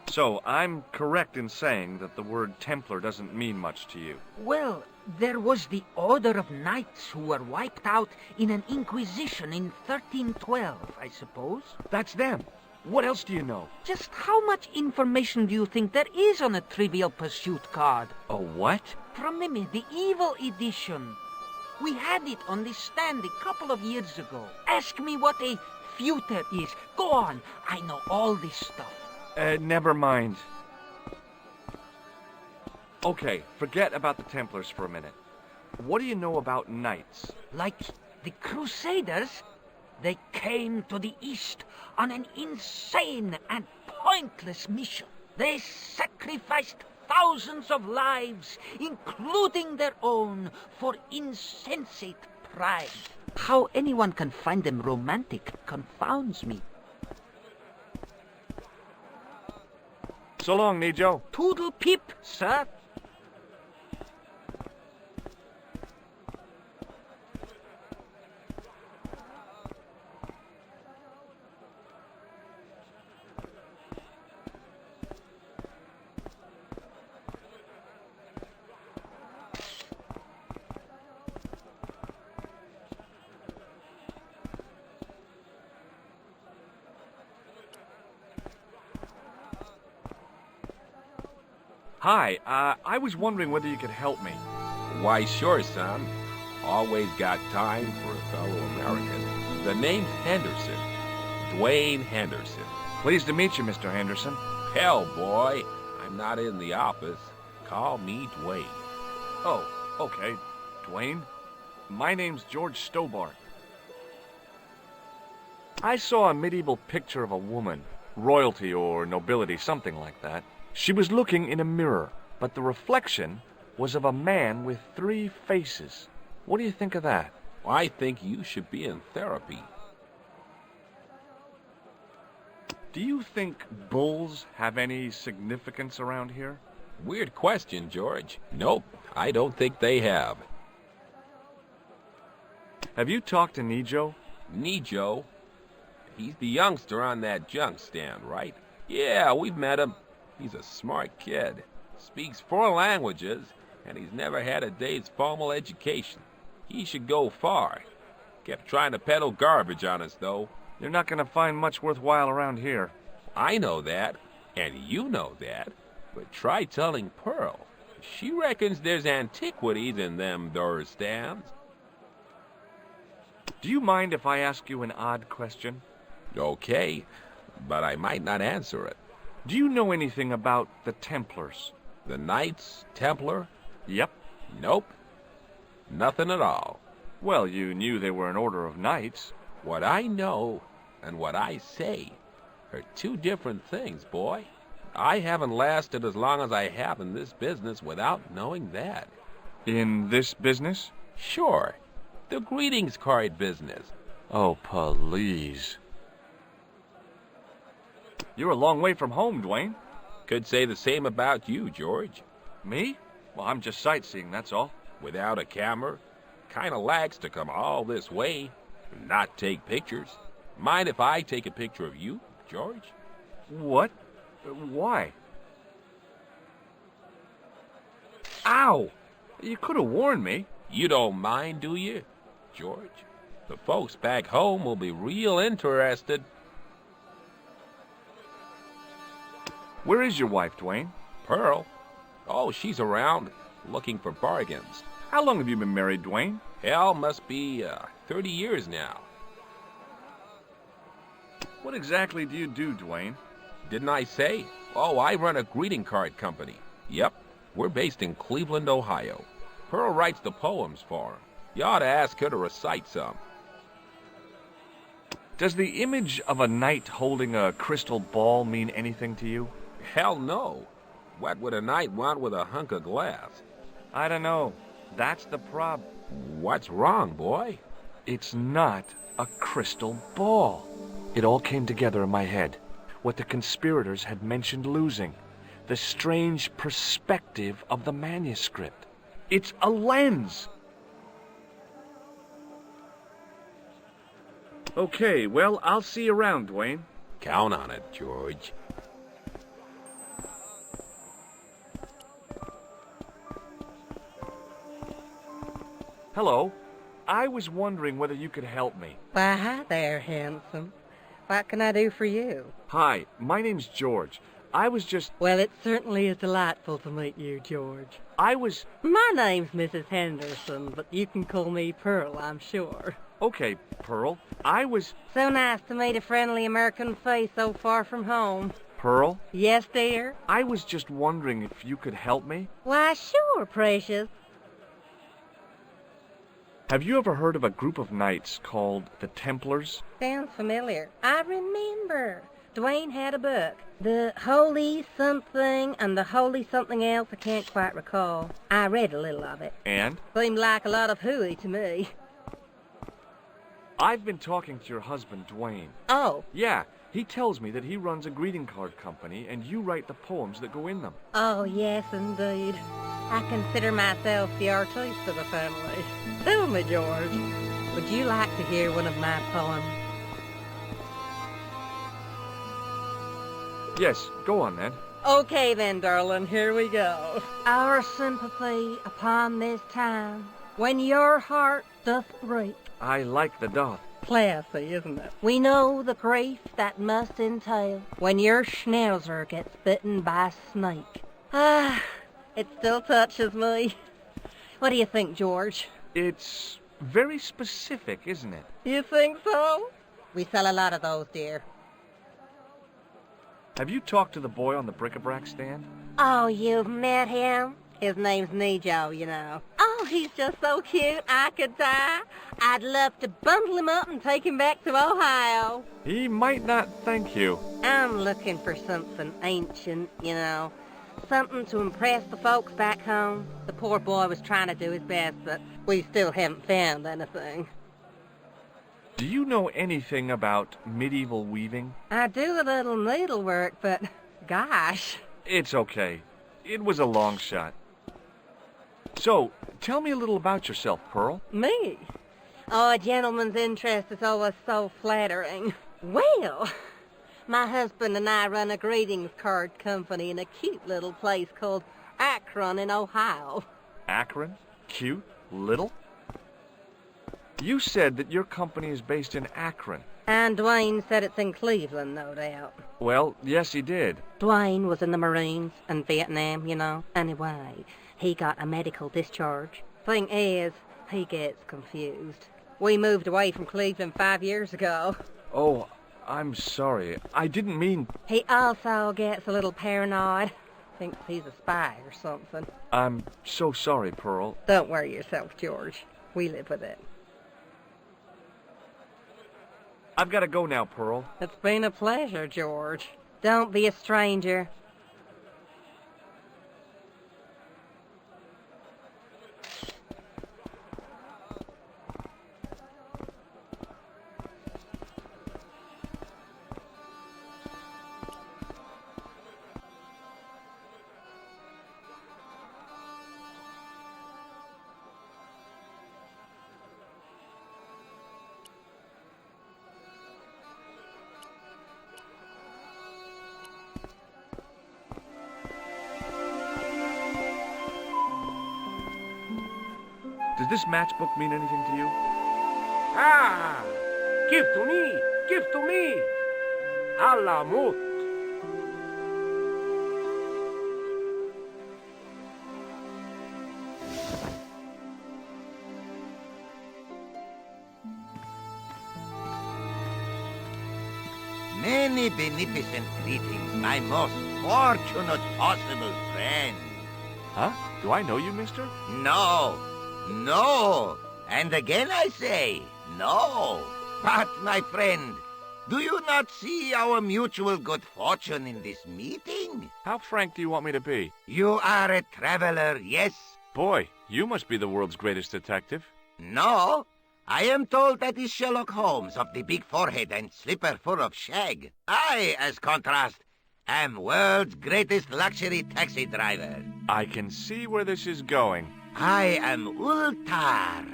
So I'm correct in saying that the word Templar doesn't mean much to you. Well, there was the Order of Knights who were wiped out in an Inquisition in 1312, I suppose. That's them. What else do you know? Just how much information do you think there is on a Trivial Pursuit card? A what? From the medieval edition. We had it on the stand a couple of years ago. Ask me what a feuter is. Go on, I know all this stuff. Never mind. Okay, forget about the Templars for a minute. What do you know about knights? Like the Crusaders? They came to the East on an insane and pointless mission. They sacrificed thousands of lives, including their own, for insensate pride. How anyone can find them romantic confounds me. So long, Nijo. Toodle peep, sir. Hi, I was wondering whether you could help me. Why, sure, son. Always got time for a fellow American. The name's Henderson. Dwayne Henderson. Pleased to meet you, Mr. Henderson. Hell, boy. I'm not in the office. Call me Dwayne. Oh, okay. Dwayne. My name's George Stobart. I saw a medieval picture of a woman. Royalty or nobility, something like that. She was looking in a mirror, but the reflection was of a man with 3 faces. What do you think of that? I think you should be in therapy. Do you think bulls have any significance around here? Weird question, George. Nope, I don't think they have. Have you talked to Nijo? Nijo? He's the youngster on that junk stand, right? Yeah, we've met him. He's a smart kid, speaks 4 languages, and he's never had a day's formal education. He should go far. Kept trying to peddle garbage on us, though. You're not going to find much worthwhile around here. I know that, and you know that, but try telling Pearl. She reckons there's antiquities in them there stands. Do you mind if I ask you an odd question? Okay, but I might not answer it. Do you know anything about the Templars? The Knights Templar? Yep. Nope. Nothing at all. Well, you knew they were an order of knights. What I know and what I say are two different things, boy. I haven't lasted as long as I have in this business without knowing that. In this business? Sure. The greetings card business. Oh, please. You're a long way from home, Dwayne. Could say the same about you, George. Me? Well, I'm just sightseeing, that's all. Without a camera? Kinda lax to come all this way and not take pictures. Mind if I take a picture of you, George? What? Why? Ow! You could have warned me. You don't mind, do you, George? The folks back home will be real interested. Where is your wife, Dwayne? Pearl? Oh, she's around, looking for bargains. How long have you been married, Dwayne? Hell, must be 30 years now. What exactly do you do, Dwayne? Didn't I say? Oh, I run a greeting card company. Yep, we're based in Cleveland, Ohio. Pearl writes the poems for him. You ought to ask her to recite some. Does the image of a knight holding a crystal ball mean anything to you? Hell no. What would a knight want with a hunk of glass? I don't know. That's the problem. What's wrong, boy? It's not a crystal ball. It all came together in my head. What the conspirators had mentioned losing. The strange perspective of the manuscript. It's a lens. Okay, well, I'll see you around, Dwayne. Count on it, George. Hello. I was wondering whether you could help me. Why, hi there, handsome. What can I do for you? Hi, my name's George. I was just... Well, it certainly is delightful to meet you, George. My name's Mrs. Henderson, but you can call me Pearl, I'm sure. Okay, Pearl. So nice to meet a friendly American face so far from home. Pearl? Yes, dear? I was just wondering if you could help me. Why, sure, precious. Have you ever heard of a group of knights called the Templars? Sounds familiar. I remember. Dwayne had a book. The Holy Something and the Holy Something Else, I can't quite recall. I read a little of it. And? Seemed like a lot of hooey to me. I've been talking to your husband, Dwayne. Oh. Yeah, he tells me that he runs a greeting card company and you write the poems that go in them. Oh, yes, indeed. I consider myself the artiste of the family. Tell me, George, would you like to hear one of my poems? Yes, go on then. Okay then, darling, here we go. Our sympathy upon this time, when your heart doth break. I like the doth. Classy, isn't it? We know the grief that must entail when your schnauzer gets bitten by a snake. Ah, it still touches me. What do you think, George? It's very specific, isn't it? You think so? We sell a lot of those, dear. Have you talked to the boy on the bric-a-brac stand? Oh, you've met him? His name's Nejo, you know. Oh, he's just so cute, I could die. I'd love to bundle him up and take him back to Ohio. He might not thank you. I'm looking for something ancient, you know. Something to impress the folks back home. The poor boy was trying to do his best, but we still haven't found anything. Do you know anything about medieval weaving? I do a little needlework, but gosh. It's okay. It was a long shot. So, tell me a little about yourself, Pearl. Me? Oh, a gentleman's interest is always so flattering. Well, my husband and I run a greetings card company in a cute little place called Akron in Ohio. Akron? Cute? Little? You said that your company is based in Akron. And Dwayne said it's in Cleveland, no doubt. Well, yes, he did. Dwayne was in the Marines in Vietnam, you know. Anyway, he got a medical discharge. Thing is, he gets confused. We moved away from Cleveland 5 years ago. Oh, I'm sorry. I didn't mean... He also gets a little paranoid. Thinks he's a spy or something. I'm so sorry, Pearl. Don't worry yourself, George. We live with it. I've got to go now, Pearl. It's been a pleasure, George. Don't be a stranger. Does this matchbook mean anything to you? Ah! Give to me! Give to me! Allah mut! Many beneficent greetings, my most fortunate possible friend. Huh? Do I know you, mister? No, no, and again I say, no. But, my friend, do you not see our mutual good fortune in this meeting? How frank do you want me to be? You are a traveler, yes? Boy, you must be the world's greatest detective. No, I am told that is Sherlock Holmes of the big forehead and slipper full of shag. I, as contrast, am world's greatest luxury taxi driver. I can see where this is going. I am Ultar,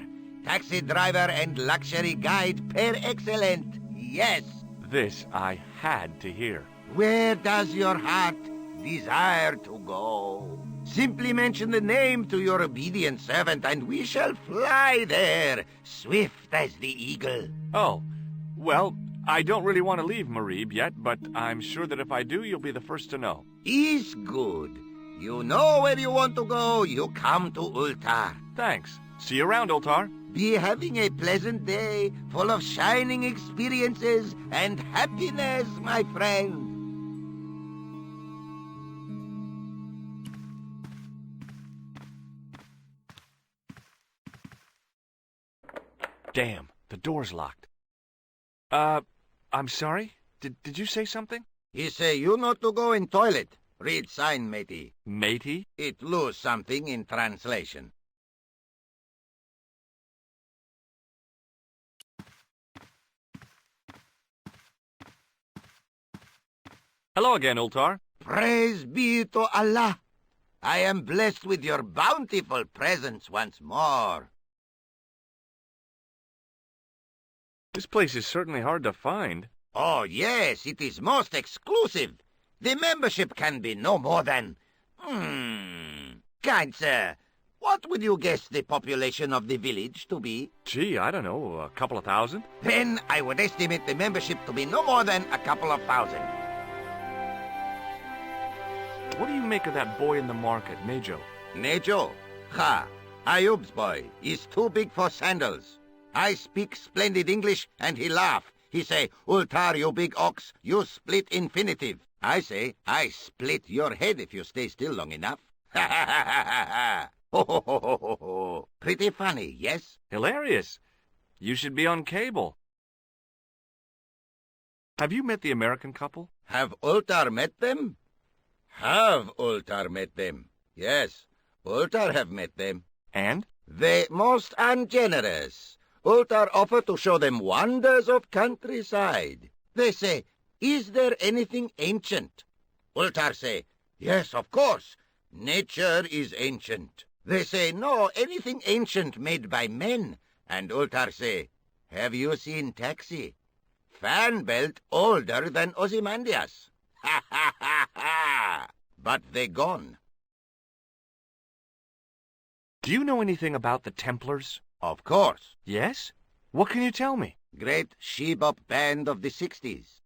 taxi driver and luxury guide per excellent, yes. This I had to hear. Where does your heart desire to go? Simply mention the name to your obedient servant, and we shall fly there, swift as the eagle. Oh, well, I don't really want to leave Marib yet, but I'm sure that if I do, you'll be the first to know. Is good. You know where you want to go, you come to Ultar. Thanks. See you around, Ultar. Be having a pleasant day, full of shining experiences and happiness, my friend. Damn, the door's locked. I'm sorry? Did you say something? He say you not to go in toilet. Read sign, matey. Matey? It lose something in translation. Hello again, Ultar. Praise be to Allah. I am blessed with your bountiful presence once more. This place is certainly hard to find. Oh, yes, it is most exclusive. The membership can be no more than... Kind sir, what would you guess the population of the village to be? Gee, I don't know, a couple of thousand? Then I would estimate the membership to be no more than a couple of thousand. What do you make of that boy in the market, Nejo? Nejo? Ha! Ayub's boy is too big for sandals. I speak splendid English, and he laugh. He say, Ultar, you big ox, you split infinitive. I say, I split your head if you stay still long enough. Ha ha ha ha ha ha! Ho ho ho ho ho ho! Pretty funny, yes? Hilarious. You should be on cable. Have you met the American couple? Have Ultar met them? Have Ultar met them? Yes, Ultar have met them. And? They most ungenerous. Ultar offer to show them wonders of countryside. They say, is there anything ancient? Ultar say, yes, of course. Nature is ancient. They say, no, anything ancient made by men. And Ultar say, have you seen Taxi? Fan belt older than Ozymandias. Ha ha ha ha! But they gone. Do you know anything about the Templars? Of course. Yes? What can you tell me? Great she-bop band of the 60s.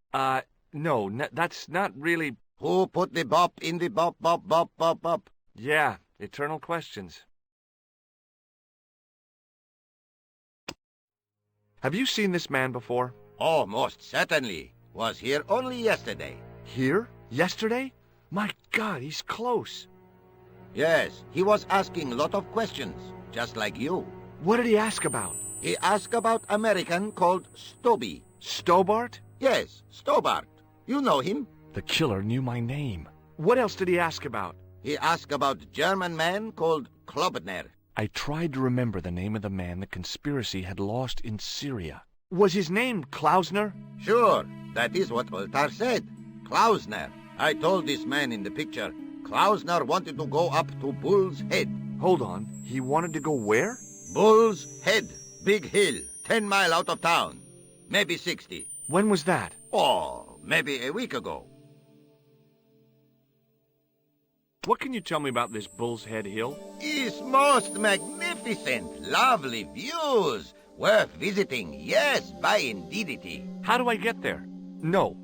No, that's not really... Who put the bop in the bop, bop, bop, bop, bop? Yeah, eternal questions. Have you seen this man before? Oh, most certainly. Was here only yesterday. Here? Yesterday? My God, he's close. Yes, he was asking lot of questions, just like you. What did he ask about? He asked about American called Stoby. Stobart? Yes, Stobart. You know him? The killer knew my name. What else did he ask about? He asked about German man called Klobner. I tried to remember the name of the man the conspiracy had lost in Syria. Was his name Klausner? Sure, that is what Ultar said. Klausner. I told this man in the picture, Klausner wanted to go up to Bull's Head. Hold on, he wanted to go where? Bull's Head. Big hill, 10 mile out of town. Maybe 60. When was that? Oh, maybe a week ago. What can you tell me about this Bull's Head Hill? It's most magnificent. Lovely views. Worth visiting, yes, by indeedity. How do I get there? No.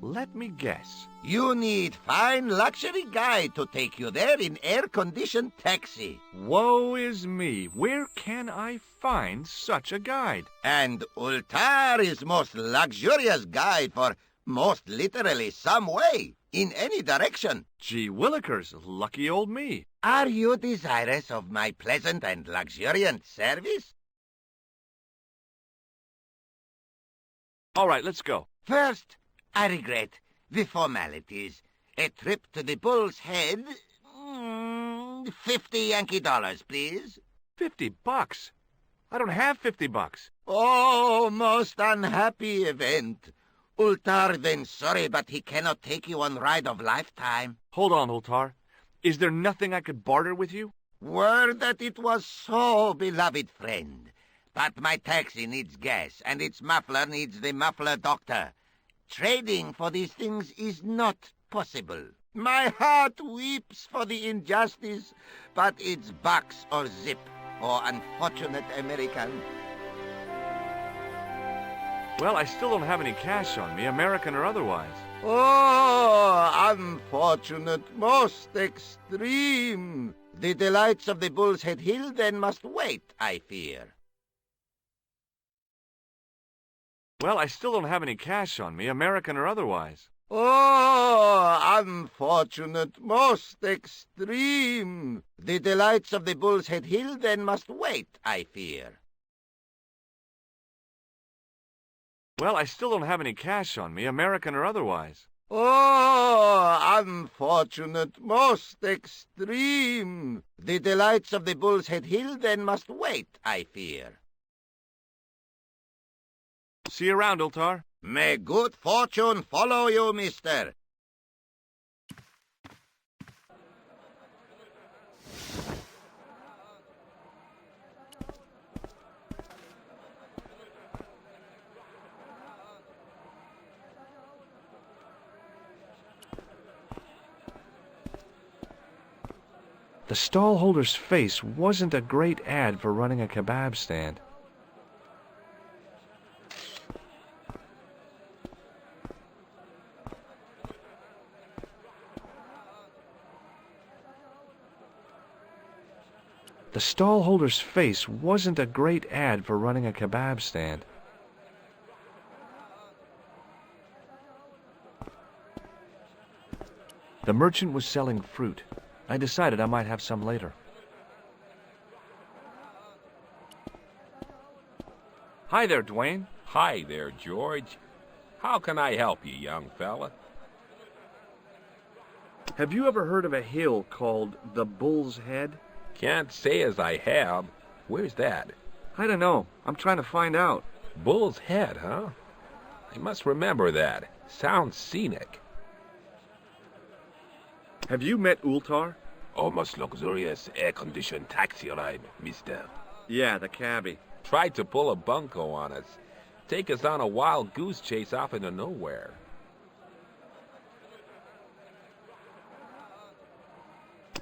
Let me guess. You need fine luxury guide to take you there in air-conditioned taxi. Woe is me. Where can I find such a guide? And Ultar is most luxurious guide for most literally some way, in any direction. Gee willikers, lucky old me. Are you desirous of my pleasant and luxuriant service? All right, let's go. First, I regret the formalities. A trip to the Bull's Head. 50 Yankee dollars, please. $50? I don't have $50. Oh, most unhappy event. Ultar then sorry, but he cannot take you on ride of lifetime. Hold on, Ultar. Is there nothing I could barter with you? Word that it was so, beloved friend. But my taxi needs gas, and its muffler needs the muffler doctor. Trading for these things is not possible. My heart weeps for the injustice, but it's bucks or zip, or unfortunate American. Well, I still don't have any cash on me, American or otherwise. Oh, unfortunate, most extreme. The delights of the Bull's Head Hill then must wait, I fear. Well, I still don't have any cash on me, American or otherwise. Oh, unfortunate, most extreme. The delights of the Bull's Head Hill then must wait, I fear. Well, I still don't have any cash on me, American or otherwise. Oh, unfortunate, most extreme. The delights of the Bull's Head Hill then must wait, I fear. See you around, Ultar. May good fortune follow you, mister. The stallholder's face wasn't a great ad for running a kebab stand. The stallholder's face wasn't a great ad for running a kebab stand. The merchant was selling fruit. I decided I might have some later. Hi there, Dwayne. Hi there, George. How can I help you, young fella? Have you ever heard of a hill called the Bull's Head? Can't say as I have. Where's that? I don't know. I'm trying to find out. Bull's Head, huh? I must remember that. Sounds scenic. Have you met Ultar? Almost luxurious air-conditioned taxi ride, mister. Yeah, the cabbie. Tried to pull a bunco on us. Take us on a wild goose chase off into nowhere.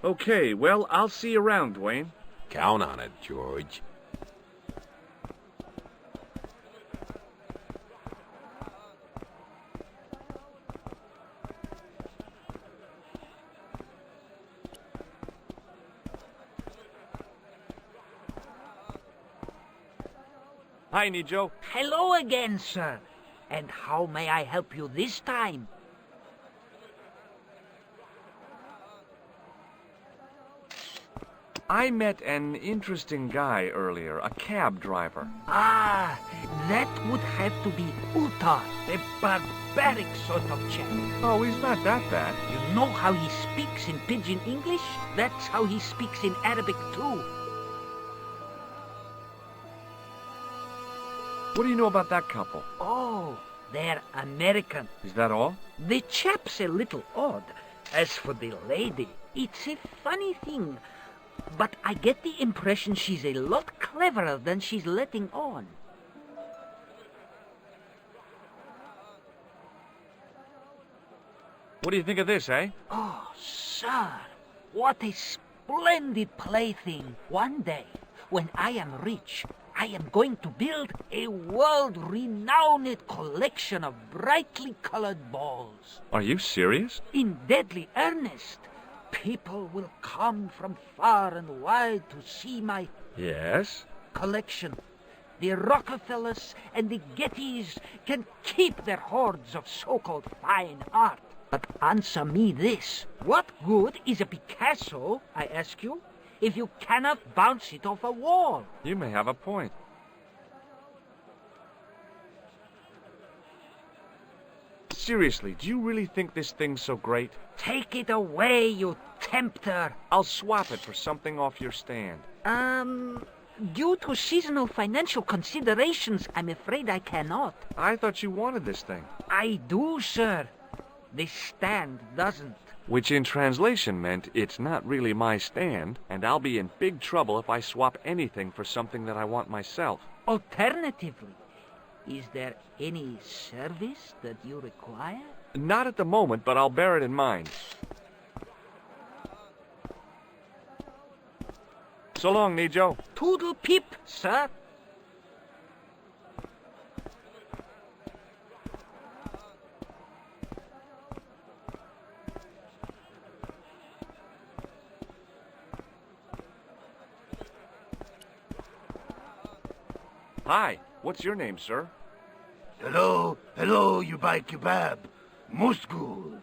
Okay, well, I'll see you around, Dwayne. Count on it, George. Hi, Nijo. Hello again, sir. And how may I help you this time? I met an interesting guy earlier, a cab driver. Ah, that would have to be Uta, the barbaric sort of chap. Oh, he's not that bad. You know how he speaks in Pidgin English? That's how he speaks in Arabic too. What do you know about that couple? Oh, they're American. Is that all? The chap's a little odd. As for the lady, it's a funny thing. But I get the impression she's a lot cleverer than she's letting on. What do you think of this, eh? Oh, sir, what a splendid plaything. One day, when I am rich, I am going to build a world-renowned collection of brightly colored balls. Are you serious? In deadly earnest. People will come from far and wide to see my Yes? collection. The Rockefellers and the Gettys can keep their hoards of so-called fine art. But answer me this. What good is a Picasso, I ask you, if you cannot bounce it off a wall? You may have a point. Seriously, do you really think this thing's so great? Take it away, you tempter. I'll swap it for something off your stand. Due to seasonal financial considerations, I'm afraid I cannot. I thought you wanted this thing. I do, sir. The stand doesn't. Which in translation meant it's not really my stand, and I'll be in big trouble if I swap anything for something that I want myself. Alternatively, is there any service that you require? Not at the moment, but I'll bear it in mind. So long, Nijo. Toodle peep, sir. Hi, what's your name, sir? Hello, you buy kebab. Most good.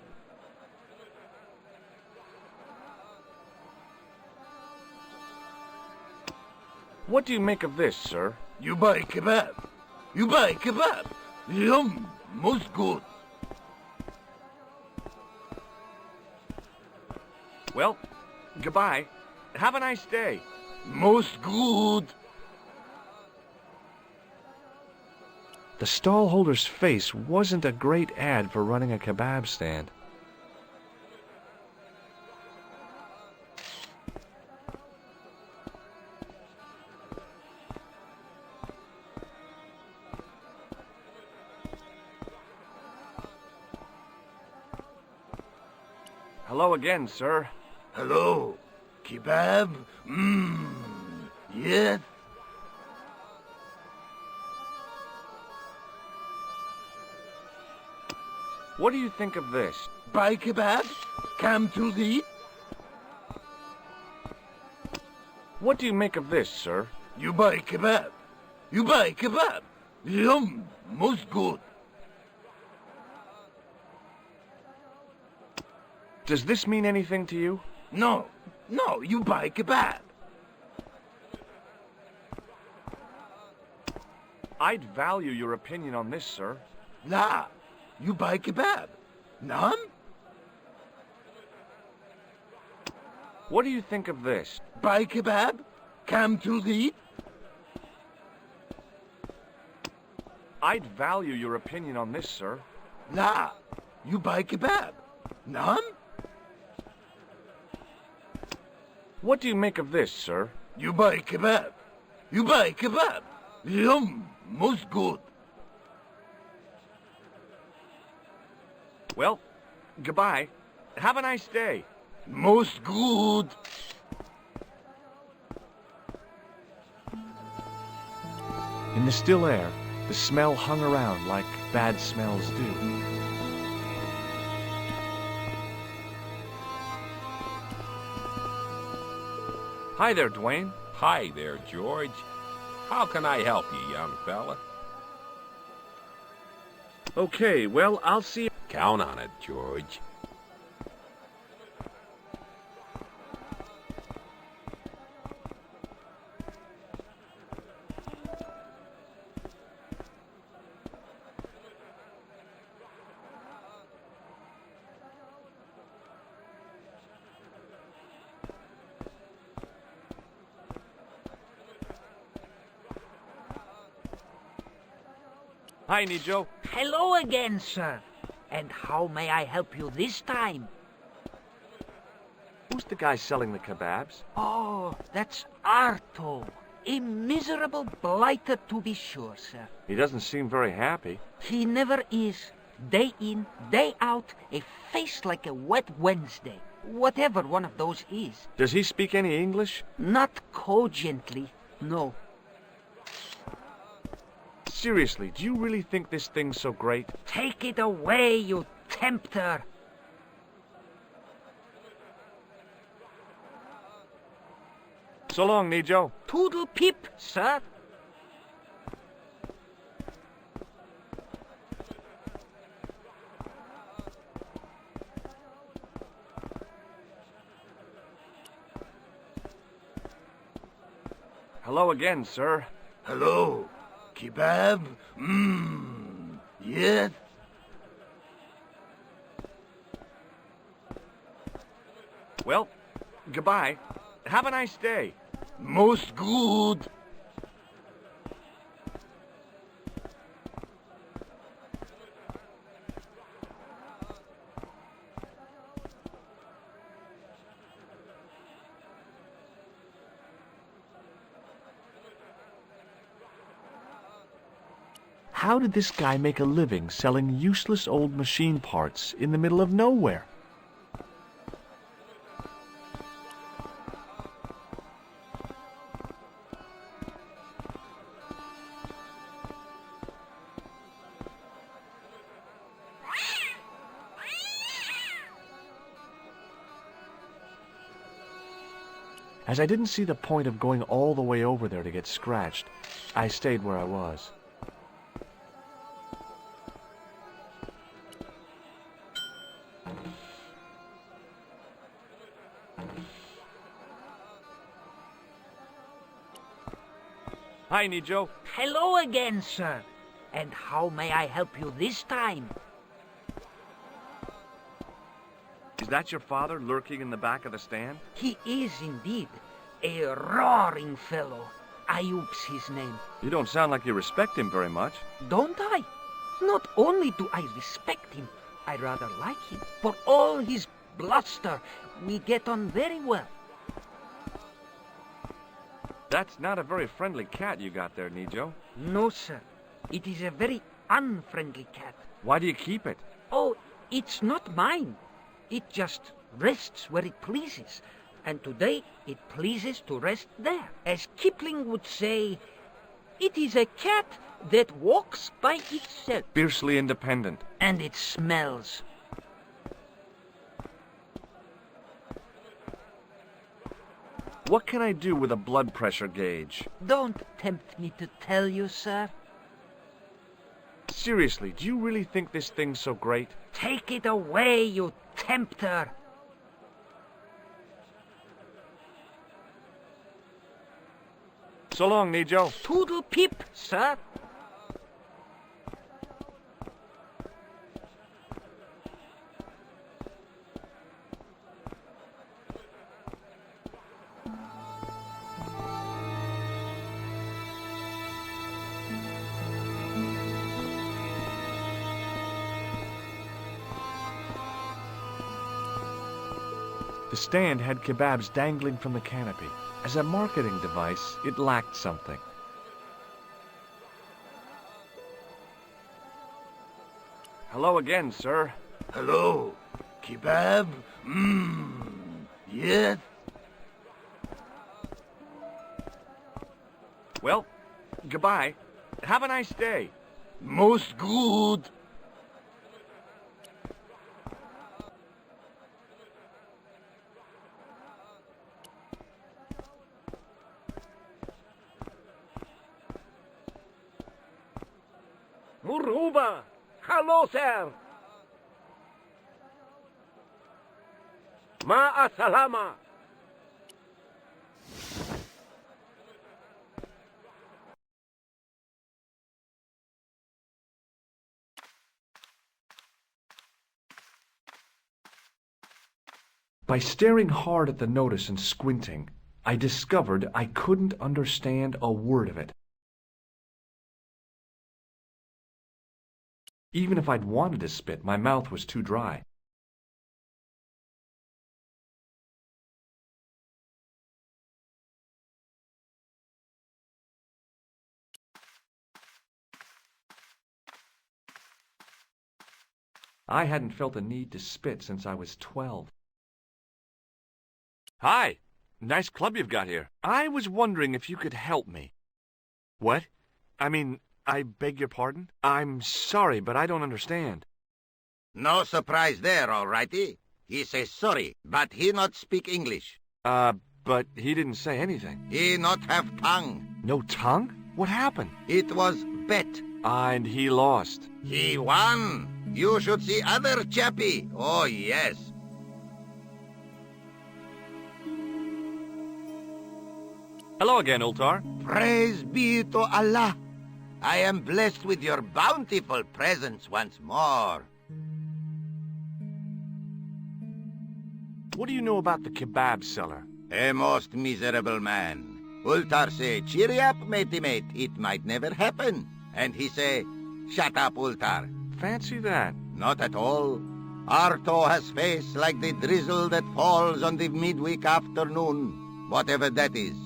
What do you make of this, sir? You buy kebab. Yum, most good. Well, goodbye. Have a nice day. Most good. The stallholder's face wasn't a great ad for running a kebab stand. Hello again, sir. Hello. Kebab? Yes. What do you think of this? Buy kebab? Come to eat? What do you make of this, sir? You buy kebab. Yum, most good. Does this mean anything to you? No, you buy kebab. I'd value your opinion on this, sir. Nah, you buy kebab. None? What do you think of this? Buy kebab? Come to eat? I'd value your opinion on this, sir. Nah, you buy kebab. None? What do you make of this, sir? You buy kebab. Yum, most good. Well, goodbye. Have a nice day. Most good. In the still air, the smell hung around like bad smells do. Hi there, Dwayne. Hi there, George. How can I help you, young fella? Okay, well, I'll see you. Count on it, George. Hi, Nijo. Hello again, sir. And how may I help you this time? Who's the guy selling the kebabs? Oh, that's Arto. A miserable blighter, to be sure, sir. He doesn't seem very happy. He never is. Day in, day out, a face like a wet Wednesday. Whatever one of those is. Does he speak any English? Not cogently, no. Seriously, do you really think this thing's so great? Take it away, you tempter! So long, Nijo. Toodle pip, sir. Hello again, sir. Hello. Kebab? Yes? Well, goodbye. Have a nice day. Most good. How did this guy make a living selling useless old machine parts in the middle of nowhere? As I didn't see the point of going all the way over there to get scratched, I stayed where I was. Hi, Nijo. Hello again, sir. And how may I help you this time? Is that your father lurking in the back of the stand? He is indeed a roaring fellow. Ayup's his name. You don't sound like you respect him very much. Don't I? Not only do I respect him, I rather like him. For all his bluster, we get on very well. That's not a very friendly cat you got there, Nijo. No, sir. It is a very unfriendly cat. Why do you keep it? Oh, it's not mine. It just rests where it pleases. And today it pleases to rest there. As Kipling would say, it is a cat that walks by itself. Fiercely independent. And it smells. What can I do with a blood pressure gauge? Don't tempt me to tell you, sir. Seriously, do you really think this thing's so great? Take it away, you tempter! So long, Nijo. Toodle pip, sir. The stand had kebabs dangling from the canopy. As a marketing device, it lacked something. Hello again, sir. Hello. Kebab? Yes? Well, goodbye. Have a nice day. Most good. Muruba! Hello, sir! Ma'a salama! By staring hard at the notice and squinting, I discovered I couldn't understand a word of it. Even if I'd wanted to spit, my mouth was too dry. I hadn't felt a need to spit since I was 12. Hi! Nice club you've got here. I was wondering if you could help me. What? I mean, I beg your pardon? I'm sorry, but I don't understand. No surprise there, all righty. He says sorry, but he not speak English. But he didn't say anything. He not have tongue. No tongue? What happened? It was bet. And he lost. He won. You should see other chappie. Oh, yes. Hello again, Ultar. Praise be to Allah. I am blessed with your bountiful presence once more. What do you know about the kebab seller? A most miserable man. Ultar say, cheery up, matey mate, it might never happen. And he say, shut up, Ultar. Fancy that. Not at all. Arto has face like the drizzle that falls on the midweek afternoon, whatever that is.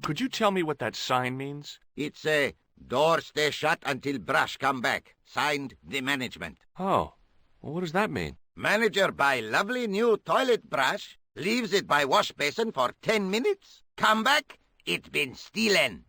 Could you tell me what that sign means? It's a door stay shut until brush come back. Signed, the management. Oh, well, what does that mean? Manager buy lovely new toilet brush, leaves it by wash basin for 10 minutes, come back, it been stolen.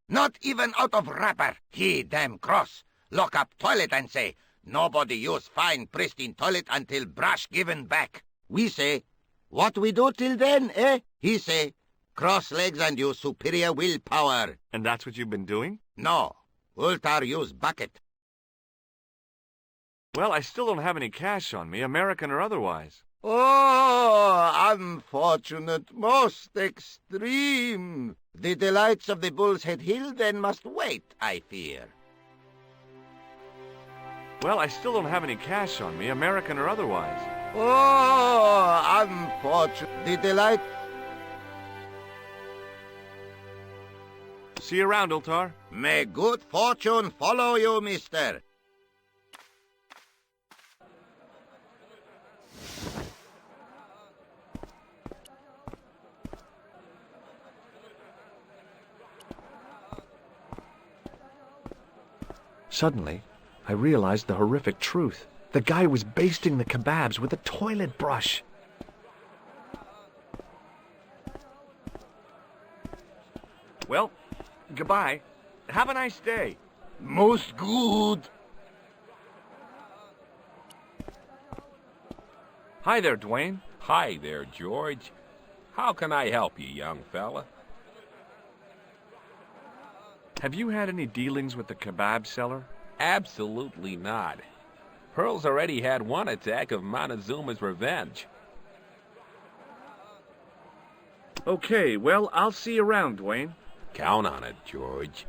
Not even out of wrapper. He damn cross. Lock up toilet and say, nobody use fine pristine toilet until brush given back. We say, what we do till then, eh? He say, cross legs and use superior willpower. And that's what you've been doing? No. Ultar use bucket. Well, I still don't have any cash on me, American or otherwise. Oh, unfortunate, most extreme. The delights of the Bull's Head Hill then must wait, I fear. Well, I still don't have any cash on me, American or otherwise. Oh, unfortunate. The delight... See you around, Ultar. May good fortune follow you, mister. Suddenly, I realized the horrific truth. The guy was basting the kebabs with a toilet brush. Well, goodbye. Have a nice day. Most good. Hi there, Dwayne. Hi there, George. How can I help you, young fella? Have you had any dealings with the kebab seller? Absolutely not. Pearl's already had one attack of Montezuma's revenge. Okay, well, I'll see you around, Dwayne. Count on it, George.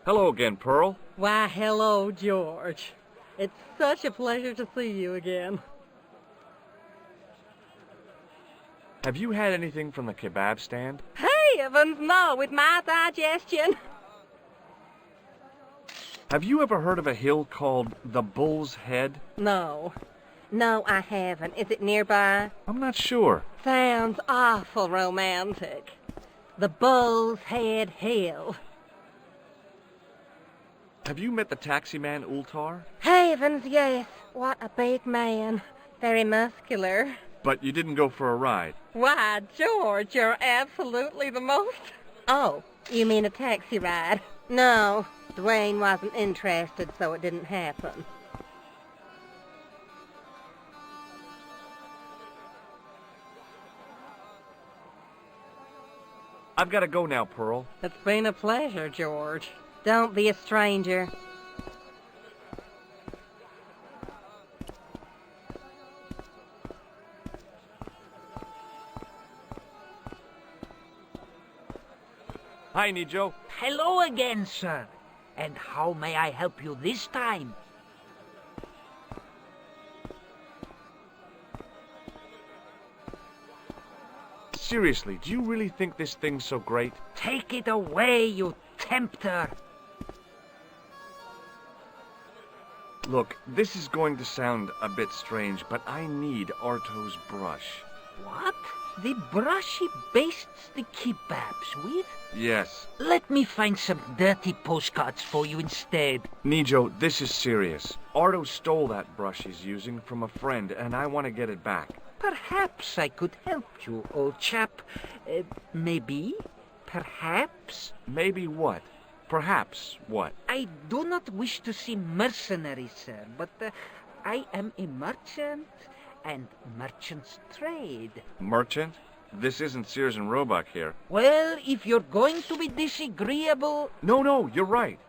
Hello again, Pearl. Why, hello, George. It's such a pleasure to see you again. Have you had anything from the kebab stand? Hey, Evans, no, with my digestion. Have you ever heard of a hill called the Bull's Head? No. No, I haven't. Is it nearby? I'm not sure. Sounds awful romantic. The Bull's Head Hill. Have you met the taxi man, Ultar? Havens, yes. What a big man. Very muscular. But you didn't go for a ride. Why, George, you're absolutely the most... Oh, you mean a taxi ride? No, Dwayne wasn't interested, so it didn't happen. I've got to go now, Pearl. It's been a pleasure, George. Don't be a stranger. Hi, Nijo. Hello again, sir. And how may I help you this time? Seriously, do you really think this thing's so great? Take it away, you tempter! Look, this is going to sound a bit strange, but I need Arto's brush. What? The brush he bastes the kebabs with? Yes. Let me find some dirty postcards for you instead. Nijo, this is serious. Arto stole that brush he's using from a friend, and I want to get it back. Perhaps I could help you, old chap. Maybe? Perhaps? Maybe what? Perhaps what? I do not wish to seem mercenary, sir, but I am a merchant, and merchants trade. Merchant? This isn't Sears and Roebuck here. Well, if you're going to be disagreeable... No, you're right.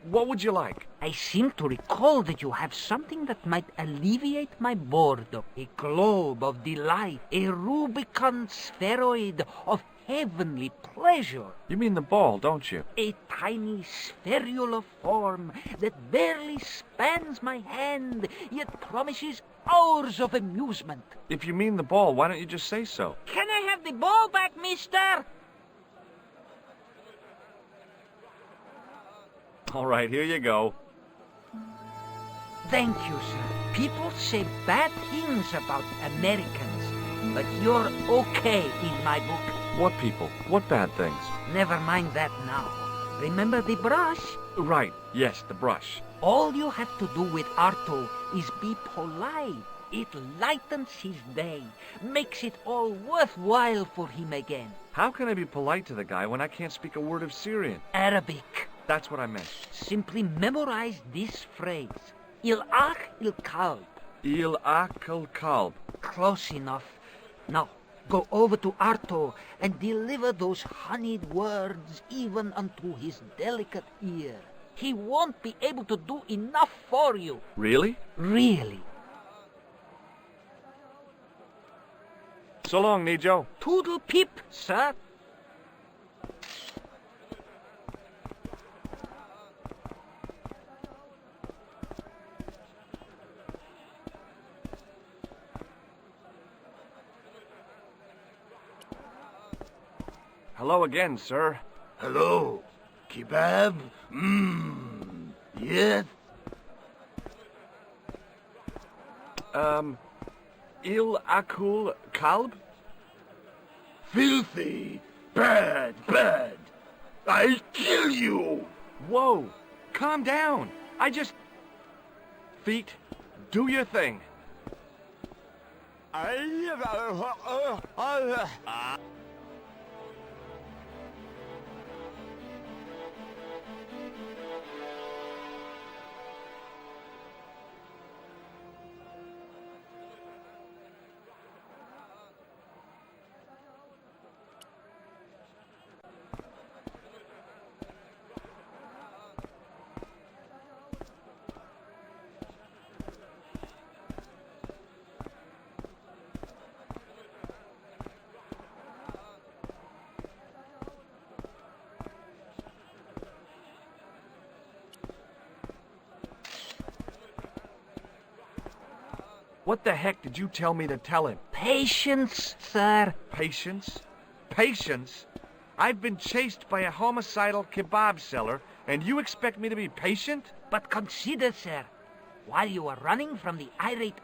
What would you like? I seem to recall that you have something that might alleviate my boredom. A globe of delight, a Rubicon spheroid of heavenly pleasure. You mean the ball, don't you? A tiny spherular form that barely spans my hand, yet promises hours of amusement. If you mean the ball, why don't you just say so? Can I have the ball back, mister? All right, here you go. Thank you, sir. People say bad things about Americans, but you're okay in my book. What people? What bad things? Never mind that now. Remember the brush? Right, yes, the brush. All you have to do with Arto is be polite. It lightens his day, makes it all worthwhile for him again. How can I be polite to the guy when I can't speak a word of Syrian? Arabic. That's what I meant. Simply memorize this phrase. Il ach il kalb. Il ach il kalb. Close enough. Now, go over to Arto and deliver those honeyed words even unto his delicate ear. He won't be able to do enough for you. Really? Really. So long, Nijo. Toodle pip, sir. Hello again, sir. Hello. Kebab? Yes? Il akul kalb? Filthy. Bad. I'll kill you. Whoa. Calm down. Feet, do your thing. What the heck did you tell me to tell him? Patience, sir. Patience? Patience? I've been chased by a homicidal kebab seller, and you expect me to be patient? But consider, sir, while you were running from the irate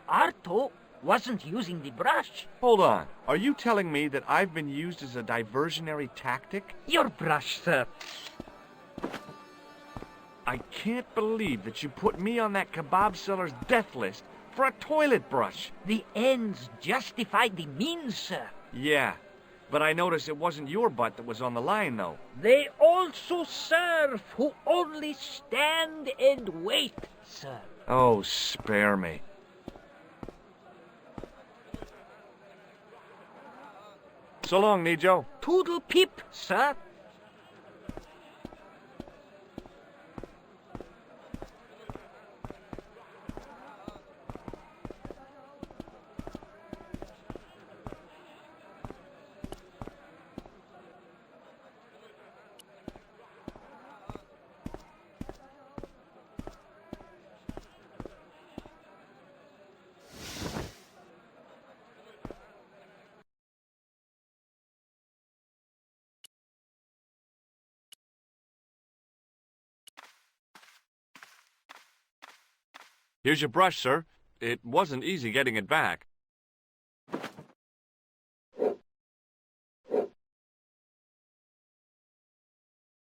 Arto wasn't using the brush. Hold on. Are you telling me that I've been used as a diversionary tactic? Your brush, sir. I can't believe that you put me on that kebab seller's death list for a toilet brush. The ends justify the means, sir. Yeah, but I noticed it wasn't your butt that was on the line, though. They also serve who only stand and wait, sir. Oh, spare me. So long, Nijo. Toodle pip, sir. Here's your brush, sir. It wasn't easy getting it back.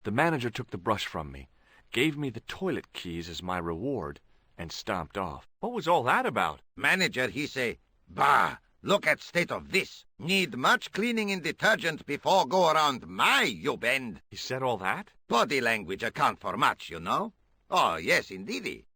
The manager took the brush from me, gave me the toilet keys as my reward, and stomped off. What was all that about? Manager, he say, bah, look at state of this. Need much cleaning in detergent before go around my, you bend. He said all that? Body language account for much, you know. Oh, yes, indeedy.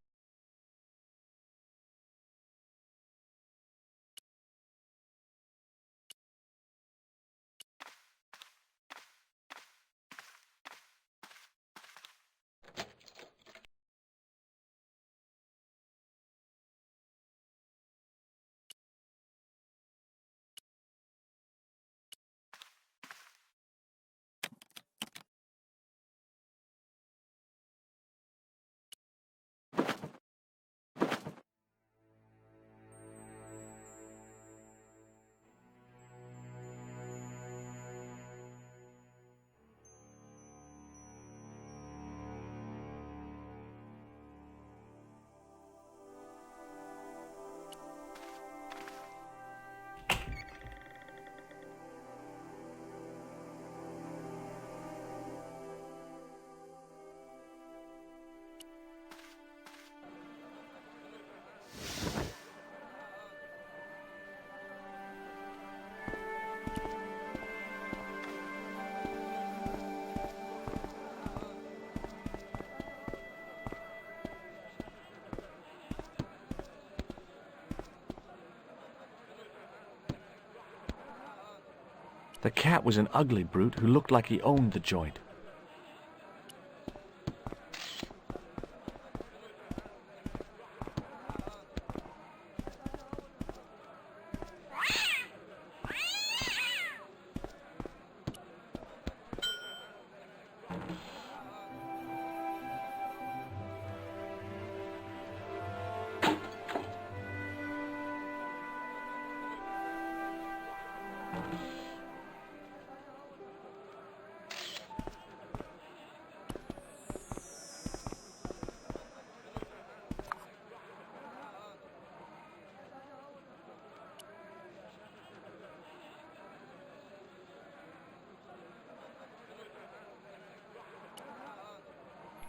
The cat was an ugly brute who looked like he owned the joint.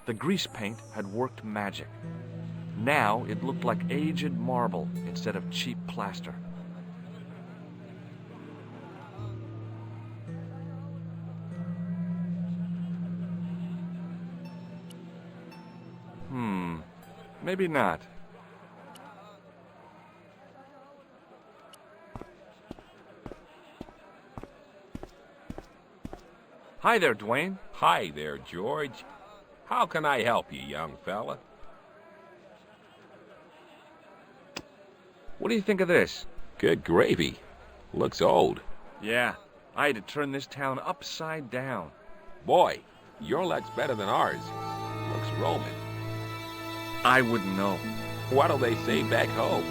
The grease paint had worked magic. Now it looked like aged marble instead of cheap plaster. Maybe not. Hi there, Dwayne. Hi there, George. How can I help you, young fella? What do you think of this? Good gravy. Looks old. Yeah, I had to turn this town upside down. Boy, your luck's better than ours. Looks Roman. I wouldn't know. What'll they say back home?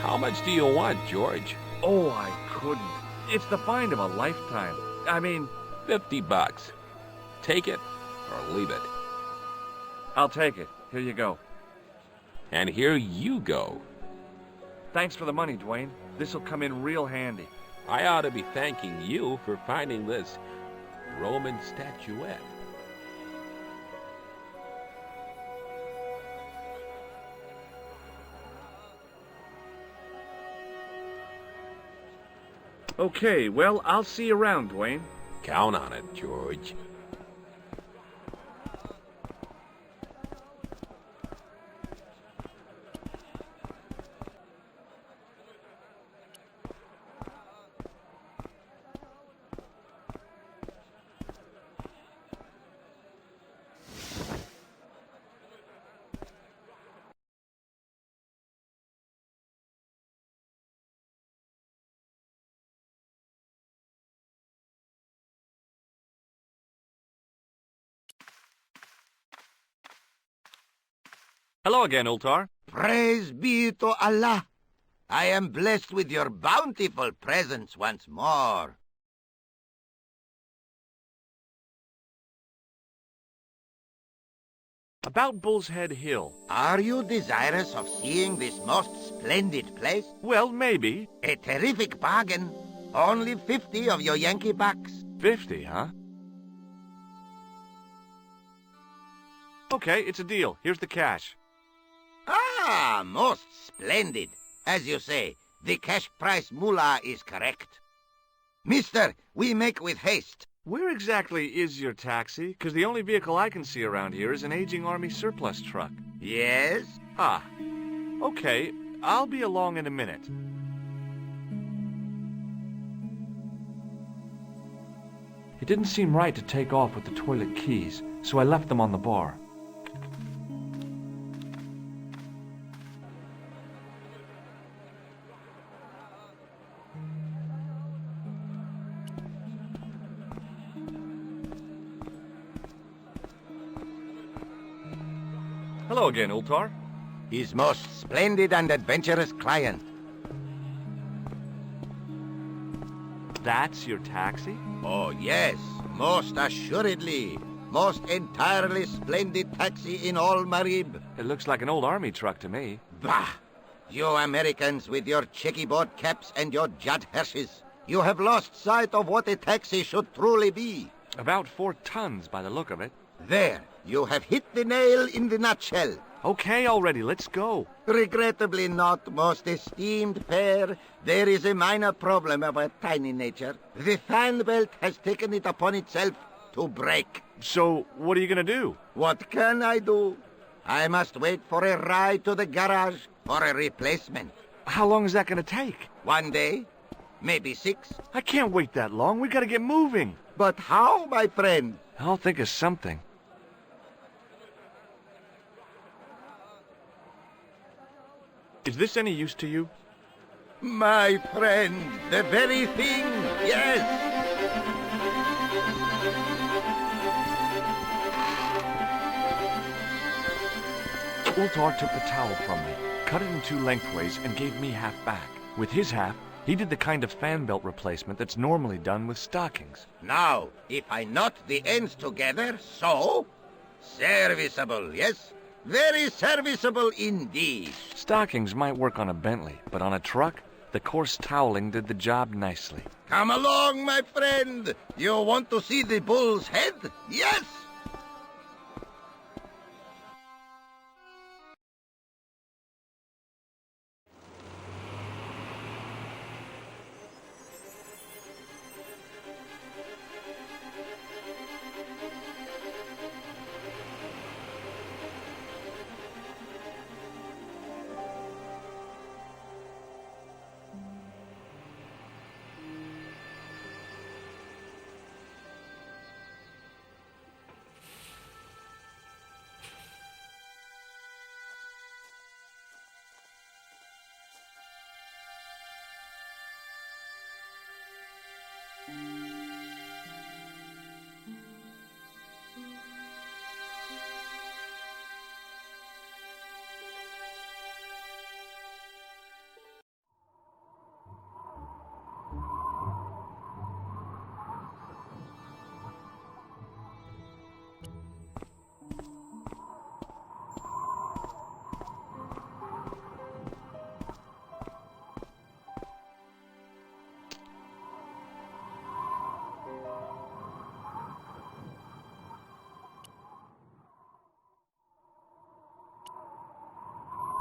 How much do you want, George? Oh, I couldn't. It's the find of a lifetime. I mean... $50. Take it or leave it. I'll take it. Here you go. And here you go. Thanks for the money, Dwayne. This'll come in real handy. I ought to be thanking you for finding this Roman statuette. Okay, well, I'll see you around, Dwayne. Count on it, George. Hello again, Ultar. Praise be to Allah. I am blessed with your bountiful presence once more. About Bull's Head Hill. Are you desirous of seeing this most splendid place? Well, maybe. A terrific bargain. Only 50 of your Yankee bucks. 50, huh? Okay, it's a deal. Here's the cash. Ah, most splendid. As you say, the cash price moolah is correct. Mister, we make with haste. Where exactly is your taxi? Because the only vehicle I can see around here is an aging Army surplus truck. Yes? Ah, okay. I'll be along in a minute. It didn't seem right to take off with the toilet keys, so I left them on the bar. Hello again, Ultar. His most splendid and adventurous client. That's your taxi? Oh, yes. Most assuredly. Most entirely splendid taxi in all Marib. It looks like an old army truck to me. Bah! You Americans with your checkerboard caps and your Judd Hirsches. You have lost sight of what a taxi should truly be. About 4 tons by the look of it. There. You have hit the nail in the nutshell. Okay, already, let's go. Regrettably not, most esteemed pair. There is a minor problem of a tiny nature. The fan belt has taken it upon itself to break. So, what are you going to do? What can I do? I must wait for a ride to the garage for a replacement. How long is that going to take? 1 day, maybe 6. I can't wait that long. We got to get moving. But how, my friend? I'll think of something. Is this any use to you? My friend, the very thing, yes! Ultar took the towel from me, cut it in 2 lengthways, and gave me half back. With his half, he did the kind of fan belt replacement that's normally done with stockings. Now, if I knot the ends together, so... Serviceable, yes? Very serviceable indeed. Stockings might work on a Bentley, but on a truck, the coarse toweling did the job nicely. Come along, my friend. You want to see the bull's head? Yes?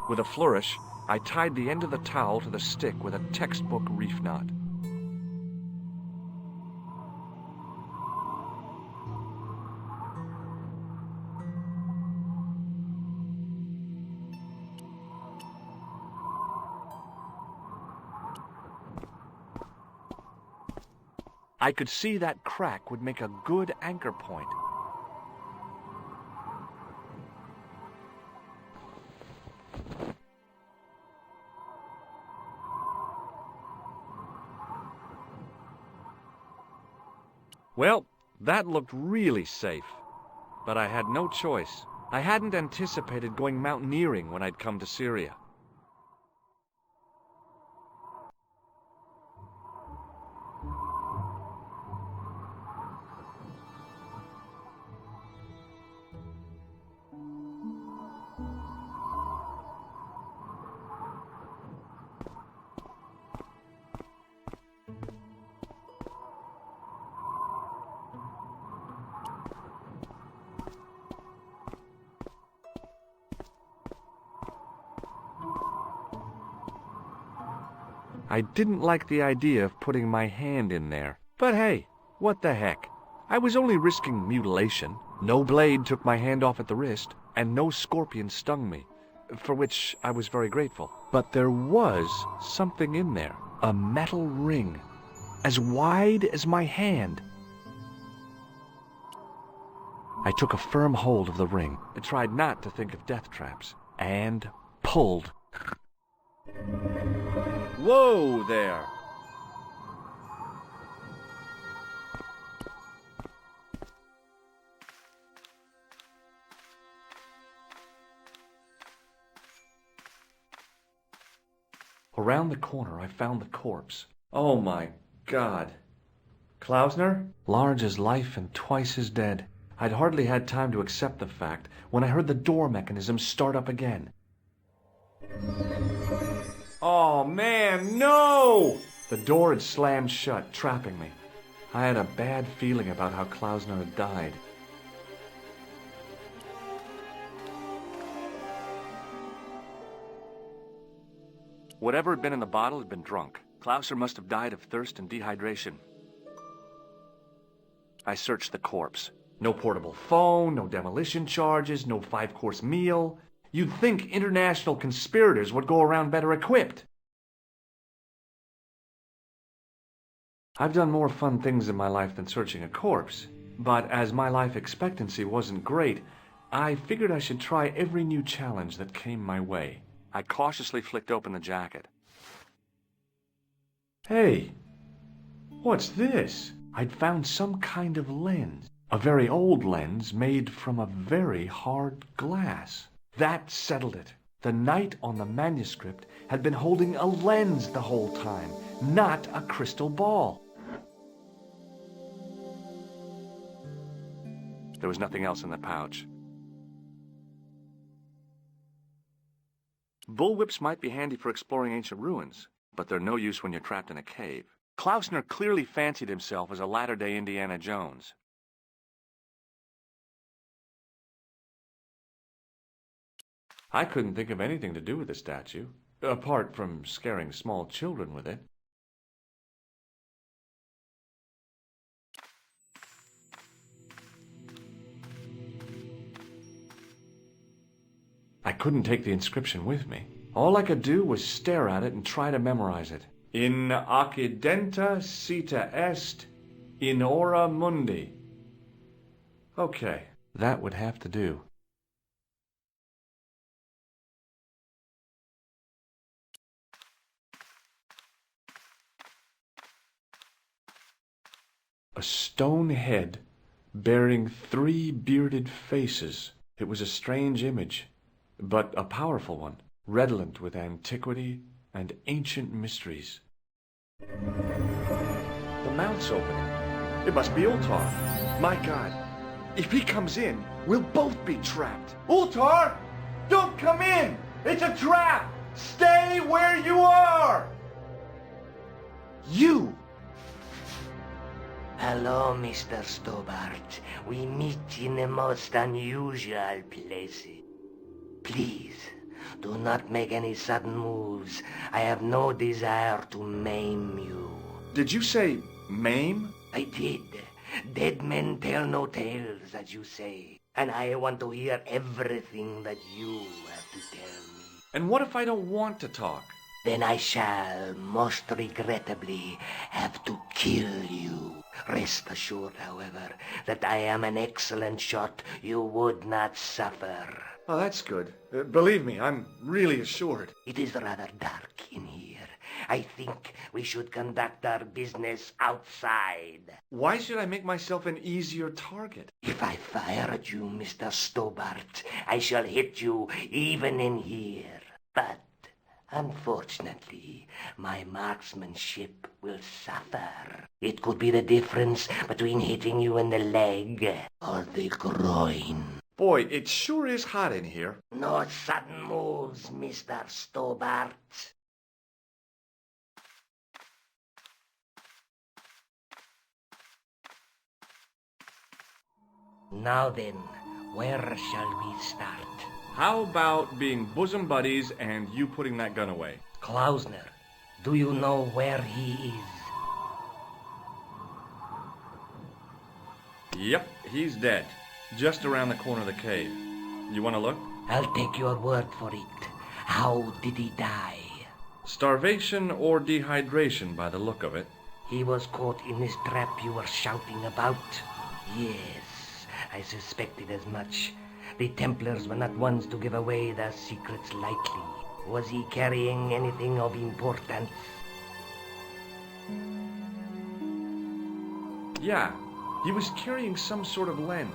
With a flourish, I tied the end of the towel to the stick with a textbook reef knot. I could see that crack would make a good anchor point. Well, that looked really safe, but I had no choice. I hadn't anticipated going mountaineering when I'd come to Syria. I didn't like the idea of putting my hand in there. But hey, what the heck? I was only risking mutilation. No blade took my hand off at the wrist, and no scorpion stung me, for which I was very grateful. But there was something in there, a metal ring, as wide as my hand. I took a firm hold of the ring, and tried not to think of death traps, and pulled. Whoa there! Around the corner, I found the corpse. Oh my God. Klausner? Large as life and twice as dead. I'd hardly had time to accept the fact when I heard the door mechanism start up again. Oh man, no! The door had slammed shut, trapping me. I had a bad feeling about how Klausner had died. Whatever had been in the bottle had been drunk. Klausner must have died of thirst and dehydration. I searched the corpse. No portable phone, no demolition charges, no 5-course meal. You'd think international conspirators would go around better equipped. I've done more fun things in my life than searching a corpse, but as my life expectancy wasn't great, I figured I should try every new challenge that came my way. I cautiously flicked open the jacket. Hey, what's this? I'd found some kind of lens. A very old lens made from a very hard glass. That settled it. The knight on the manuscript had been holding a lens the whole time, not a crystal ball. There was nothing else in the pouch. Bullwhips might be handy for exploring ancient ruins, but they're no use when you're trapped in a cave. Klausner clearly fancied himself as a latter-day Indiana Jones. I couldn't think of anything to do with the statue, apart from scaring small children with it. I couldn't take the inscription with me. All I could do was stare at it and try to memorize it. In accidenta cita est in ora mundi. Okay, that would have to do. A stone head bearing 3 bearded faces. It was a strange image, but a powerful one, redolent with antiquity and ancient mysteries. The mouth's opening. It must be Ultar. My God, if he comes in, we'll both be trapped. Ultar! Don't come in! It's a trap! Stay where you are! You! Hello, Mr. Stobart. We meet in the most unusual places. Please, do not make any sudden moves. I have no desire to maim you. Did you say maim? I did. Dead men tell no tales, as you say. And I want to hear everything that you have to tell me. And what if I don't want to talk? Then I shall, most regrettably, have to kill you. Rest assured, however, that I am an excellent shot you would not suffer. Oh, that's good. Believe me, I'm really assured. It is rather dark in here. I think we should conduct our business outside. Why should I make myself an easier target? If I fire at you, Mr. Stobart, I shall hit you even in here. But unfortunately, my marksmanship will suffer. It could be the difference between hitting you in the leg or the groin. Boy, it sure is hot in here. No sudden moves, Mr. Stobart. Now then, where shall we start? How about being bosom buddies and you putting that gun away? Klausner, do you know where he is? Yep, he's dead. Just around the corner of the cave. You want to look? I'll take your word for it. How did he die? Starvation or dehydration by the look of it. He was caught in this trap you were shouting about? Yes, I suspected as much. The Templars were not ones to give away their secrets lightly. Was he carrying anything of importance? Yeah, he was carrying some sort of lens.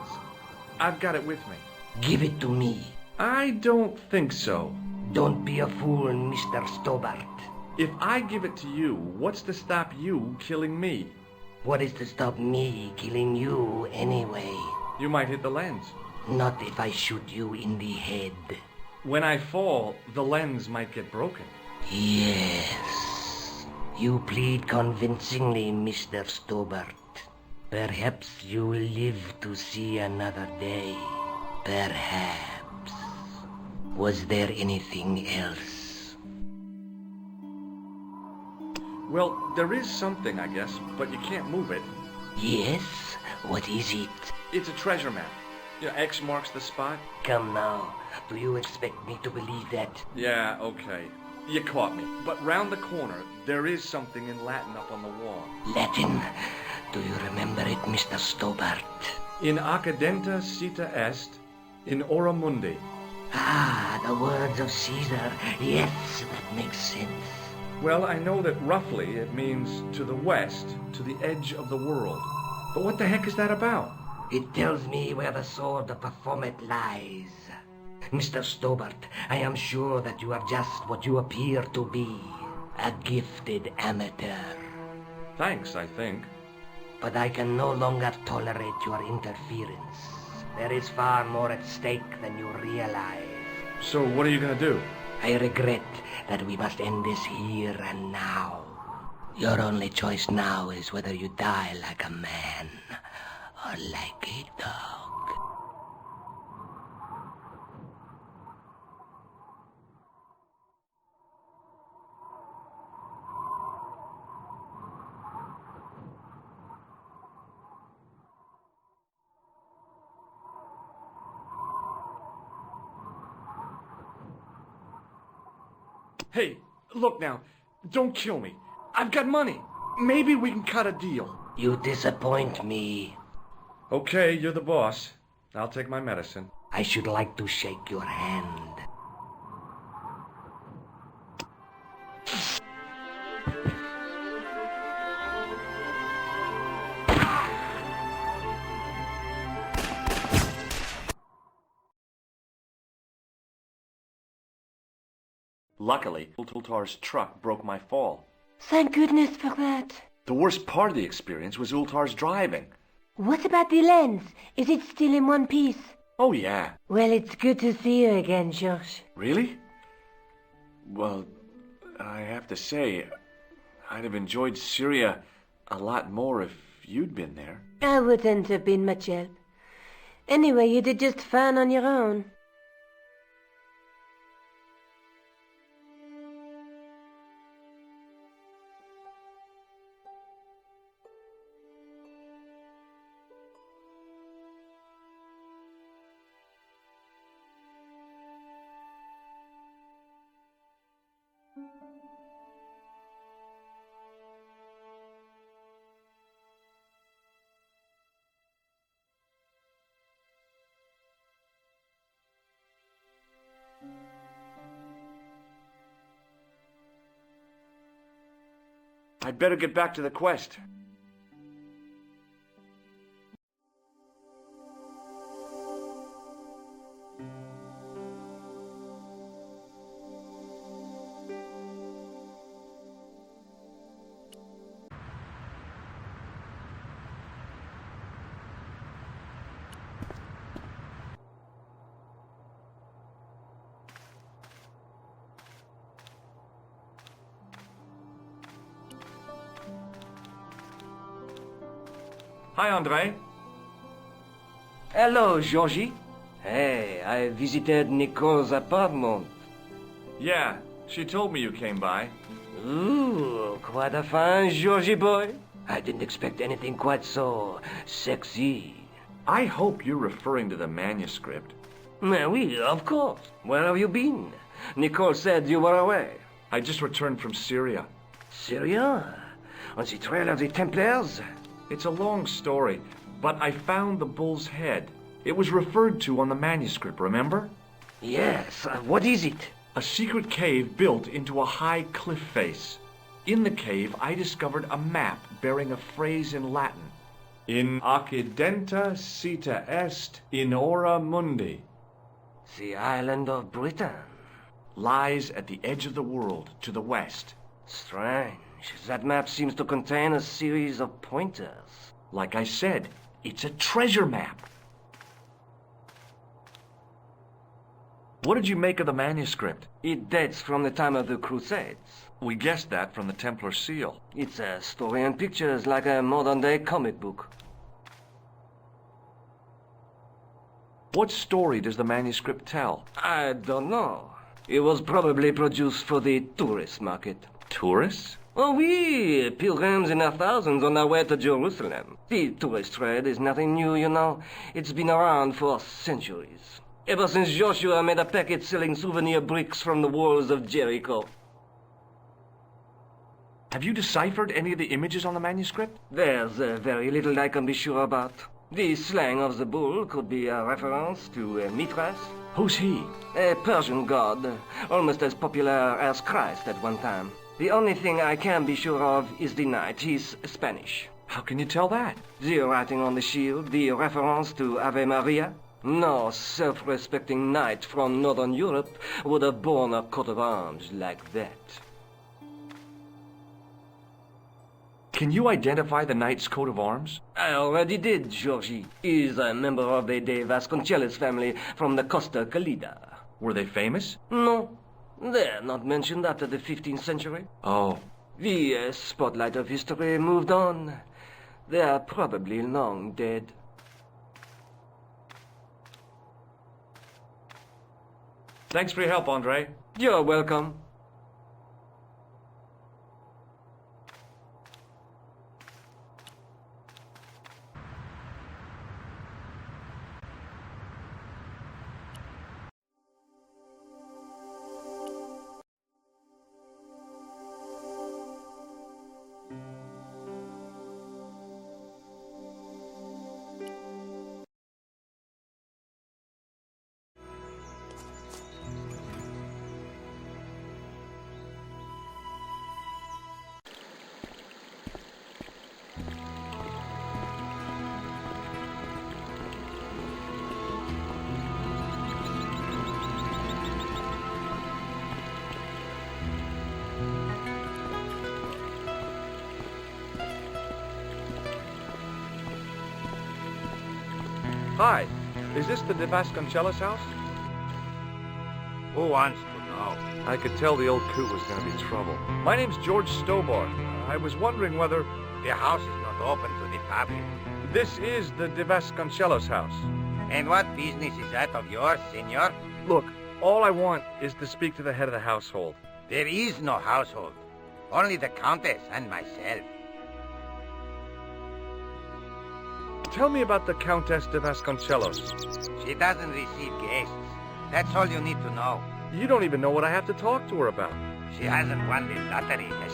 I've got it with me. Give it to me. I don't think so. Don't be a fool, Mr. Stobart. If I give it to you, what's to stop you killing me? What is to stop me killing you anyway? You might hit the lens. Not if I shoot you in the head. When I fall, the lens might get broken. Yes. You plead convincingly, Mr. Stobart. Perhaps you will live to see another day. Perhaps. Was there anything else? Well, there is something, I guess, but you can't move it. Yes? What is it? It's a treasure map. You know, X marks the spot. Come now. Do you expect me to believe that? Yeah, okay. You caught me. But round the corner, there is something in Latin up on the wall. Latin? Do you remember it, Mr. Stobart? In accidenta cita est, in ora mundi. Ah, the words of Caesar. Yes, that makes sense. Well, I know that roughly it means to the west, to the edge of the world. But what the heck is that about? It tells me where the sword of Baphomet lies. Mr. Stobart, I am sure that you are just what you appear to be. A gifted amateur. Thanks, I think. But I can no longer tolerate your interference. There is far more at stake than you realize. So what are you gonna do? I regret that we must end this here and now. Your only choice now is whether you die like a man or like a dog. Hey, look now. Don't kill me. I've got money. Maybe we can cut a deal. You disappoint me. Okay, you're the boss. I'll take my medicine. I should like to shake your hand. Luckily, Ultar's truck broke my fall. Thank goodness for that. The worst part of the experience was Ultar's driving. What about the lens? Is it still in one piece? Oh, yeah. Well, it's good to see you again, George. Really? Well, I have to say, I'd have enjoyed Syria a lot more if you'd been there. I wouldn't have been much help. Anyway, you did just fine on your own. I'd better get back to the quest. Hi, Andre. Hello, Georgie. Hey, I visited Nicole's apartment. Yeah, she told me you came by. Ooh, quite a fine Georgie boy. I didn't expect anything quite so sexy. I hope you're referring to the manuscript. Oui, of course. Where have you been? Nicole said you were away. I just returned from Syria. Syria? On the trail of the Templars? It's a long story, but I found the bull's head. It was referred to on the manuscript, remember? Yes, what is it? A secret cave built into a high cliff face. In the cave, I discovered a map bearing a phrase in Latin. In accidenta sita est in ora mundi. The island of Britain. Lies at the edge of the world, to the west. Strange. That map seems to contain a series of pointers. Like I said, it's a treasure map. What did you make of the manuscript? It dates from the time of the Crusades. We guessed that from the Templar seal. It's a story and pictures like a modern-day comic book. What story does the manuscript tell? I don't know. It was probably produced for the tourist market. Tourists? Oh, oui, pilgrims in their thousands on their way to Jerusalem. The tourist trade is nothing new, you know. It's been around for centuries. Ever since Joshua made a packet selling souvenir bricks from the walls of Jericho. Have you deciphered any of the images on the manuscript? There's very little I can be sure about. The slang of the bull could be a reference to Mithras. Who's he? A Persian god, almost as popular as Christ at one time. The only thing I can be sure of is the knight. He's Spanish. How can you tell that? The writing on the shield, the reference to Ave Maria. No self-respecting knight from Northern Europe would have borne a coat of arms like that. Can you identify the knight's coat of arms? I already did, Georgie. He's a member of the De Vasconcelos family from the Costa Calida. Were they famous? No. They're not mentioned after the 15th century. Oh. The spotlight of history moved on. They're probably long dead. Thanks for your help, Andre. You're welcome. Hi, is this the De Vasconcelos house? Who wants to know? I could tell the old coot was going to be trouble. My name's George Stobart. I was wondering whether... The house is not open to the public. This is the De Vasconcelos house. And what business is that of yours, senor? Look, all I want is to speak to the head of the household. There is no household. Only the Countess and myself. Tell me about the Countess de Vasconcelos. She doesn't receive guests. That's all you need to know. You don't even know what I have to talk to her about. She hasn't won the lottery, has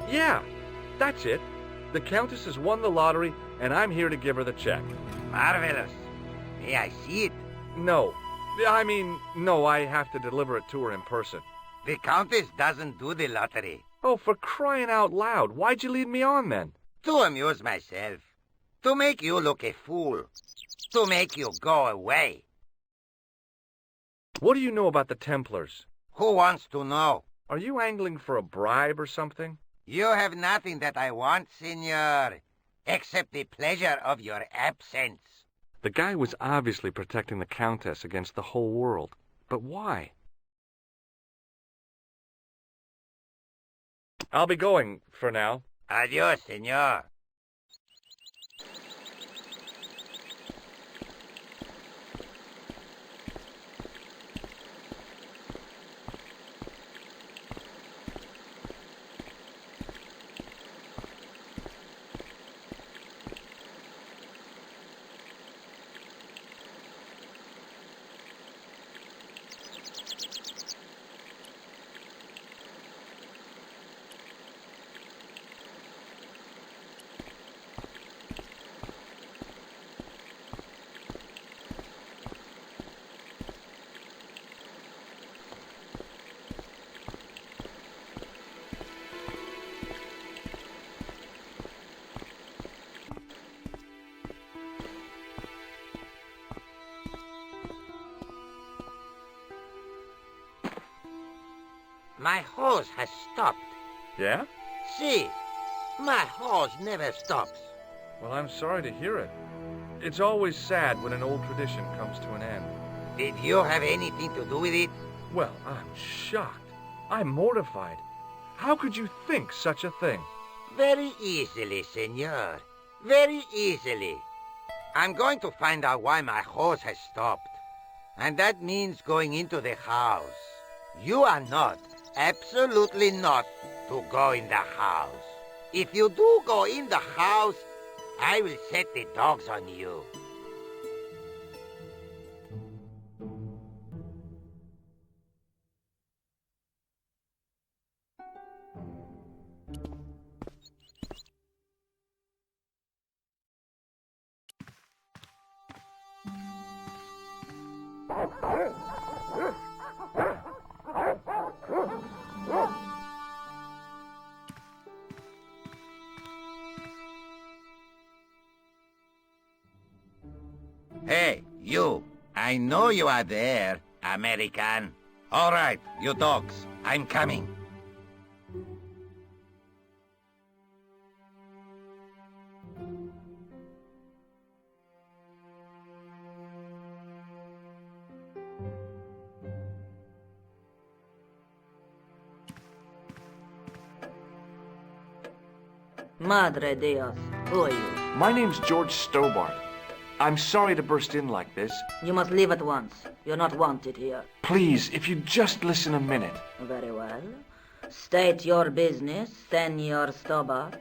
she? Yeah. That's it. The Countess has won the lottery, and I'm here to give her the check. Marvelous. May I see it? No. No, I have to deliver it to her in person. The Countess doesn't do the lottery. Oh, for crying out loud, why'd you lead me on then? To amuse myself. To make you look a fool. To make you go away. What do you know about the Templars? Who wants to know? Are you angling for a bribe or something? You have nothing that I want, senor, except the pleasure of your absence. The guy was obviously protecting the Countess against the whole world. But why? I'll be going for now. Adios, senor. My hose has stopped. Yeah? See, my hose never stops. Well, I'm sorry to hear it. It's always sad when an old tradition comes to an end. Did you have anything to do with it? Well, I'm shocked. I'm mortified. How could you think such a thing? Very easily, senor. Very easily. I'm going to find out why my hose has stopped. And that means going into the house. You are not, absolutely not, to go in the house. If you do go in the house, I will set the dogs on you. Hey, you. I know you are there, American. All right, you dogs. I'm coming. Madre Dios, who are you? My name's George Stobart. I'm sorry to burst in like this. You must leave at once. You're not wanted here. Please, if you'd just listen a minute. Very well. State your business, Senor Stobart.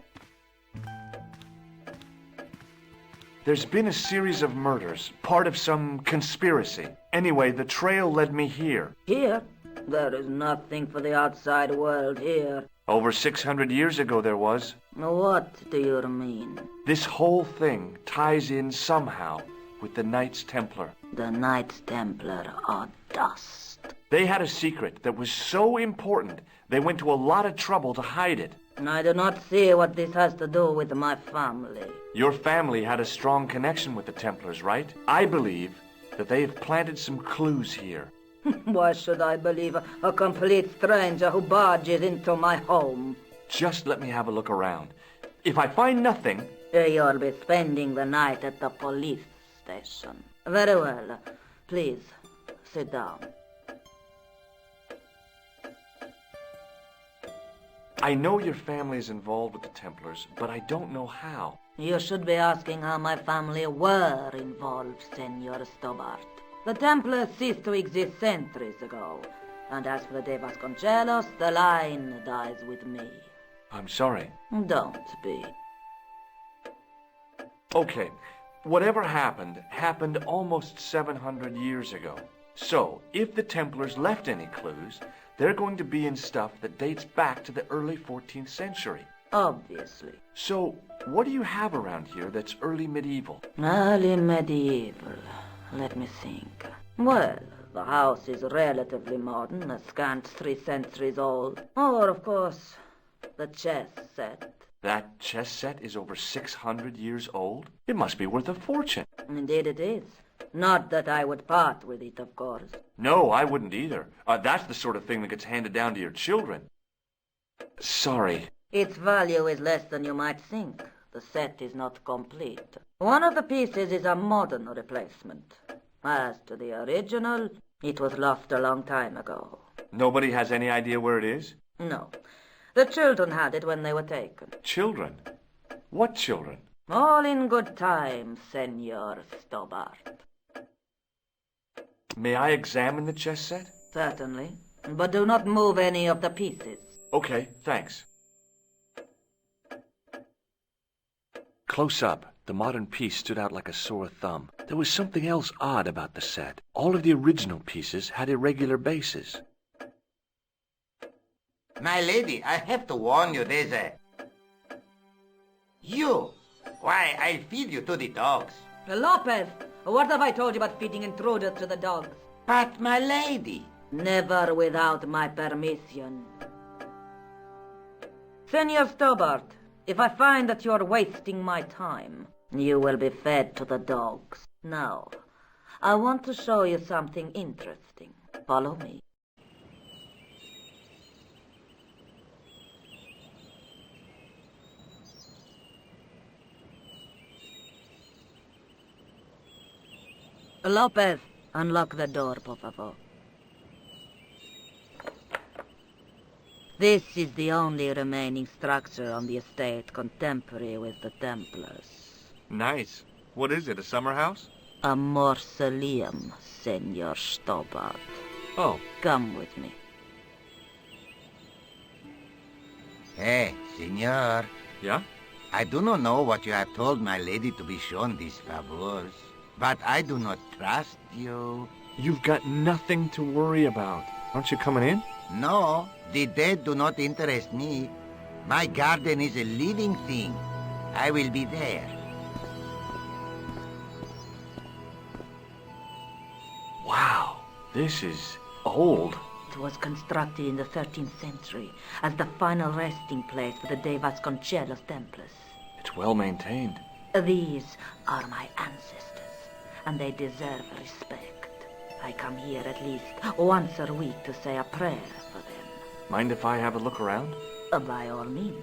There's been a series of murders, part of some conspiracy. Anyway, the trail led me here. Here? There is nothing for the outside world here. Over 600 years ago there was. What do you mean? This whole thing ties in somehow with the Knights Templar. The Knights Templar are dust. They had a secret that was so important, they went to a lot of trouble to hide it. I do not see what this has to do with my family. Your family had a strong connection with the Templars, right? I believe that they have planted some clues here. Why should I believe a complete stranger who barges into my home? Just let me have a look around. If I find nothing... You'll be spending the night at the police station. Very well. Please, sit down. I know your family is involved with the Templars, but I don't know how. You should be asking how my family were involved, Senor Stobart. The Templars ceased to exist centuries ago. And as for De Vasconcelos, the line dies with me. I'm sorry. Don't be. Okay, whatever happened almost 700 years ago. So, if the Templars left any clues, they're going to be in stuff that dates back to the early 14th century. Obviously. So, what do you have around here that's early medieval? Early medieval. Let me think. Well, The house is relatively modern, a scant 3 centuries old. Or, of course, the chess set. That chess set is over 600 years old? It must be worth a fortune. Indeed it is. Not that I would part with it, of course. No, I wouldn't either. That's the sort of thing that gets handed down to your children. Sorry. Its value is less than you might think. The set is not complete. One of the pieces is a modern replacement. As to the original, it was lost a long time ago. Nobody has any idea where it is? No. The children had it when they were taken. Children? What children? All in good time, Senor Stobart. May I examine the chess set? Certainly. But do not move any of the pieces. Okay, thanks. Close up, the modern piece stood out like a sore thumb. There was something else odd about the set. All of the original pieces had irregular bases. My lady, I have to warn you, there's a... You! Why, I'll feed you to the dogs. Lopez, what have I told you about feeding intruders to the dogs? But, my lady... Never without my permission. Senor Stobart, if I find that you're wasting my time, you will be fed to the dogs. Now, I want to show you something interesting. Follow me. Lopez, unlock the door, por favor. This is the only remaining structure on the estate contemporary with the Templars. Nice. What is it, a summer house? A mausoleum, Senor Stobart. Oh. Come with me. Hey, senor. Yeah? I do not know what you have told my lady to be shown these favors, but I do not trust you. You've got nothing to worry about. Aren't you coming in? No, the dead do not interest me. My garden is a living thing. I will be there. Wow, this is old. It was constructed in the 13th century as the final resting place for the De Vasconcelos Templars. It's well maintained. These are my ancestors, and they deserve respect. I come here at least once a week to say a prayer for them. Mind if I have a look around? By all means.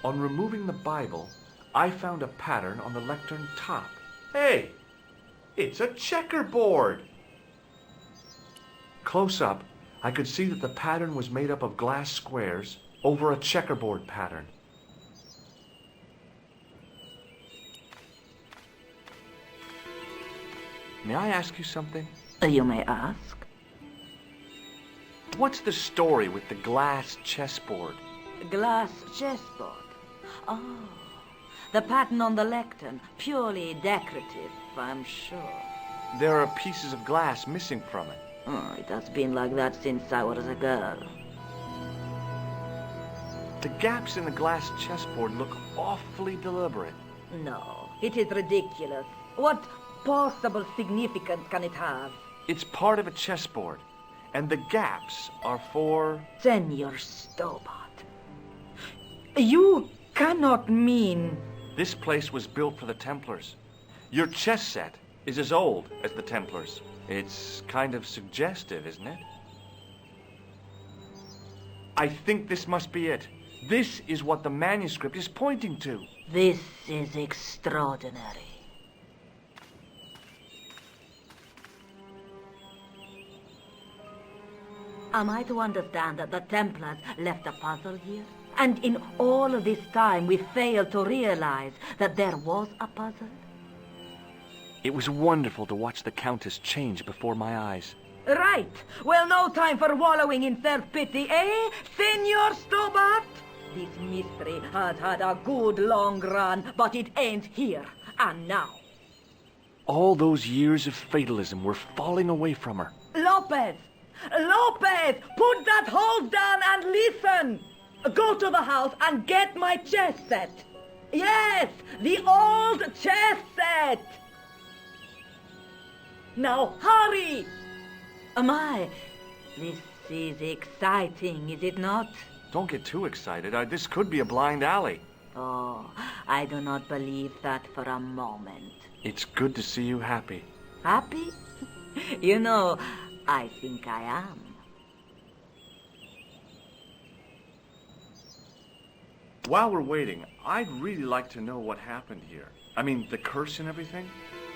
On removing the Bible, I found a pattern on the lectern top. Hey! It's a checkerboard! Close up, I could see that the pattern was made up of glass squares over a checkerboard pattern. May I ask you something? You may ask. What's the story with the glass chessboard? Glass chessboard? Oh, the pattern on the lectern, purely decorative, I'm sure. There are pieces of glass missing from it. Oh, it has been like that since I was a girl. The gaps in the glass chessboard look awfully deliberate. No, it is ridiculous. What possible significance can it have? It's part of a chessboard, and the gaps are for... Senor Stobart. You cannot mean... This place was built for the Templars. Your chess set is as old as the Templars. It's kind of suggestive, isn't it? I think this must be it. This is what the manuscript is pointing to. This is extraordinary. Am I to understand that the Templars left a puzzle here? And in all of this time we failed to realize that there was a puzzle? It was wonderful to watch the Countess change before my eyes. Right. Well, no time for wallowing in self-pity, eh, Senor Stobart? This mystery has had a good long run, but it ends here and now. All those years of fatalism were falling away from her. Lopez! Lopez! Put that hose down and listen! Go to the house and get my chess set. Yes, the old chess set. Now hurry. This is exciting, is it not? Don't get too excited. This could be a blind alley. Oh, I do not believe that for a moment. It's good to see you happy. Happy? You know, I think I am. While we're waiting, I'd really like to know what happened here. I mean, the curse and everything?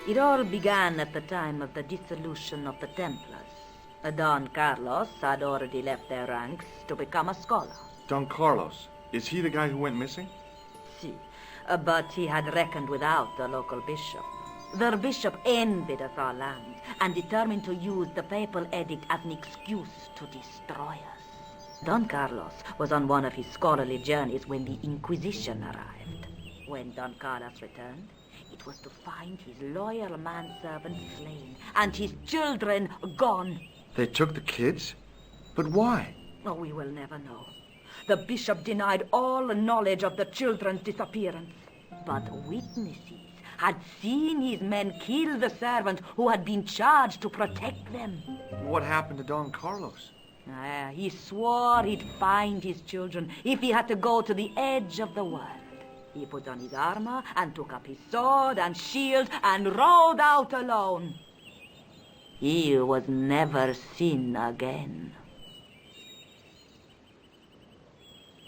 It all began at the time of the dissolution of the Templars. Don Carlos had already left their ranks to become a scholar. Don Carlos, is he the guy who went missing? Si, but he had reckoned without the local bishop. The bishop envied us our land and determined to use the papal edict as an excuse to destroy us. Don Carlos was on one of his scholarly journeys when the Inquisition arrived. When Don Carlos returned, it was to find his loyal manservant slain and his children gone. They took the kids? But why? Oh, we will never know. The bishop denied all knowledge of the children's disappearance. But witnesses had seen his men kill the servant who had been charged to protect them. What happened to Don Carlos? He swore he'd find his children if he had to go to the edge of the world. He put on his armor and took up his sword and shield and rode out alone. He was never seen again.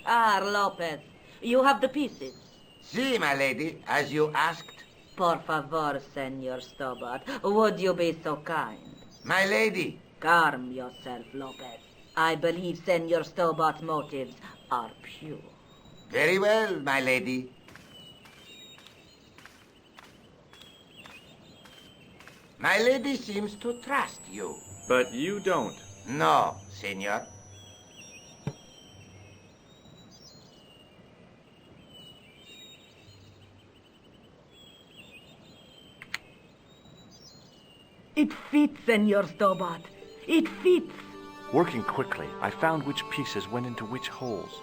Lopez, you have the pieces. Si, my lady, as you asked. Por favor, Senor Stobart, would you be so kind? My lady. Calm yourself, Lopez. I believe Senor Stobart's motives are pure. Very well, my lady. My lady seems to trust you. But you don't. No, senor. It fits, Senor Stobart. It fits. Working quickly, I found which pieces went into which holes.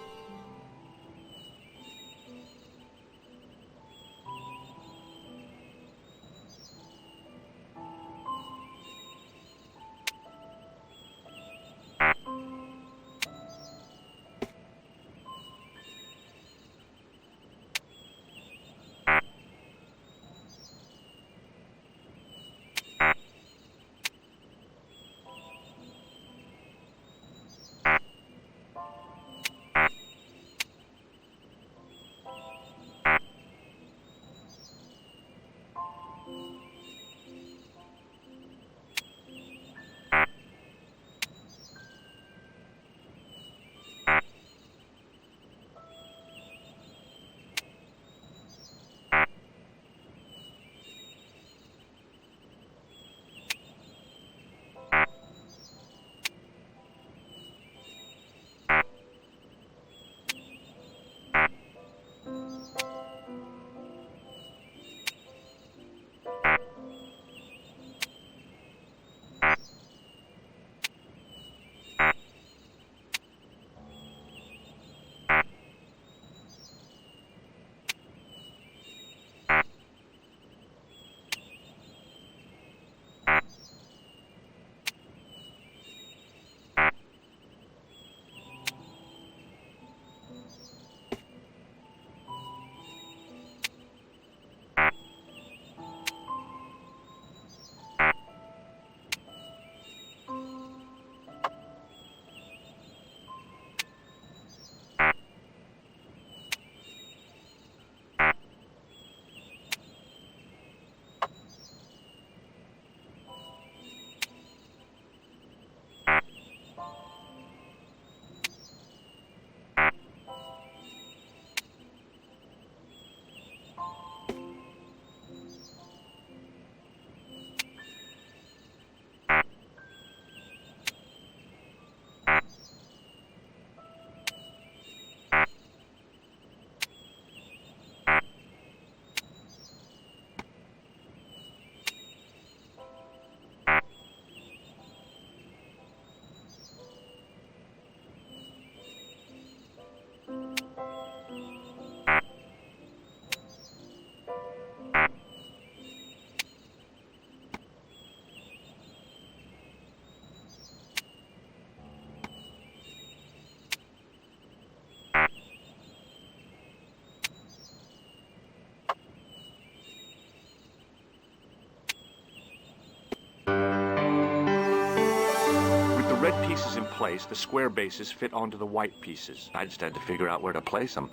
red pieces in place, the square bases fit onto the white pieces. I just had to figure out where to place them.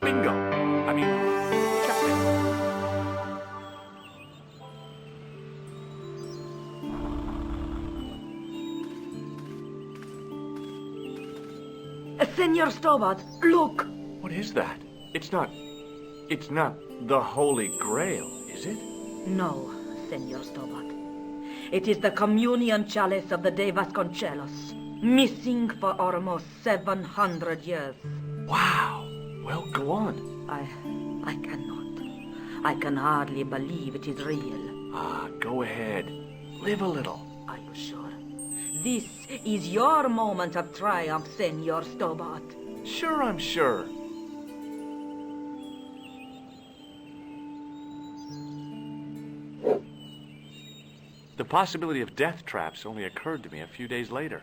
Bingo! I mean, checkmate. Senor Stobart, look! What is that? It's not the Holy Grail, is it? No, Senor Stobart. It is the communion chalice of the De Vasconcelos, missing for almost 700 years. Wow! Well, go on. I cannot. I can hardly believe it is real. Go ahead. Live a little. Are you sure? This is your moment of triumph, Senor Stobart. Sure, I'm sure. The possibility of death traps only occurred to me a few days later.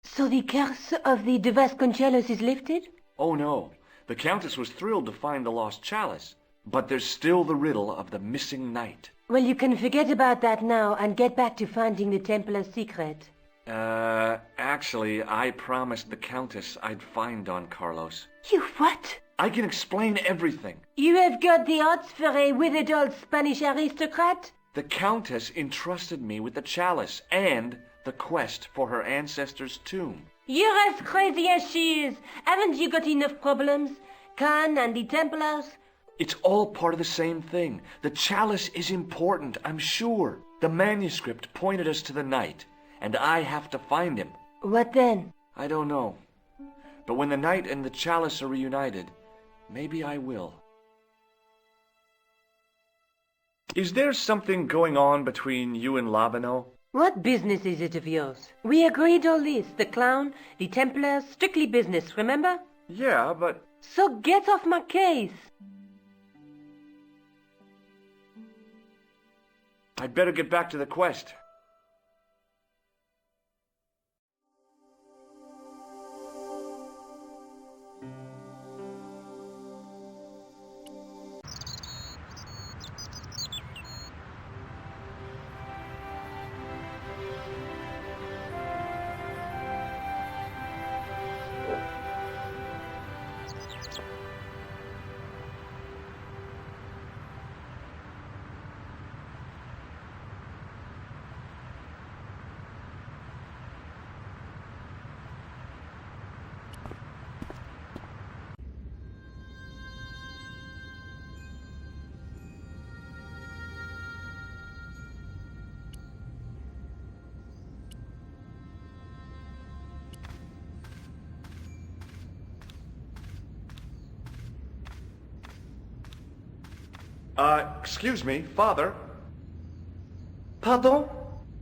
So the curse of the De Vasconcelos is lifted? Oh no, the Countess was thrilled to find the lost chalice, but there's still the riddle of the missing knight. Well, you can forget about that now and get back to finding the Templar's secret. Actually, I promised the Countess I'd find Don Carlos. You what? I can explain everything. You have got the odds for a withered old Spanish aristocrat? The Countess entrusted me with the chalice and the quest for her ancestor's tomb. You're as crazy as she is. Haven't you got enough problems? Khan and the Templars? It's all part of the same thing. The chalice is important, I'm sure. The manuscript pointed us to the knight, and I have to find him. What then? I don't know. But when the knight and the chalice are reunited, maybe I will. Is there something going on between you and Labano? What business is it of yours? We agreed all this. The clown, the Templars, strictly business, remember? Yeah, but... So get off my case. I'd better get back to the quest. Excuse me, Father. Pardon?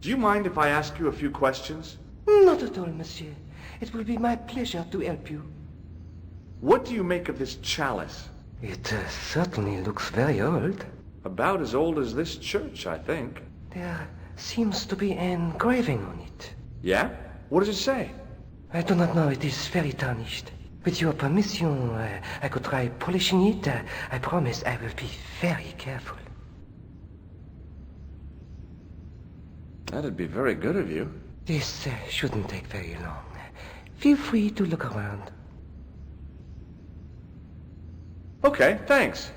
Do you mind if I ask you a few questions? Not at all, monsieur. It will be my pleasure to help you. What do you make of this chalice? It certainly looks very old. About as old as this church, I think. There seems to be an engraving on it. Yeah? What does it say? I do not know. It is very tarnished. With your permission, I could try polishing it. I promise I will be very careful. That'd be very good of you. This shouldn't take very long. Feel free to look around. Okay, thanks.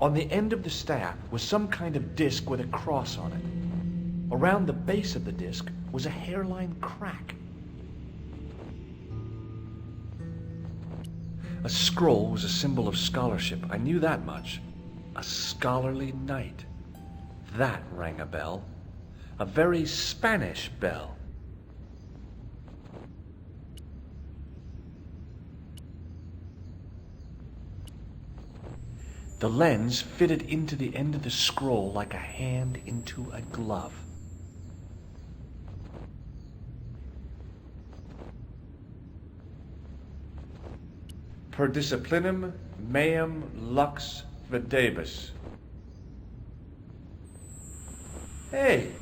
On the end of the staff was some kind of disc with a cross on it. Around the base of the disc was a hairline crack. A scroll was a symbol of scholarship. I knew that much. A scholarly knight. That rang a bell. A very Spanish bell. The lens fitted into the end of the scroll like a hand into a glove. Per disciplinum meum lux videbus. Hey!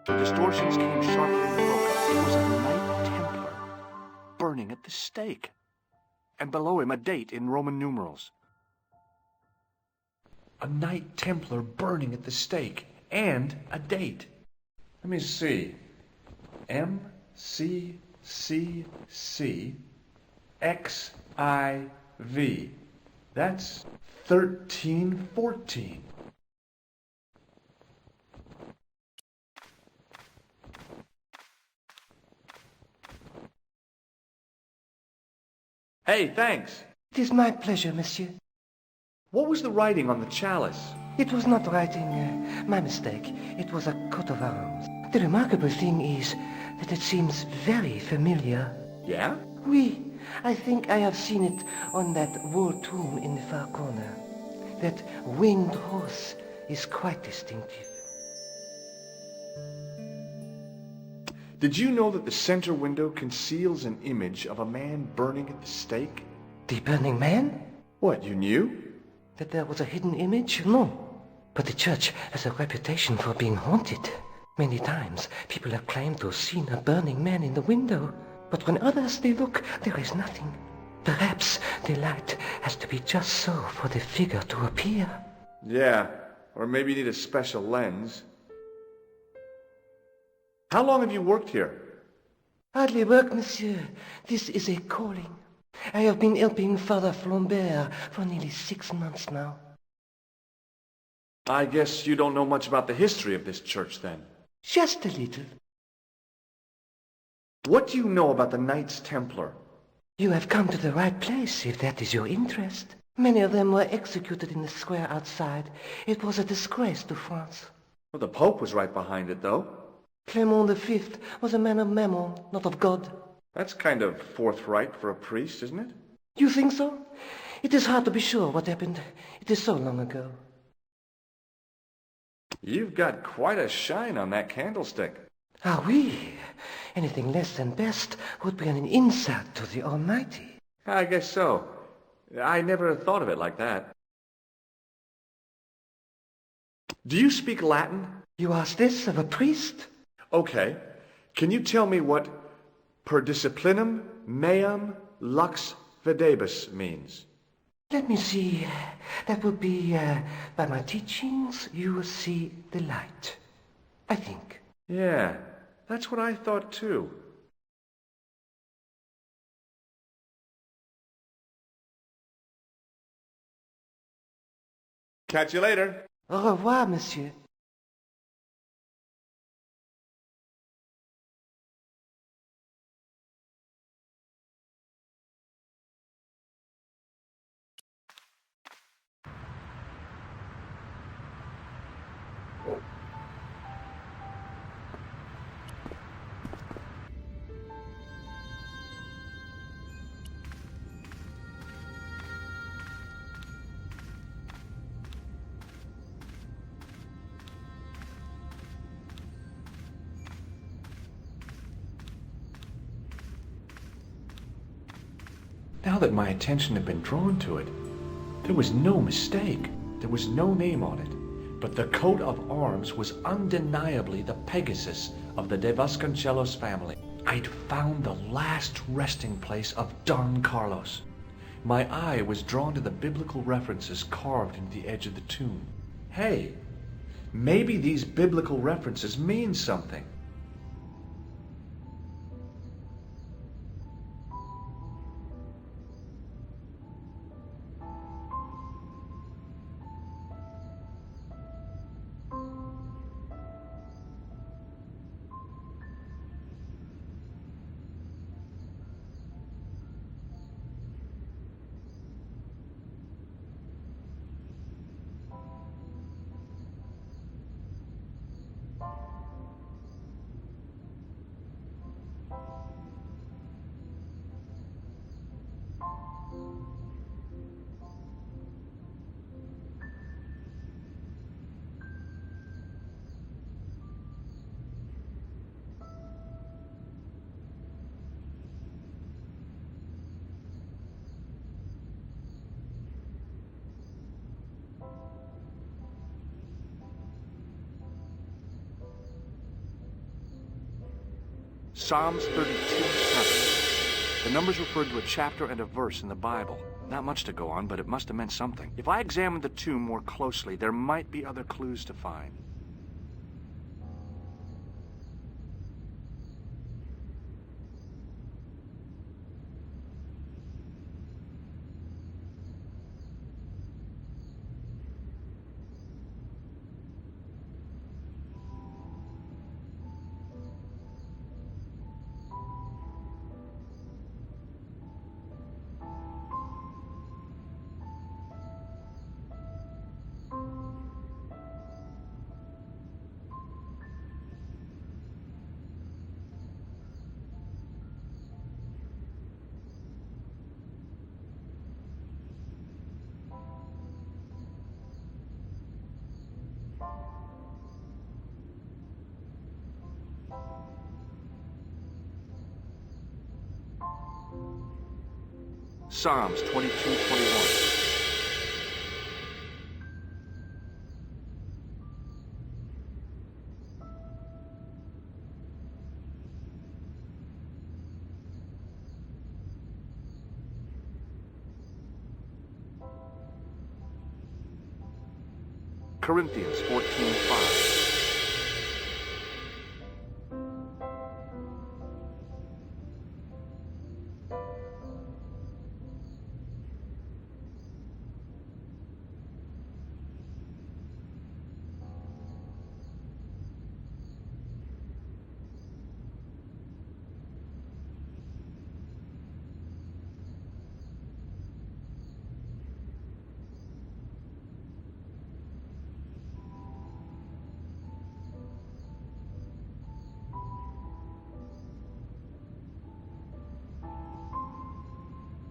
The distortions came sharply into focus. It was a Knight Templar burning at the stake. And below him a date in Roman numerals. A Knight Templar burning at the stake. And a date. Let me see. MCCCXIV. That's 1314. Hey, thanks. It is my pleasure, monsieur. What was the writing on the chalice? It was not writing, my mistake. It was a coat of arms. The remarkable thing is that it seems very familiar. Yeah? Oui, I think I have seen it on that wall tomb in the far corner. That winged horse is quite distinctive. Did you know that the center window conceals an image of a man burning at the stake? The burning man? What, you knew? That there was a hidden image? No. But the church has a reputation for being haunted. Many times people have claimed to have seen a burning man in the window. But when others they look, there is nothing. Perhaps the light has to be just so for the figure to appear. Yeah, or maybe you need a special lens. How long have you worked here? Hardly work, monsieur. This is a calling. I have been helping Father Flambert for nearly 6 months now. I guess you don't know much about the history of this church, then. Just a little. What do you know about the Knights Templar? You have come to the right place, if that is your interest. Many of them were executed in the square outside. It was a disgrace to France. Well, the Pope was right behind it, though. Clement V was a man of mammon, not of God. That's kind of forthright for a priest, isn't it? You think so? It is hard to be sure what happened. It is so long ago. You've got quite a shine on that candlestick. Ah, oui. Anything less than best would be an insult to the Almighty. I guess so. I never thought of it like that. Do you speak Latin? You ask this of a priest? Okay. Can you tell me what per disciplinum meum lux videbus means? Let me see. That would be, by my teachings, you will see the light. I think. Yeah, that's what I thought too. Catch you later. Au revoir, monsieur. Now that my attention had been drawn to it, there was no mistake. There was no name on it, but the coat of arms was undeniably the Pegasus of the De Vasconcelos family. I'd found the last resting place of Don Carlos. My eye was drawn to the biblical references carved into the edge of the tomb. Hey, maybe these biblical references mean something. Psalms 32:7. The numbers referred to a chapter and a verse in the Bible. Not much to go on, but it must have meant something. If I examined the tomb more closely, there might be other clues to find. Psalms 22:21. Corinthians 14:5.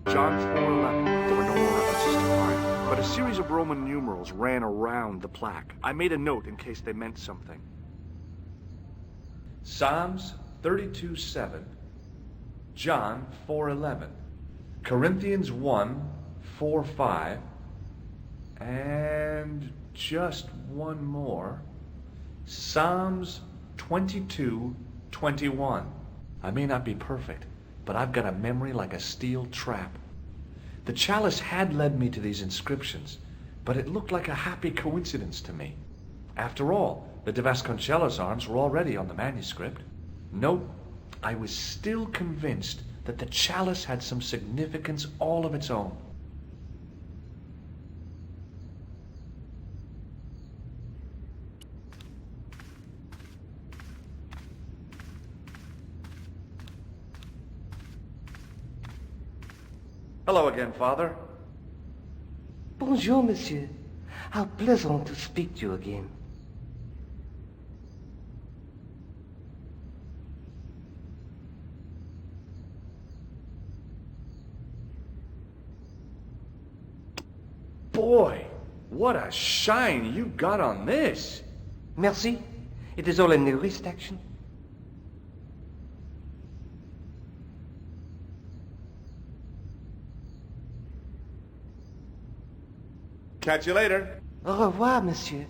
John 4:11. There were no more references to find, but a series of Roman numerals ran around the plaque. I made a note in case they meant something. Psalms 32:7, John 4:11, Corinthians 1:4-5, and just one more, Psalms 22:21. I may not be perfect, but I've got a memory like a steel trap. The chalice had led me to these inscriptions, but it looked like a happy coincidence to me. After all, the De Vasconcelos arms were already on the manuscript. Nope, I was still convinced that the chalice had some significance all of its own. Hello again, Father. Bonjour, monsieur. How pleasant to speak to you again. Boy, what a shine you got on this. Merci. It is all in the wrist action. Catch you later. Au revoir, monsieur.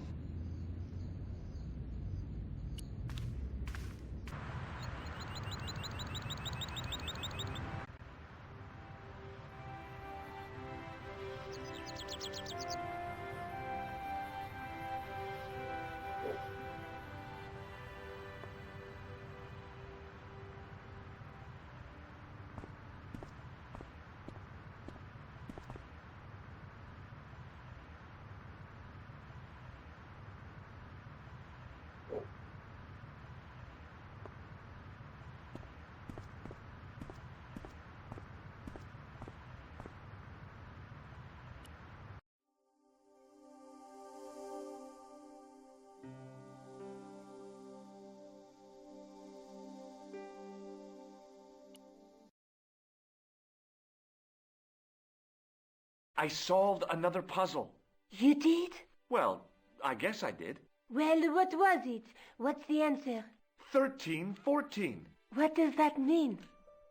I solved another puzzle. You did? Well, I guess I did. Well, what was it? What's the answer? 1314. What does that mean?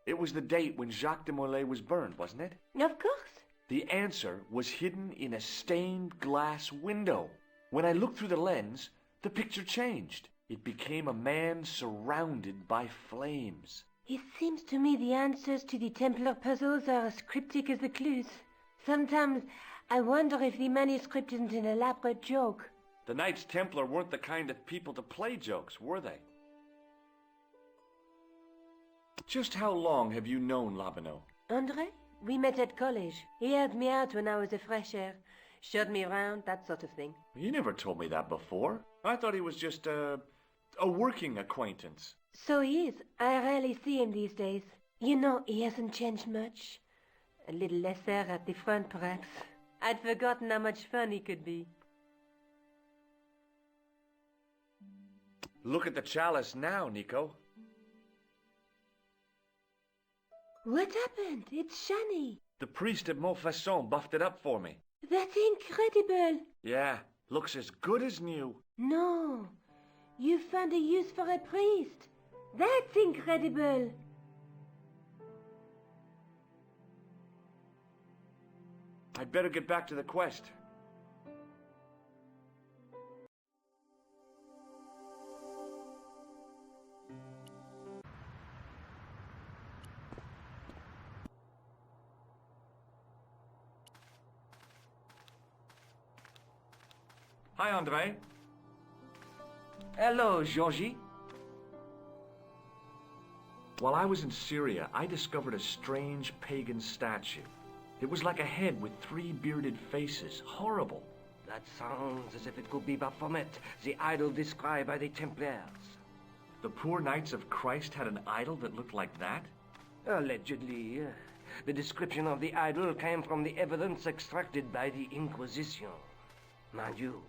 It was the date when Jacques de Molay was burned, wasn't it? Of course. The answer was hidden in a stained glass window. When I looked through the lens, the picture changed. It became a man surrounded by flames. It seems to me the answers to the Templar puzzles are as cryptic as the clues. Sometimes I wonder if the manuscript isn't an elaborate joke. The Knights Templar weren't the kind of people to play jokes, were they? Just how long have you known Labineau? André? We met at college. He helped me out when I was a fresher. Showed me around, that sort of thing. You never told me that before. I thought he was just a working acquaintance. So he is. I rarely see him these days. You know, he hasn't changed much. A little lesser at the front, perhaps. I'd forgotten how much fun he could be. Look at the chalice now, Nico. What happened? It's shiny. The priest at Montfaucon buffed it up for me. That's incredible. Yeah, looks as good as new. No, you found a use for a priest. That's incredible. I'd better get back to the quest. Hi, André. Hello, Georgie. While I was in Syria, I discovered a strange pagan statue. It was like a head with 3 bearded faces. Horrible. That sounds as if it could be Baphomet, the idol described by the Templars. The poor Knights of Christ had an idol that looked like that? Allegedly. The description of the idol came from the evidence extracted by the Inquisition. Mind you,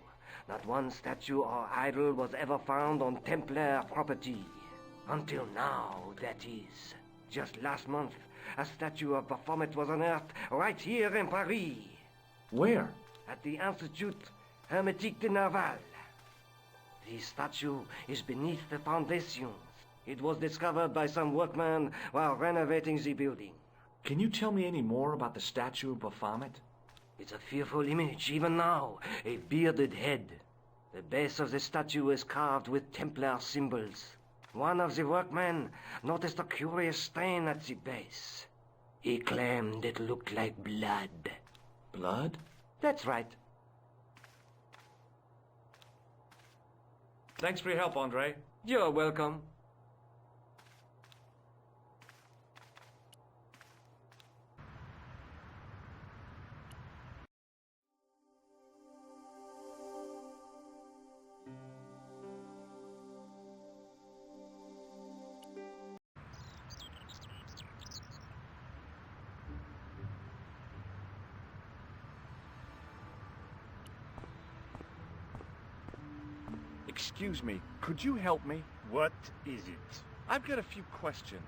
not one statue or idol was ever found on Templar property. Until now, that is. Just last month, a statue of Baphomet was unearthed right here in Paris. Where? At the Institut Hermétique de Naval. The statue is beneath the foundations. It was discovered by some workmen while renovating the building. Can you tell me any more about the statue of Baphomet? It's a fearful image, even now. A bearded head. The base of the statue is carved with Templar symbols. One of the workmen noticed a curious stain at the base. He claimed it looked like blood. Blood? That's right. Thanks for your help, André. You're welcome. Excuse me, could you help me? What is it? I've got a few questions.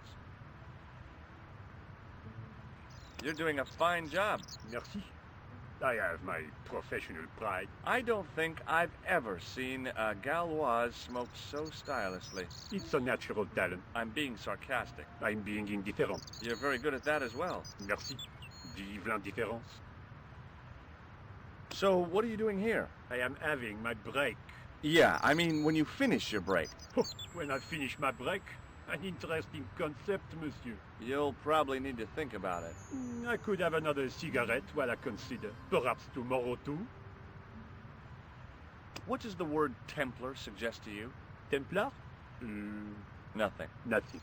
You're doing a fine job. Merci. I have my professional pride. I don't think I've ever seen a Gauloise smoke so stylishly. It's a natural talent. I'm being sarcastic. I'm being indifferent. You're very good at that as well. Merci. Vive l'indifférence. So, what are you doing here? I am having my break. Yeah, I mean when you finish your break. When I finish my break, an interesting concept, monsieur. You'll probably need to think about it. I could have another cigarette while I consider. Perhaps tomorrow too. What does the word Templar suggest to you? Templar? Nothing. Nothing.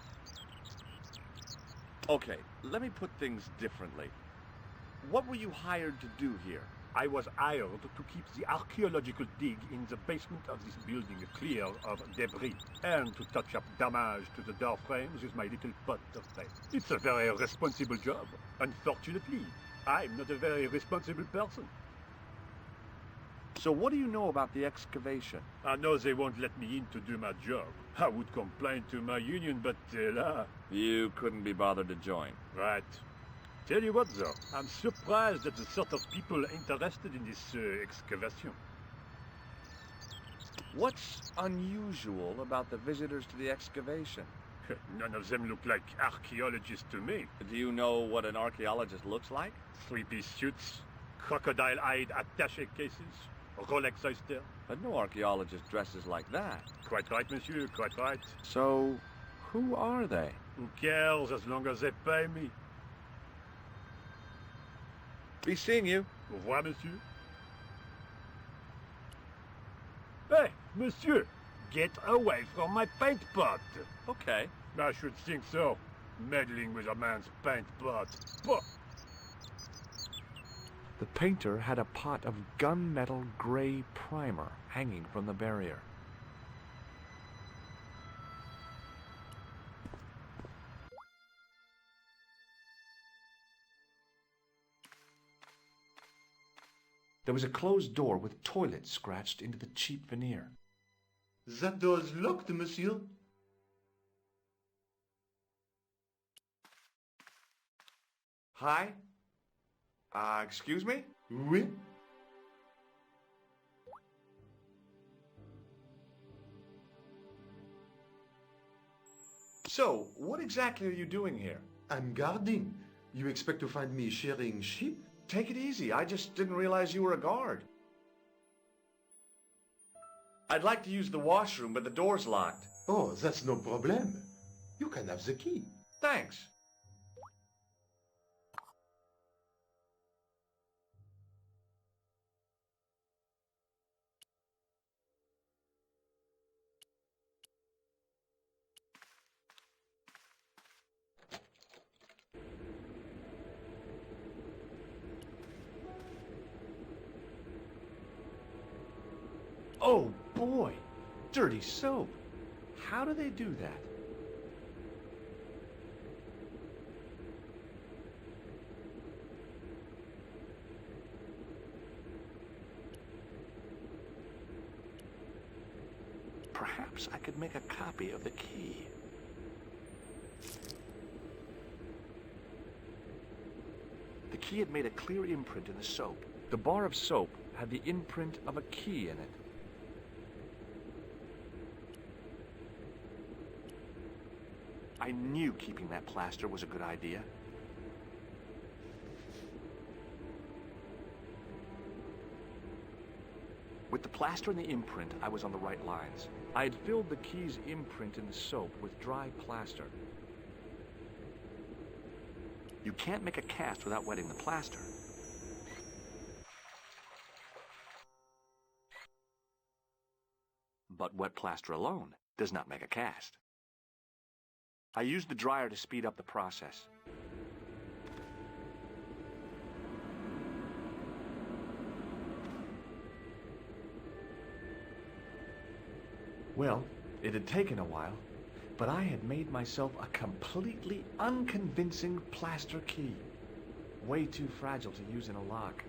Okay, let me put things differently. What were you hired to do here? I was hired to keep the archaeological dig in the basement of this building clear of debris, and to touch up damage to the door frames with my little pot of paint. It's a very responsible job. Unfortunately, I'm not a very responsible person. So what do you know about the excavation? I know they won't let me in to do my job. I would complain to my union, but You couldn't be bothered to join. Right. Tell you what, though, I'm surprised at the sort of people interested in this excavation. What's unusual about the visitors to the excavation? None of them look like archaeologists to me. Do you know what an archaeologist looks like? Three-piece suits, crocodile-eyed attaché cases, Rolex oyster. But no archaeologist dresses like that. Quite right, monsieur, quite right. So, who are they? Who cares as long as they pay me? Be seeing you. Au revoir, monsieur. Hey, monsieur! Get away from my paint pot! Okay. I should think so. Meddling with a man's paint pot. Bah. The painter had a pot of gunmetal gray primer hanging from the barrier. There was a closed door with toilet scratched into the cheap veneer. That door's locked, monsieur. Hi? Excuse me? Oui? So, what exactly are you doing here? I'm guarding. You expect to find me shearing sheep? Take it easy. I just didn't realize you were a guard. I'd like to use the washroom, but the door's locked. Oh, that's no problem. You can have the key. Thanks. Oh, boy. Dirty soap. How do they do that? Perhaps I could make a copy of the key. The key had made a clear imprint in the soap. The bar of soap had the imprint of a key in it. I knew keeping that plaster was a good idea. With the plaster and the imprint, I was on the right lines. I had filled the key's imprint in the soap with dry plaster. You can't make a cast without wetting the plaster. But wet plaster alone does not make a cast. I used the dryer to speed up the process. Well, it had taken a while, but I had made myself a completely unconvincing plaster key. Way too fragile to use in a lock.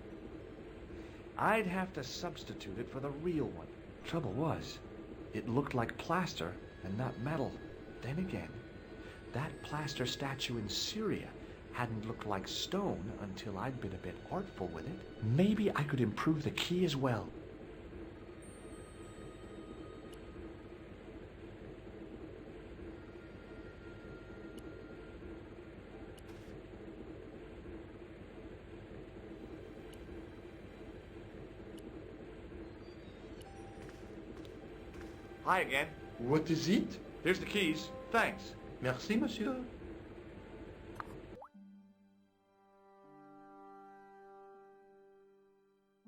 I'd have to substitute it for the real one. Trouble was, it looked like plaster and not metal. Then again, that plaster statue in Syria hadn't looked like stone until I'd been a bit artful with it. Maybe I could improve the key as well. Hi again. What is it? Here's the keys. Thanks. Merci, monsieur.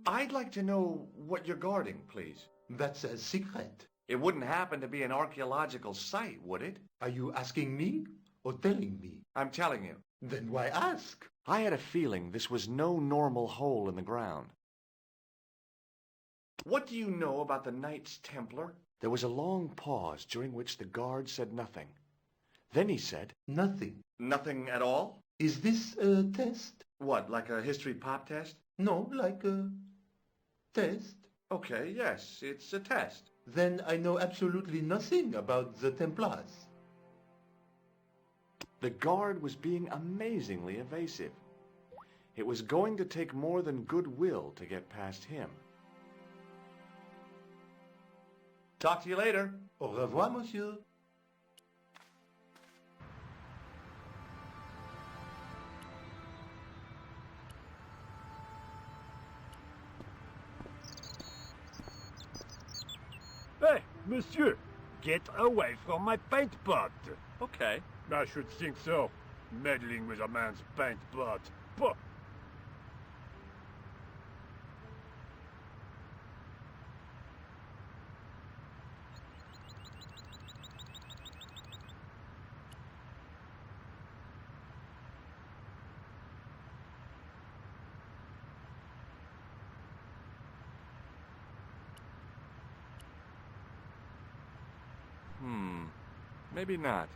I'd like to know what you're guarding, please. That's a secret. It wouldn't happen to be an archaeological site, would it? Are you asking me or telling me? I'm telling you. Then why ask? I had a feeling this was no normal hole in the ground. What do you know about the Knights Templar? There was a long pause during which the guard said nothing. Then he said, Nothing. Nothing at all? Is this a test? What, like a history pop test? No, like a test. Okay, yes, it's a test. Then I know absolutely nothing about the Templars. The guard was being amazingly evasive. It was going to take more than goodwill to get past him. Talk to you later. Au revoir, monsieur. Hey, monsieur, get away from my paint pot. Okay. I should think so. Meddling with a man's paint pot. Pah. Maybe not.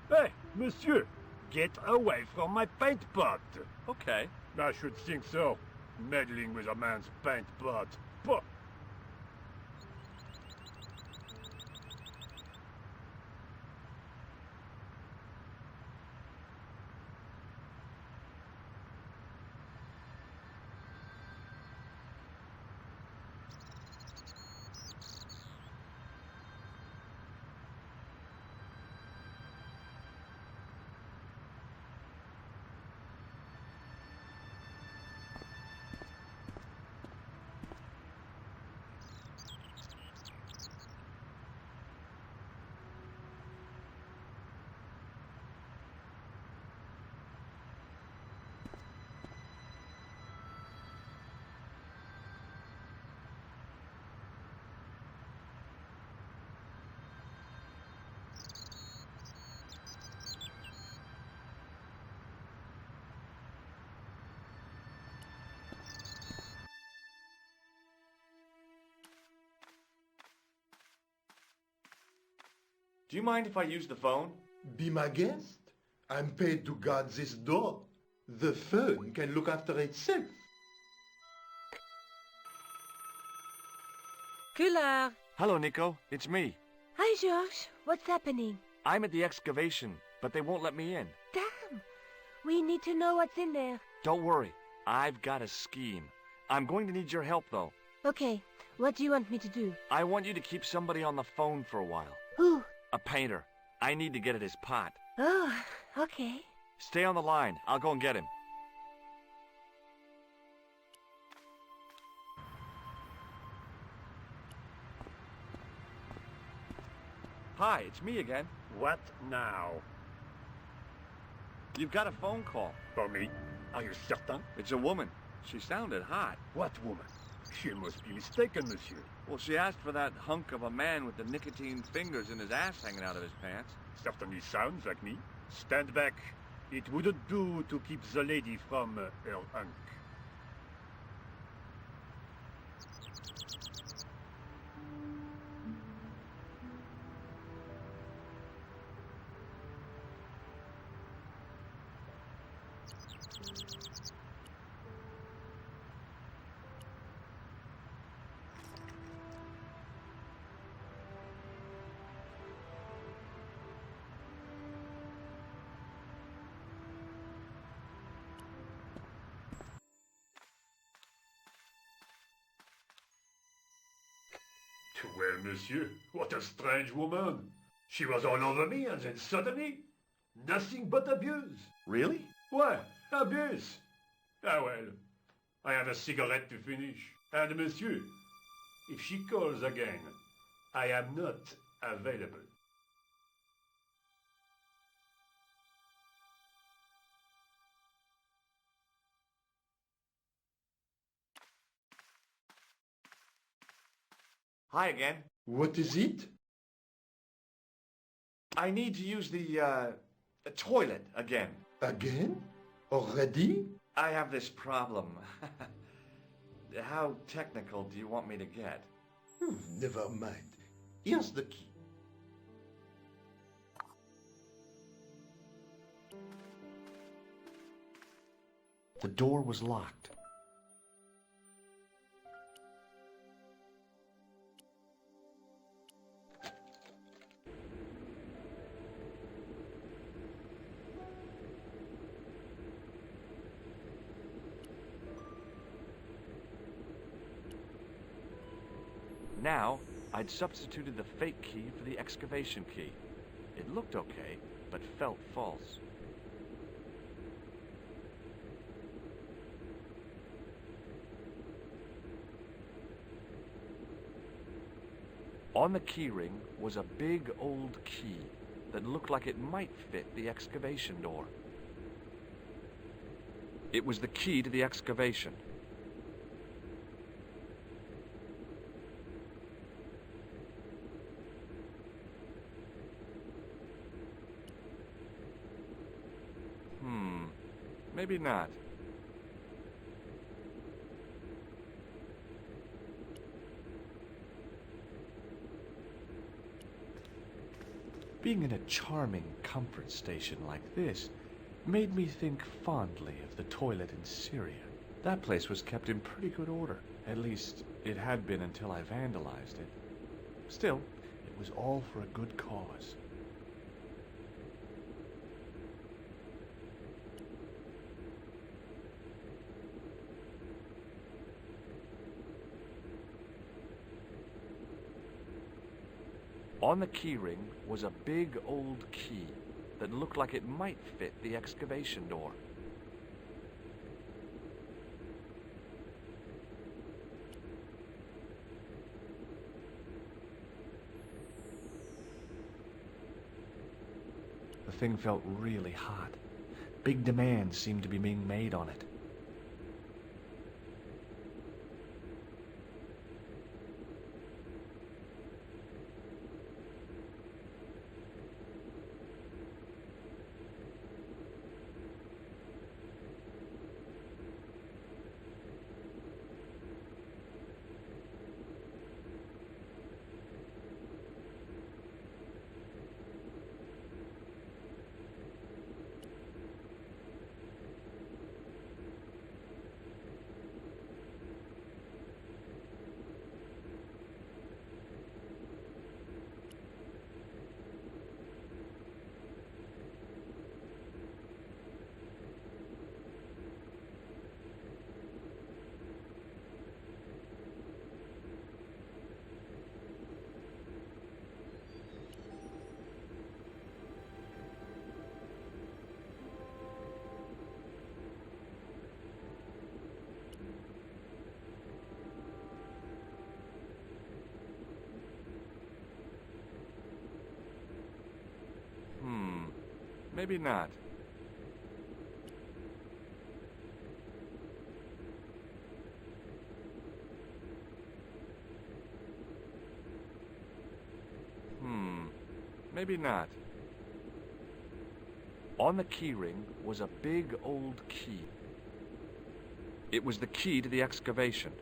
Hey, monsieur, get away from my paint pot. Okay. I should think so. Meddling with a man's paint pot. Pah. Do you mind if I use the phone? Be my guest. I'm paid to guard this door. The phone can look after itself. Coulard. Hello, Nico. It's me. Hi, Georges. What's happening? I'm at the excavation, but they won't let me in. Damn! We need to know what's in there. Don't worry. I've got a scheme. I'm going to need your help, though. Okay, what do you want me to do? I want you to keep somebody on the phone for a while. Who? A painter. I need to get at his pot. Oh, okay. Stay on the line. I'll go and get him. Hi, it's me again. What now? You've got a phone call. For me? Are you certain? It's a woman. She sounded hot. What woman? She must be mistaken, monsieur. Well, she asked for that hunk of a man with the nicotine fingers and his ass hanging out of his pants. Certainly sounds like me. Stand back. It wouldn't do to keep the lady from her hunk. Well, monsieur, what a strange woman. She was all over me and then suddenly, nothing but abuse. Really? What? Abuse? Ah well, I have a cigarette to finish. And monsieur, if she calls again, I am not available. Hi again. What is it? I need to use the toilet again. Again? Already? I have this problem. How technical do you want me to get? Never mind. Here's the key. The door was locked. Now, I'd substituted the fake key for the excavation key. It looked okay, but felt false. On the keyring was a big old key that looked like it might fit the excavation door. It was the key to the excavation. Maybe not. Being in a charming comfort station like this made me think fondly of the toilet in Syria. That place was kept in pretty good order. At least, it had been until I vandalized it. Still, it was all for a good cause. On the keyring was a big old key that looked like it might fit the excavation door. The thing felt really hot. Big demands seemed to be being made on it. Maybe not. Maybe not. On the keyring was a big old key. It was the key to the excavation.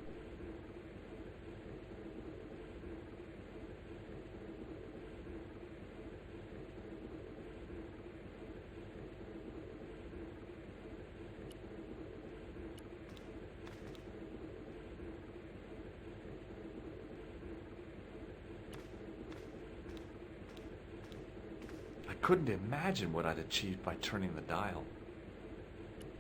I couldn't imagine what I'd achieved by turning the dial.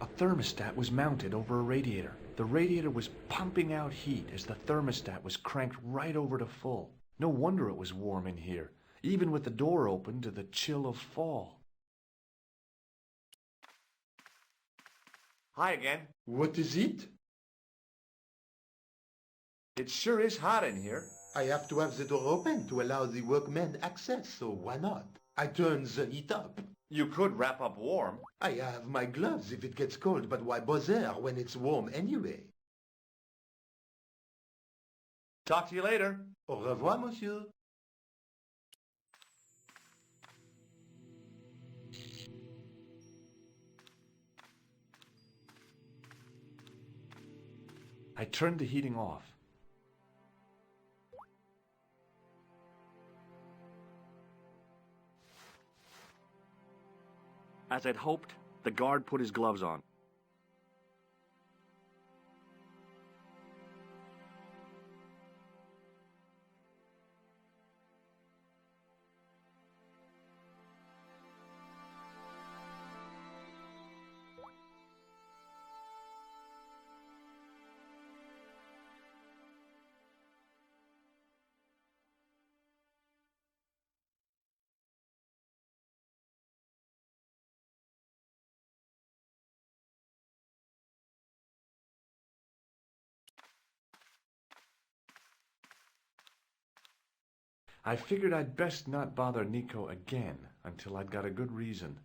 A thermostat was mounted over a radiator. The radiator was pumping out heat as the thermostat was cranked right over to full. No wonder it was warm in here, even with the door open to the chill of fall. Hi again. What is it? It sure is hot in here. I have to have the door open to allow the workmen access, so why not? I turn the heat up. You could wrap up warm. I have my gloves if it gets cold, but why bother when it's warm anyway? Talk to you later. Au revoir, monsieur. I turned the heating off. As I'd hoped, the guard put his gloves on. I figured I'd best not bother Nico again until I'd got a good reason.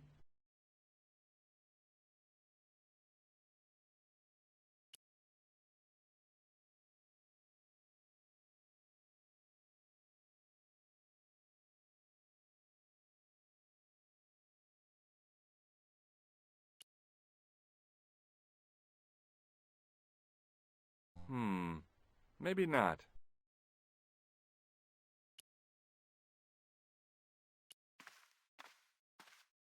Maybe not.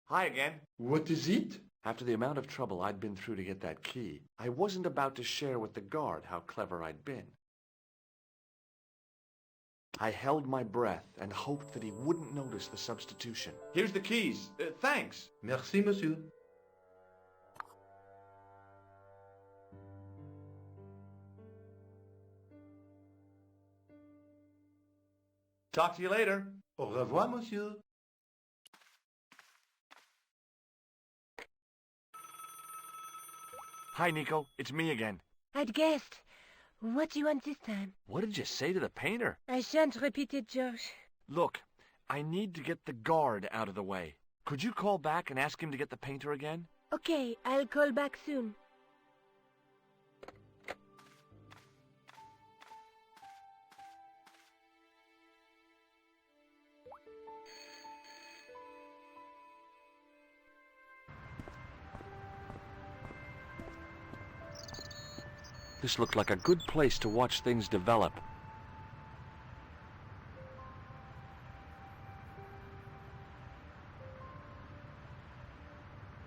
Hi again. What is it? After the amount of trouble I'd been through to get that key, I wasn't about to share with the guard how clever I'd been. I held my breath and hoped that he wouldn't notice the substitution. Here's the keys. Thanks. Merci, monsieur. Talk to you later. Au revoir, monsieur. Hi, Nico. It's me again. I'd guessed. What do you want this time? What did you say to the painter? I shan't repeat it, Josh. Look, I need to get the guard out of the way. Could you call back and ask him to get the painter again? Okay, I'll call back soon. This looked like a good place to watch things develop.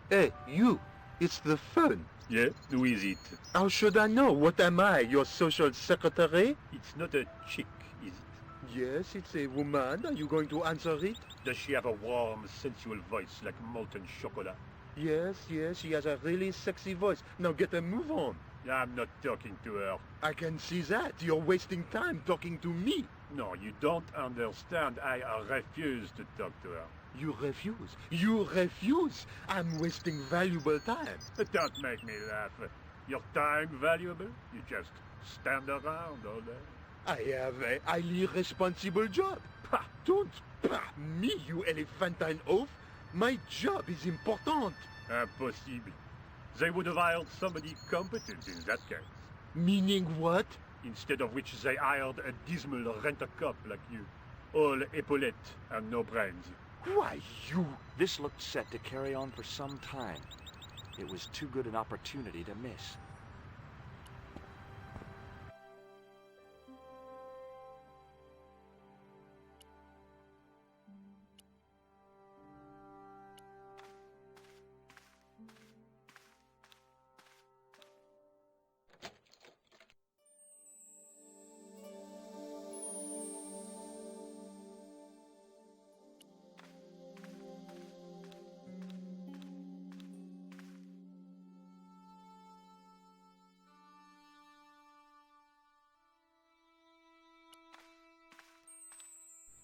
Hey, you! It's the phone. Yeah, who is it? How should I know? What am I, your social secretary? It's not a chick, is it? Yes, it's a woman. Are you going to answer it? Does she have a warm, sensual voice like molten chocolate? Yes, she has a really sexy voice. Now get a move on. I'm not talking to her. I can see that. You're wasting time talking to me. No, you don't understand. I refuse to talk to her. You refuse? You refuse? I'm wasting valuable time. Don't make me laugh. Your time valuable? You just stand around all day. I have a highly responsible job. Pah, don't pah me, you elephantine oaf. My job is important. Impossible. They would have hired somebody competent in that case. Meaning what? Instead of which they hired a dismal rent-a-cop like you. All epaulettes and no brains. Why, you... This looked set to carry on for some time. It was too good an opportunity to miss.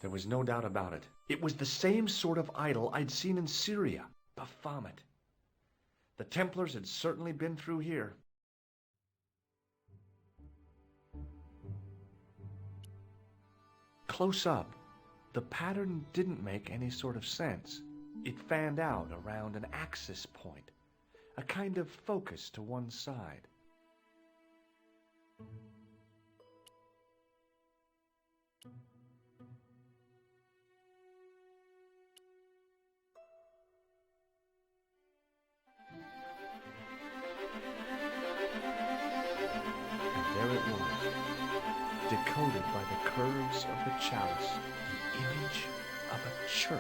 There was no doubt about it. It was the same sort of idol I'd seen in Syria, Baphomet. The Templars had certainly been through here. Close up, the pattern didn't make any sort of sense. It fanned out around an axis point, a kind of focus to one side. There it was, decoded by the curves of the chalice, the image of a church.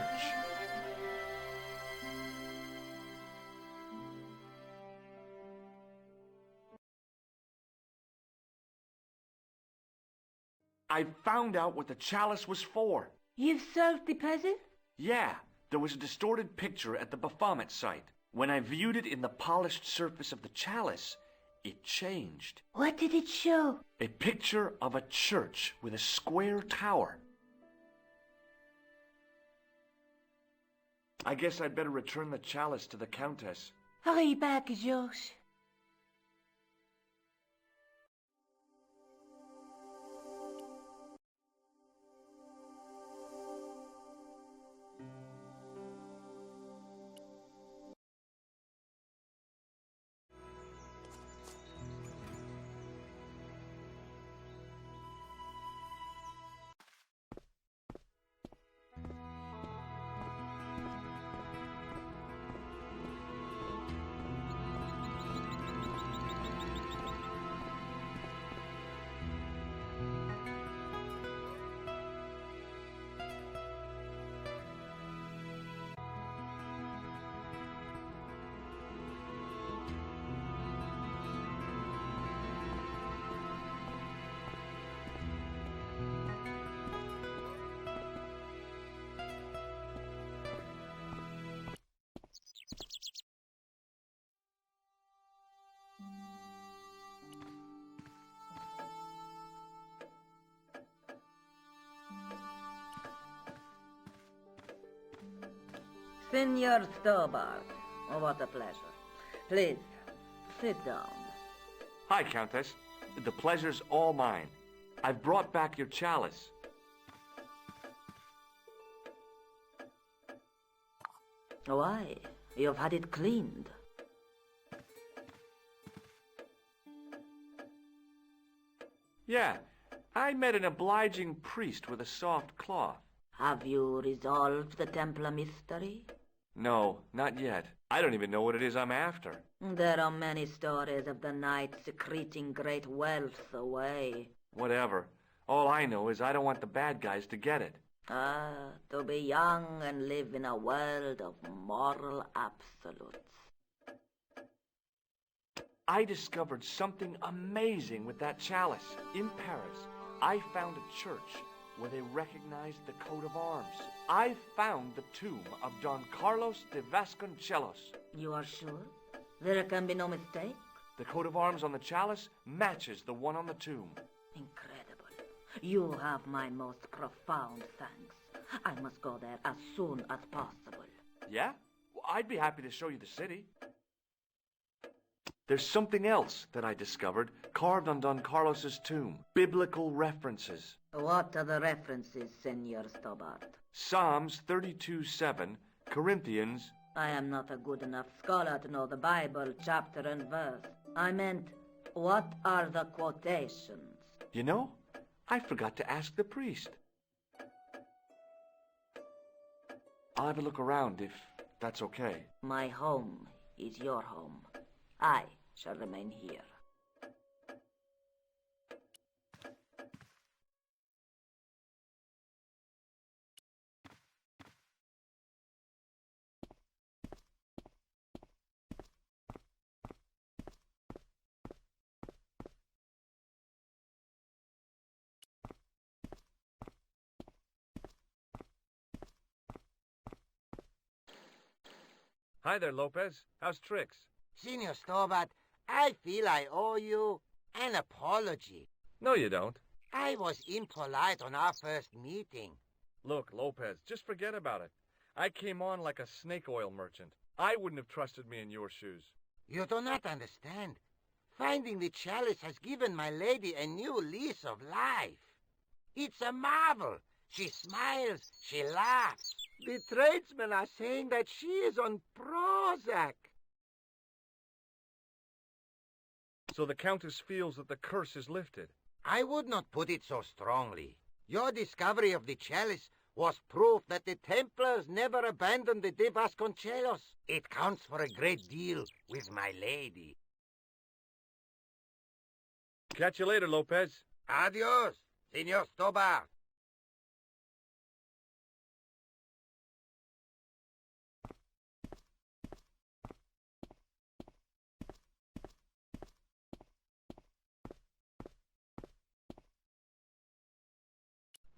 I found out what the chalice was for. You've solved the puzzle? Yeah, there was a distorted picture at the Baphomet site. When I viewed it in the polished surface of the chalice, it changed. What did it show? A picture of a church with a square tower. I guess I'd better return the chalice to the Countess. Hurry back, Georges. Senor Stobart, oh, what a pleasure. Please, sit down. Hi, Countess. The pleasure's all mine. I've brought back your chalice. Why? You've had it cleaned. Yeah, I met an obliging priest with a soft cloth. Have you resolved the Templar mystery? No, not yet. I don't even know what it is I'm after. There are many stories of the night secreting great wealth away. Whatever. All I know is I don't want the bad guys to get it. Ah, to be young and live in a world of moral absolutes. I discovered something amazing with that chalice. In Paris, I found a church where they recognized the coat of arms. I found the tomb of Don Carlos de Vasconcelos. You are sure? There can be no mistake? The coat of arms on the chalice matches the one on the tomb. Incredible. You have my most profound thanks. I must go there as soon as possible. Yeah? Well, I'd be happy to show you the city. There's something else that I discovered carved on Don Carlos's tomb. Biblical references. What are the references, Senor Stobart? Psalms 32:7, Corinthians. I am not a good enough scholar to know the Bible chapter and verse. I meant, what are the quotations? You know, I forgot to ask the priest. I'll have a look around if that's okay. My home is your home. I shall remain here. Hi there, Lopez. How's tricks? Senor Stobart, I feel I owe you an apology. No, you don't. I was impolite on our first meeting. Look, Lopez, just forget about it. I came on like a snake oil merchant. I wouldn't have trusted me in your shoes. You do not understand. Finding the chalice has given my lady a new lease of life. It's a marvel. She smiles. She laughs. The tradesmen are saying that she is on Prozac. So the Countess feels that the curse is lifted. I would not put it so strongly. Your discovery of the chalice was proof that the Templars never abandoned the De Vasconcelos. It counts for a great deal with my lady. Catch you later, Lopez. Adios, Senor Stobart.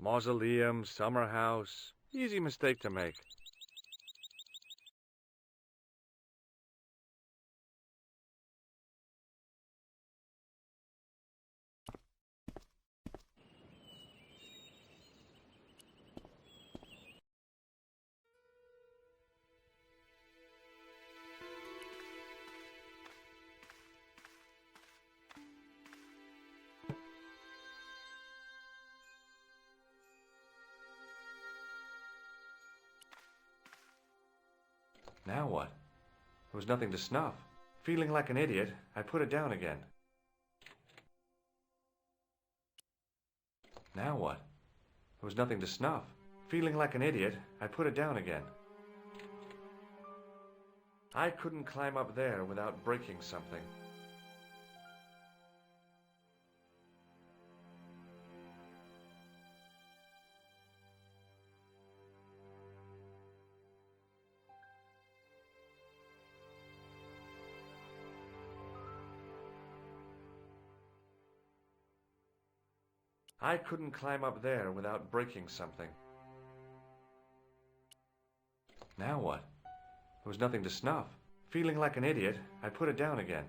Mausoleum, summer house. Easy mistake to make. Now what? There was nothing to snuff. Feeling like an idiot, I put it down again. Now what? There was nothing to snuff. Feeling like an idiot, I put it down again. I couldn't climb up there without breaking something. I couldn't climb up there without breaking something. Now what? There was nothing to snuff. Feeling like an idiot, I put it down again.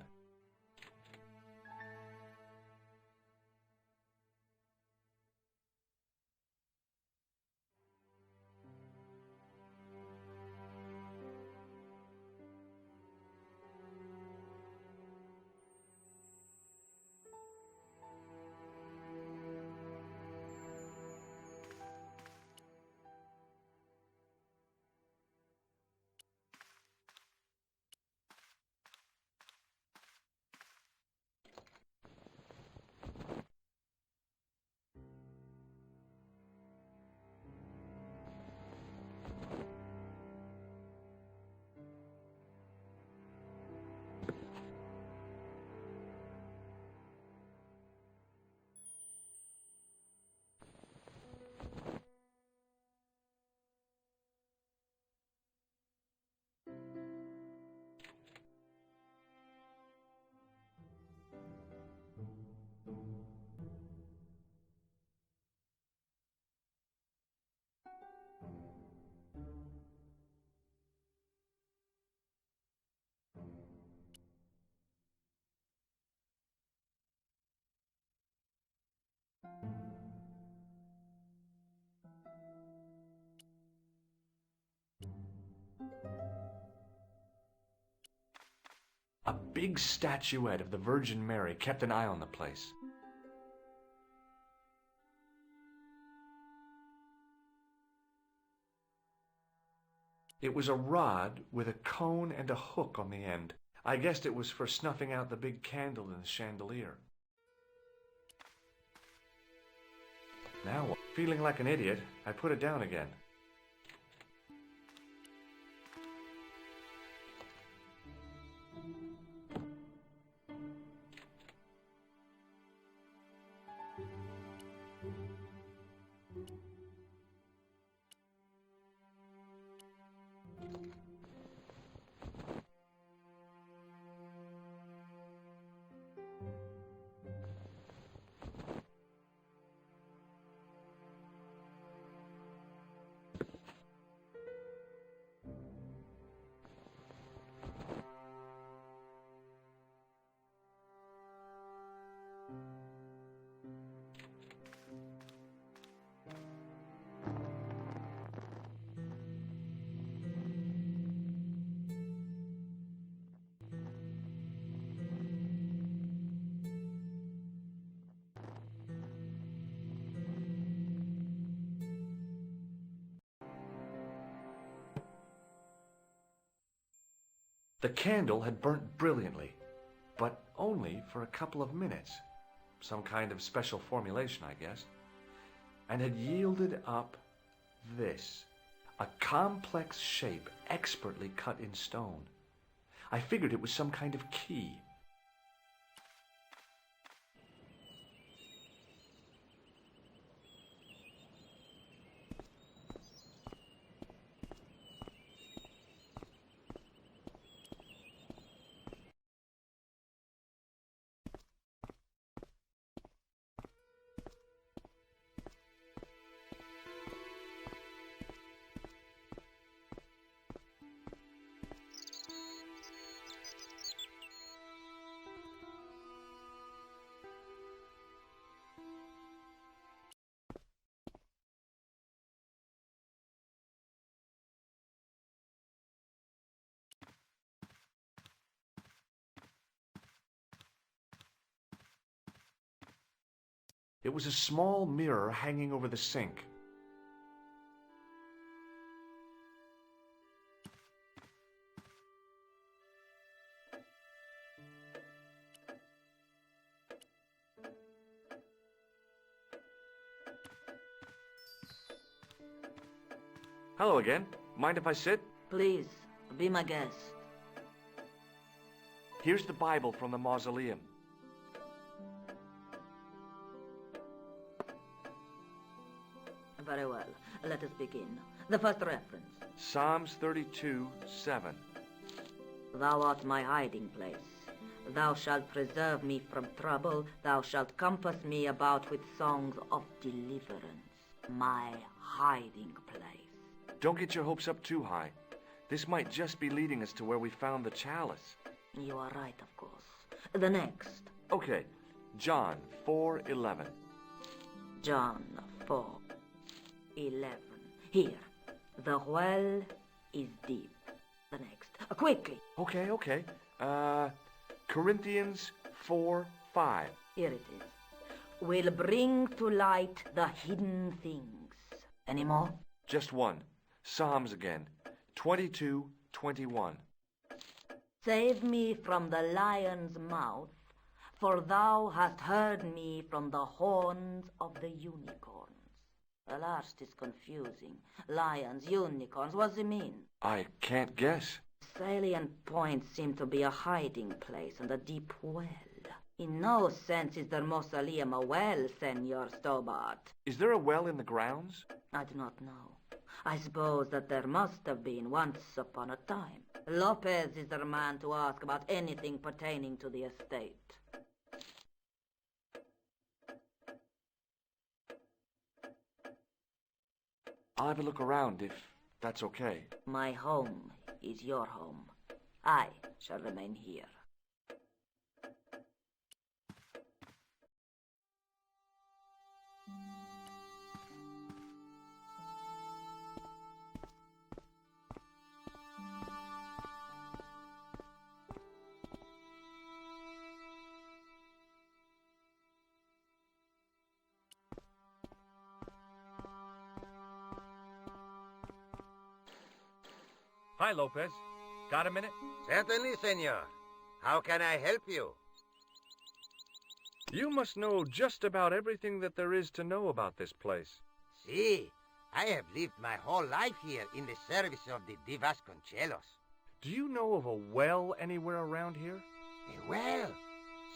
A big statuette of the Virgin Mary kept an eye on the place. It was a rod with a cone and a hook on the end. I guessed it was for snuffing out the big candle in the chandelier. Now, feeling like an idiot, I put it down again. The candle had burnt brilliantly, but only for a couple of minutes. Some kind of special formulation, I guess. And had yielded up this. A complex shape expertly cut in stone. I figured it was some kind of key. It was a small mirror hanging over the sink. Hello again. Mind if I sit? Please, be my guest. Here's the Bible from the mausoleum. Very well. Let us begin. The first reference. Psalms 32:7. Thou art my hiding place. Thou shalt preserve me from trouble. Thou shalt compass me about with songs of deliverance. My hiding place. Don't get your hopes up too high. This might just be leading us to where we found the chalice. You are right, of course. The next. Okay. John 4:11. John 4:11. Here. The well is deep. The next. Quickly. Okay. Corinthians 4:5. Here it is. Will bring to light the hidden things. Any more? Just one. Psalms again. 22:21. Save me from the lion's mouth, for thou hast heard me from the horns of the unicorns. The last is confusing. Lions, unicorns, what's it mean? I can't guess. Salient points seem to be a hiding place and a deep well. In no sense is their mausoleum a well, Senor Stobart. Is there a well in the grounds? I do not know. I suppose that there must have been once upon a time. Lopez is the man to ask about anything pertaining to the estate. I'll have a look around if that's okay. My home is your home. I shall remain here. Hi, Lopez. Got a minute? Certainly, senor. How can I help you? You must know just about everything that there is to know about this place. See, I have lived my whole life here in the service of the De Vasconcelos. Do you know of a well anywhere around here? A well?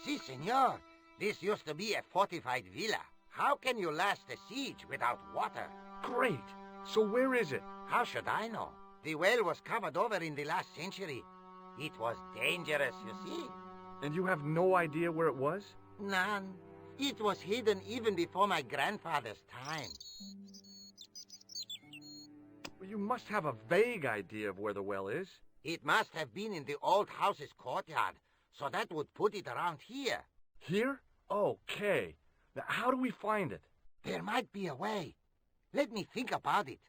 Si, senor. This used to be a fortified villa. How can you last a siege without water? Great. So where is it? How should I know? The well was covered over in the last century. It was dangerous, you see. And you have no idea where it was? None. It was hidden even before my grandfather's time. Well, you must have a vague idea of where the well is. It must have been in the old house's courtyard, so that would put it around here. Here? Okay. Now, how do we find it? There might be a way. Let me think about it.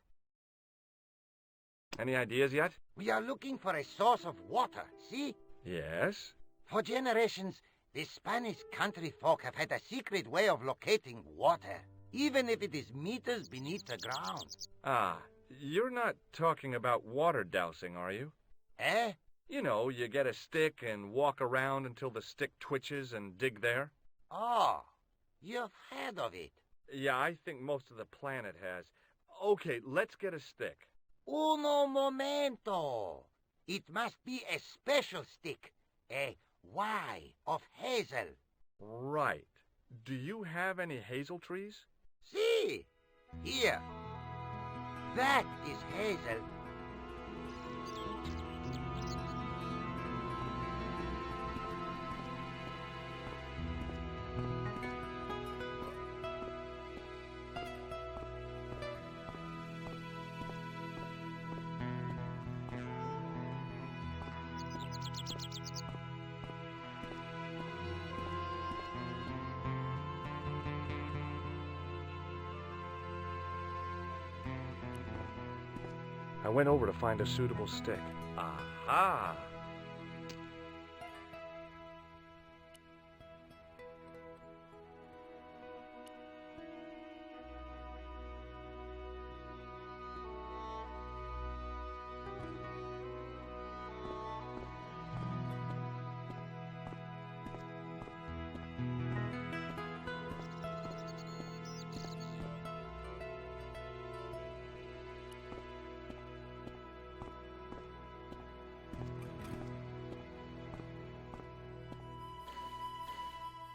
Any ideas yet? We are looking for a source of water, see? Yes. For generations, the Spanish country folk have had a secret way of locating water, even if it is meters beneath the ground. Ah, you're not talking about water dowsing, are you? Eh? You know, you get a stick and walk around until the stick twitches and dig there. Oh, you've heard of it. Yeah, I think most of the planet has. Okay, let's get a stick. Uno momento. It must be a special stick. A Y of hazel. Right. Do you have any hazel trees? See? Here. That is hazel. I went over to find a suitable stick. Aha!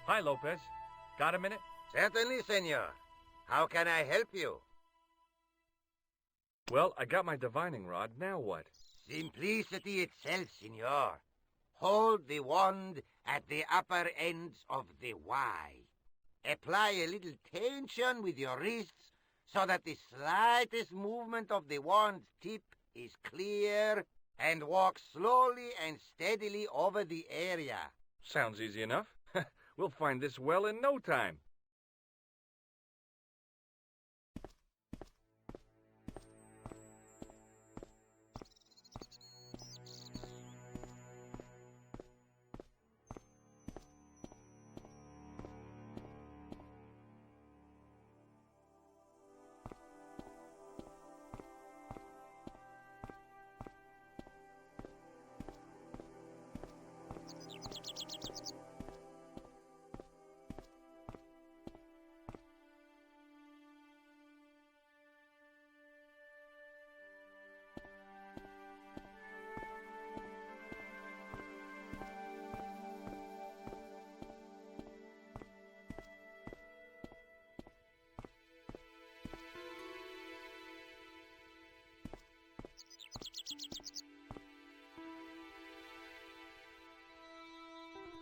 Hi, Lopez. Got a minute? Certainly, senor. How can I help you? Well, I got my divining rod. Now what? Simplicity itself, senor. Hold the wand at the upper ends of the Y. Apply a little tension with your wrists so that the slightest movement of the wand's tip is clear, and walk slowly and steadily over the area. Sounds easy enough. We'll find this well in no time.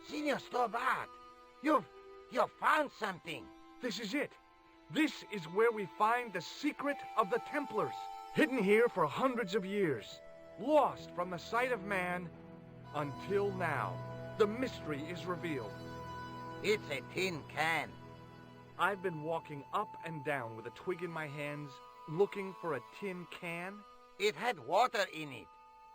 Senor Stobart, you've found something. This is it. This is where we find the secret of the Templars. Hidden here for hundreds of years. Lost from the sight of man until now. The mystery is revealed. It's a tin can. I've been walking up and down with a twig in my hands, looking for a tin can. It had water in it.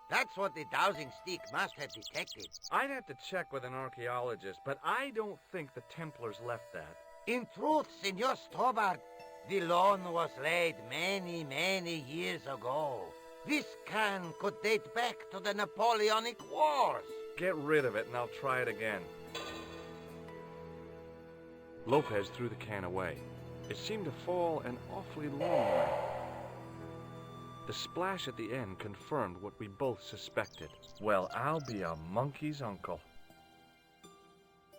That's what the dowsing stick must have detected. I'd have to check with an archaeologist, but I don't think the Templars left that. In truth, Senor Stobart, the loan was laid many, many years ago. This can could date back to the Napoleonic Wars. Get rid of it and I'll try it again. Lopez threw the can away. It seemed to fall an awfully long way. The splash at the end confirmed what we both suspected. Well, I'll be a monkey's uncle.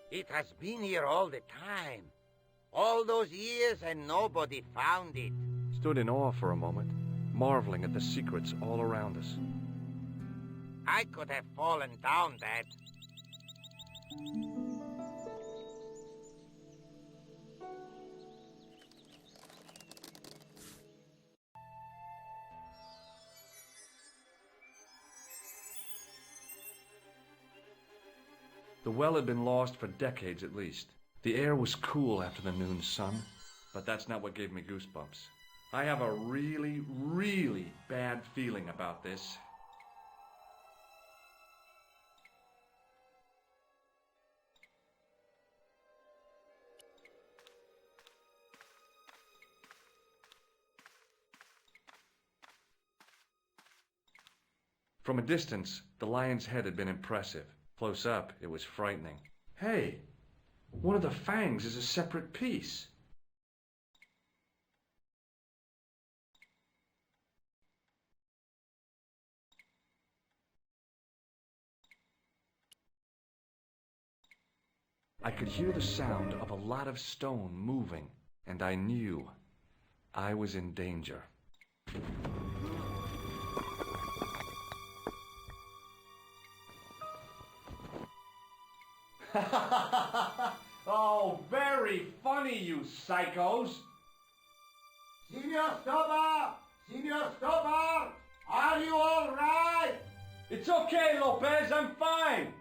It has been here all the time. All those years and nobody found it. Stood in awe for a moment, marveling at the secrets all around us. I could have fallen down that. The well had been lost for decades at least. The air was cool after the noon sun, but that's not what gave me goosebumps. I have a really, really bad feeling about this. From a distance, the lion's head had been impressive. Close up, it was frightening. Hey, one of the fangs is a separate piece. I could hear the sound of a lot of stone moving, and I knew I was in danger. Oh, very funny, you psychos! Signor Stobar! Signor Stobar! Are you all right? It's okay, Lopez, I'm fine!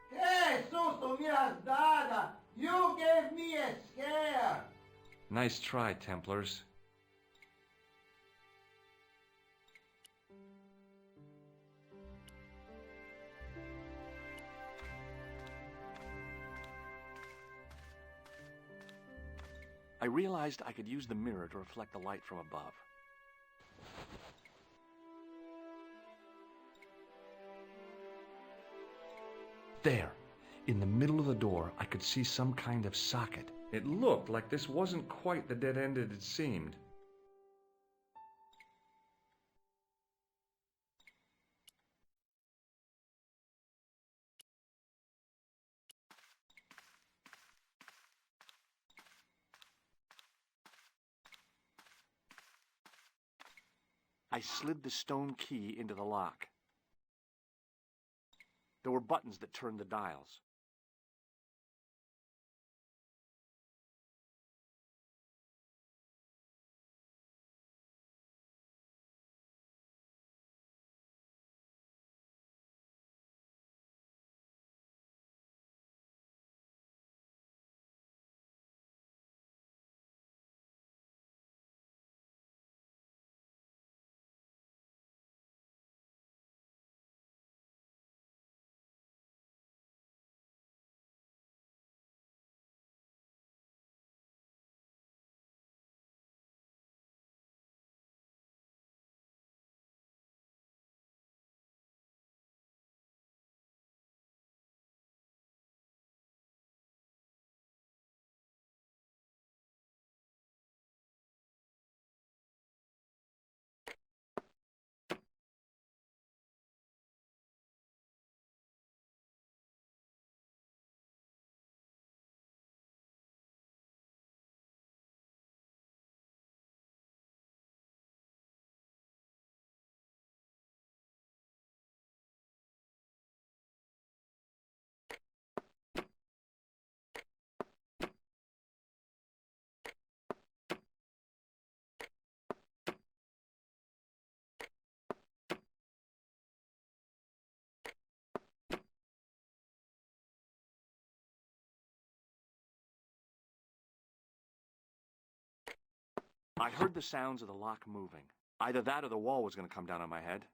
Que susto me has dado! You gave me a scare! Nice try, Templars. I realized I could use the mirror to reflect the light from above. There, in the middle of the door, I could see some kind of socket. It looked like this wasn't quite the dead end it had seemed. I slid the stone key into the lock. There were buttons that turned the dials. I heard the sounds of the lock moving. Either that or the wall was going to come down on my head.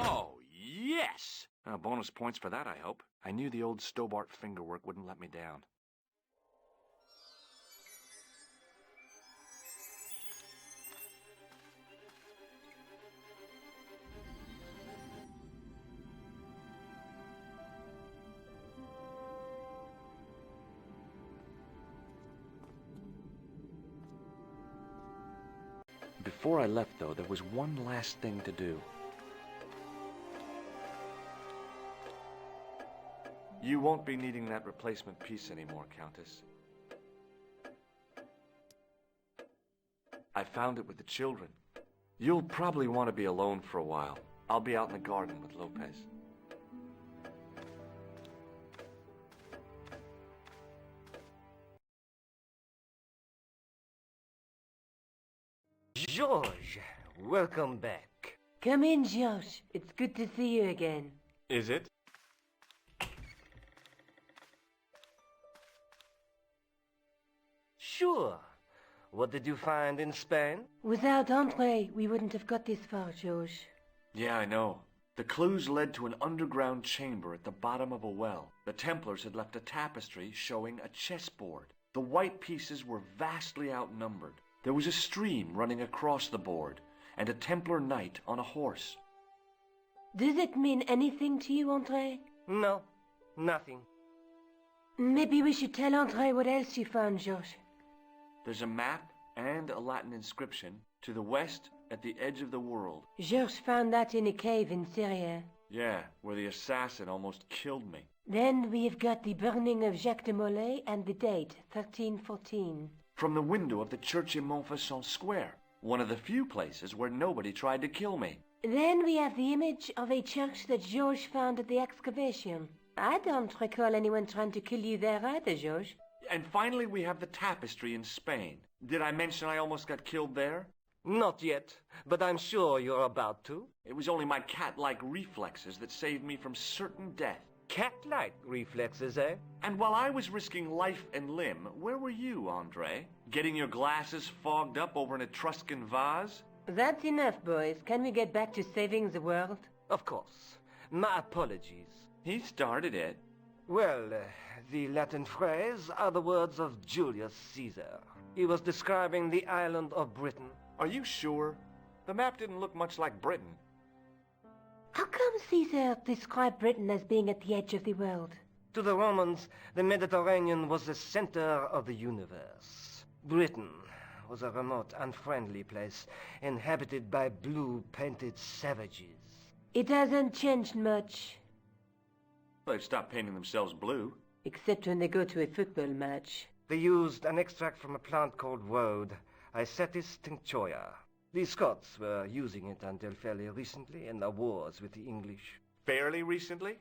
Oh, yes! Bonus points for that, I hope. I knew the old Stobart fingerwork wouldn't let me down. Before I left, though, there was one last thing to do. You won't be needing that replacement piece anymore, Countess. I found it with the children. You'll probably want to be alone for a while. I'll be out in the garden with Lopez. George, welcome back. Come in, George. It's good to see you again. Is it? Sure. What did you find in Spain? Without Andre, we wouldn't have got this far, George. Yeah, I know. The clues led to an underground chamber at the bottom of a well. The Templars had left a tapestry showing a chessboard. The white pieces were vastly outnumbered. There was a stream running across the board, and a Templar knight on a horse. Does it mean anything to you, Andre? No, nothing. Maybe we should tell Andre what else you found, George. There's a map and a Latin inscription to the west at the edge of the world. George found that in a cave in Syria. Yeah, where the assassin almost killed me. Then we have got the burning of Jacques de Molay and the date, 1314. From the window of the church in Montfaucon Square, one of the few places where nobody tried to kill me. Then we have the image of a church that George found at the excavation. I don't recall anyone trying to kill you there either, George. And finally we have the tapestry in Spain. Did I mention I almost got killed there? Not yet, but I'm sure you're about to. It was only my cat-like reflexes that saved me from certain death. Cat-like reflexes, eh? And while I was risking life and limb, where were you, Andre? Getting your glasses fogged up over an Etruscan vase? That's enough, boys. Can we get back to saving the world? Of course. My apologies. He started it. Well, the Latin phrase are the words of Julius Caesar. He was describing the island of Britain. Are you sure? The map didn't look much like Britain. How come Caesar described Britain as being at the edge of the world? To the Romans, the Mediterranean was the center of the universe. Britain was a remote, unfriendly place, inhabited by blue-painted savages. It hasn't changed much. They've stopped painting themselves blue. Except when they go to a football match. They used an extract from a plant called woad, Isetis tinctoria. The Scots were using it until fairly recently in their wars with the English. Fairly recently?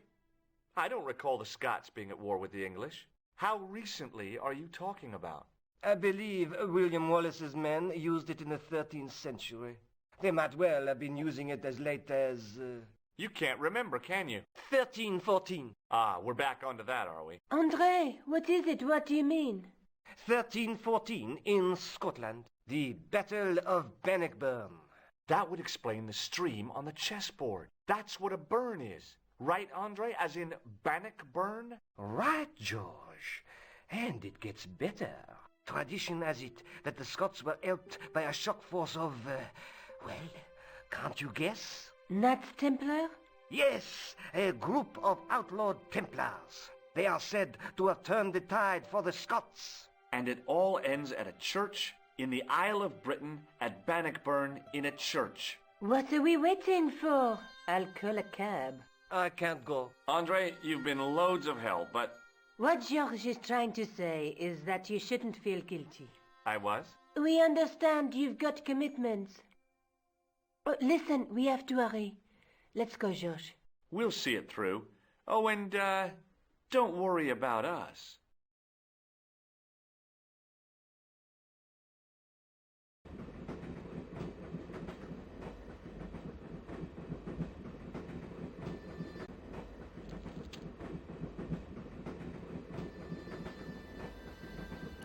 I don't recall the Scots being at war with the English. How recently are you talking about? I believe William Wallace's men used it in the 13th century. They might well have been using it as late as... You can't remember, can you? 1314. Ah, we're back onto that, are we? Andre, what is it? What do you mean? 1314 in Scotland. The Battle of Bannockburn. That would explain the stream on the chessboard. That's what a burn is. Right, Andre? As in Bannockburn? Right, George. And it gets better. Tradition has it that the Scots were helped by a shock force of, well, can't you guess? Knights Templar? Yes, a group of outlawed Templars. They are said to have turned the tide for the Scots. And it all ends at a church in the Isle of Britain at Bannockburn in a church. What are we waiting for? I'll call a cab. I can't go. Andre, you've been loads of help, but... What George is trying to say is that you shouldn't feel guilty. I was? We understand you've got commitments. Oh, listen, we have to hurry. Let's go, George. We'll see it through. Oh, and, don't worry about us.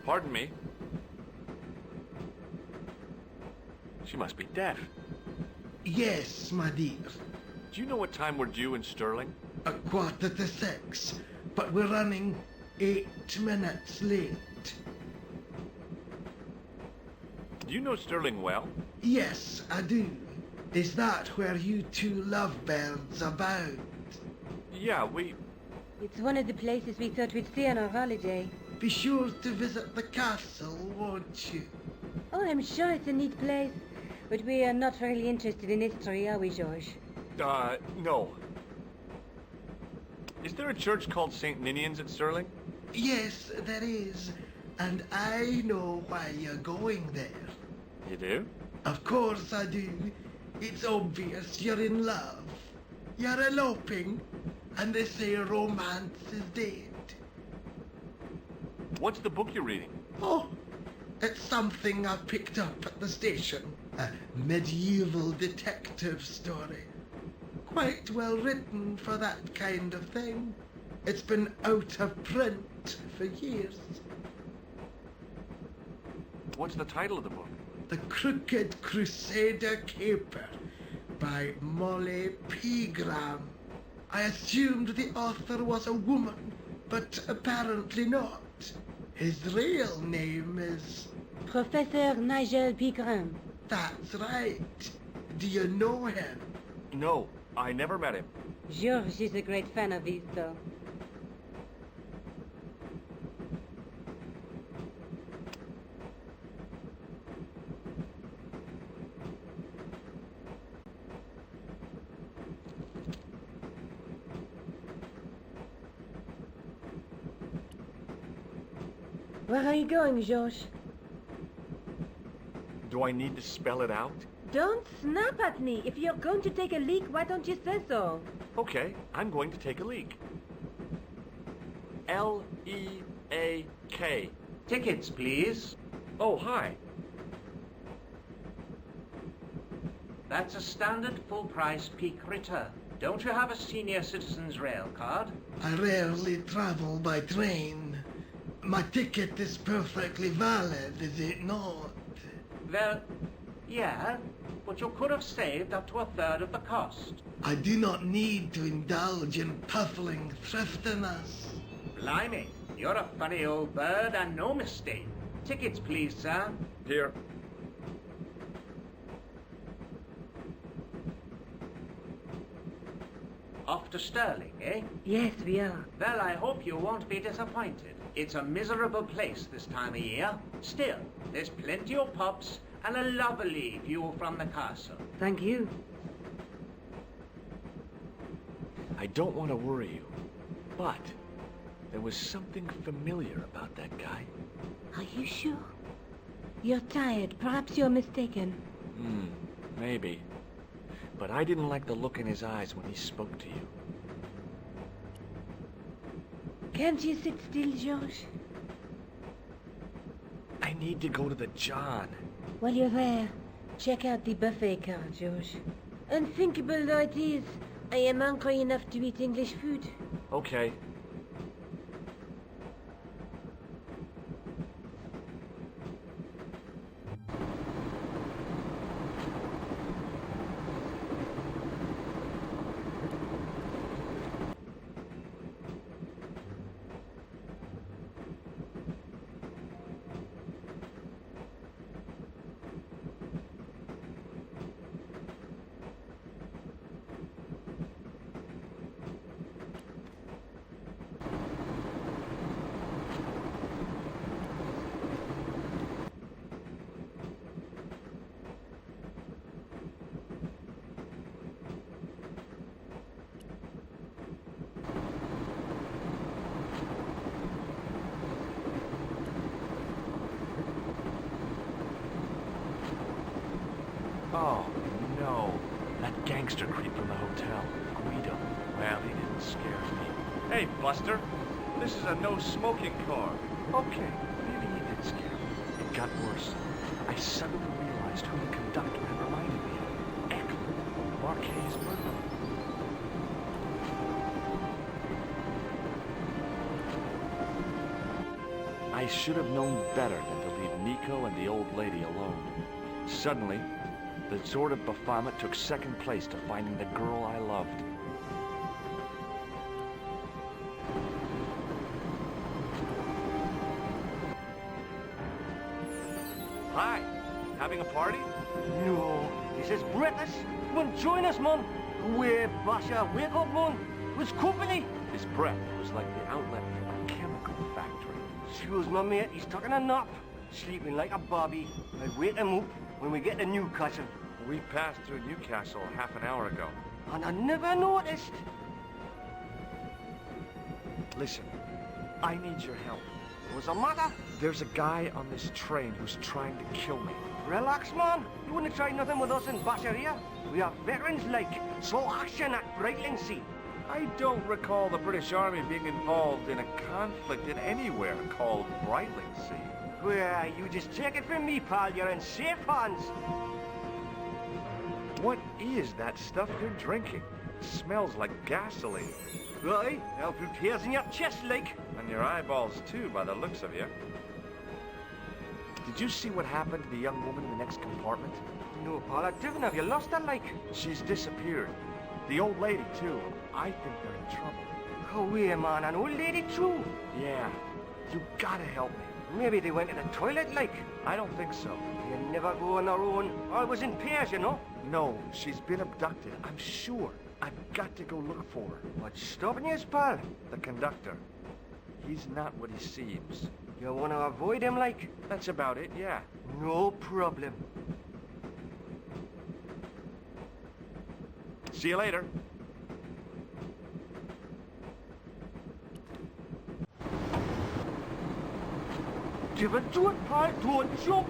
Pardon me. She must be deaf. Yes, my dear. Do you know what time we're due in Sterling? 6:15, but we're running 8 minutes late. Do you know Sterling well? Yes, I do. Is that where you two lovebirds abound? Yeah, we... It's one of the places we thought we'd see on our holiday. Be sure to visit the castle, won't you? Oh, I'm sure it's a neat place. But we are not really interested in history, are we, George? No. Is there a church called St. Ninian's at Sterling? Yes, there is. And I know why you're going there. You do? Of course I do. It's obvious you're in love. You're eloping, and they say romance is dead. What's the book you're reading? Oh, it's something I picked up at the station. A medieval detective story. Quite well written for that kind of thing. It's been out of print for years. What's the title of the book? The Crooked Crusader Caper by Molly Pegram. I assumed the author was a woman, but apparently not. His real name is... Professor Nigel Pegram. That's right. Do you know him? No, I never met him. George is a great fan of his, though. Where are you going, George? Do I need to spell it out? Don't snap at me. If you're going to take a leak, why don't you say so? Okay, I'm going to take a leak. L-E-A-K. Tickets, please. Oh, hi. That's a standard full-price peak return. Don't you have a senior citizen's rail card? I rarely travel by train. My ticket is perfectly valid, is it not? Well, yeah, but you could have saved up to a third of the cost. I do not need to indulge in puffling thriftiness. Blimey, you're a funny old bird and no mistake. Tickets, please, sir. Here. Off to Sterling, eh? Yes, we are. Well, I hope you won't be disappointed. It's a miserable place this time of year. Still, there's plenty of pubs and a lovely view from the castle. Thank you. I don't want to worry you, but there was something familiar about that guy. Are you sure? You're tired. Perhaps you're mistaken. Maybe. But I didn't like the look in his eyes when he spoke to you. Can't you sit still, George? I need to go to the John. While you're there, check out the buffet car, George. Unthinkable though it is, I am hungry enough to eat English food. Okay. Oh, no. That gangster creep from the hotel. Guido. Well, he didn't scare me. Hey, Buster. This is a no-smoking car. Okay, maybe he did scare me. It got worse. I suddenly realized who the conductor had reminded me of. Eckler, Marquet's murderer. I should have known better than to leave Nico and the old lady alone. Suddenly, The Sword of Baphomet took second place to finding the girl I loved. Hi. Having a party? No, this is British. Come on, join us, man. Where, Basha, wake up, man. What's company? His breath was like the outlet from a chemical factory. Excuse my mate, he's taking a nap. Sleeping like a bobby. I'll wake him up when we get to Newcastle. We passed through Newcastle half an hour ago. And I never noticed. Listen, I need your help. What's the matter? There's a guy on this train who's trying to kill me. Relax, man. You wouldn't try nothing with us in Basha here. We are veterans like. Slow action at Brightling Sea. I don't recall the British Army being involved in a conflict in anywhere called Brightling Sea. Well, you just take it from me, pal. You're in safe hands. What is that stuff you're drinking? It smells like gasoline. Right, I'll put hairs in your chest, like. And your eyeballs, too, by the looks of you. Did you see what happened to the young woman in the next compartment? No, pal, I didn't. Have you lost her, like? She's disappeared. The old lady, too. I think they're in trouble. Oh, wait, man. An old lady, too? Yeah. You gotta help me. Maybe they went to the toilet, like. I don't think so. You never go on their own. Always in pairs, you know. No, she's been abducted. I'm sure. I've got to go look for her. What's stopping you, pal? The conductor. He's not what he seems. You want to avoid him, like? That's about it, yeah. No problem. See you later. Give it to it, pal. Don't jump.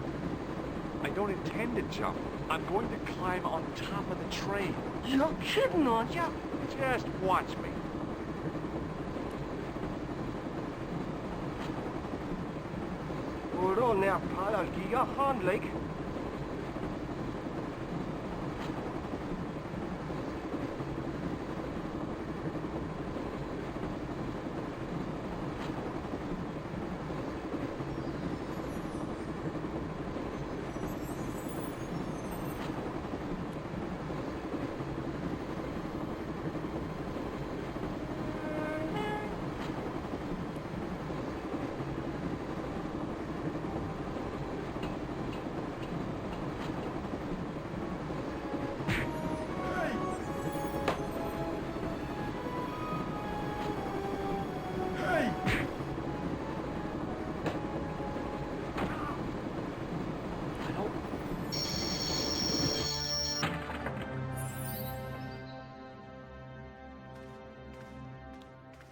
I don't intend to jump. I'm going to climb on top of the train. You're kidding, aren't you? Just watch me. Hold on there, pal. I'll give you a hand, like.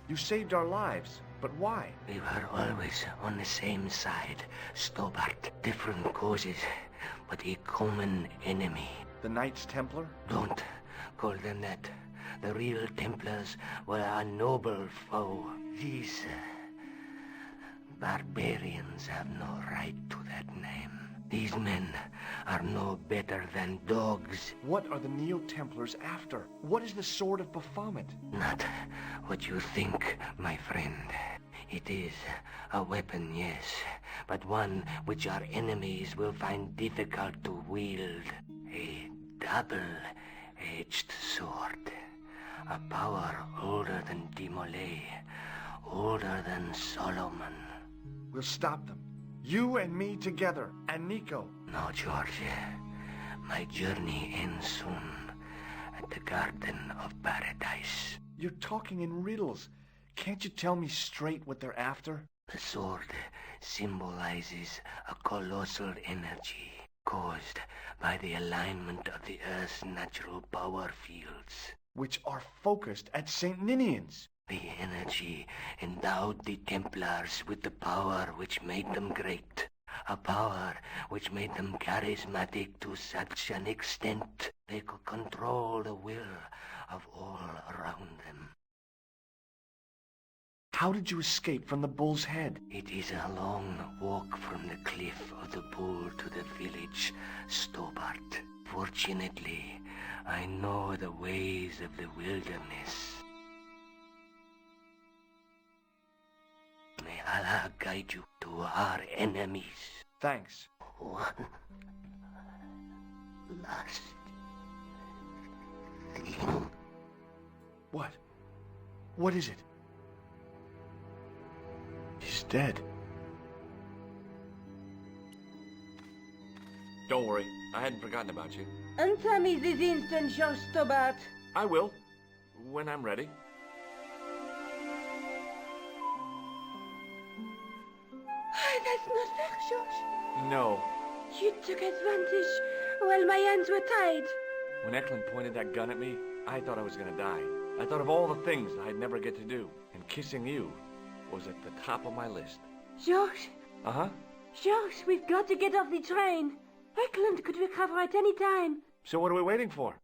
You saved our lives, but why? We were always on the same side. Stobart, different causes, but a common enemy. The Knights Templar? Don't call them that. The real Templars were a noble foe. These barbarians have no right to that name. These men are no better than dogs. What are the Neo-Templars after? What is the Sword of Baphomet? Not what you think, my friend. It is a weapon, yes, but one which our enemies will find difficult to wield. A double-edged sword. A power older than Demolay, older than Solomon. We'll stop them. You and me together, and Nico. No, George. My journey ends soon at the Garden of Paradise. You're talking in riddles. Can't you tell me straight what they're after? The sword symbolizes a colossal energy caused by the alignment of the Earth's natural power fields, which are focused at St. Ninian's. The energy endowed the Templars with the power which made them great. A power which made them charismatic to such an extent they could control the will of all around them. How did you escape from the Bull's Head? It is a long walk from the cliff of the Bull to the village Stobart. Fortunately, I know the ways of the wilderness. May Allah guide you to our enemies. Thanks. 1, last thing. What? What is it? He's dead. Don't worry. I hadn't forgotten about you. Answer me this instant, George Stobart. I will. When I'm ready. That's not fair, George. No. You took advantage while my hands were tied. When Eklund pointed that gun at me, I thought I was gonna die. I thought of all the things I'd never get to do, and kissing you was at the top of my list. George, Uh-huh. George, we've got to get off the train. Eklund could recover at any time. So what are we waiting for?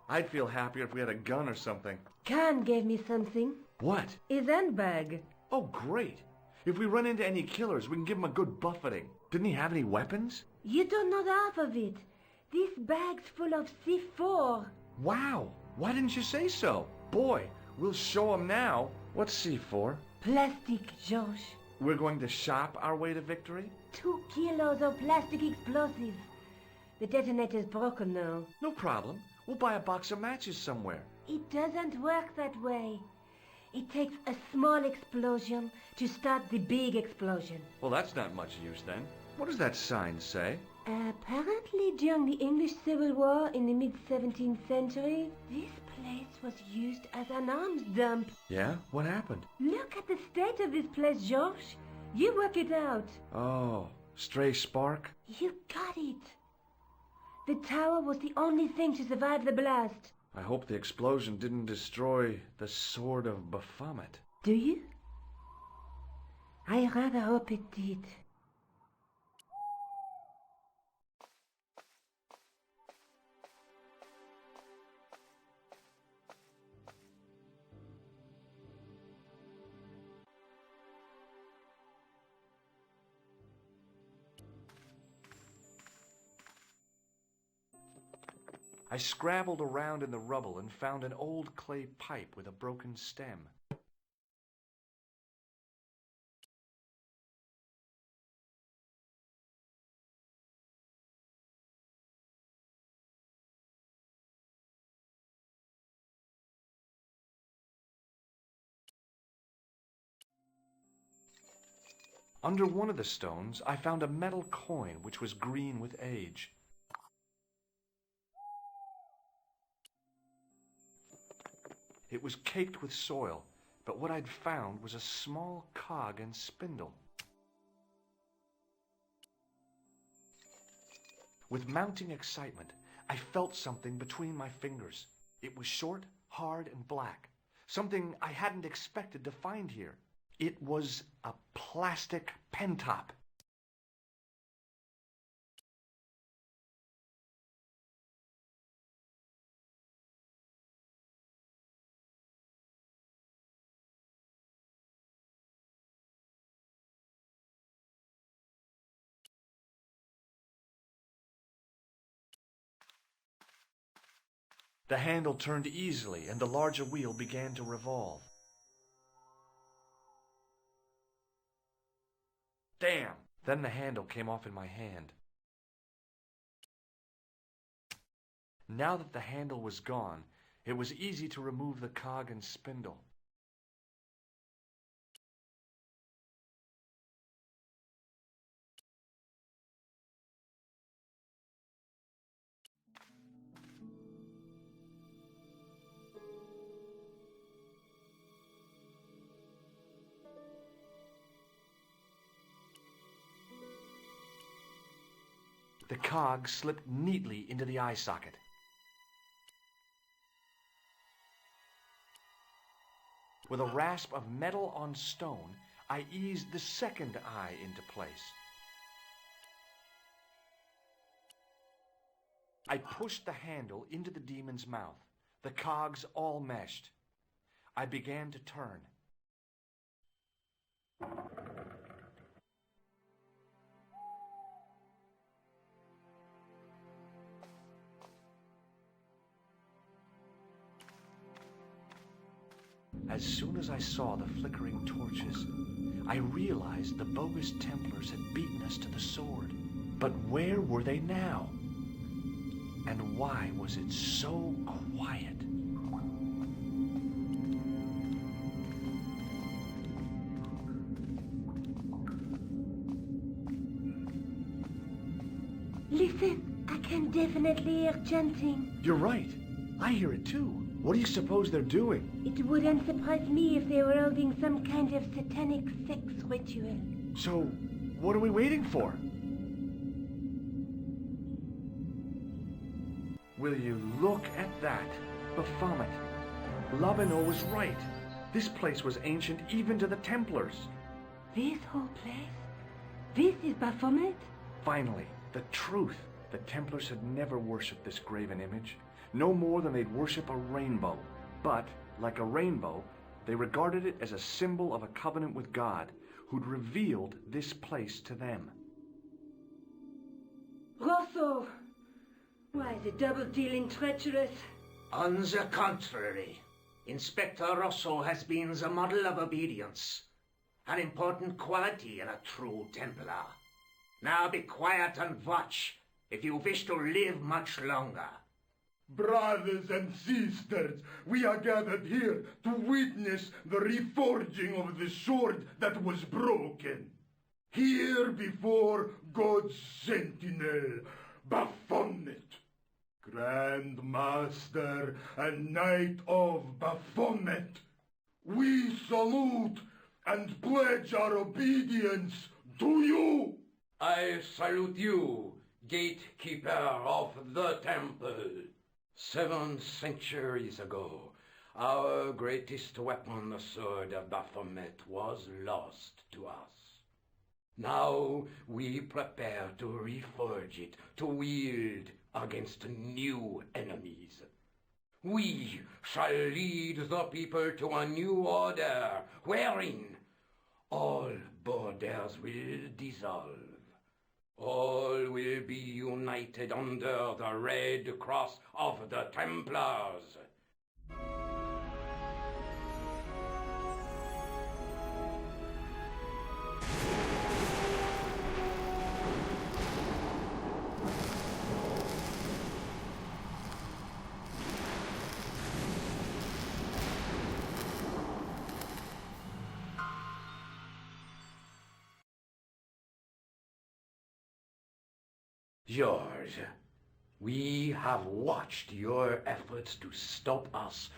I'd feel happier if we had a gun or something. Khan gave me something. What? His handbag. Oh, great. If we run into any killers, we can give them a good buffeting. Didn't he have any weapons? You don't know half of it. This bag's full of C4. Wow. Why didn't you say so? Boy, we'll show them now. What's C4? Plastic, George. We're going to shop our way to victory? 2 kilos of plastic explosive. The detonator's broken now. No problem. We'll buy a box of matches somewhere. It doesn't work that way. It takes a small explosion to start the big explosion. Well, that's not much use then. What does that sign say? Apparently during the English Civil War in the mid-17th century, this place was used as an arms dump. Yeah? What happened? Look at the state of this place, George. You work it out. Oh, stray spark? You got it. The tower was the only thing to survive the blast. I hope the explosion didn't destroy the Sword of Baphomet. Do you? I rather hope it did. I scrabbled around in the rubble and found an old clay pipe with a broken stem. Under one of the stones, I found a metal coin which was green with age. It was caked with soil, but what I'd found was a small cog and spindle. With mounting excitement, I felt something between my fingers. It was short, hard, and black. Something I hadn't expected to find here. It was a plastic pentop. The handle turned easily, and the larger wheel began to revolve. Damn! Then the handle came off in my hand. Now that the handle was gone, it was easy to remove the cog and spindle. The cog slipped neatly into the eye socket. With a rasp of metal on stone, I eased the second eye into place. I pushed the handle into the demon's mouth. The cogs all meshed. I began to turn. As soon as I saw the flickering torches, I realized the bogus Templars had beaten us to the sword. But where were they now? And why was it so quiet? Listen, I can definitely hear chanting. You're right. I hear it too. What do you suppose they're doing? It wouldn't surprise me if they were holding some kind of satanic sex ritual. So, what are we waiting for? Will you look at that? Baphomet. Labino was right. This place was ancient even to the Templars. This whole place? This is Baphomet? Finally, the truth. The Templars had never worshipped this graven image, no more than they'd worship a rainbow. But, like a rainbow, they regarded it as a symbol of a covenant with God, who'd revealed this place to them. Rosso! Why, the double-dealing treacherous? On the contrary, Inspector Rosso has been the model of obedience, an important quality in a true Templar. Now be quiet and watch, if you wish to live much longer. Brothers and sisters, we are gathered here to witness the reforging of the sword that was broken. Here before God's sentinel, Baphomet, Grand Master and Knight of Baphomet, we salute and pledge our obedience to you. I salute you, gatekeeper of the temple. 7 centuries ago, our greatest weapon, the sword of Baphomet, was lost to us. Now we prepare to reforge it, to wield against new enemies. We shall lead the people to a new order, wherein all borders will dissolve. All will be united under the red cross of the Templars. George, we have watched your efforts to stop us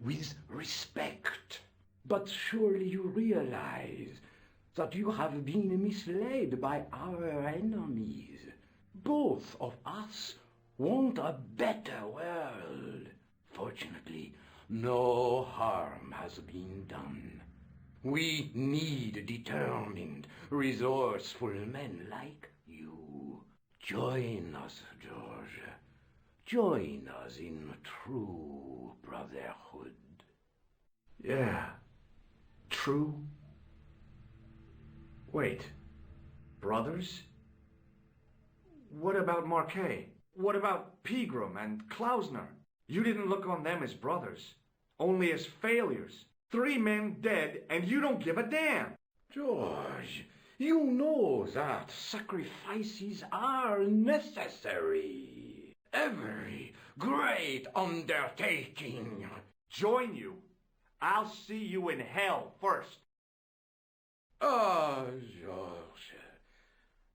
with respect. But surely you realize that you have been misled by our enemies. Both of us want a better world. Fortunately, no harm has been done. We need determined, resourceful men like you. Join us, George. Join us in true brotherhood. Yeah. True? Wait. Brothers? What about Marquet? What about Pegram and Klausner? You didn't look on them as brothers, only as failures. 3 men dead, and you don't give a damn. George, you know that sacrifices are necessary. Every great undertaking. Join you? I'll see you in hell first. Ah, George,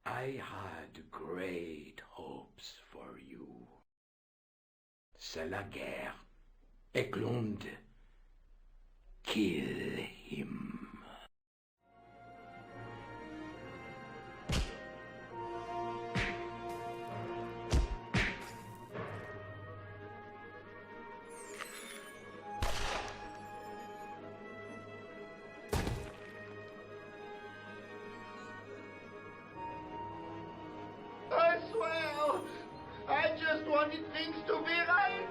I had great hopes for you. C'est la guerre. Eklund, kill him. I swear, I just wanted things to be right.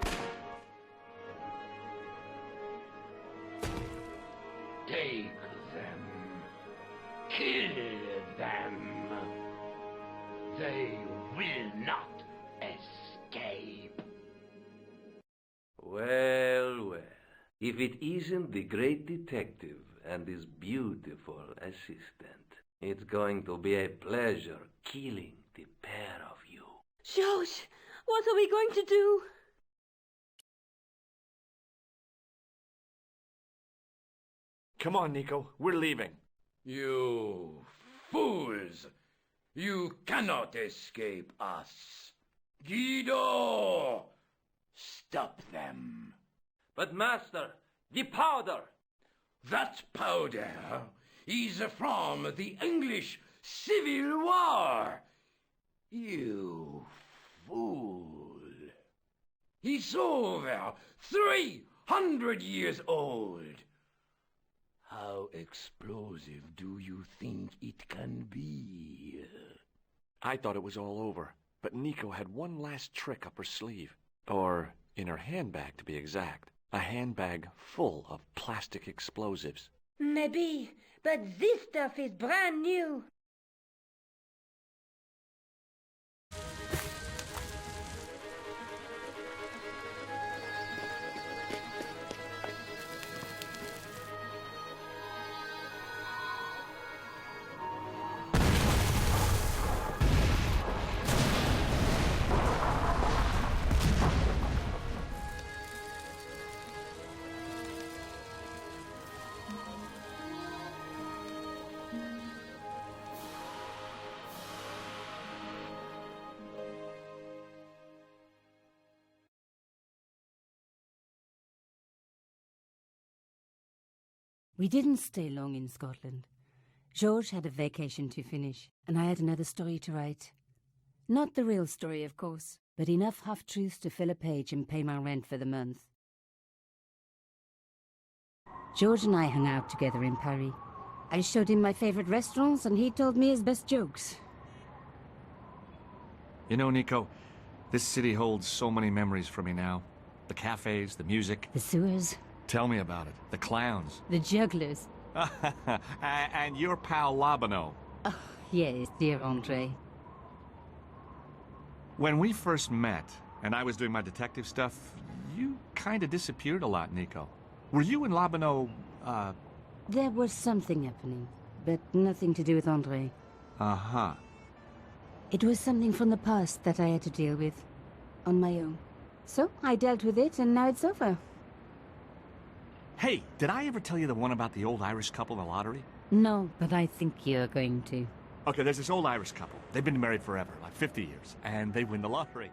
Take them. Kill them. They will not escape. Well, well. If it isn't the great detective and his beautiful assistant, it's going to be a pleasure killing the pair of you. George, what are we going to do? Come on, Nico. We're leaving. You fools! You cannot escape us. Guido! Stop them. But master, the powder! That powder is from the English Civil War. You fool. It's over 300 years old. How explosive do you think it can be? I thought it was all over, but Nico had one last trick up her sleeve. Or in her handbag, to be exact. A handbag full of plastic explosives. Maybe, but this stuff is brand new. We didn't stay long in Scotland. George had a vacation to finish, and I had another story to write. Not the real story, of course, but enough half-truths to fill a page and pay my rent for the month. George and I hung out together in Paris. I showed him my favorite restaurants, and he told me his best jokes. You know, Nico, this city holds so many memories for me now. The cafes, the music. The sewers. Tell me about it. The clowns. The jugglers. And your pal Labano. Oh, yes, dear Andre. When we first met, and I was doing my detective stuff, you kind of disappeared a lot, Nico. Were you and Labano, There was something happening, but nothing to do with Andre. Uh-huh. It was something from the past that I had to deal with, on my own. So, I dealt with it, and now it's over. Hey, did I ever tell you the one about the old Irish couple in the lottery? No, but I think you're going to. Okay, there's this old Irish couple. They've been married forever, like 50 years, and they win the lottery.